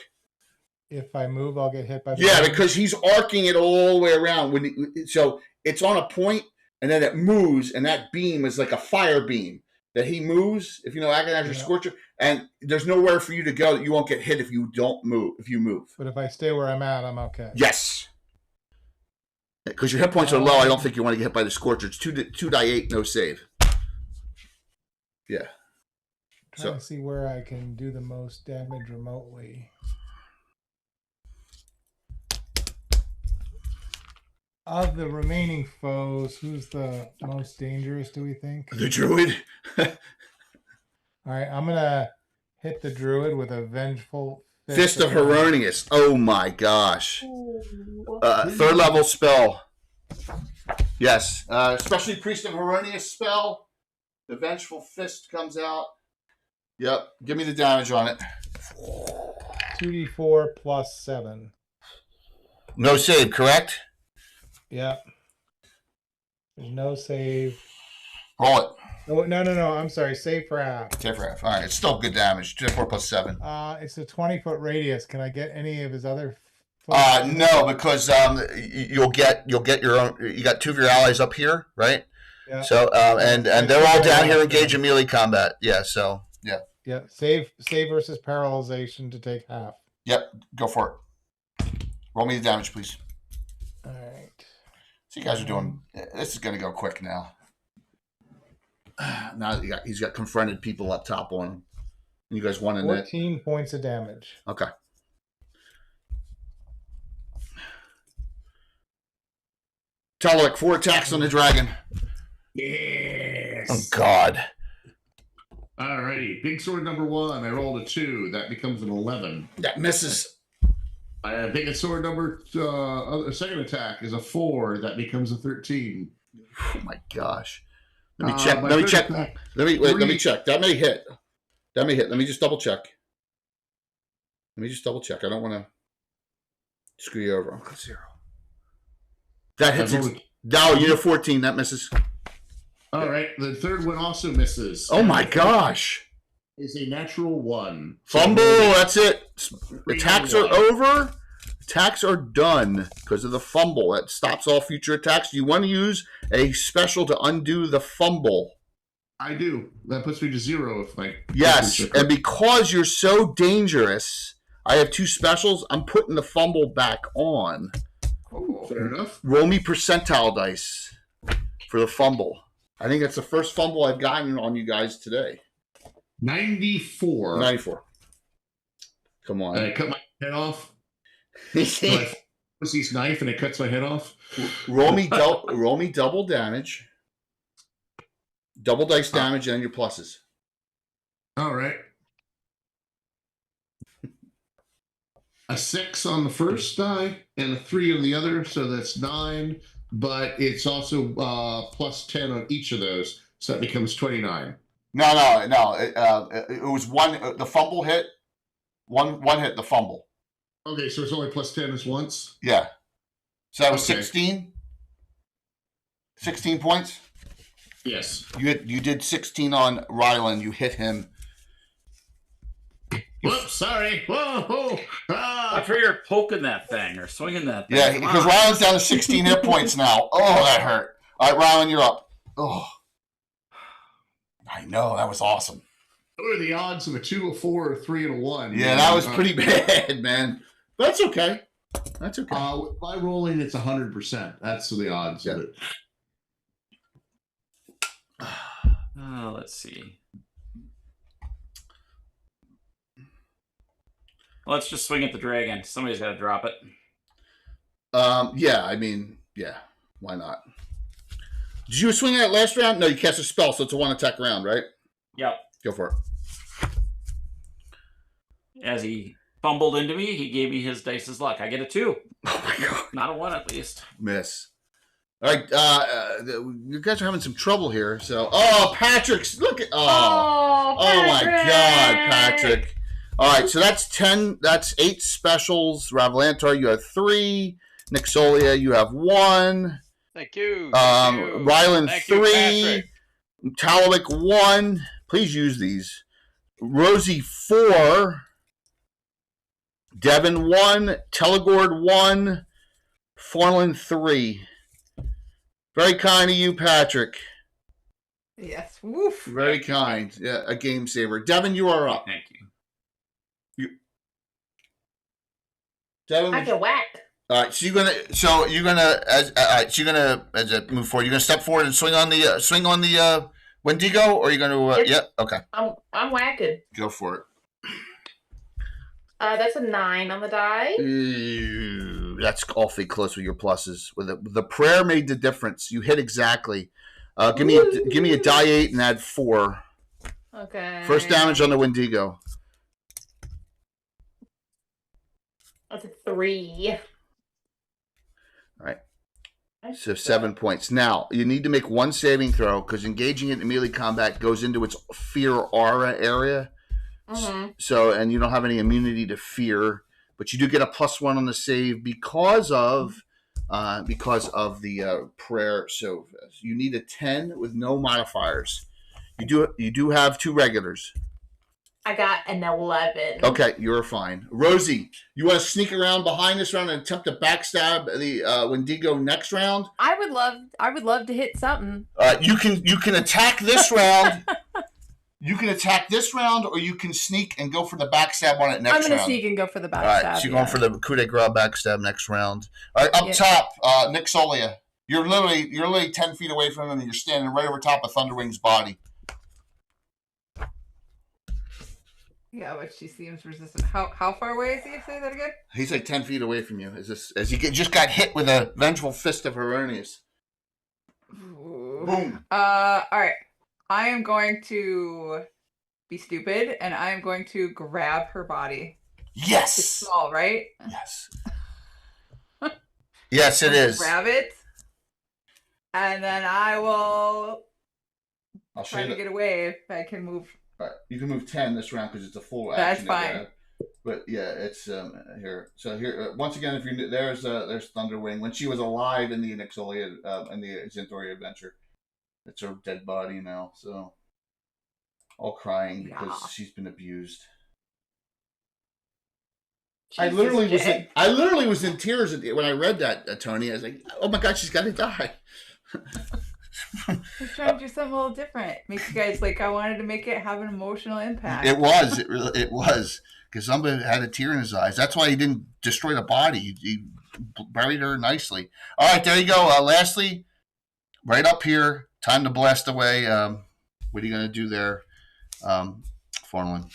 If I move, I'll get hit by the Yeah, beam? because he's arcing it all the way around. So it's on a point, and then it moves, and that beam is like a fire beam that he moves, if you know Agonizer Scorcher, and there's nowhere for you to go that you won't get hit if you don't move, if you move. But if I stay where I'm at, I'm okay. Yes. Because your hit points are low, I don't think you want to get hit by the Scorcher. It's 2d8, no save. Yeah. Trying to see where I can do the most damage remotely. Of the remaining foes, who's the most dangerous, do we think? The Druid. All right, I'm going to hit the Druid with a Vengeful Fist of Heronius. Oh my gosh. Third level spell. Yes. Especially Priest of Heronius spell. The Vengeful Fist comes out. Yep. Give me the damage on it. 2d4 plus 7. No save, correct? Yep. There's no save. Roll it. Oh, no. I'm sorry. Save for half. Save for half. All right. It's still good damage. 2d4 plus 7. It's a 20-foot radius. Can I get any of his other? No, because you'll get your own. You got two of your allies up here, right? Yeah. So and they're all down here engaged in melee combat. Yeah. So yeah. Yeah. Save versus paralyzation to take half. Yep. Go for it. Roll me the damage, please. All right. So you guys are doing. This is going to go quick now. Now that he's got confronted people up top on him. You guys won in 14 points of damage. Okay. Telek, 4 attacks on the dragon. Yes. Oh God. Alrighty. Big sword number 1. I rolled a 2. That becomes an 11. That misses. Big sword number second attack is a 4. That becomes a 13. Oh my gosh. Let me check. Let me check. Let me check. That may hit. Let me just double check. I don't want to screw you over. 0. That hits. No, you're 14. That misses. All right. The third one also misses. Oh my gosh. Is a natural 1. Fumble. That's it. Attacks are over. Attacks are done because of the fumble. That stops all future attacks. You want to use a special to undo the fumble. I do. That puts me to 0 if my... Yes, and because you're so dangerous, I have 2 specials. I'm putting the fumble back on. Oh, fair enough. Roll me percentile dice for the fumble. I think that's the first fumble I've gotten on you guys today. 94. 94. Come on. I cut my head off. Pussy's knife and it cuts my head off. Roll me double damage. Double dice damage and your pluses. All right. A 6 on the first die and a 3 on the other, so that's 9. But it's also plus 10 on each of those, so that becomes 29. No. It was 1. The fumble hit. One hit. The fumble. Okay, so it's only plus 10 as once? Yeah. So that was 16? 16 points? Yes. You did 16 on Ryland. You hit him. Whoops, sorry. Whoa. I figure you're poking that thing or swinging that thing. Yeah, because Ryland's down to 16 hit points now. Oh, that hurt. All right, Ryland, you're up. Oh. I know. That was awesome. What are the odds of a 2, a 4, a 3, and a 1? Yeah, that was pretty bad, man. That's okay. By rolling, it's 100%. That's the odds of it. Let's see. Let's just swing at the dragon. Somebody's got to drop it. Yeah, why not? Did you swing that last round? No, you cast a spell, so it's a 1 attack round, right? Yep. Go for it. As he fumbled into me, he gave me his dice's luck. I get a 2. Oh my god. Not a 1 at least. Miss. All right, you guys are having some trouble here. So, Patrick's look at oh my god, Patrick. All right, so that's 10. That's 8 specials. Ravalantar, you have 3. Nixolia, you have 1. Thank you. Ryland, Thank 3. Talwick, 1. Please use these. Rosie, 4. Devin, 1. Telegord, 1. Forlin, 3. Very kind of you, Patrick. Yes. Woof. Very kind. Yeah, a game saver. Devin, you are up. Thank you. Devin, I can whack. all right. So you're gonna as a move forward. You're gonna step forward and swing on the Wendigo, or you're gonna yeah. Okay. I'm whacking. Go for it. That's a 9 on the die. That's awfully close with your pluses. With the prayer made the difference. You hit exactly. Give me a die 8 and add 4. Okay. First damage on the Wendigo. That's a 3. All right. So 7 points. Now, you need to make 1 saving throw because engaging it in melee combat goes into its fear aura area. Mm-hmm. So, and you don't have any immunity to fear, but you do get a +1 on the save because of the prayer. So you need a 10 with no modifiers. You do have 2 regulars. I got an 11. Okay, you're fine. Rosie, you want to sneak around behind this round and attempt to backstab the Wendigo next round? I would love to hit something. You can attack this round. You can attack this round, or you can sneak and go for the backstab on it next round. I'm going to sneak and go for the backstab. All right, so you're going for the coup de grace backstab next round. All right, up top, Nick Solia. You're literally 10 feet away from him, and you're standing right over top of Thunderwing's body. Yeah, but she seems resistant. How far away is he? Say that again. He like 10 feet away from you. As he just got hit with a vengeful fist of Heronius. Boom. All right. I am going to be stupid, and I am going to grab her body. Yes. It's small, right? Yes. Yes, it is. Grab it, and then I will try to get away if I can move. All right. You can move 10 this round because it's a full That's action. fine. Area. But yeah, it's here. So here, once again, if you there's Thunderwing when she was alive in the Nixolia in the Xanthoria adventure. It's her dead body now, so all crying because she's been abused. I literally was in tears when I read that, Tony. I was like, "Oh my god, she's got to die." I was trying to do something a little different. Make you guys I wanted to make it have an emotional impact. It was because somebody had a tear in his eyes. That's why he didn't destroy the body. He buried her nicely. All right, there you go. Lastly, right up here. Time to blast away. What are you going to do there, Forlin?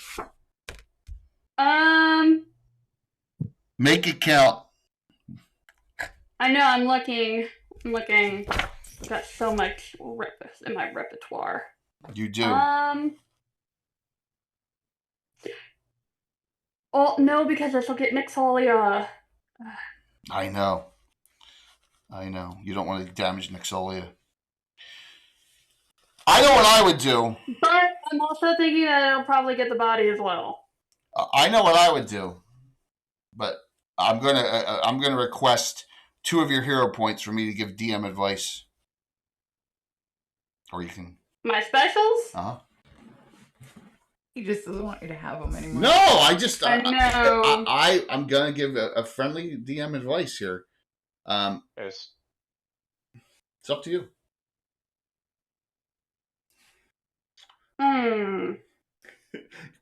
Make it count. I know. I'm looking. I've got so much in my repertoire. You do. Oh no, because I forget Nixolia. I know. You don't want to damage Nixolia. I know what I would do. But I'm also thinking that I'll probably get the body as well. I know what I would do, but I'm gonna request 2 of your hero points for me to give DM advice, or you can. My specials. He just doesn't want you to have them anymore. No, I know. I'm gonna give a friendly DM advice here. Yes. It's up to you.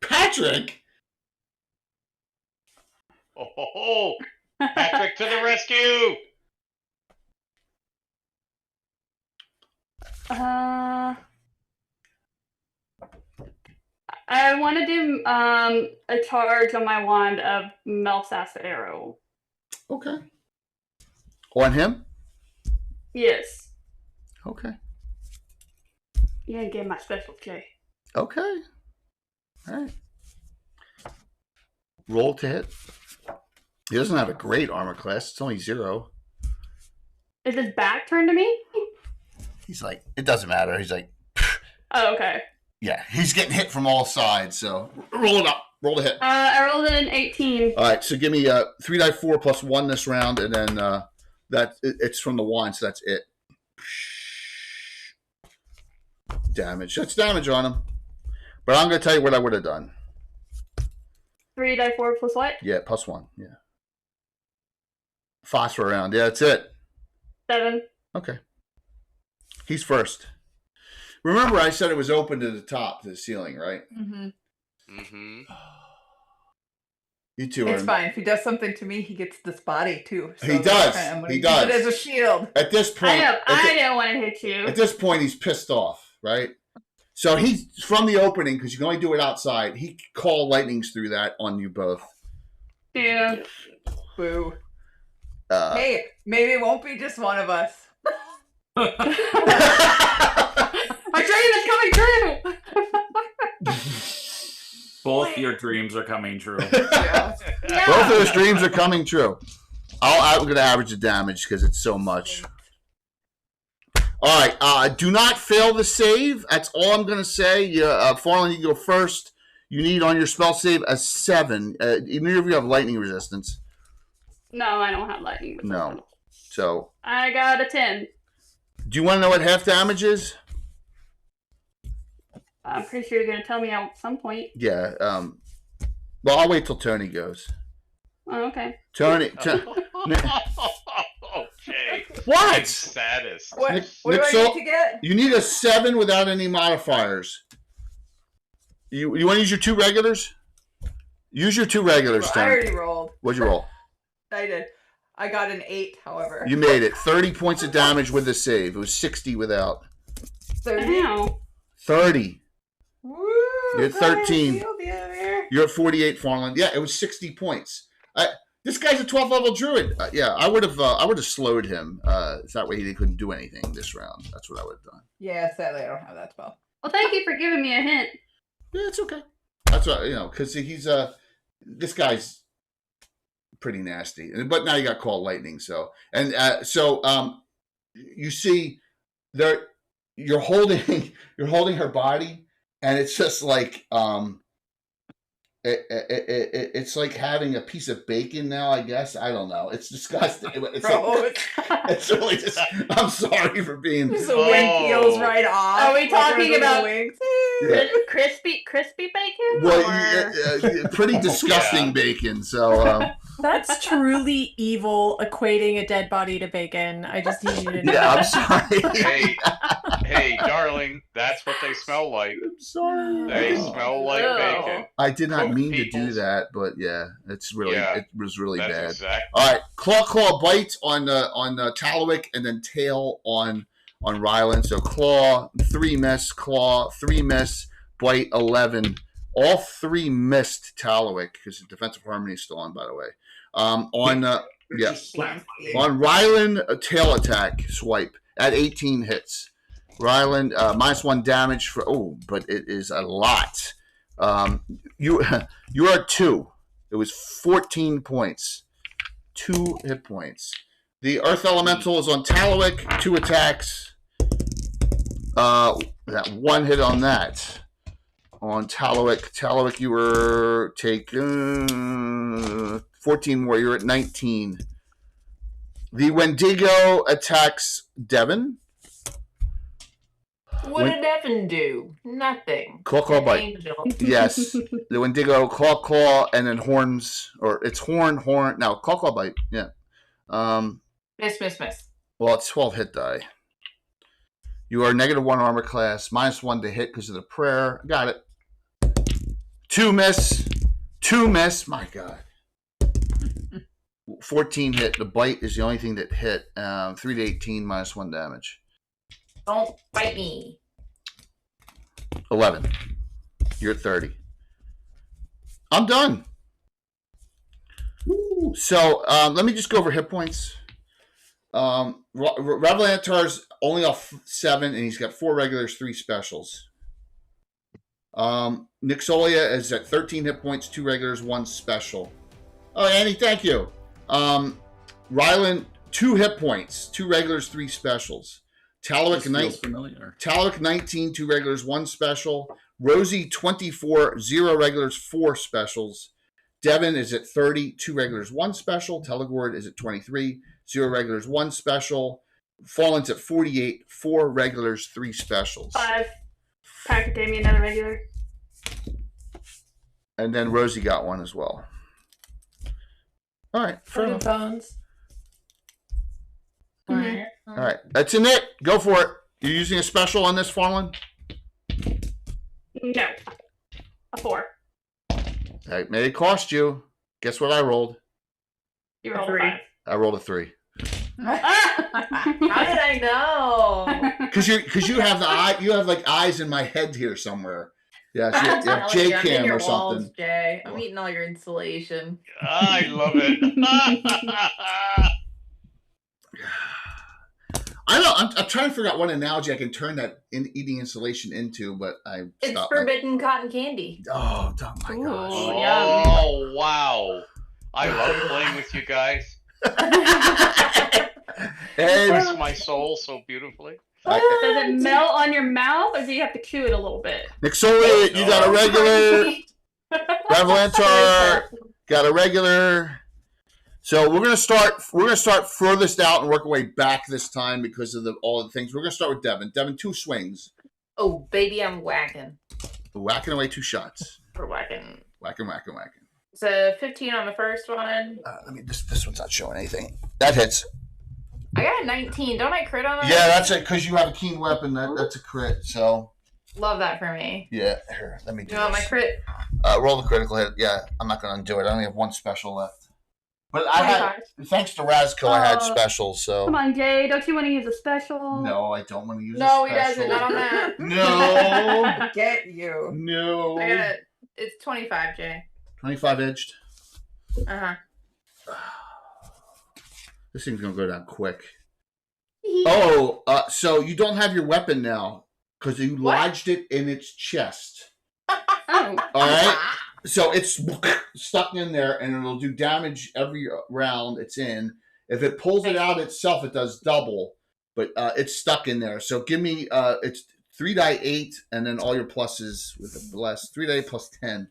Patrick! Oh, Patrick to the rescue! I want to do a charge on my wand of Melf's Acid Arrow. Okay. On him? Yes. Okay. Yeah, get my special J. Okay. All right. Roll to hit. He doesn't have a great armor class. It's only 0. Is his back turned to me? He's like, it doesn't matter. He's like, oh, okay. Yeah, he's getting hit from all sides. So roll it up. Roll the hit. I rolled an 18. All right, so give me 3 die 4 plus 1 this round, and then it's from the wand, so that's it. Damage. That's damage on him. But I'm going to tell you what I would have done. 3 die 4 plus what? Yeah, plus 1. Yeah. Phosphor round. Yeah, that's it. 7. Okay. He's first. Remember, I said it was open to the top, to the ceiling, right? Mm-hmm. Mm-hmm. You two It's fine. If he does something to me, he gets this body too. So he does. I'm gonna He use does. it as a shield. At this point, I don't want to hit you. At this point, he's pissed off, right? So he's from the opening, because you can only do it outside. He called lightnings through that on you both. Yeah. Boo. Hey, maybe it won't be just one of us. My dream is coming true. Both your dreams are coming true. Yeah. Both of those dreams are coming true. I'm going to average the damage because it's so much. All right. Do not fail the save. That's all I'm going to say. Farland, you go first. You need on your spell save a 7. Even if you have lightning resistance. No, I don't have lightning. No. So. I got a 10. Do you want to know what half damage is? I'm pretty sure you're going to tell me at some point. Yeah. Well, I'll wait till Tony goes. Oh, okay. Tony. Okay. What? Saddest. What Nick, do I need to get? You need a 7 without any modifiers. You want to use your 2 regulars? Use your 2 regulars, Well, Tony. I already rolled. What'd you roll? I did. I got an 8, however. You made it. 30 points of damage with the save. It was 60 without. 30. 30. Woo! You're at 13. Here. You're at 48, Farland. Yeah, it was 60 points. This guy's a 12th level druid. Yeah, I would have slowed him. So that way he couldn't do anything this round. That's what I would have done. Yeah, sadly I don't have that spell. Well, thank you for giving me a hint. Yeah, it's okay. That's what because he's this guy's pretty nasty. But now you got called lightning. So you see there you're holding her body, and it's just like it's like having a piece of bacon now, I guess. I don't know. It's disgusting. It's really just. I'm sorry for being. The wing peels right off. Are we talking about wings? crispy bacon? Well, pretty disgusting bacon. So. That's truly evil, equating a dead body to bacon. I just need you to know. Yeah, I'm sorry. Hey, darling, that's what they smell like. I'm sorry. They smell like bacon. I did not Cooked mean to do peoples. that, but yeah, it was really That's bad. exactly. All right, claw bite on Talawick, and then tail on Ryland. So claw 3 miss, claw 3 miss, bite 11. All 3 missed Talawick because the defensive harmony is still on, by the way. On Ryland, a tail attack swipe at 18 hits. Ryland -1 damage for but it is a lot. You are at 2. It was 14 points. 2 hit points. The Earth Elemental is on Talawick, 2 attacks. That 1 hit on that. On Talawick, you were taking 14 more. You're at 19. The Wendigo attacks Devin. What did Devin do? Nothing. Claw bite. Angel. Yes. The Wendigo, claw, and then horns. Or it's horn. No, claw bite. Yeah. Miss. Well, it's 12 hit die. You are -1 armor class, -1 to hit because of the prayer. Got it. 2 miss. My God. 14 hit. The bite is the only thing that hit. 3 to 18, -1 damage. Don't bite me. 11. You're at 30. I'm done. So let me just go over hit points. Revelantar's only off 7, and he's got 4 regulars, 3 specials. Nixolia is at 13 hit points, 2 regulars, 1 special. Oh, Annie, thank you. Rylan, 2 hit points, 2 regulars, 3 specials. Talwick, 19, 2 regulars, 1 special. Rosie, 24, 0 regulars, 4 specials. Devin is at 30, 2 regulars, 1 special. Telegord is at 23, 0 regulars, 1 special. Fallen's at 48, 4 regulars, 3 specials. 5. Packet gave me another regular. And then Rosie got 1 as well. All right. Fair enough. All right. That's in it. Go for it. You're using a special on this, Fallen? No. A 4. It may cost you. Guess what I rolled? You rolled a 5. I rolled a 3. How did I know? Because you have the eye, you have like eyes in my head here somewhere. Yeah, so you have J J-cam or walls, something. Jay. I'm eating all your insulation. I love it. I'm trying to figure out what analogy I can turn that eating insulation into, but it's forbidden cotton candy. Oh my gosh! Oh wow! I love playing with you guys. Express my soul so beautifully. Does it melt on your mouth, or do you have to chew it a little bit? Nixolia, you got a regular. Revelantar got a regular. So we're gonna start furthest out and work our way back this time because of all the things. We're gonna start with Devin. Devin, 2 swings. Oh baby, I'm whacking. Whacking away 2 shots. For whacking. Whacking. It's a 15 on the first one. This one's not showing anything. That hits. I got a 19. Don't I crit on that? Yeah, that's it. Because you have a keen weapon. That's a crit. So. Love that for me. Yeah. Here, let me do. You want my crit? Roll the critical hit. Yeah, I'm not going to undo it. I only have 1 special left. But I had, thanks to Razco, I had specials. So. Come on, Jay. Don't you want to use a special? No, I don't want to use. No, a he special. doesn't. Not on that. No. Get you. No. I got it. It's 25, Jay. 25 edged. Uh-huh. This thing's gonna go down quick. Oh, so you don't have your weapon now because you lodged it in its chest. Oh. All right. So it's stuck in there, and it'll do damage every round it's in. If it pulls it out itself, it does double, but it's stuck in there. So give me it's 3 die 8, and then all your pluses with a bless. 3 die 8 plus 10.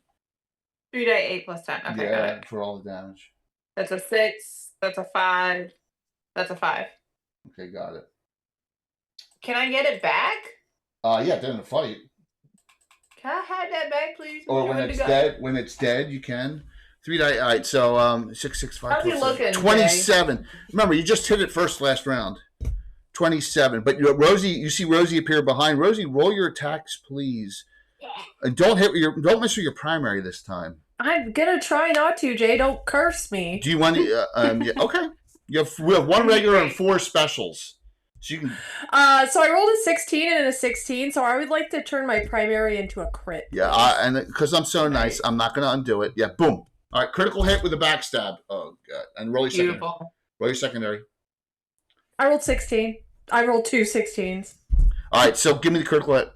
3 die 8 plus 10. Okay, got it. For all the damage. That's a 6. That's a 5. That's a 5. Okay, got it. Can I get it back? Yeah, during the fight. Can I have that back, please? Or when it's dead. When it's dead, you can. 3 die. All right, so 6, 6, 5. How's he looking? 27. Jay? Remember, you just hit it first last round. 27. But Rosie, you see Rosie appear behind. Rosie, roll your attacks, please. And don't miss with your primary this time. I'm gonna try not to, Jay. Don't curse me. Do you want to? Yeah, okay. We have 1 regular and 4 specials. So you can. So I rolled a 16 and a 16. So I would like to turn my primary into a crit. Yeah, and because I'm so nice, I'm not going to undo it. Yeah, boom. All right, critical hit with a backstab. Oh god, and roll your secondary. Roll your secondary. I rolled 16. I rolled 2 16s. All right, so give me the critical hit.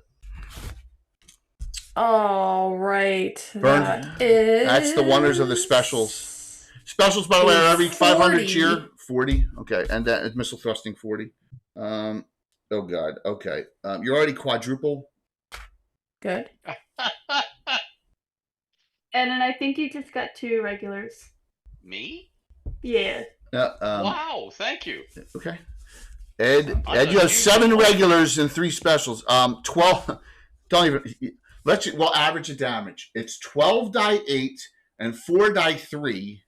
All right. Burn. That's the wonders of the specials. Specials, by the way, are every 500 cheer. 40. Okay, and that is missile thrusting 40. Oh god. Okay. You're already quadruple. Good. And then I think you just got 2 regulars. Me? Yeah. Wow, thank you. Okay. Ed, you have 7 regulars and 3 specials. 12. Don't even. We'll average the damage. It's 12 die 8 and 4 die 3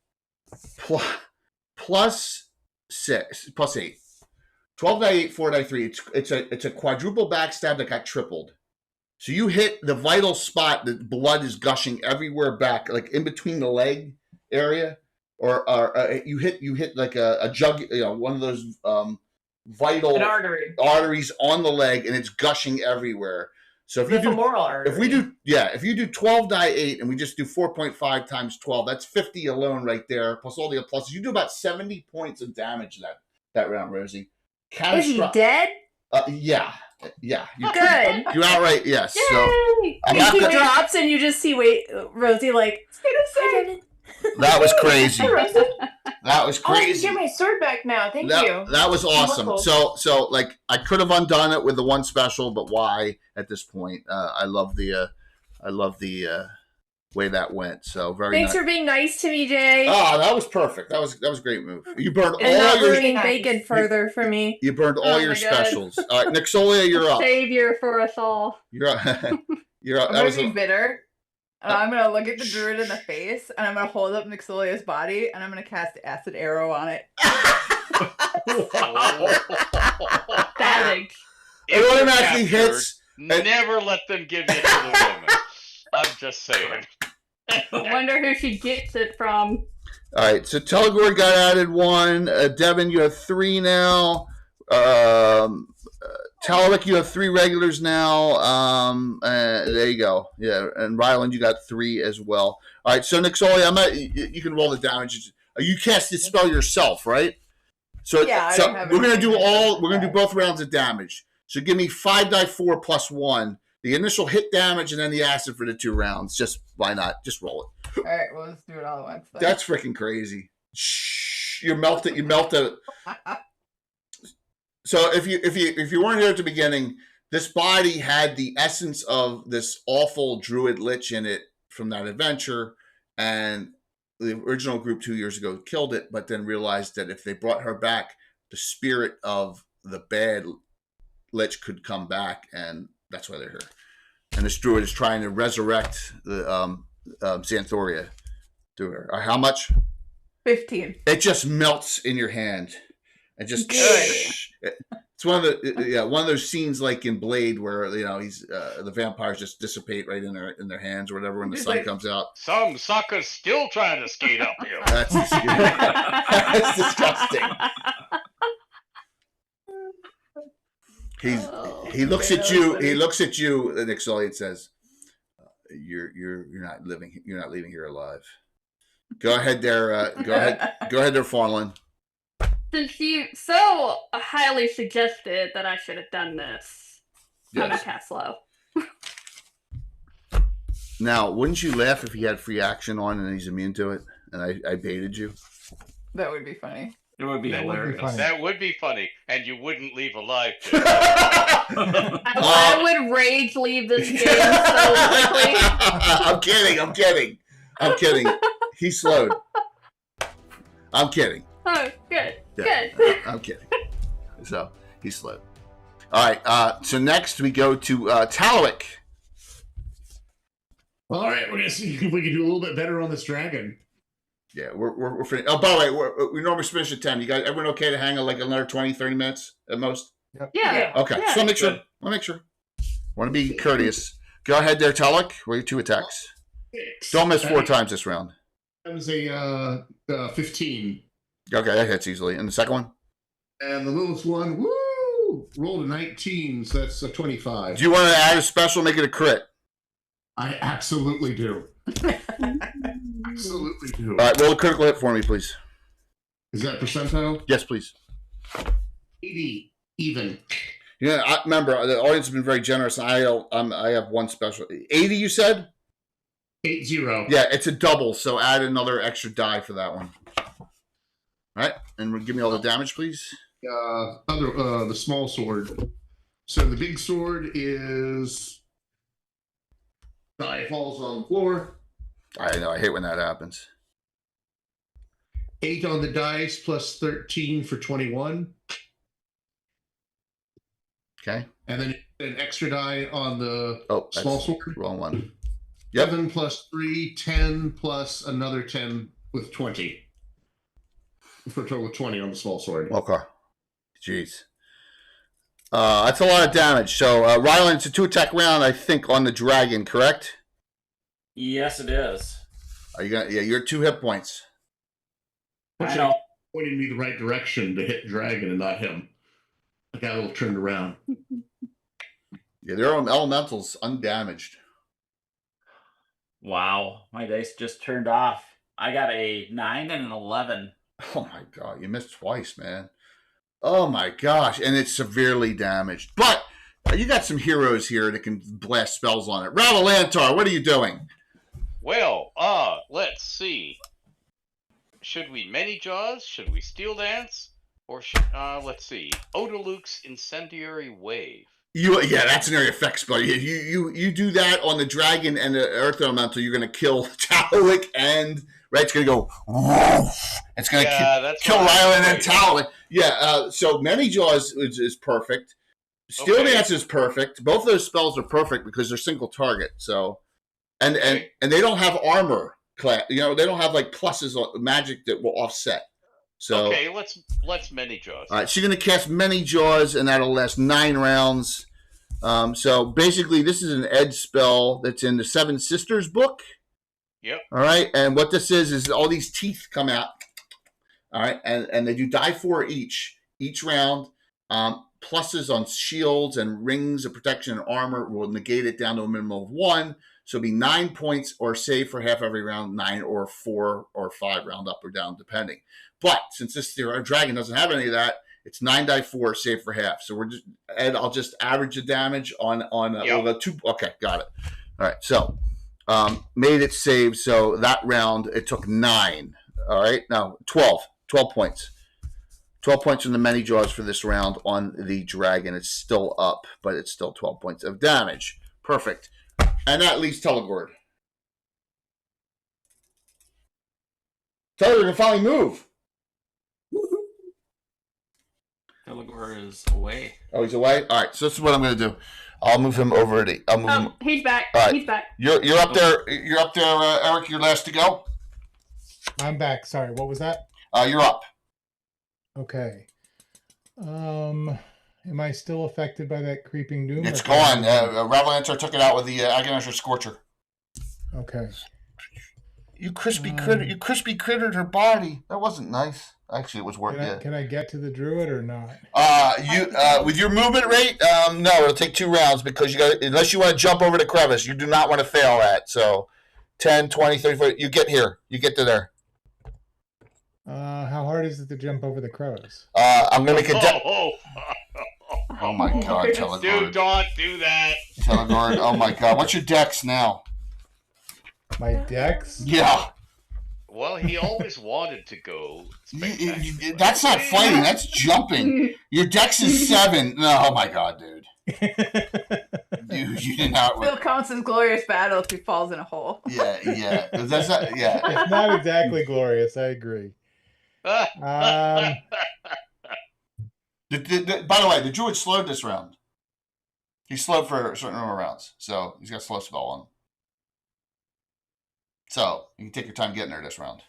plus 6 plus 8. 12 die 8, 4 die 3. It's a quadruple backstab that got tripled. So you hit the vital spot. The blood is gushing everywhere back, like in between the leg area, or you hit like a jug, one of those vital arteries on the leg, and it's gushing everywhere. So if you do 12 die 8 and we just do 4.5 times 12, that's 50 alone right there, plus all the pluses. You do about 70 points of damage that round, Rosie. Is he dead? Yeah. Good. You outright yes. Yay! So He drops and you just see Rosie like, that was crazy. That was Oh, I can crazy. get my sword back now. Thank you. That was awesome. So like I could have undone it with the one special, but why at this point? I love the way that went. So very. Thanks for being nice to me, Jay. Oh, that was perfect. That was a great move. You burned and all not your ruining bacon further for me. You burned all your specials. All right, Nixolia, you're up. Savior for us all. You're up. You're up. I'm gonna be bitter. And I'm gonna look at the druid in the face, and I'm gonna hold up Nixolia's body, and I'm gonna cast acid arrow on it. Savage. It automatically hits. Never let them give you to the woman. I'm just saying. I wonder who she gets it from. All right, so Telegor got added 1. Devin, you have 3 now. Talwick, you have 3 regulars now. There you go. Yeah, and Ryland, you got 3 as well. All right, so Nixolia, you can roll the damage. You cast the spell yourself, right? So yeah, so we're gonna do both rounds of damage. So give me 5 die 4 plus 1. The initial hit damage and then the acid for the 2 rounds. Just why not? Just roll it. All right, well, let's do it all at once. Then. That's freaking crazy. Shh, you melt it. So if you weren't here at the beginning, this body had the essence of this awful druid lich in it from that adventure, and the original group 2 years ago killed it, but then realized that if they brought her back, the spirit of the bad lich could come back, and that's why they're here. And this druid is trying to resurrect the Xanthoria to her. How much? 15. It just melts in your hand. And just good. It's one of those scenes like in Blade where he's the vampires just dissipate right in their hands or whatever when the sun comes out. Some sucker's still trying to skate up here. That's disgusting. He looks at you. He looks at you, Nixolia, and says, "You're not living. You're not leaving here alive." Go ahead there. Go ahead there, Fawnland. Since you so highly suggested that I should have done this, I'm gonna cast slow. Now, wouldn't you laugh if he had free action on and he's immune to it, and I baited you? That would be funny. It would be hilarious. That would be funny, and you wouldn't leave alive. I would rage leave this game so quickly. I'm kidding. He slowed. I'm kidding. Oh, good. Yeah, Good. I'm kidding. So he slowed. All right. So next we go to Talwick. All right, we're gonna see if we can do a little bit better on this dragon. Yeah, we're finished. Oh, by the way, we normally finish at 10. You guys, everyone okay to hang on like another 20, 30 minutes at most? Yep. Yeah. Okay. Yeah. So make sure. Want to be courteous. Go ahead there, Talwick. Where are your 2 attacks? 6. Don't miss 4 times this round. That was a 15. Okay, that hits easily. And the second one? And the littlest one, rolled a 19, so that's a 25. Do you want to add a special, make it a crit? I absolutely do. Absolutely do. All right, roll a critical hit for me, please. Is that percentile? Yes, please. 80 even. Yeah, remember the audience has been very generous. I have 1 special. 80, you said? 80. Yeah, it's a double, so add another extra die for that one. All right, and give me all the damage, please. The small sword. So the big sword is die falls on the floor. I know, I hate when that happens. 8 on the dice plus 13 for 21. Okay. And then an extra die on the that's small sword. Wrong one. Yep. 7 plus 3, 10 plus another 10 with 20. For a total of 20 on the small sword. Okay. Jeez. That's a lot of damage. So, Ryland, it's a 2-attack round, I think, on the dragon, correct? Yes, it is. Are you gonna? Yeah, you're 2 hit points. I know. Pointing me the right direction to hit dragon and not him. I got a little turned around. Yeah, they're elementals, undamaged. Wow, my dice just turned off. I got a 9 and an 11. Oh my god, you missed twice, man. Oh my gosh, and it's severely damaged. But you got some heroes here that can blast spells on it. Ravalantar, what are you doing? Well, let's see. Should we Many Jaws? Should we Steel Dance? Or should, let's see. Odaluke's Incendiary Wave. That's an area effect spell. You do that on the dragon and the earth elemental, you're going to kill Talwick and right. It's going to go. It's going to kill Rylan and Talwick. Yeah. So Many Jaws is perfect. Steel Dance is perfect. Both of those spells are perfect because they're single target. So, and they don't have armor. They don't have like pluses on magic that will offset. So okay, let's Many Jaws. All right, so you're going to cast Many Jaws, and that'll last 9 rounds. So basically, this is an edge spell that's in the Seven Sisters book. Yep. All right, and what this is all these teeth come out. All right, and they do die 4 each round. Pluses on shields and rings of protection and armor will negate it down to a minimum of 1. So it'll be 9 points or save for half every round, 9 or 4 or 5 round up or down, depending. But since our dragon doesn't have any of that, it's 9 die 4, save for half. So I'll just average the damage on the 2. Okay, got it. All right, so made it save. So that round it took 9. All right, now 12 points. 12 points from the Many Jaws for this round on the dragon. It's still up, but it's still 12 points of damage. Perfect. And that leaves Telegord. Telegord can finally move. Telegor is away. Oh, he's away? All right, so this is what I'm going to do. I'll move him over to him. He's back. All right. He's back. You're up there. You're up there, Eric. You're last to go. I'm back. Sorry, what was that? You're up. Okay. Am I still affected by that creeping doom? It's gone. Ravalantar took it out with the Agonizing Scorcher. Okay. You crispy crittered her body. That wasn't nice. Actually, it was worth it. Can I get to the druid or not? With your movement rate, no, it'll take 2 rounds because unless you want to jump over the crevice, you do not want to fail that. So 10, 20, 30, 40, you get here. You get to there. How hard is it to jump over the crevice? I'm going to make a Oh my god, Telegord. Dude, don't do that. Telegord, oh my god. What's your dex now? My dex? Yeah. Well, he always wanted to go. That's not fighting, that's jumping. Your dex is 7. No, oh my god, dude. Dude, you did not. Still counts as glorious battle if he falls in a hole. Yeah. That's not, yeah. It's not exactly glorious, I agree. By the way, the druid slowed this round. He slowed for a certain number of rounds, so he's got a slow spell on him. So you can take your time getting there this round.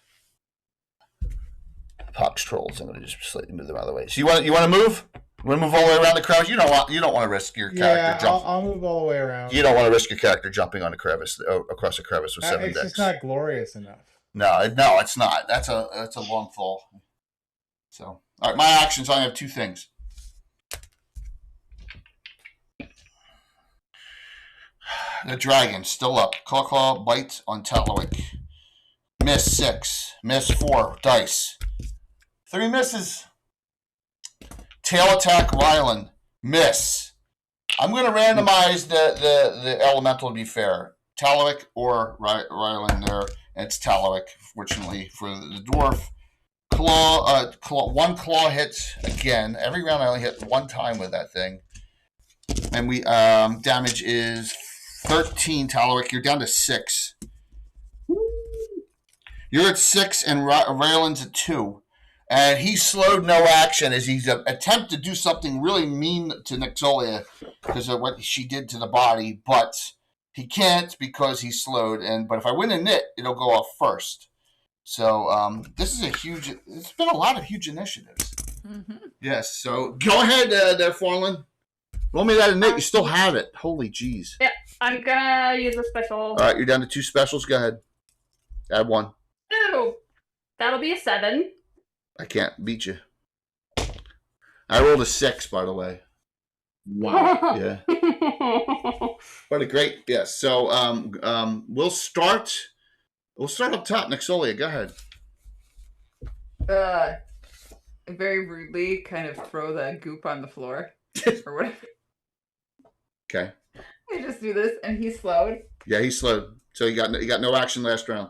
Pox trolls. I'm going to just slightly move them out of the way. So you want to move? You want to move all the way around the crevice? You don't want to risk your character jumping. I'll move all the way around. You don't want to risk your character jumping on a crevice across a crevice with 7 dex. It's just not glorious enough. No, it's not. That's a long fall. So, all right, my actions. I only have 2 things. The dragon still up. Claw bite on Talwick. Miss 6. Miss 4 dice. 3 misses. Tail attack Rylan. Miss. I'm going to randomize the elemental to be fair. Talwick or Rylan there. And it's Talwick, fortunately, for the dwarf. One claw hits again. Every round I only hit 1 time with that thing. And we damage is 13, Talwick. You're down to 6. You're at 6 and Rylan's at 2. And he slowed no action as he's attempt to do something really mean to Xanthoria because of what she did to the body, but he can't because he's slowed. But if I win a nit, it'll go off first. So this is it's been a lot of huge initiatives. Mm-hmm. Yes, so go ahead there, Farland. Roll me that nit. You still have it. Holy jeez. Yeah, I'm gonna use a special. All right, you're down to 2 specials. Go ahead. Add 1. Ooh, that'll be a 7. I can't beat you. I rolled a 6, by the way. Wow. Yeah. What a great yes. So we'll start up top. Nexolia, go ahead. very rudely kind of throw the goop on the floor or whatever. Okay. I just do this, and he's slowed. Yeah, he's slowed. So he got no action last round.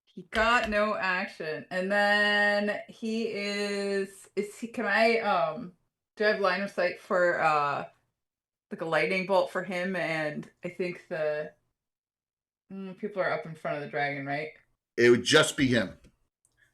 He got no action, and then he is. Is he? Can I do I have line of sight for like a lightning bolt for him? And I think the people are up in front of the dragon, right? It would just be him.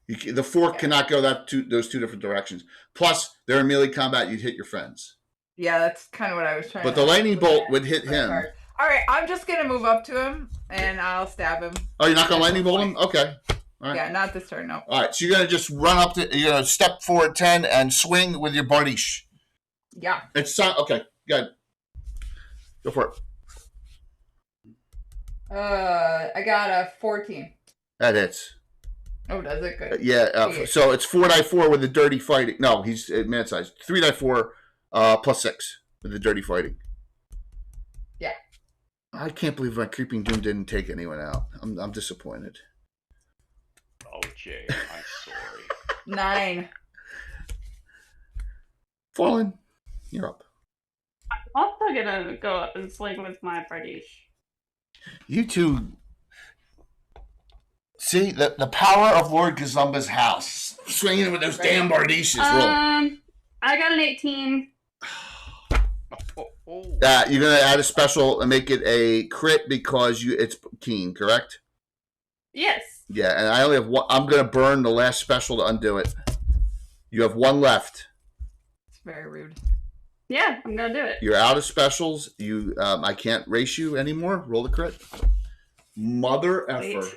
The fork cannot go those two different directions. Plus, they're in melee combat. You'd hit your friends. Yeah, that's kind of what I was trying. But the lightning bolt would hit him. All right, I'm just gonna move up to him and I'll stab him. Oh, you're not gonna lightning bolt him? Okay. All right. Yeah, not this turn, no. All right, so you're gonna just run up to, you're gonna step forward 10 and swing with your Bardiche. Yeah. It's okay. Good. Go for it. I got a 14. That hits. Oh, does it? Good. Yeah. So it's 4d4 with the dirty fighting. No, he's at man size. 3d4 plus 6 with the dirty fighting. Yeah. I can't believe my Creeping Doom didn't take anyone out. I'm disappointed. Oh, Jay, I'm sorry. 9. Fallen, you're up. I'm also gonna go up and swing with my Bardiche. You two. See, the power of Lord Gazumba's house. Swinging with those damn Bardiches. I got an 18. You're going to add a special and make it a crit because it's keen, correct? Yes. Yeah, and I only have one. I'm going to burn the last special to undo it. You have one left. It's very rude. Yeah, I'm going to do it. You're out of specials. I can't race you anymore. Roll the crit. Mother effer.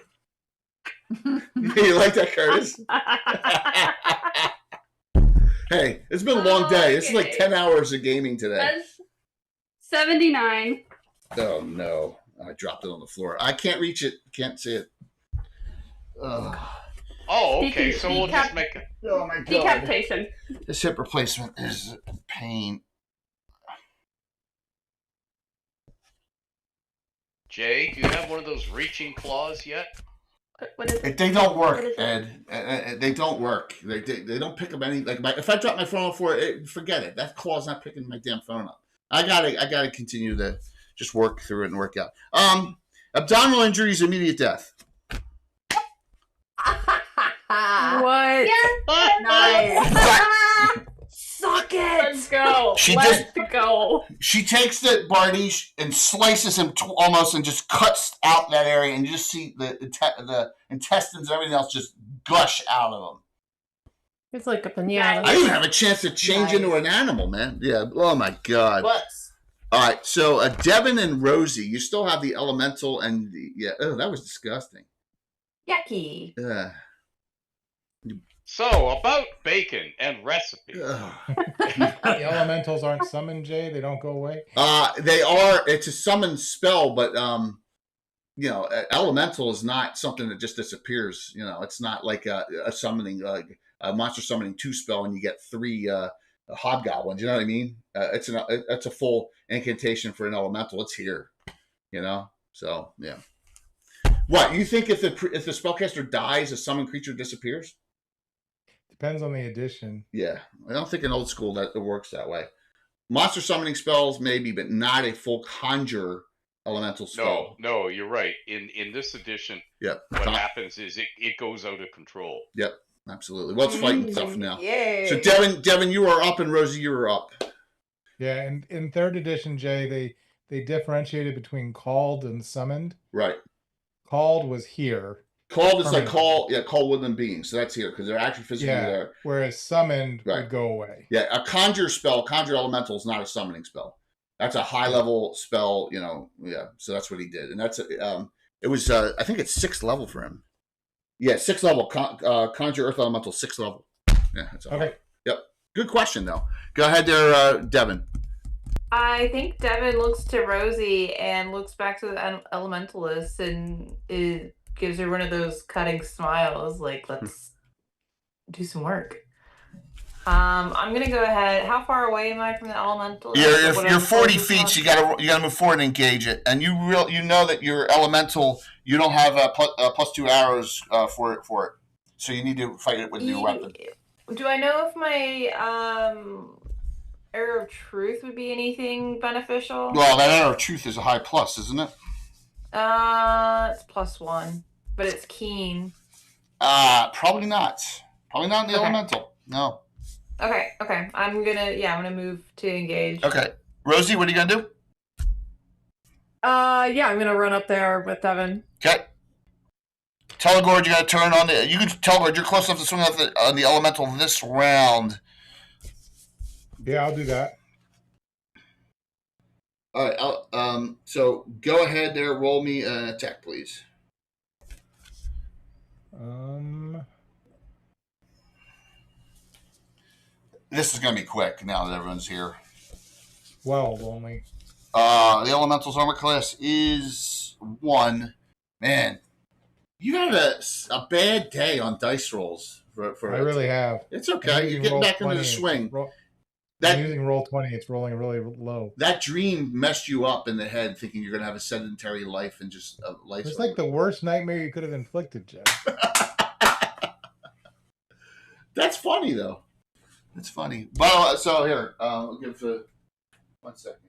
You like that, Curtis? Hey, it's been a long day. This is like 10 hours of gaming today. That's 79. Oh, no. I dropped it on the floor. I can't reach it. Can't see it. Oh, okay. So we'll just make it. Oh, my God. Decapitation. This hip replacement is a pain. Jay, do you have one of those reaching claws yet? What is it? They don't work, Ed. They don't work. They don't pick up any. If I drop my phone on the floor, forget it. That claw's not picking my damn phone up. I gotta continue to just work through it and work out. Abdominal injuries, immediate death. What? Yeah. Nice. Suck it. Let's go. Let's go. She takes the Bardiche and slices him almost and just cuts out that area, and you just see the intestines and everything else just gush out of him. It's like a pinata. I didn't have a chance to change into an animal, man. Yeah. Oh my God. What? All right. So Devin and Rosie, you still have the elemental and Oh, that was disgusting. Yucky. So, about bacon and recipe. The elementals aren't summoned, Jay? They don't go away? They are. It's a summon spell, but, elemental is not something that just disappears. It's not like a summoning, a monster summoning 2 spell and you get 3 hobgoblins. You know what I mean? It's a full incantation for an elemental. It's here, So, yeah. What, you think if the spellcaster dies, a summoned creature disappears? Depends on the edition. Yeah, I don't think in old school that it works that way. Monster summoning spells maybe, but not a full conjure elemental spell. No, you're right. In this edition, what happens is it goes out of control. Yep, absolutely. Well, it's fighting stuff now. Yay. So Devin, you are up, and Rosie, you are up. Yeah, and in 3rd edition, Jay, they differentiated between called and summoned. Right. Called was here. Called is like call woodland beings. So that's here because they're actually physically there. Whereas summoned would go away. Yeah, a conjure elemental is not a summoning spell. That's a high level spell, So that's what he did, and that's it was I think it's 6th level for him. Yeah, 6th level conjure earth elemental 6th level. Yeah, that's all. Okay. Yep. Good question though. Go ahead there, Devin. I think Devin looks to Rosie and looks back to the elementalist and it gives her one of those cutting smiles, like, let's do some work. I'm gonna go ahead. How far away am I from the elemental? You're 40 feet. So you gotta move forward and engage it, and you know that your elemental, you don't have +2 arrows for it. So you need to fight it with your weapon. Do I know if my Arrow of Truth would be anything beneficial? Well, that Arrow of Truth is a high plus, isn't it? It's +1, but it's keen. Probably not. Probably not in the Okay. elemental. No. Okay. I'm gonna move to engage. Okay. Rosie, what are you gonna do? Yeah, I'm gonna run up there with Devin. Okay. Telegord, you gotta turn on the. You can Telegord. You're close enough to swing on the elemental this round. Yeah, I'll do that. All right. So go ahead there. Roll me an attack, please. This is gonna be quick now that everyone's here. 12 only. The elemental's armor class is 1. Man, you had a bad day on dice rolls. For I really have. It's okay. You're getting back into the swing. I'm using roll 20. It's rolling really low. That dream messed you up in the head, thinking you're going to have a sedentary life and just a life. It's like the worst nightmare you could have inflicted, Jeff. That's funny, though. That's funny. Well, so here, I'll give 1 second.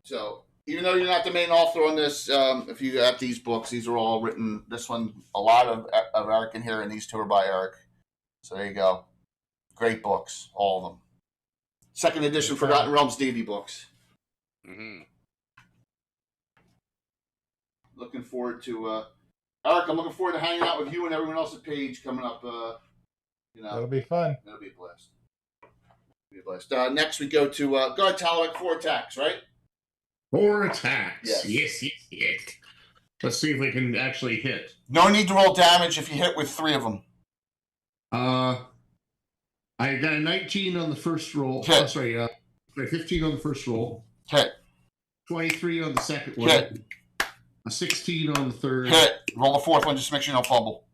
So, even though you're not the main author on this, if you have these books, these are all written. This one, a lot of Eric in here, and these 2 are by Eric. So there you go. Great books, all of them. Second edition Forgotten Realms D&D books. Mm-hmm. Looking forward to Eric. I'm looking forward to hanging out with you and everyone else at Page coming up. That'll be fun. That'll be a blast. Next we go to Guard Talwick, 4 attacks, right? 4 attacks. Yes. Yes. Let's see if we can actually hit. No need to roll damage if you hit with 3 of them. I got a 19 on the first roll. Hit. Oh, sorry, 15 on the first roll. Hit. 23 on the second one. Hit. A 16 on the third. Hit. Roll the 4th one just to make sure you don't fumble.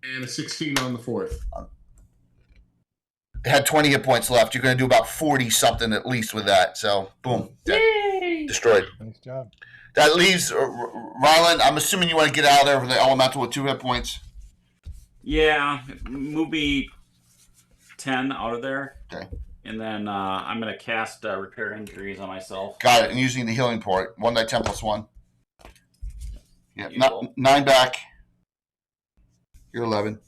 And a 16 on the 4th. It had 20 hit points left. You're going to do about 40 something at least with that. So, boom. Yay! Destroyed. Nice job. That leaves Ryland. I'm assuming you want to get out of there with the elemental with 2 hit points. Yeah, move me 10 out of there. Okay. And then I'm going to cast Repair Injuries on myself. Got it. And using the healing port. 1d10 plus 1. Yeah, 9 back. You're 11.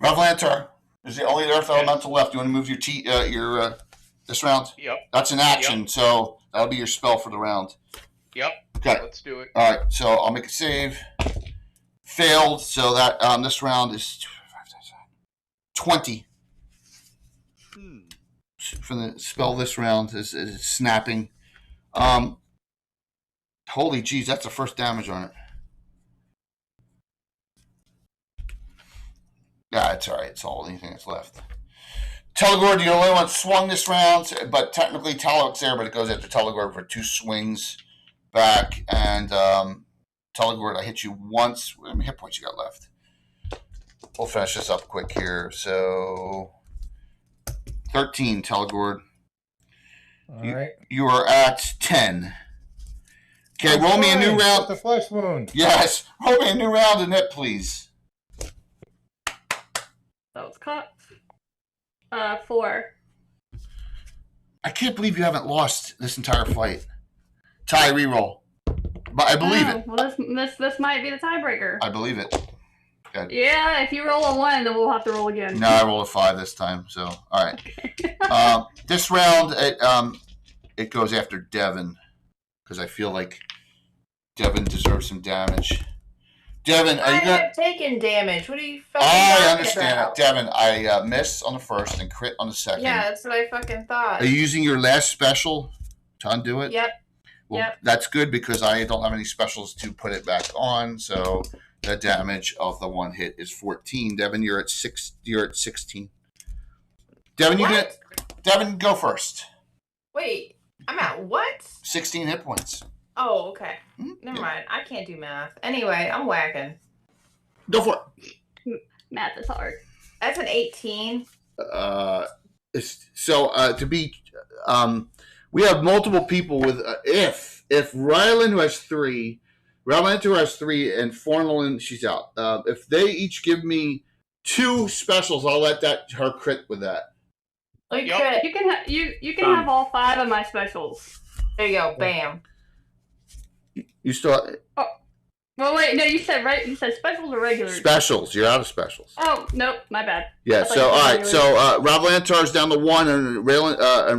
Revlantor is the only Earth Elemental left. You want to move your this round? Yep. That's an action, so that'll be your spell for the round. Yep. Okay. Let's do it. All right, so I'll make a save. Failed, so that this round is 20. For the spell this round is snapping. Holy jeez, that's the first damage on it. Yeah, it's all right. It's all anything that's left. Telegord, the only one swung this round, but technically Talok's there, but it goes after Telegord for 2 swings back. And Telegord, I hit you once. How many hit points you got left? We'll finish this up quick here. So 13, Telegord. All right. You are at 10. Okay, roll me a new round. The flesh wound. Yes, roll me a new round in it, please. That was caught. 4. I can't believe you haven't lost this entire fight. Tie reroll. But I believe it. Well, this might be the tiebreaker. I believe it. Okay. Yeah, if you roll a 1, then we'll have to roll again. No, I rolled a 5 this time. So, all right. This round, it goes after Devin because I feel like Devin deserves some damage. Devin, are you I have taken damage. What are you fucking I talking understand about? it. Devin, I miss on the first and crit on the second. Yeah, that's what I fucking thought. Are you using your last special to undo it? Yep. Well, Yep. that's good because I don't have any specials to put it back on. So the damage of the 1 hit is 14. Devin, you're at 6. You're at 16. Devin, Devin, go first. Wait, I'm at what? 16 hit points. Oh, okay. Never mind. I can't do math. Anyway, I'm whacking. Go for it. Math is hard. That's an 18. We have multiple people with if Rylan, who has 3, Ravalantor has 3, and Fornalin, she's out. If they each give me 2 specials, I'll let her crit with that. Like Yep. You can have all 5 of my specials. There you go. Bam. You still... Oh. Well, wait. No, you said specials or regulars? Specials. You're out of specials. Oh, nope. My bad. Yeah, so, all right. So, Ravalantar's down to 1, and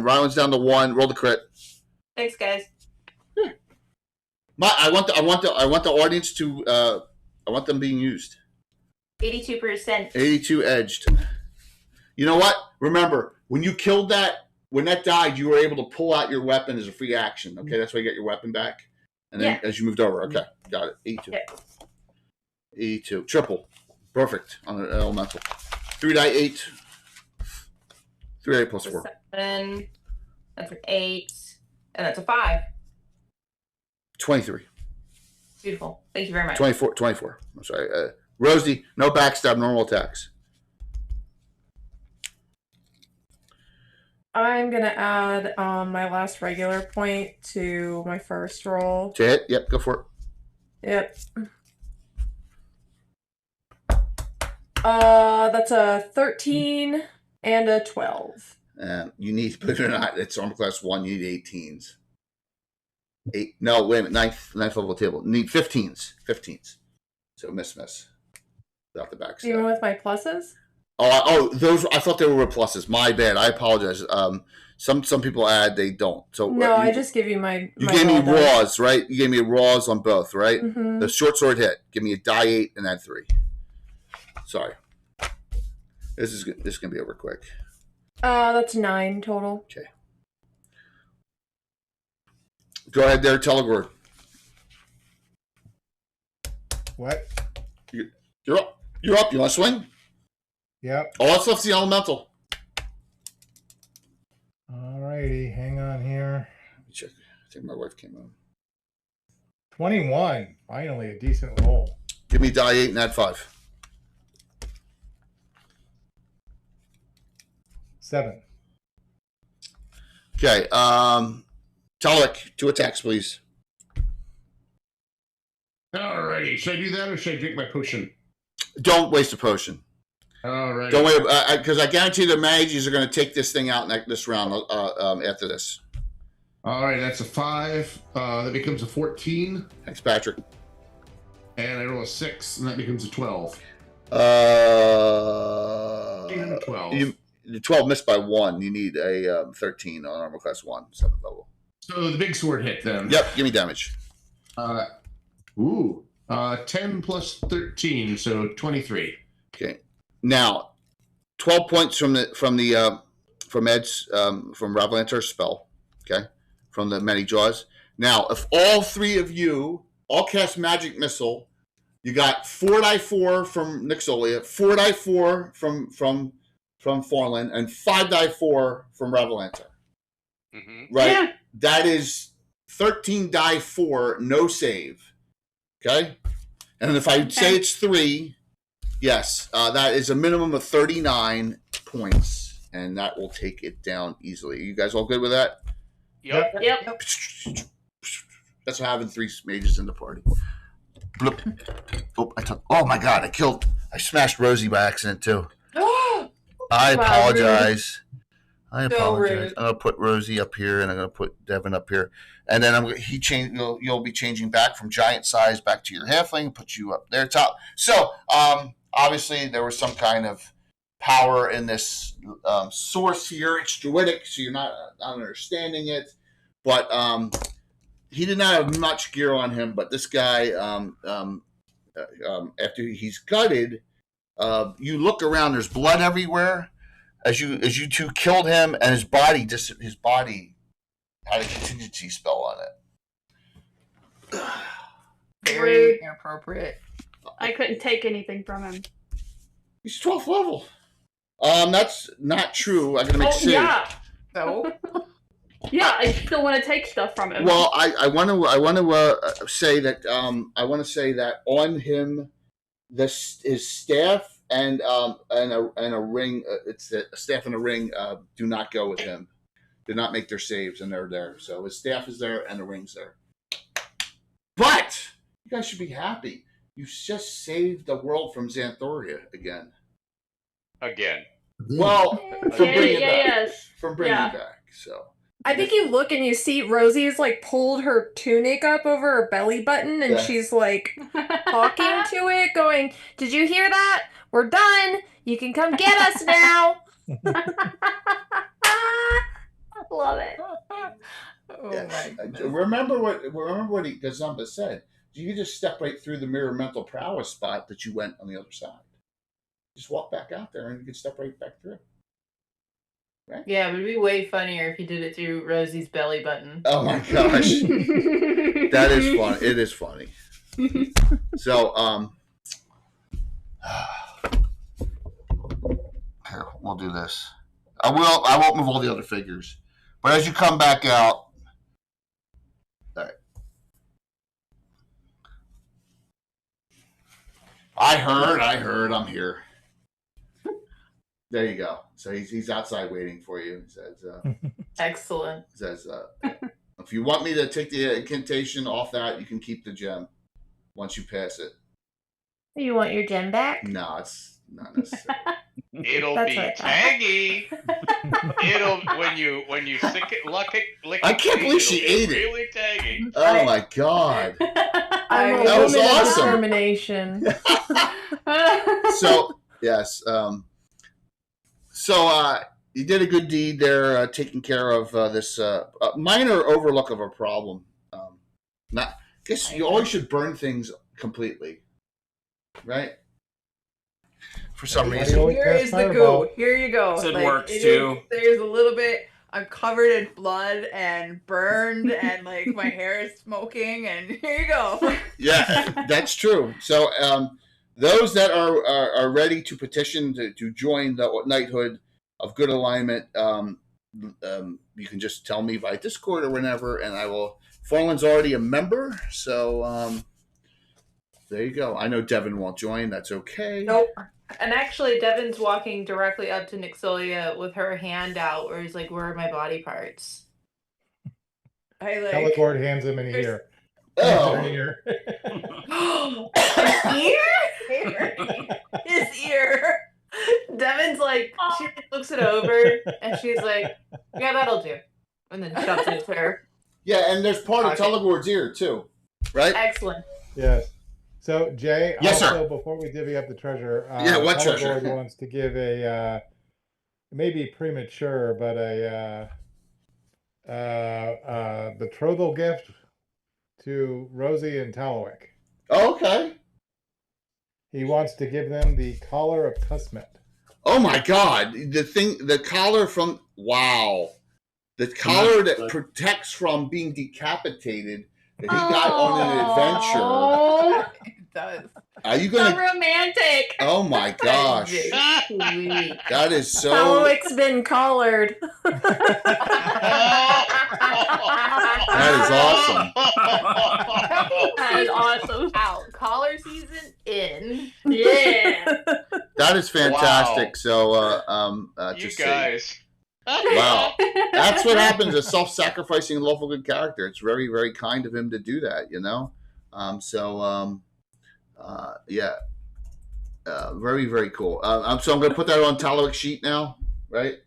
Ryland's down to 1. Roll the crit. Thanks, guys. Yeah. I want the audience to... I want them being used. 82%. 82 edged. You know what? Remember, when you killed that, when that died, you were able to pull out your weapon as a free action. Okay, that's why you get your weapon back. And then as you moved over. Okay, got it. 82. Yeah. 82. Triple. Perfect on an elemental. 3 die 8. 3 die 8 plus 4. 7. That's an 8. And that's a 5. 23. Beautiful. Thank you very much. 24. I'm sorry. Rosie, no backstab, normal attacks. I'm going to add my last regular point to my first roll. To hit? Yep, go for it. Yep. That's a 13 and a 12. You need, believe it or not, it's armor class 1, you need 18s. 8. No, wait a minute. Ninth level table. You need 15s. 15s. So miss. Without the backstab. Even with my pluses? Oh, those. I thought they were pluses. My bad. I apologize. Some people add, they don't. So no, I just give you my. You gave me raws, right? You gave me raws on both, right? Mm-hmm. The short sword hit. Give me a die 8 and add 3. Sorry. This is gonna be over quick. That's 9 total. Okay. Go ahead, there, Telegor. What? You're up. You're up. You want to swing? Yep. All that's left's the elemental. Alrighty, hang on here. Let me check. I think my wife came on. 21. Finally, a decent roll. Give me die 8 and add 5. 7. Okay. Telik, 2 attacks, please. Alrighty. Should I do that or should I drink my potion? Don't waste a potion. Alright. Don't wait, because I guarantee the mages are going to take this thing out this round after this. Alright, that's a 5. That becomes a 14. Thanks, Patrick. And I roll a 6, and that becomes a 12. 12. The 12 missed by 1. You need a 13 on armor class 1, 7th level. So the big sword hit then. Yep, give me damage. 10 plus 13, so 23. Okay. Now, 12 points from Ed's from Ravalantar's spell. Okay, from the Many Jaws. Now, if all 3 of you all cast Magic Missile, you got 4 die 4 from Nixolia, 4 die 4 from Forlin, and 5 die 4 from Ravalantar. Mm-hmm. Right? Yeah. That is 13 die 4, no save. Okay? And if I say it's 3, yes, that is a minimum of 39 points, and that will take it down easily. You guys all good with that? Yep. That's having 3 mages in the party. Bloop. Oh my god, I smashed Rosie by accident too. I apologize. I'm going to put Rosie up here, and I'm going to put Devin up here, and then you'll be changing back from giant size back to your halfling, put you up there top. So obviously there was some kind of power in this source here. It's druidic, so you're not understanding it, but he did not have much gear on him. But this guy, after he's gutted, you look around. There's blood everywhere. As you 2 killed him, and his body had a contingency spell on it. Very inappropriate. I couldn't take anything from him. He's 12th level. That's not true. I'm gonna make save. Yeah. So Yeah, I still want to take stuff from him. Well, I want to say that on him, his staff and a ring. It's a staff and a ring. Do not go with him. Did not make their saves, and they're there. So his staff is there, and the ring's there. But You guys should be happy. You just saved the world from Xanthoria again. Again. Well, from bringing it back. Yes. From bringing it back. So. I think you look and you see Rosie's like pulled her tunic up over her belly button and she's like talking to it, going, "Did you hear that? We're done. You can come get us now." Love it. Oh my God. Remember what Gazumba said. You can just step right through the mirror mental prowess spot that you went on the other side. Just walk back out there and you can step right back through. Right? Yeah, it would be way funnier if you did it through Rosie's belly button. Oh my gosh. That is fun. It is funny. So, here, we'll do this. I won't move all the other figures. But as you come back out, all right. I heard, I'm here. There you go. So he's outside waiting for you. He says, Excellent. Says, if you want me to take the incantation off that, you can keep the gem once you pass it. You want your gem back? No, it's not necessary. It'll be tangy. It'll when you lick I can't believe she ate it. Really tangy. Oh my God. That was awesome. Determination. So yes. So you did a good deed there, taking care of this minor overlook of a problem. I guess you always should burn things completely, right? For some reason. Here is the goo. Here you go. It works too. There's a little bit. I'm covered in blood and burned, and like my hair is smoking. And here you go. Yeah, that's true. So those that are ready to petition to join the knighthood of good alignment, you can just tell me by Discord or whenever, and I will. Farland's already a member, so there you go. I know Devin won't join. That's okay. Nope. And actually, Devin's walking directly up to Nixolia with her hand out, where he's like, "Where are my body parts?" Teleport hands him an ear. Oh. An ear. An ear? His ear. Devin's like, she looks it over, and she's like, "Yeah, that'll do," and then shoves it to her. Yeah, and there's part of Telegord's ear too, right? Excellent. Yes. So, Jay, yes, also, sir. Before we divvy up the treasure, what treasure? wants to give a, maybe premature, but a betrothal gift to Rosie and Talwick. Oh, okay. He wants to give them the collar of Tusmet. Oh my God! The collar from the collar that protects from being decapitated that he got on an adventure. It does. Are you gonna? So romantic. Oh my gosh! That is so. Talwick's been collared. That is awesome. That is awesome. Out. Collar season in. Yeah. That is fantastic. Wow. So, you guys. Wow, that's what happens. A self-sacrificing, lawful good character. It's very, very kind of him to do that. You know. Yeah. Very, very cool. So I'm going to put that on Talwick's sheet now, right?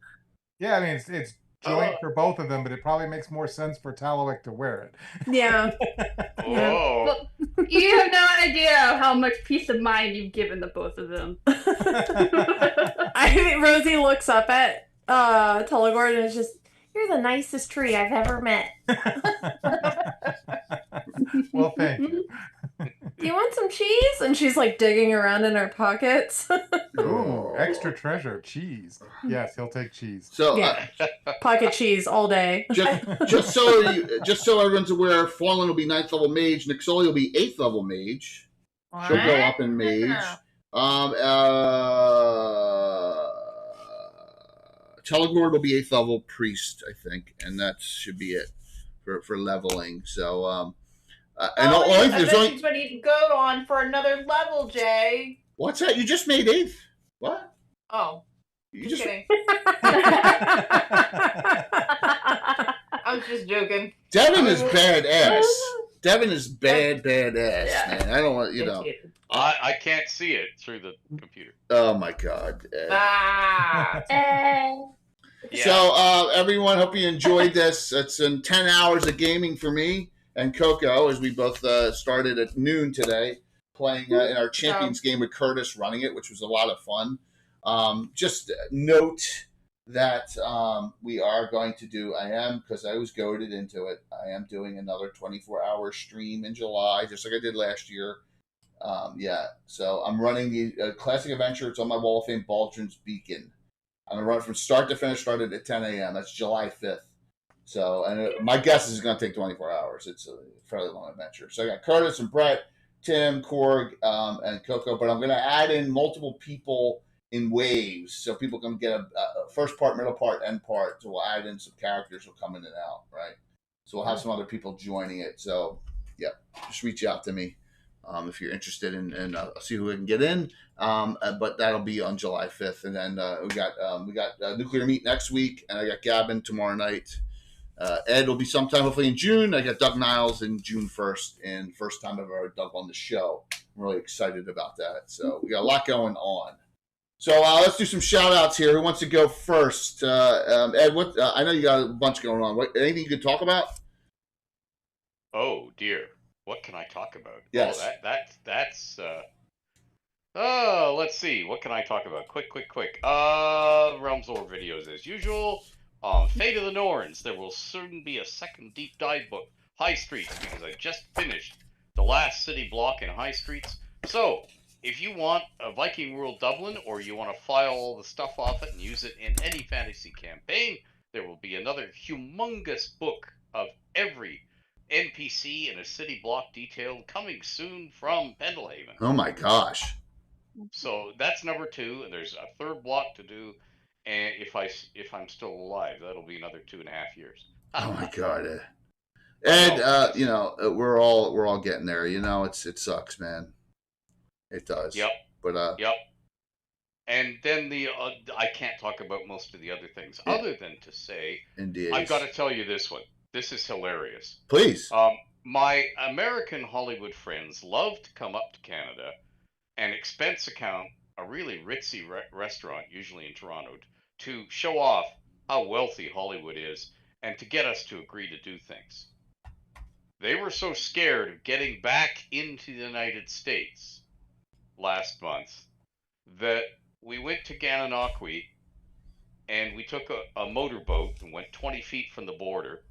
Yeah, I mean it's joint for both of them, but it probably makes more sense for Talwick to wear it. Yeah. Oh. You have no idea how much peace of mind you've given the both of them. I mean, Rosie looks up at Telegord and is just, "You're the nicest tree I've ever met." Well, thank you. "Do you want some cheese?" And she's like digging around in her pockets. Ooh, extra treasure, cheese. Yes, he'll take cheese. So, yeah. Pocket cheese all day. just so everyone's aware, Fallen will be 9th level mage. Nixolia will be 8th level mage. She'll go up in mage. Telegord will be 8th level priest, I think, and that should be it for leveling. So, there's only ready to go on for another level, Jay. What's that? You just made 8th. What? Oh, you just kidding. I was just joking. Devin is badass. Devin is badass, man. I don't want I can't see it through the computer. Oh my God. Ah. Yeah. So everyone, hope you enjoyed this. It's in 10 hours of gaming for me and Coco, as we both started at noon today, playing in our Champions game with Curtis running it, which was a lot of fun. Just note that we are going to do, because I was goaded into it, I am doing another 24-hour stream in July, just like I did last year. So I'm running the Classic Adventure. It's on my Wall of Fame, Baldrin's Beacon. I'm going to run from start to finish, started at 10 a.m. That's July 5th. So, and my guess is it's going to take 24 hours. It's a fairly long adventure. So I got Curtis and Brett, Tim, Korg, and Coco, but I'm going to add in multiple people in waves, so people can get a first part, middle part, end part. So we'll add in some characters who will come in and out, right? So we'll have some other people joining it. So, yeah, just reach out to me if you're interested in I'll see who we can get in. But that'll be on July 5th, and then we got Nuclear Meat next week, and I got Gavin tomorrow night. Ed will be sometime hopefully in June. I got Doug Niles in June 1st, and first time I've ever Doug on the show. I'm really excited about that. So we got a lot going on. So let's do some shout outs here. Who wants to go first? Ed, what? I know you got a bunch going on. Anything you could talk about? Oh dear, what can I talk about? Yes. Let's see. What can I talk about? Quick. Realms Lore videos as usual. Fate of the Norns. There will soon be a second deep dive book, High Streets, because I just finished the last city block in High Streets. So, if you want a Viking World Dublin, or you want to file all the stuff off it and use it in any fantasy campaign, there will be another humongous book of every NPC in a city block detailed coming soon from Pendelhaven. Oh my gosh. So that's number 2, and there's a third block to do. And if I'm still alive, that'll be another 2.5 years. Oh my God, Ed. We're all getting there. It sucks, man. It does. Yep. But yep. And then I can't talk about most of the other things other than to say, NDAs. I've got to tell you this one. This is hilarious. Please. My American Hollywood friends love to come up to Canada and expense account a really ritzy restaurant, usually in Toronto, to show off how wealthy Hollywood is and to get us to agree to do things. They were so scared of getting back into the United States last month that we went to Gananoque and we took a motorboat and went 20 feet from the border.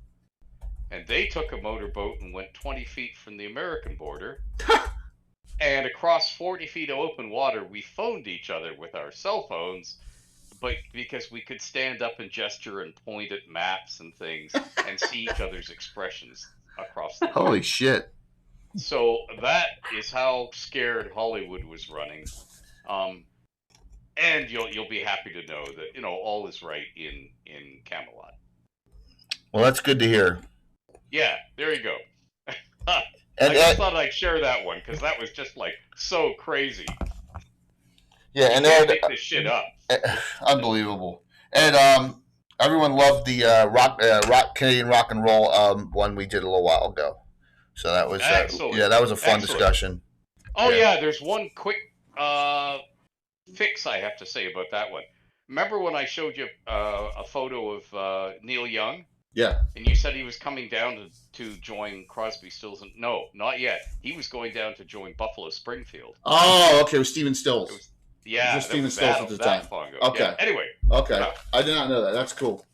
And they took a motorboat and went 20 feet from the American border. And across 40 feet of open water, we phoned each other with our cell phones, but because we could stand up and gesture and point at maps and things and see each other's expressions across the water. Holy shit. So that is how scared Hollywood was running. And you'll be happy to know that, all is right in Camelot. Well, that's good to hear. Yeah, there you go. I just thought I'd share that one because that was just so crazy. Yeah, and you can't make this shit up. Unbelievable. And everyone loved the Canadian rock and roll one we did a little while ago. So that was that was a fun discussion. Oh yeah, there's one quick fix I have to say about that one. Remember when I showed you a photo of Neil Young? Yeah. And you said he was coming down to join Crosby, Stills, and no, not yet. He was going down to join Buffalo Springfield. Oh, okay, with Stephen Stills. Yeah, just Stephen Stills at the time. Okay. Yeah. Anyway. Okay, I did not know that. That's cool.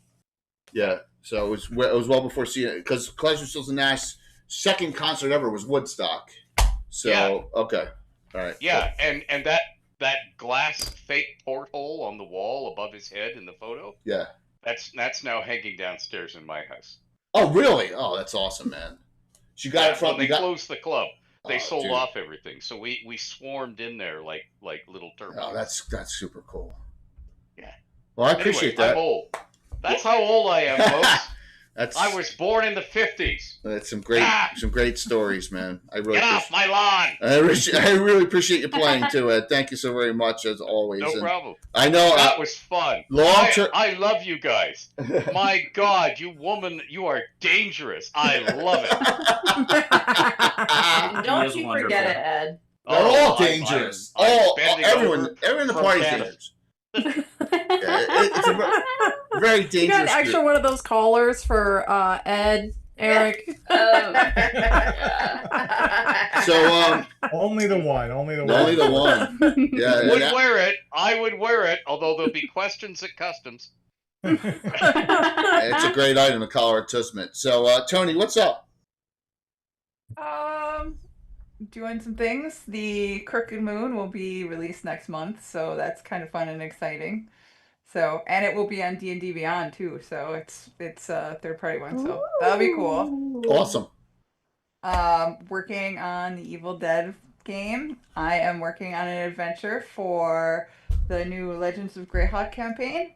Yeah, so it was well before seeing it because Crosby, Stills, and Nash second concert ever was Woodstock. So okay, all right. Yeah, cool. and that glass fake porthole on the wall above his head in the photo. Yeah. That's now hanging downstairs in my house. Oh, really? Oh, that's awesome, man. So you got it from... When they closed the club, they sold off everything. So we swarmed in there like little termites. Oh, that's super cool. Yeah. Well, I appreciate that. I'm old. That's how old I am, folks. I was born in the 50s. That's some great stories, man. I really Get off my lawn. I really appreciate you playing too, Ed. Thank you so very much as always. No problem. I know that was fun. I love you guys. My God, you woman, you are dangerous. I love it. Don't you forget it, Ed. They're all dangerous. Everyone in the party is dangerous. It's a very dangerous. You got an extra one of those callers for Ed, Eric. So only the one. Only the one. Yeah, I would wear it. Although there'll be questions at customs. It's a great item, a collar tussment. So Tony, what's up? Doing some things. The Crooked Moon will be released next month, so that's kind of fun and exciting. So, and it will be on D&D Beyond too. So it's a third-party one, so that'll be cool. Awesome. Working on the Evil Dead game. I am working on an adventure for the new Legends of Greyhawk campaign,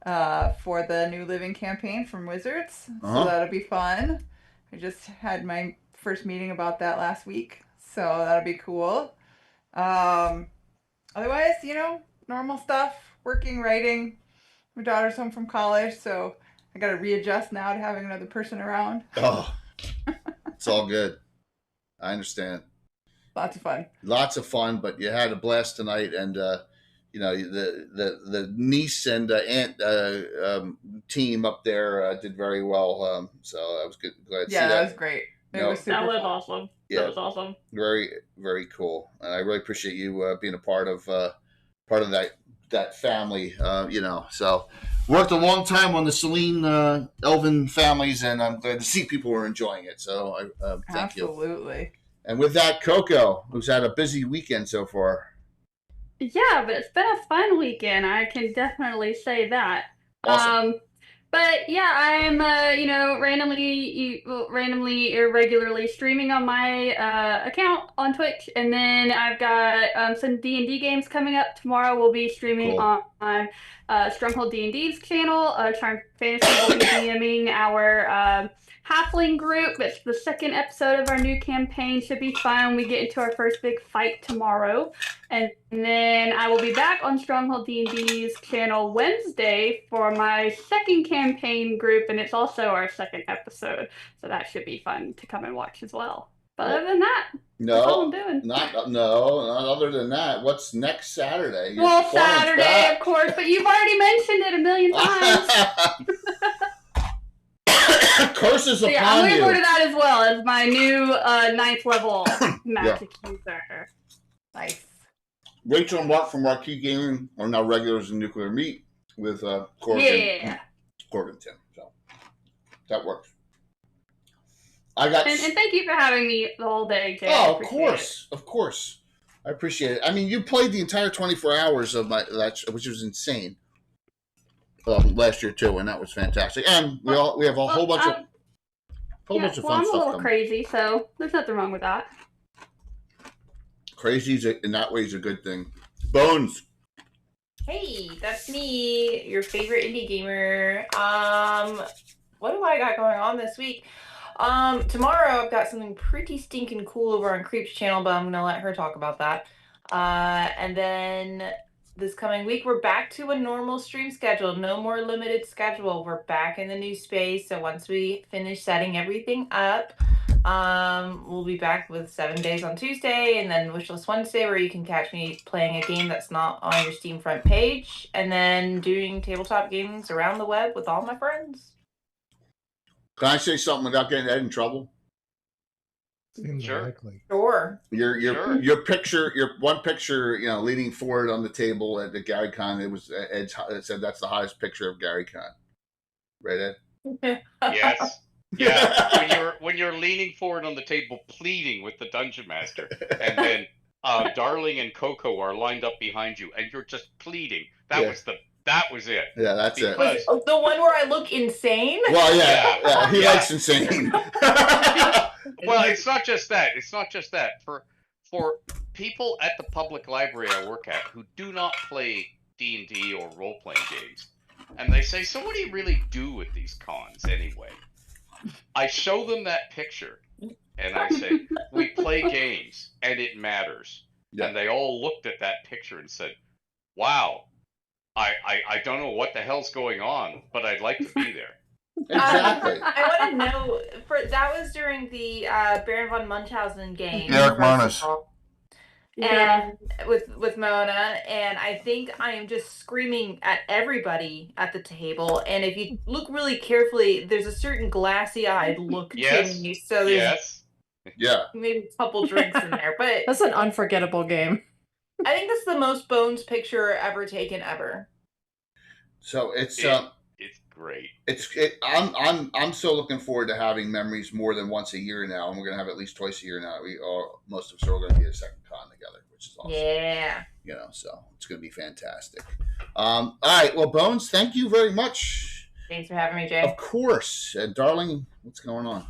for the New Living campaign from Wizards. So that'll be fun. I just had my first meeting about that last week. So that'll be cool. Otherwise, normal stuff. Working, writing. My daughter's home from college, so I got to readjust now to having another person around. Oh, it's all good. I understand. Lots of fun. Lots of fun, but you had a blast tonight, and the niece and aunt team up there did very well. So I was glad to see that. Yeah, that was great. It was super that was fun. awesome. Yeah. That was awesome. Very, very cool. And I really appreciate you being a part of that family. So worked a long time on the Celine Elvin families, and I'm glad to see people were enjoying it. So I thank you. Absolutely. And with that, Coco, who's had a busy weekend so far. Yeah, but it's been a fun weekend. I can definitely say that. Awesome. But yeah, I'm randomly, irregularly streaming on my account on Twitch, and then I've got some D&D games coming up tomorrow. We'll be streaming on Stronghold D&D's channel. Charm Fantasy will be DMing our Halfling group. It's the second episode of our new campaign. Should be fun. We get into our first big fight tomorrow. And then I will be back on Stronghold D&D's channel Wednesday for my second campaign group, and it's also our second episode. So that should be fun to come and watch as well. But other than that, that's all I'm doing. Not other than that. What's next Saturday? Well, Saturday, of course, but you've already mentioned it a million times. Curses upon you. I'm looking forward to that as well as my new 9th level magic user. Nice. Rachel and Mark from Marquee Gaming are now regulars in Nuclear Meat with Corgan and Tim. So that works. And thank you for having me the whole day, Jay. Oh, of course. I appreciate it. I mean, you played the entire 24 hours of which was insane. Last year too, and that was fantastic. And we have a whole bunch of fun stuff. I'm a little crazy, so there's nothing wrong with that. Crazy in that way is a good thing. Bones. Hey, that's me, your favorite indie gamer. What do I got going on this week? Tomorrow I've got something pretty stinking cool over on Creep's channel, but I'm gonna let her talk about that. And then this coming week, we're back to a normal stream schedule. No more limited schedule. We're back in the new space. So once we finish setting everything up, we'll be back with 7 days on Tuesday, and then Wishlist Wednesday, where you can catch me playing a game that's not on your Steam front page, and then doing tabletop games around the web with all my friends. Can I say something without getting Ed in trouble? Seems likely. Sure. Your picture, your one picture, leaning forward on the table at the Gary Con. It was Ed's. It said that's the hottest picture of Gary Con. Right, Ed? Yes. Yeah. When you're leaning forward on the table, pleading with the dungeon master, and then Darling and Coco are lined up behind you, and you're just pleading. That was it. Yeah, that's it. The one where I look insane? Well, yeah. He likes insane. Well, it's not just that. It's not just that. For people at the public library I work at who do not play D&D or role-playing games, and they say, so what do you really do with these cons anyway? I show them that picture, and I say, we play games, and it matters. Yeah. And they all looked at that picture and said, wow, I don't know what the hell's going on, but I'd like to be there. Exactly. I want to know, that was during the Baron von Munchausen game. Eric Marnus. And with Mona, and I think I am just screaming at everybody at the table. And if you look really carefully, there's a certain glassy-eyed look to me. So there's maybe a couple drinks in there, but That's an unforgettable game. I think that's the most Bones picture ever taken ever. So it's great. I'm so looking forward to having memories more than once a year now, and we're gonna have at least twice a year now. Most of us are all gonna be at a second con together, which is awesome. Yeah. So it's gonna be fantastic. All right, well, Bones, thank you very much. Thanks for having me, Jay. Of course, darling. What's going on?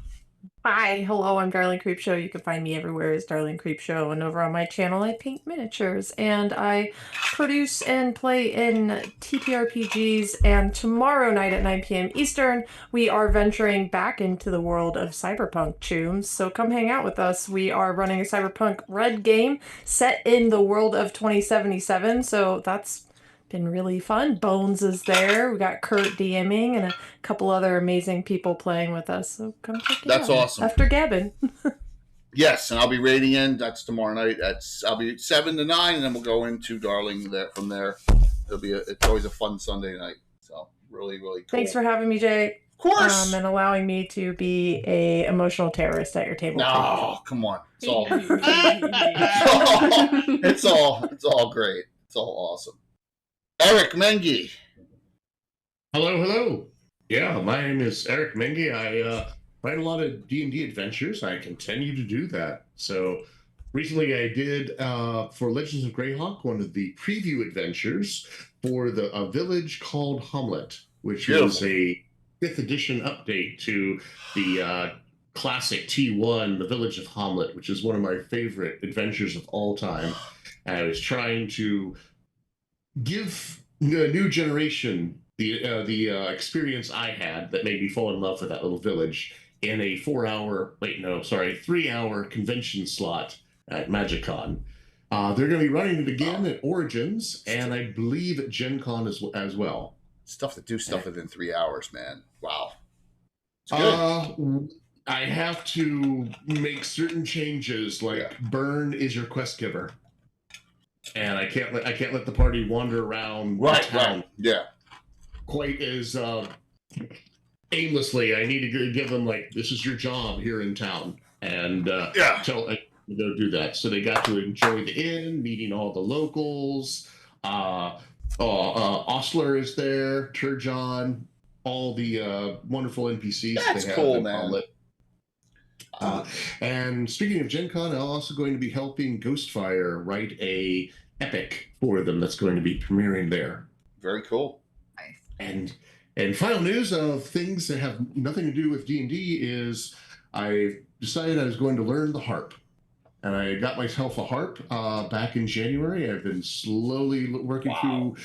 Hi, hello, I'm Darling Creepshow. You can find me everywhere as Darling Creepshow, and over on my channel I paint miniatures, and I produce and play in TTRPGs, and tomorrow night at 9 p.m. Eastern, we are venturing back into the world of Cyberpunk Chooms, so come hang out with us. We are running a Cyberpunk Red game set in the world of 2077, so that's been really fun. Bones is there. We got Kurt DMing and a couple other amazing people playing with us. So come check it out. That's awesome. After Gavin. Yes, and I'll be raiding in. That's tomorrow night. I'll be 7 to 9, and then we'll go into Darling from there. It's always a fun Sunday night. So really, really cool. Thanks for having me, Jay. Of course. And allowing me to be a emotional terrorist at your table. No, come on. It's all great. It's all awesome. Eric Mengi. Hello. Yeah, my name is Eric Mengi. I write a lot of D&D adventures. I continue to do that. So recently I did, for Legends of Greyhawk, one of the preview adventures for a village called Hamlet, which is a 5th edition update to the classic T1, The Village of Hamlet, which is one of my favorite adventures of all time. And I was trying to give the new generation the experience I had that made me fall in love with that little village in a 3-hour convention slot at MagicCon. They're going to be running it again at Origins, and I believe at Gen Con as well. Stuff within 3 hours, man. Wow. I have to make certain changes, like Burn is your quest giver. And I can't let the party wander around town. Yeah. Quite as aimlessly. I need to give them this is your job here in town, and tell them to do that. So they got to enjoy the inn, meeting all the locals. Osler is there, Turjon, all the wonderful NPCs. That's cool, man. And speaking of Gen Con, I'm also going to be helping Ghostfire write a epic for them that's going to be premiering there. Very cool. And final news of things that have nothing to do with D&D is I decided I was going to learn the harp. And I got myself a harp back in January. I've been slowly working through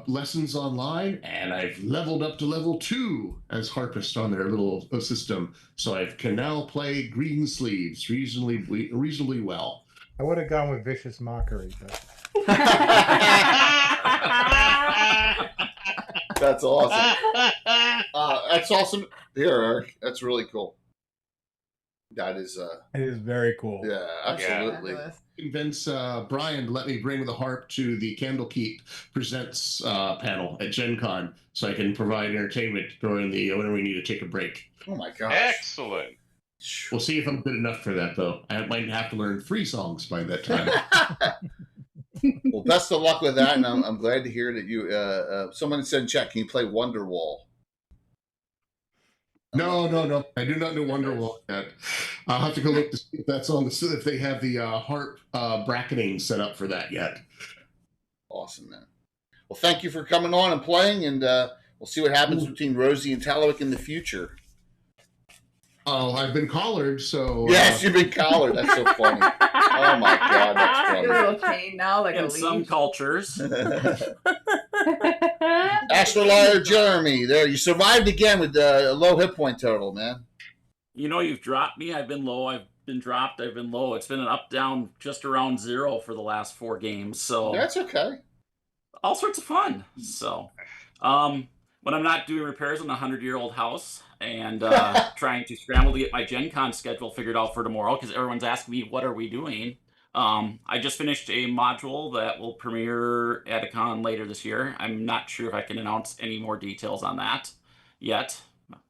lessons online, and I've leveled up to level 2 as harpist on their little system. So I can now play Green Sleeves reasonably well. I would have gone with Vicious Mockery, but That's awesome. That's awesome. Here, Eric. That's really cool. That is. It is very cool. Yeah, absolutely. Convince Brian to let me bring the harp to the Candlekeep Presents panel at Gen Con, so I can provide entertainment during whenever we need to take a break. Oh my gosh! Excellent. We'll see if I'm good enough for that, though. I might have to learn 3 songs by that time. Well, best of luck with that, and I'm glad to hear that you. Someone said in chat, can you play Wonderwall? No. I do not know Wonderwall yet. I'll have to go look to see if that's on if they have the harp bracketing set up for that yet. Awesome, man. Well, thank you for coming on and playing, and we'll see what happens between Rosie and Tallowick in the future. Oh, I've been collared, so... Yes, you've been collared. That's so funny. Oh, my God, that's funny. A little chain now, like In a some leash. cultures. Astrolayer Jeremy, there. You survived again with a low hit point total, man. You know, you've dropped me. I've been low. I've been dropped. I've been low. It's been an up, down, just around 0 for the last 4 games. So that's okay. All sorts of fun. So, when I'm not doing repairs on a 100-year-old house and trying to scramble to get my Gen Con schedule figured out for tomorrow, because everyone's asking me, what are we doing? I just finished a module that will premiere at a con later this year. I'm not sure if I can announce any more details on that yet.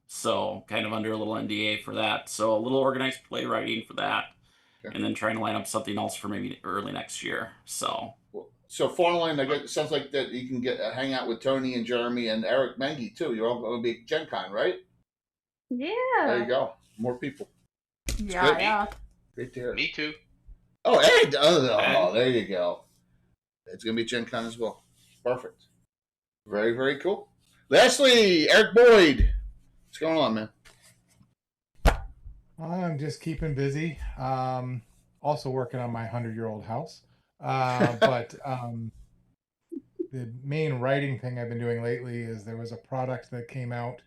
So kind of under a little NDA for that. So a little organized playwriting for that. Okay. And then trying to line up something else for maybe early next year. So finally, it sounds like that you can get hang out with Tony and Jeremy and Eric Mengi too. You're all going to be at Gen Con, right? Yeah. There you go. More people. Yeah. Great to hear. Me too. Oh, Ed. Oh, there you go. It's going to be Gen Con as well. Perfect. Very, very cool. Lastly, Eric Boyd. What's going on, man? I'm just keeping busy. Also working on my 100-year-old house. But the main writing thing I've been doing lately is there was a product that came out,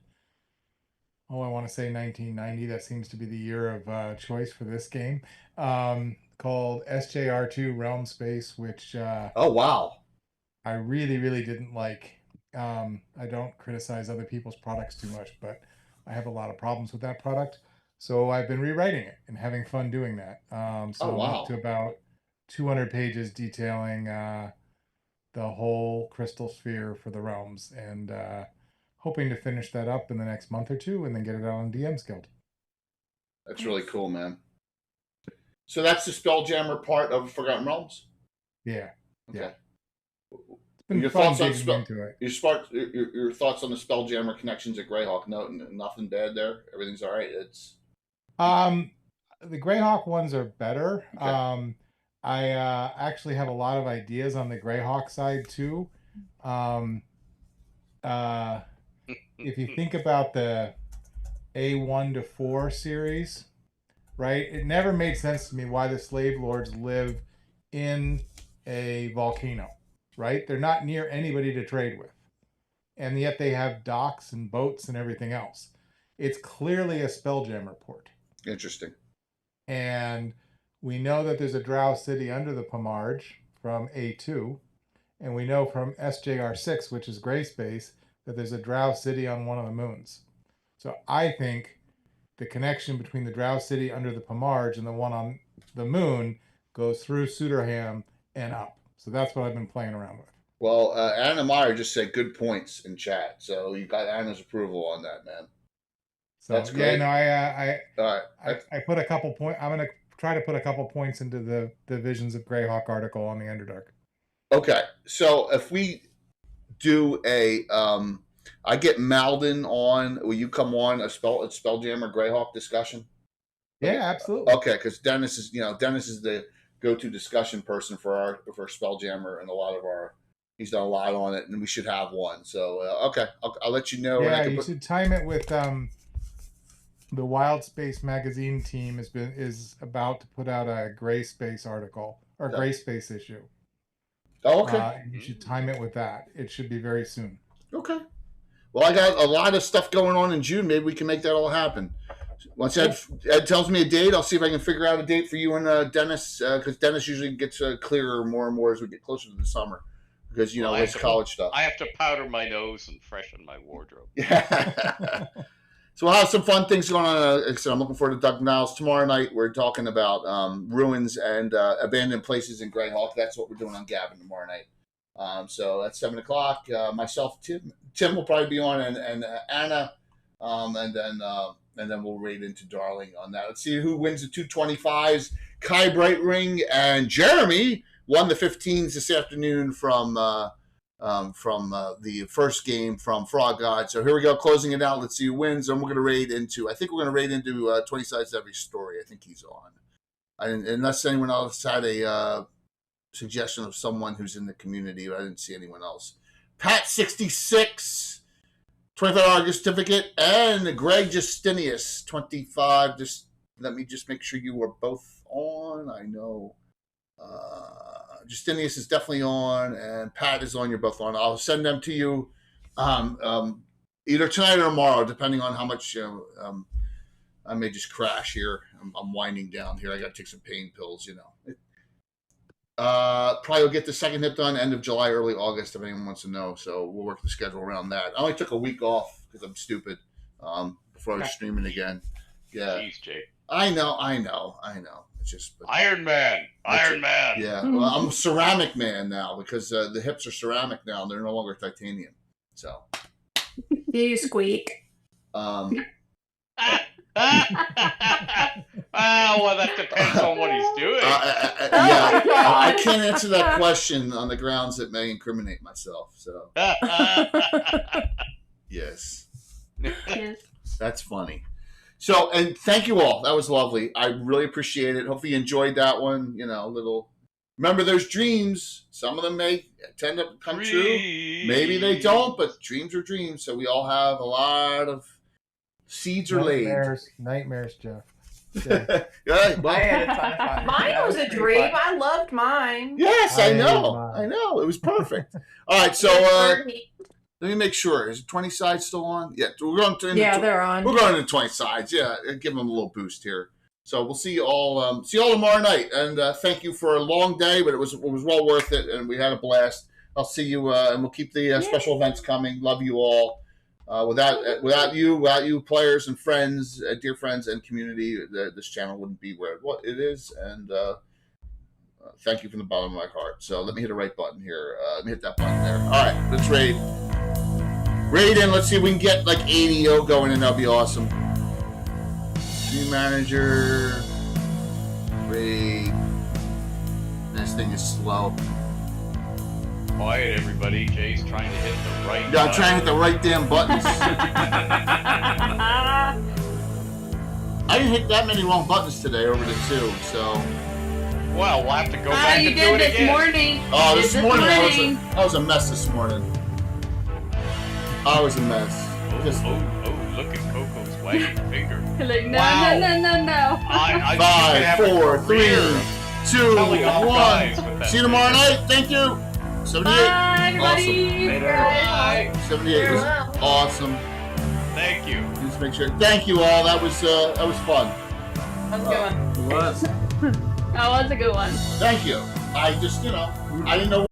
I want to say 1990. That seems to be the year of choice for this game, called SJR2 Realm Space, which oh, wow. I really, really didn't like. I don't criticize other people's products too much, but I have a lot of problems with that product. So I've been rewriting it and having fun doing that. So I'm up to about 200 pages detailing the whole crystal sphere for the realms, and hoping to finish that up in the next month or two and then get it out on DM's Guild. That's really cool, man. So that's the Spelljammer part of Forgotten Realms? Yeah. Okay. Yeah. It's been your fun thoughts digging on into it. Your thoughts on the Spelljammer connections at Greyhawk? No, nothing bad there. Everything's all right. It's the Greyhawk ones are better. Okay. I actually have a lot of ideas on the Greyhawk side too. If you think about the A1 to 4 series, right? It never made sense to me why the slave lords live in a volcano, right? They're not near anybody to trade with. And yet they have docks and boats and everything else. It's clearly a Spelljammer port. Interesting. And we know that there's a Drow city under the Pomarge from A2. And we know from SJR6, which is Gray Space, that there's a Drow city on one of the moons. So I think the connection between the Drow city under the Pomarge and the one on the moon goes through Suderham and up. So that's what I've been playing around with. Well, Anna Meyer just said good points in chat. So you got Anna's approval on that, man. So, that's great. Yeah, no, I put a couple points. I'm going to try to put a couple points into the Visions of Greyhawk article on the Underdark. Okay. So if we do I get Malden on, will you come on a Spelljammer Greyhawk discussion? Yeah, absolutely. Okay, because Dennis is the go-to discussion person for Spelljammer, and he's done a lot on it, and we should have one. So okay, I'll let you know. Yeah, you should time it with the Wild Space magazine team is about to put out a Gray Space article or Gray Space issue. Oh, okay. You should time it with that. It should be very soon. Okay. Well, I got a lot of stuff going on in June. Maybe we can make that all happen. Once Ed tells me a date, I'll see if I can figure out a date for you and Dennis, because Dennis usually gets clearer more and more as we get closer to the summer, because it's college stuff. I have to powder my nose and freshen my wardrobe. Yeah. So we'll have some fun things going on. I'm looking forward to Doug Niles. Tomorrow night we're talking about ruins and abandoned places in Greyhawk. That's what we're doing on Gavin tomorrow night. So that's 7:00. Myself, Tim will probably be on, and Anna, and then we'll raid into Darling on that. Let's see who wins the 225s. Kai Brightring and Jeremy won the 15s this afternoon from the first game from Frog God. So here we go, closing it out. Let's see who wins. And we're going to raid into 20 Sides Every Story. I think he's on. Unless anyone else had a suggestion of someone who's in the community, but I didn't see anyone else. Pat 66 $25 gift certificate. And Greg Justinius, 25. Just let me just make sure you are both on. I know Justinius is definitely on, and Pat is on. You're both on. I'll send them to you either tonight or tomorrow, depending on how much I may just crash here. I'm winding down here. I got to take some pain pills, Probably will get the second hit done end of July, early August, if anyone wants to know. So we'll work the schedule around that. I only took a week off because I'm stupid before I was streaming again. Yeah. Jeez, Jake. I know. It's just Iron Man. Yeah. Well, I'm a ceramic man now because the hips are ceramic now. They're no longer titanium. So. You squeak. Well, that depends on what he's doing. I can't answer that question on the grounds that may incriminate myself. So. Yes. That's funny. So, and thank you all. That was lovely. I really appreciate it. Hopefully you enjoyed that one. Remember those dreams. Some of them may tend to come true. Maybe they don't, but dreams are dreams. So we all have a lot of seeds are laid. Nightmares, Jeff. Yeah, well, I had a ton of fun. Mine was a dream. I loved mine. Yes, I know. It was perfect. All right, so let me make sure. Is 20 sides still on? Yeah, we're going to. They're on. We're going to 20 sides. Yeah, give them a little boost here. So we'll see you all. See you all tomorrow night. And thank you for a long day, but it was well worth it, and we had a blast. I'll see you, and we'll keep the special events coming. Love you all. Without you players and friends, dear friends and community, this channel wouldn't be where it is. And thank you from the bottom of my heart. So let me hit the right button here. Let me hit that button there. All right, let's raid. Raid in. Let's see if we can get like 80 going, and that'll be awesome. Stream manager. Raid. This thing is slow. Quiet, everybody. Jay's trying to hit the right. Yeah, I'm trying to hit the right damn buttons. I didn't hit that many wrong buttons today over the 2, so. Well, we'll have to go back and do it this again. Morning. Oh, this morning. I was a mess this morning. I was a mess. Oh, look at Coco's wagging finger. Like, no. I 5, 4, 3, 2, 1. See you tomorrow night. Thank you. 78. Bye, everybody. Awesome. Bye. 78 was awesome. Thank you. Just make sure. Thank you all. That was fun. That was a good one. It was. That was a good one. Thank you. I just, I didn't know.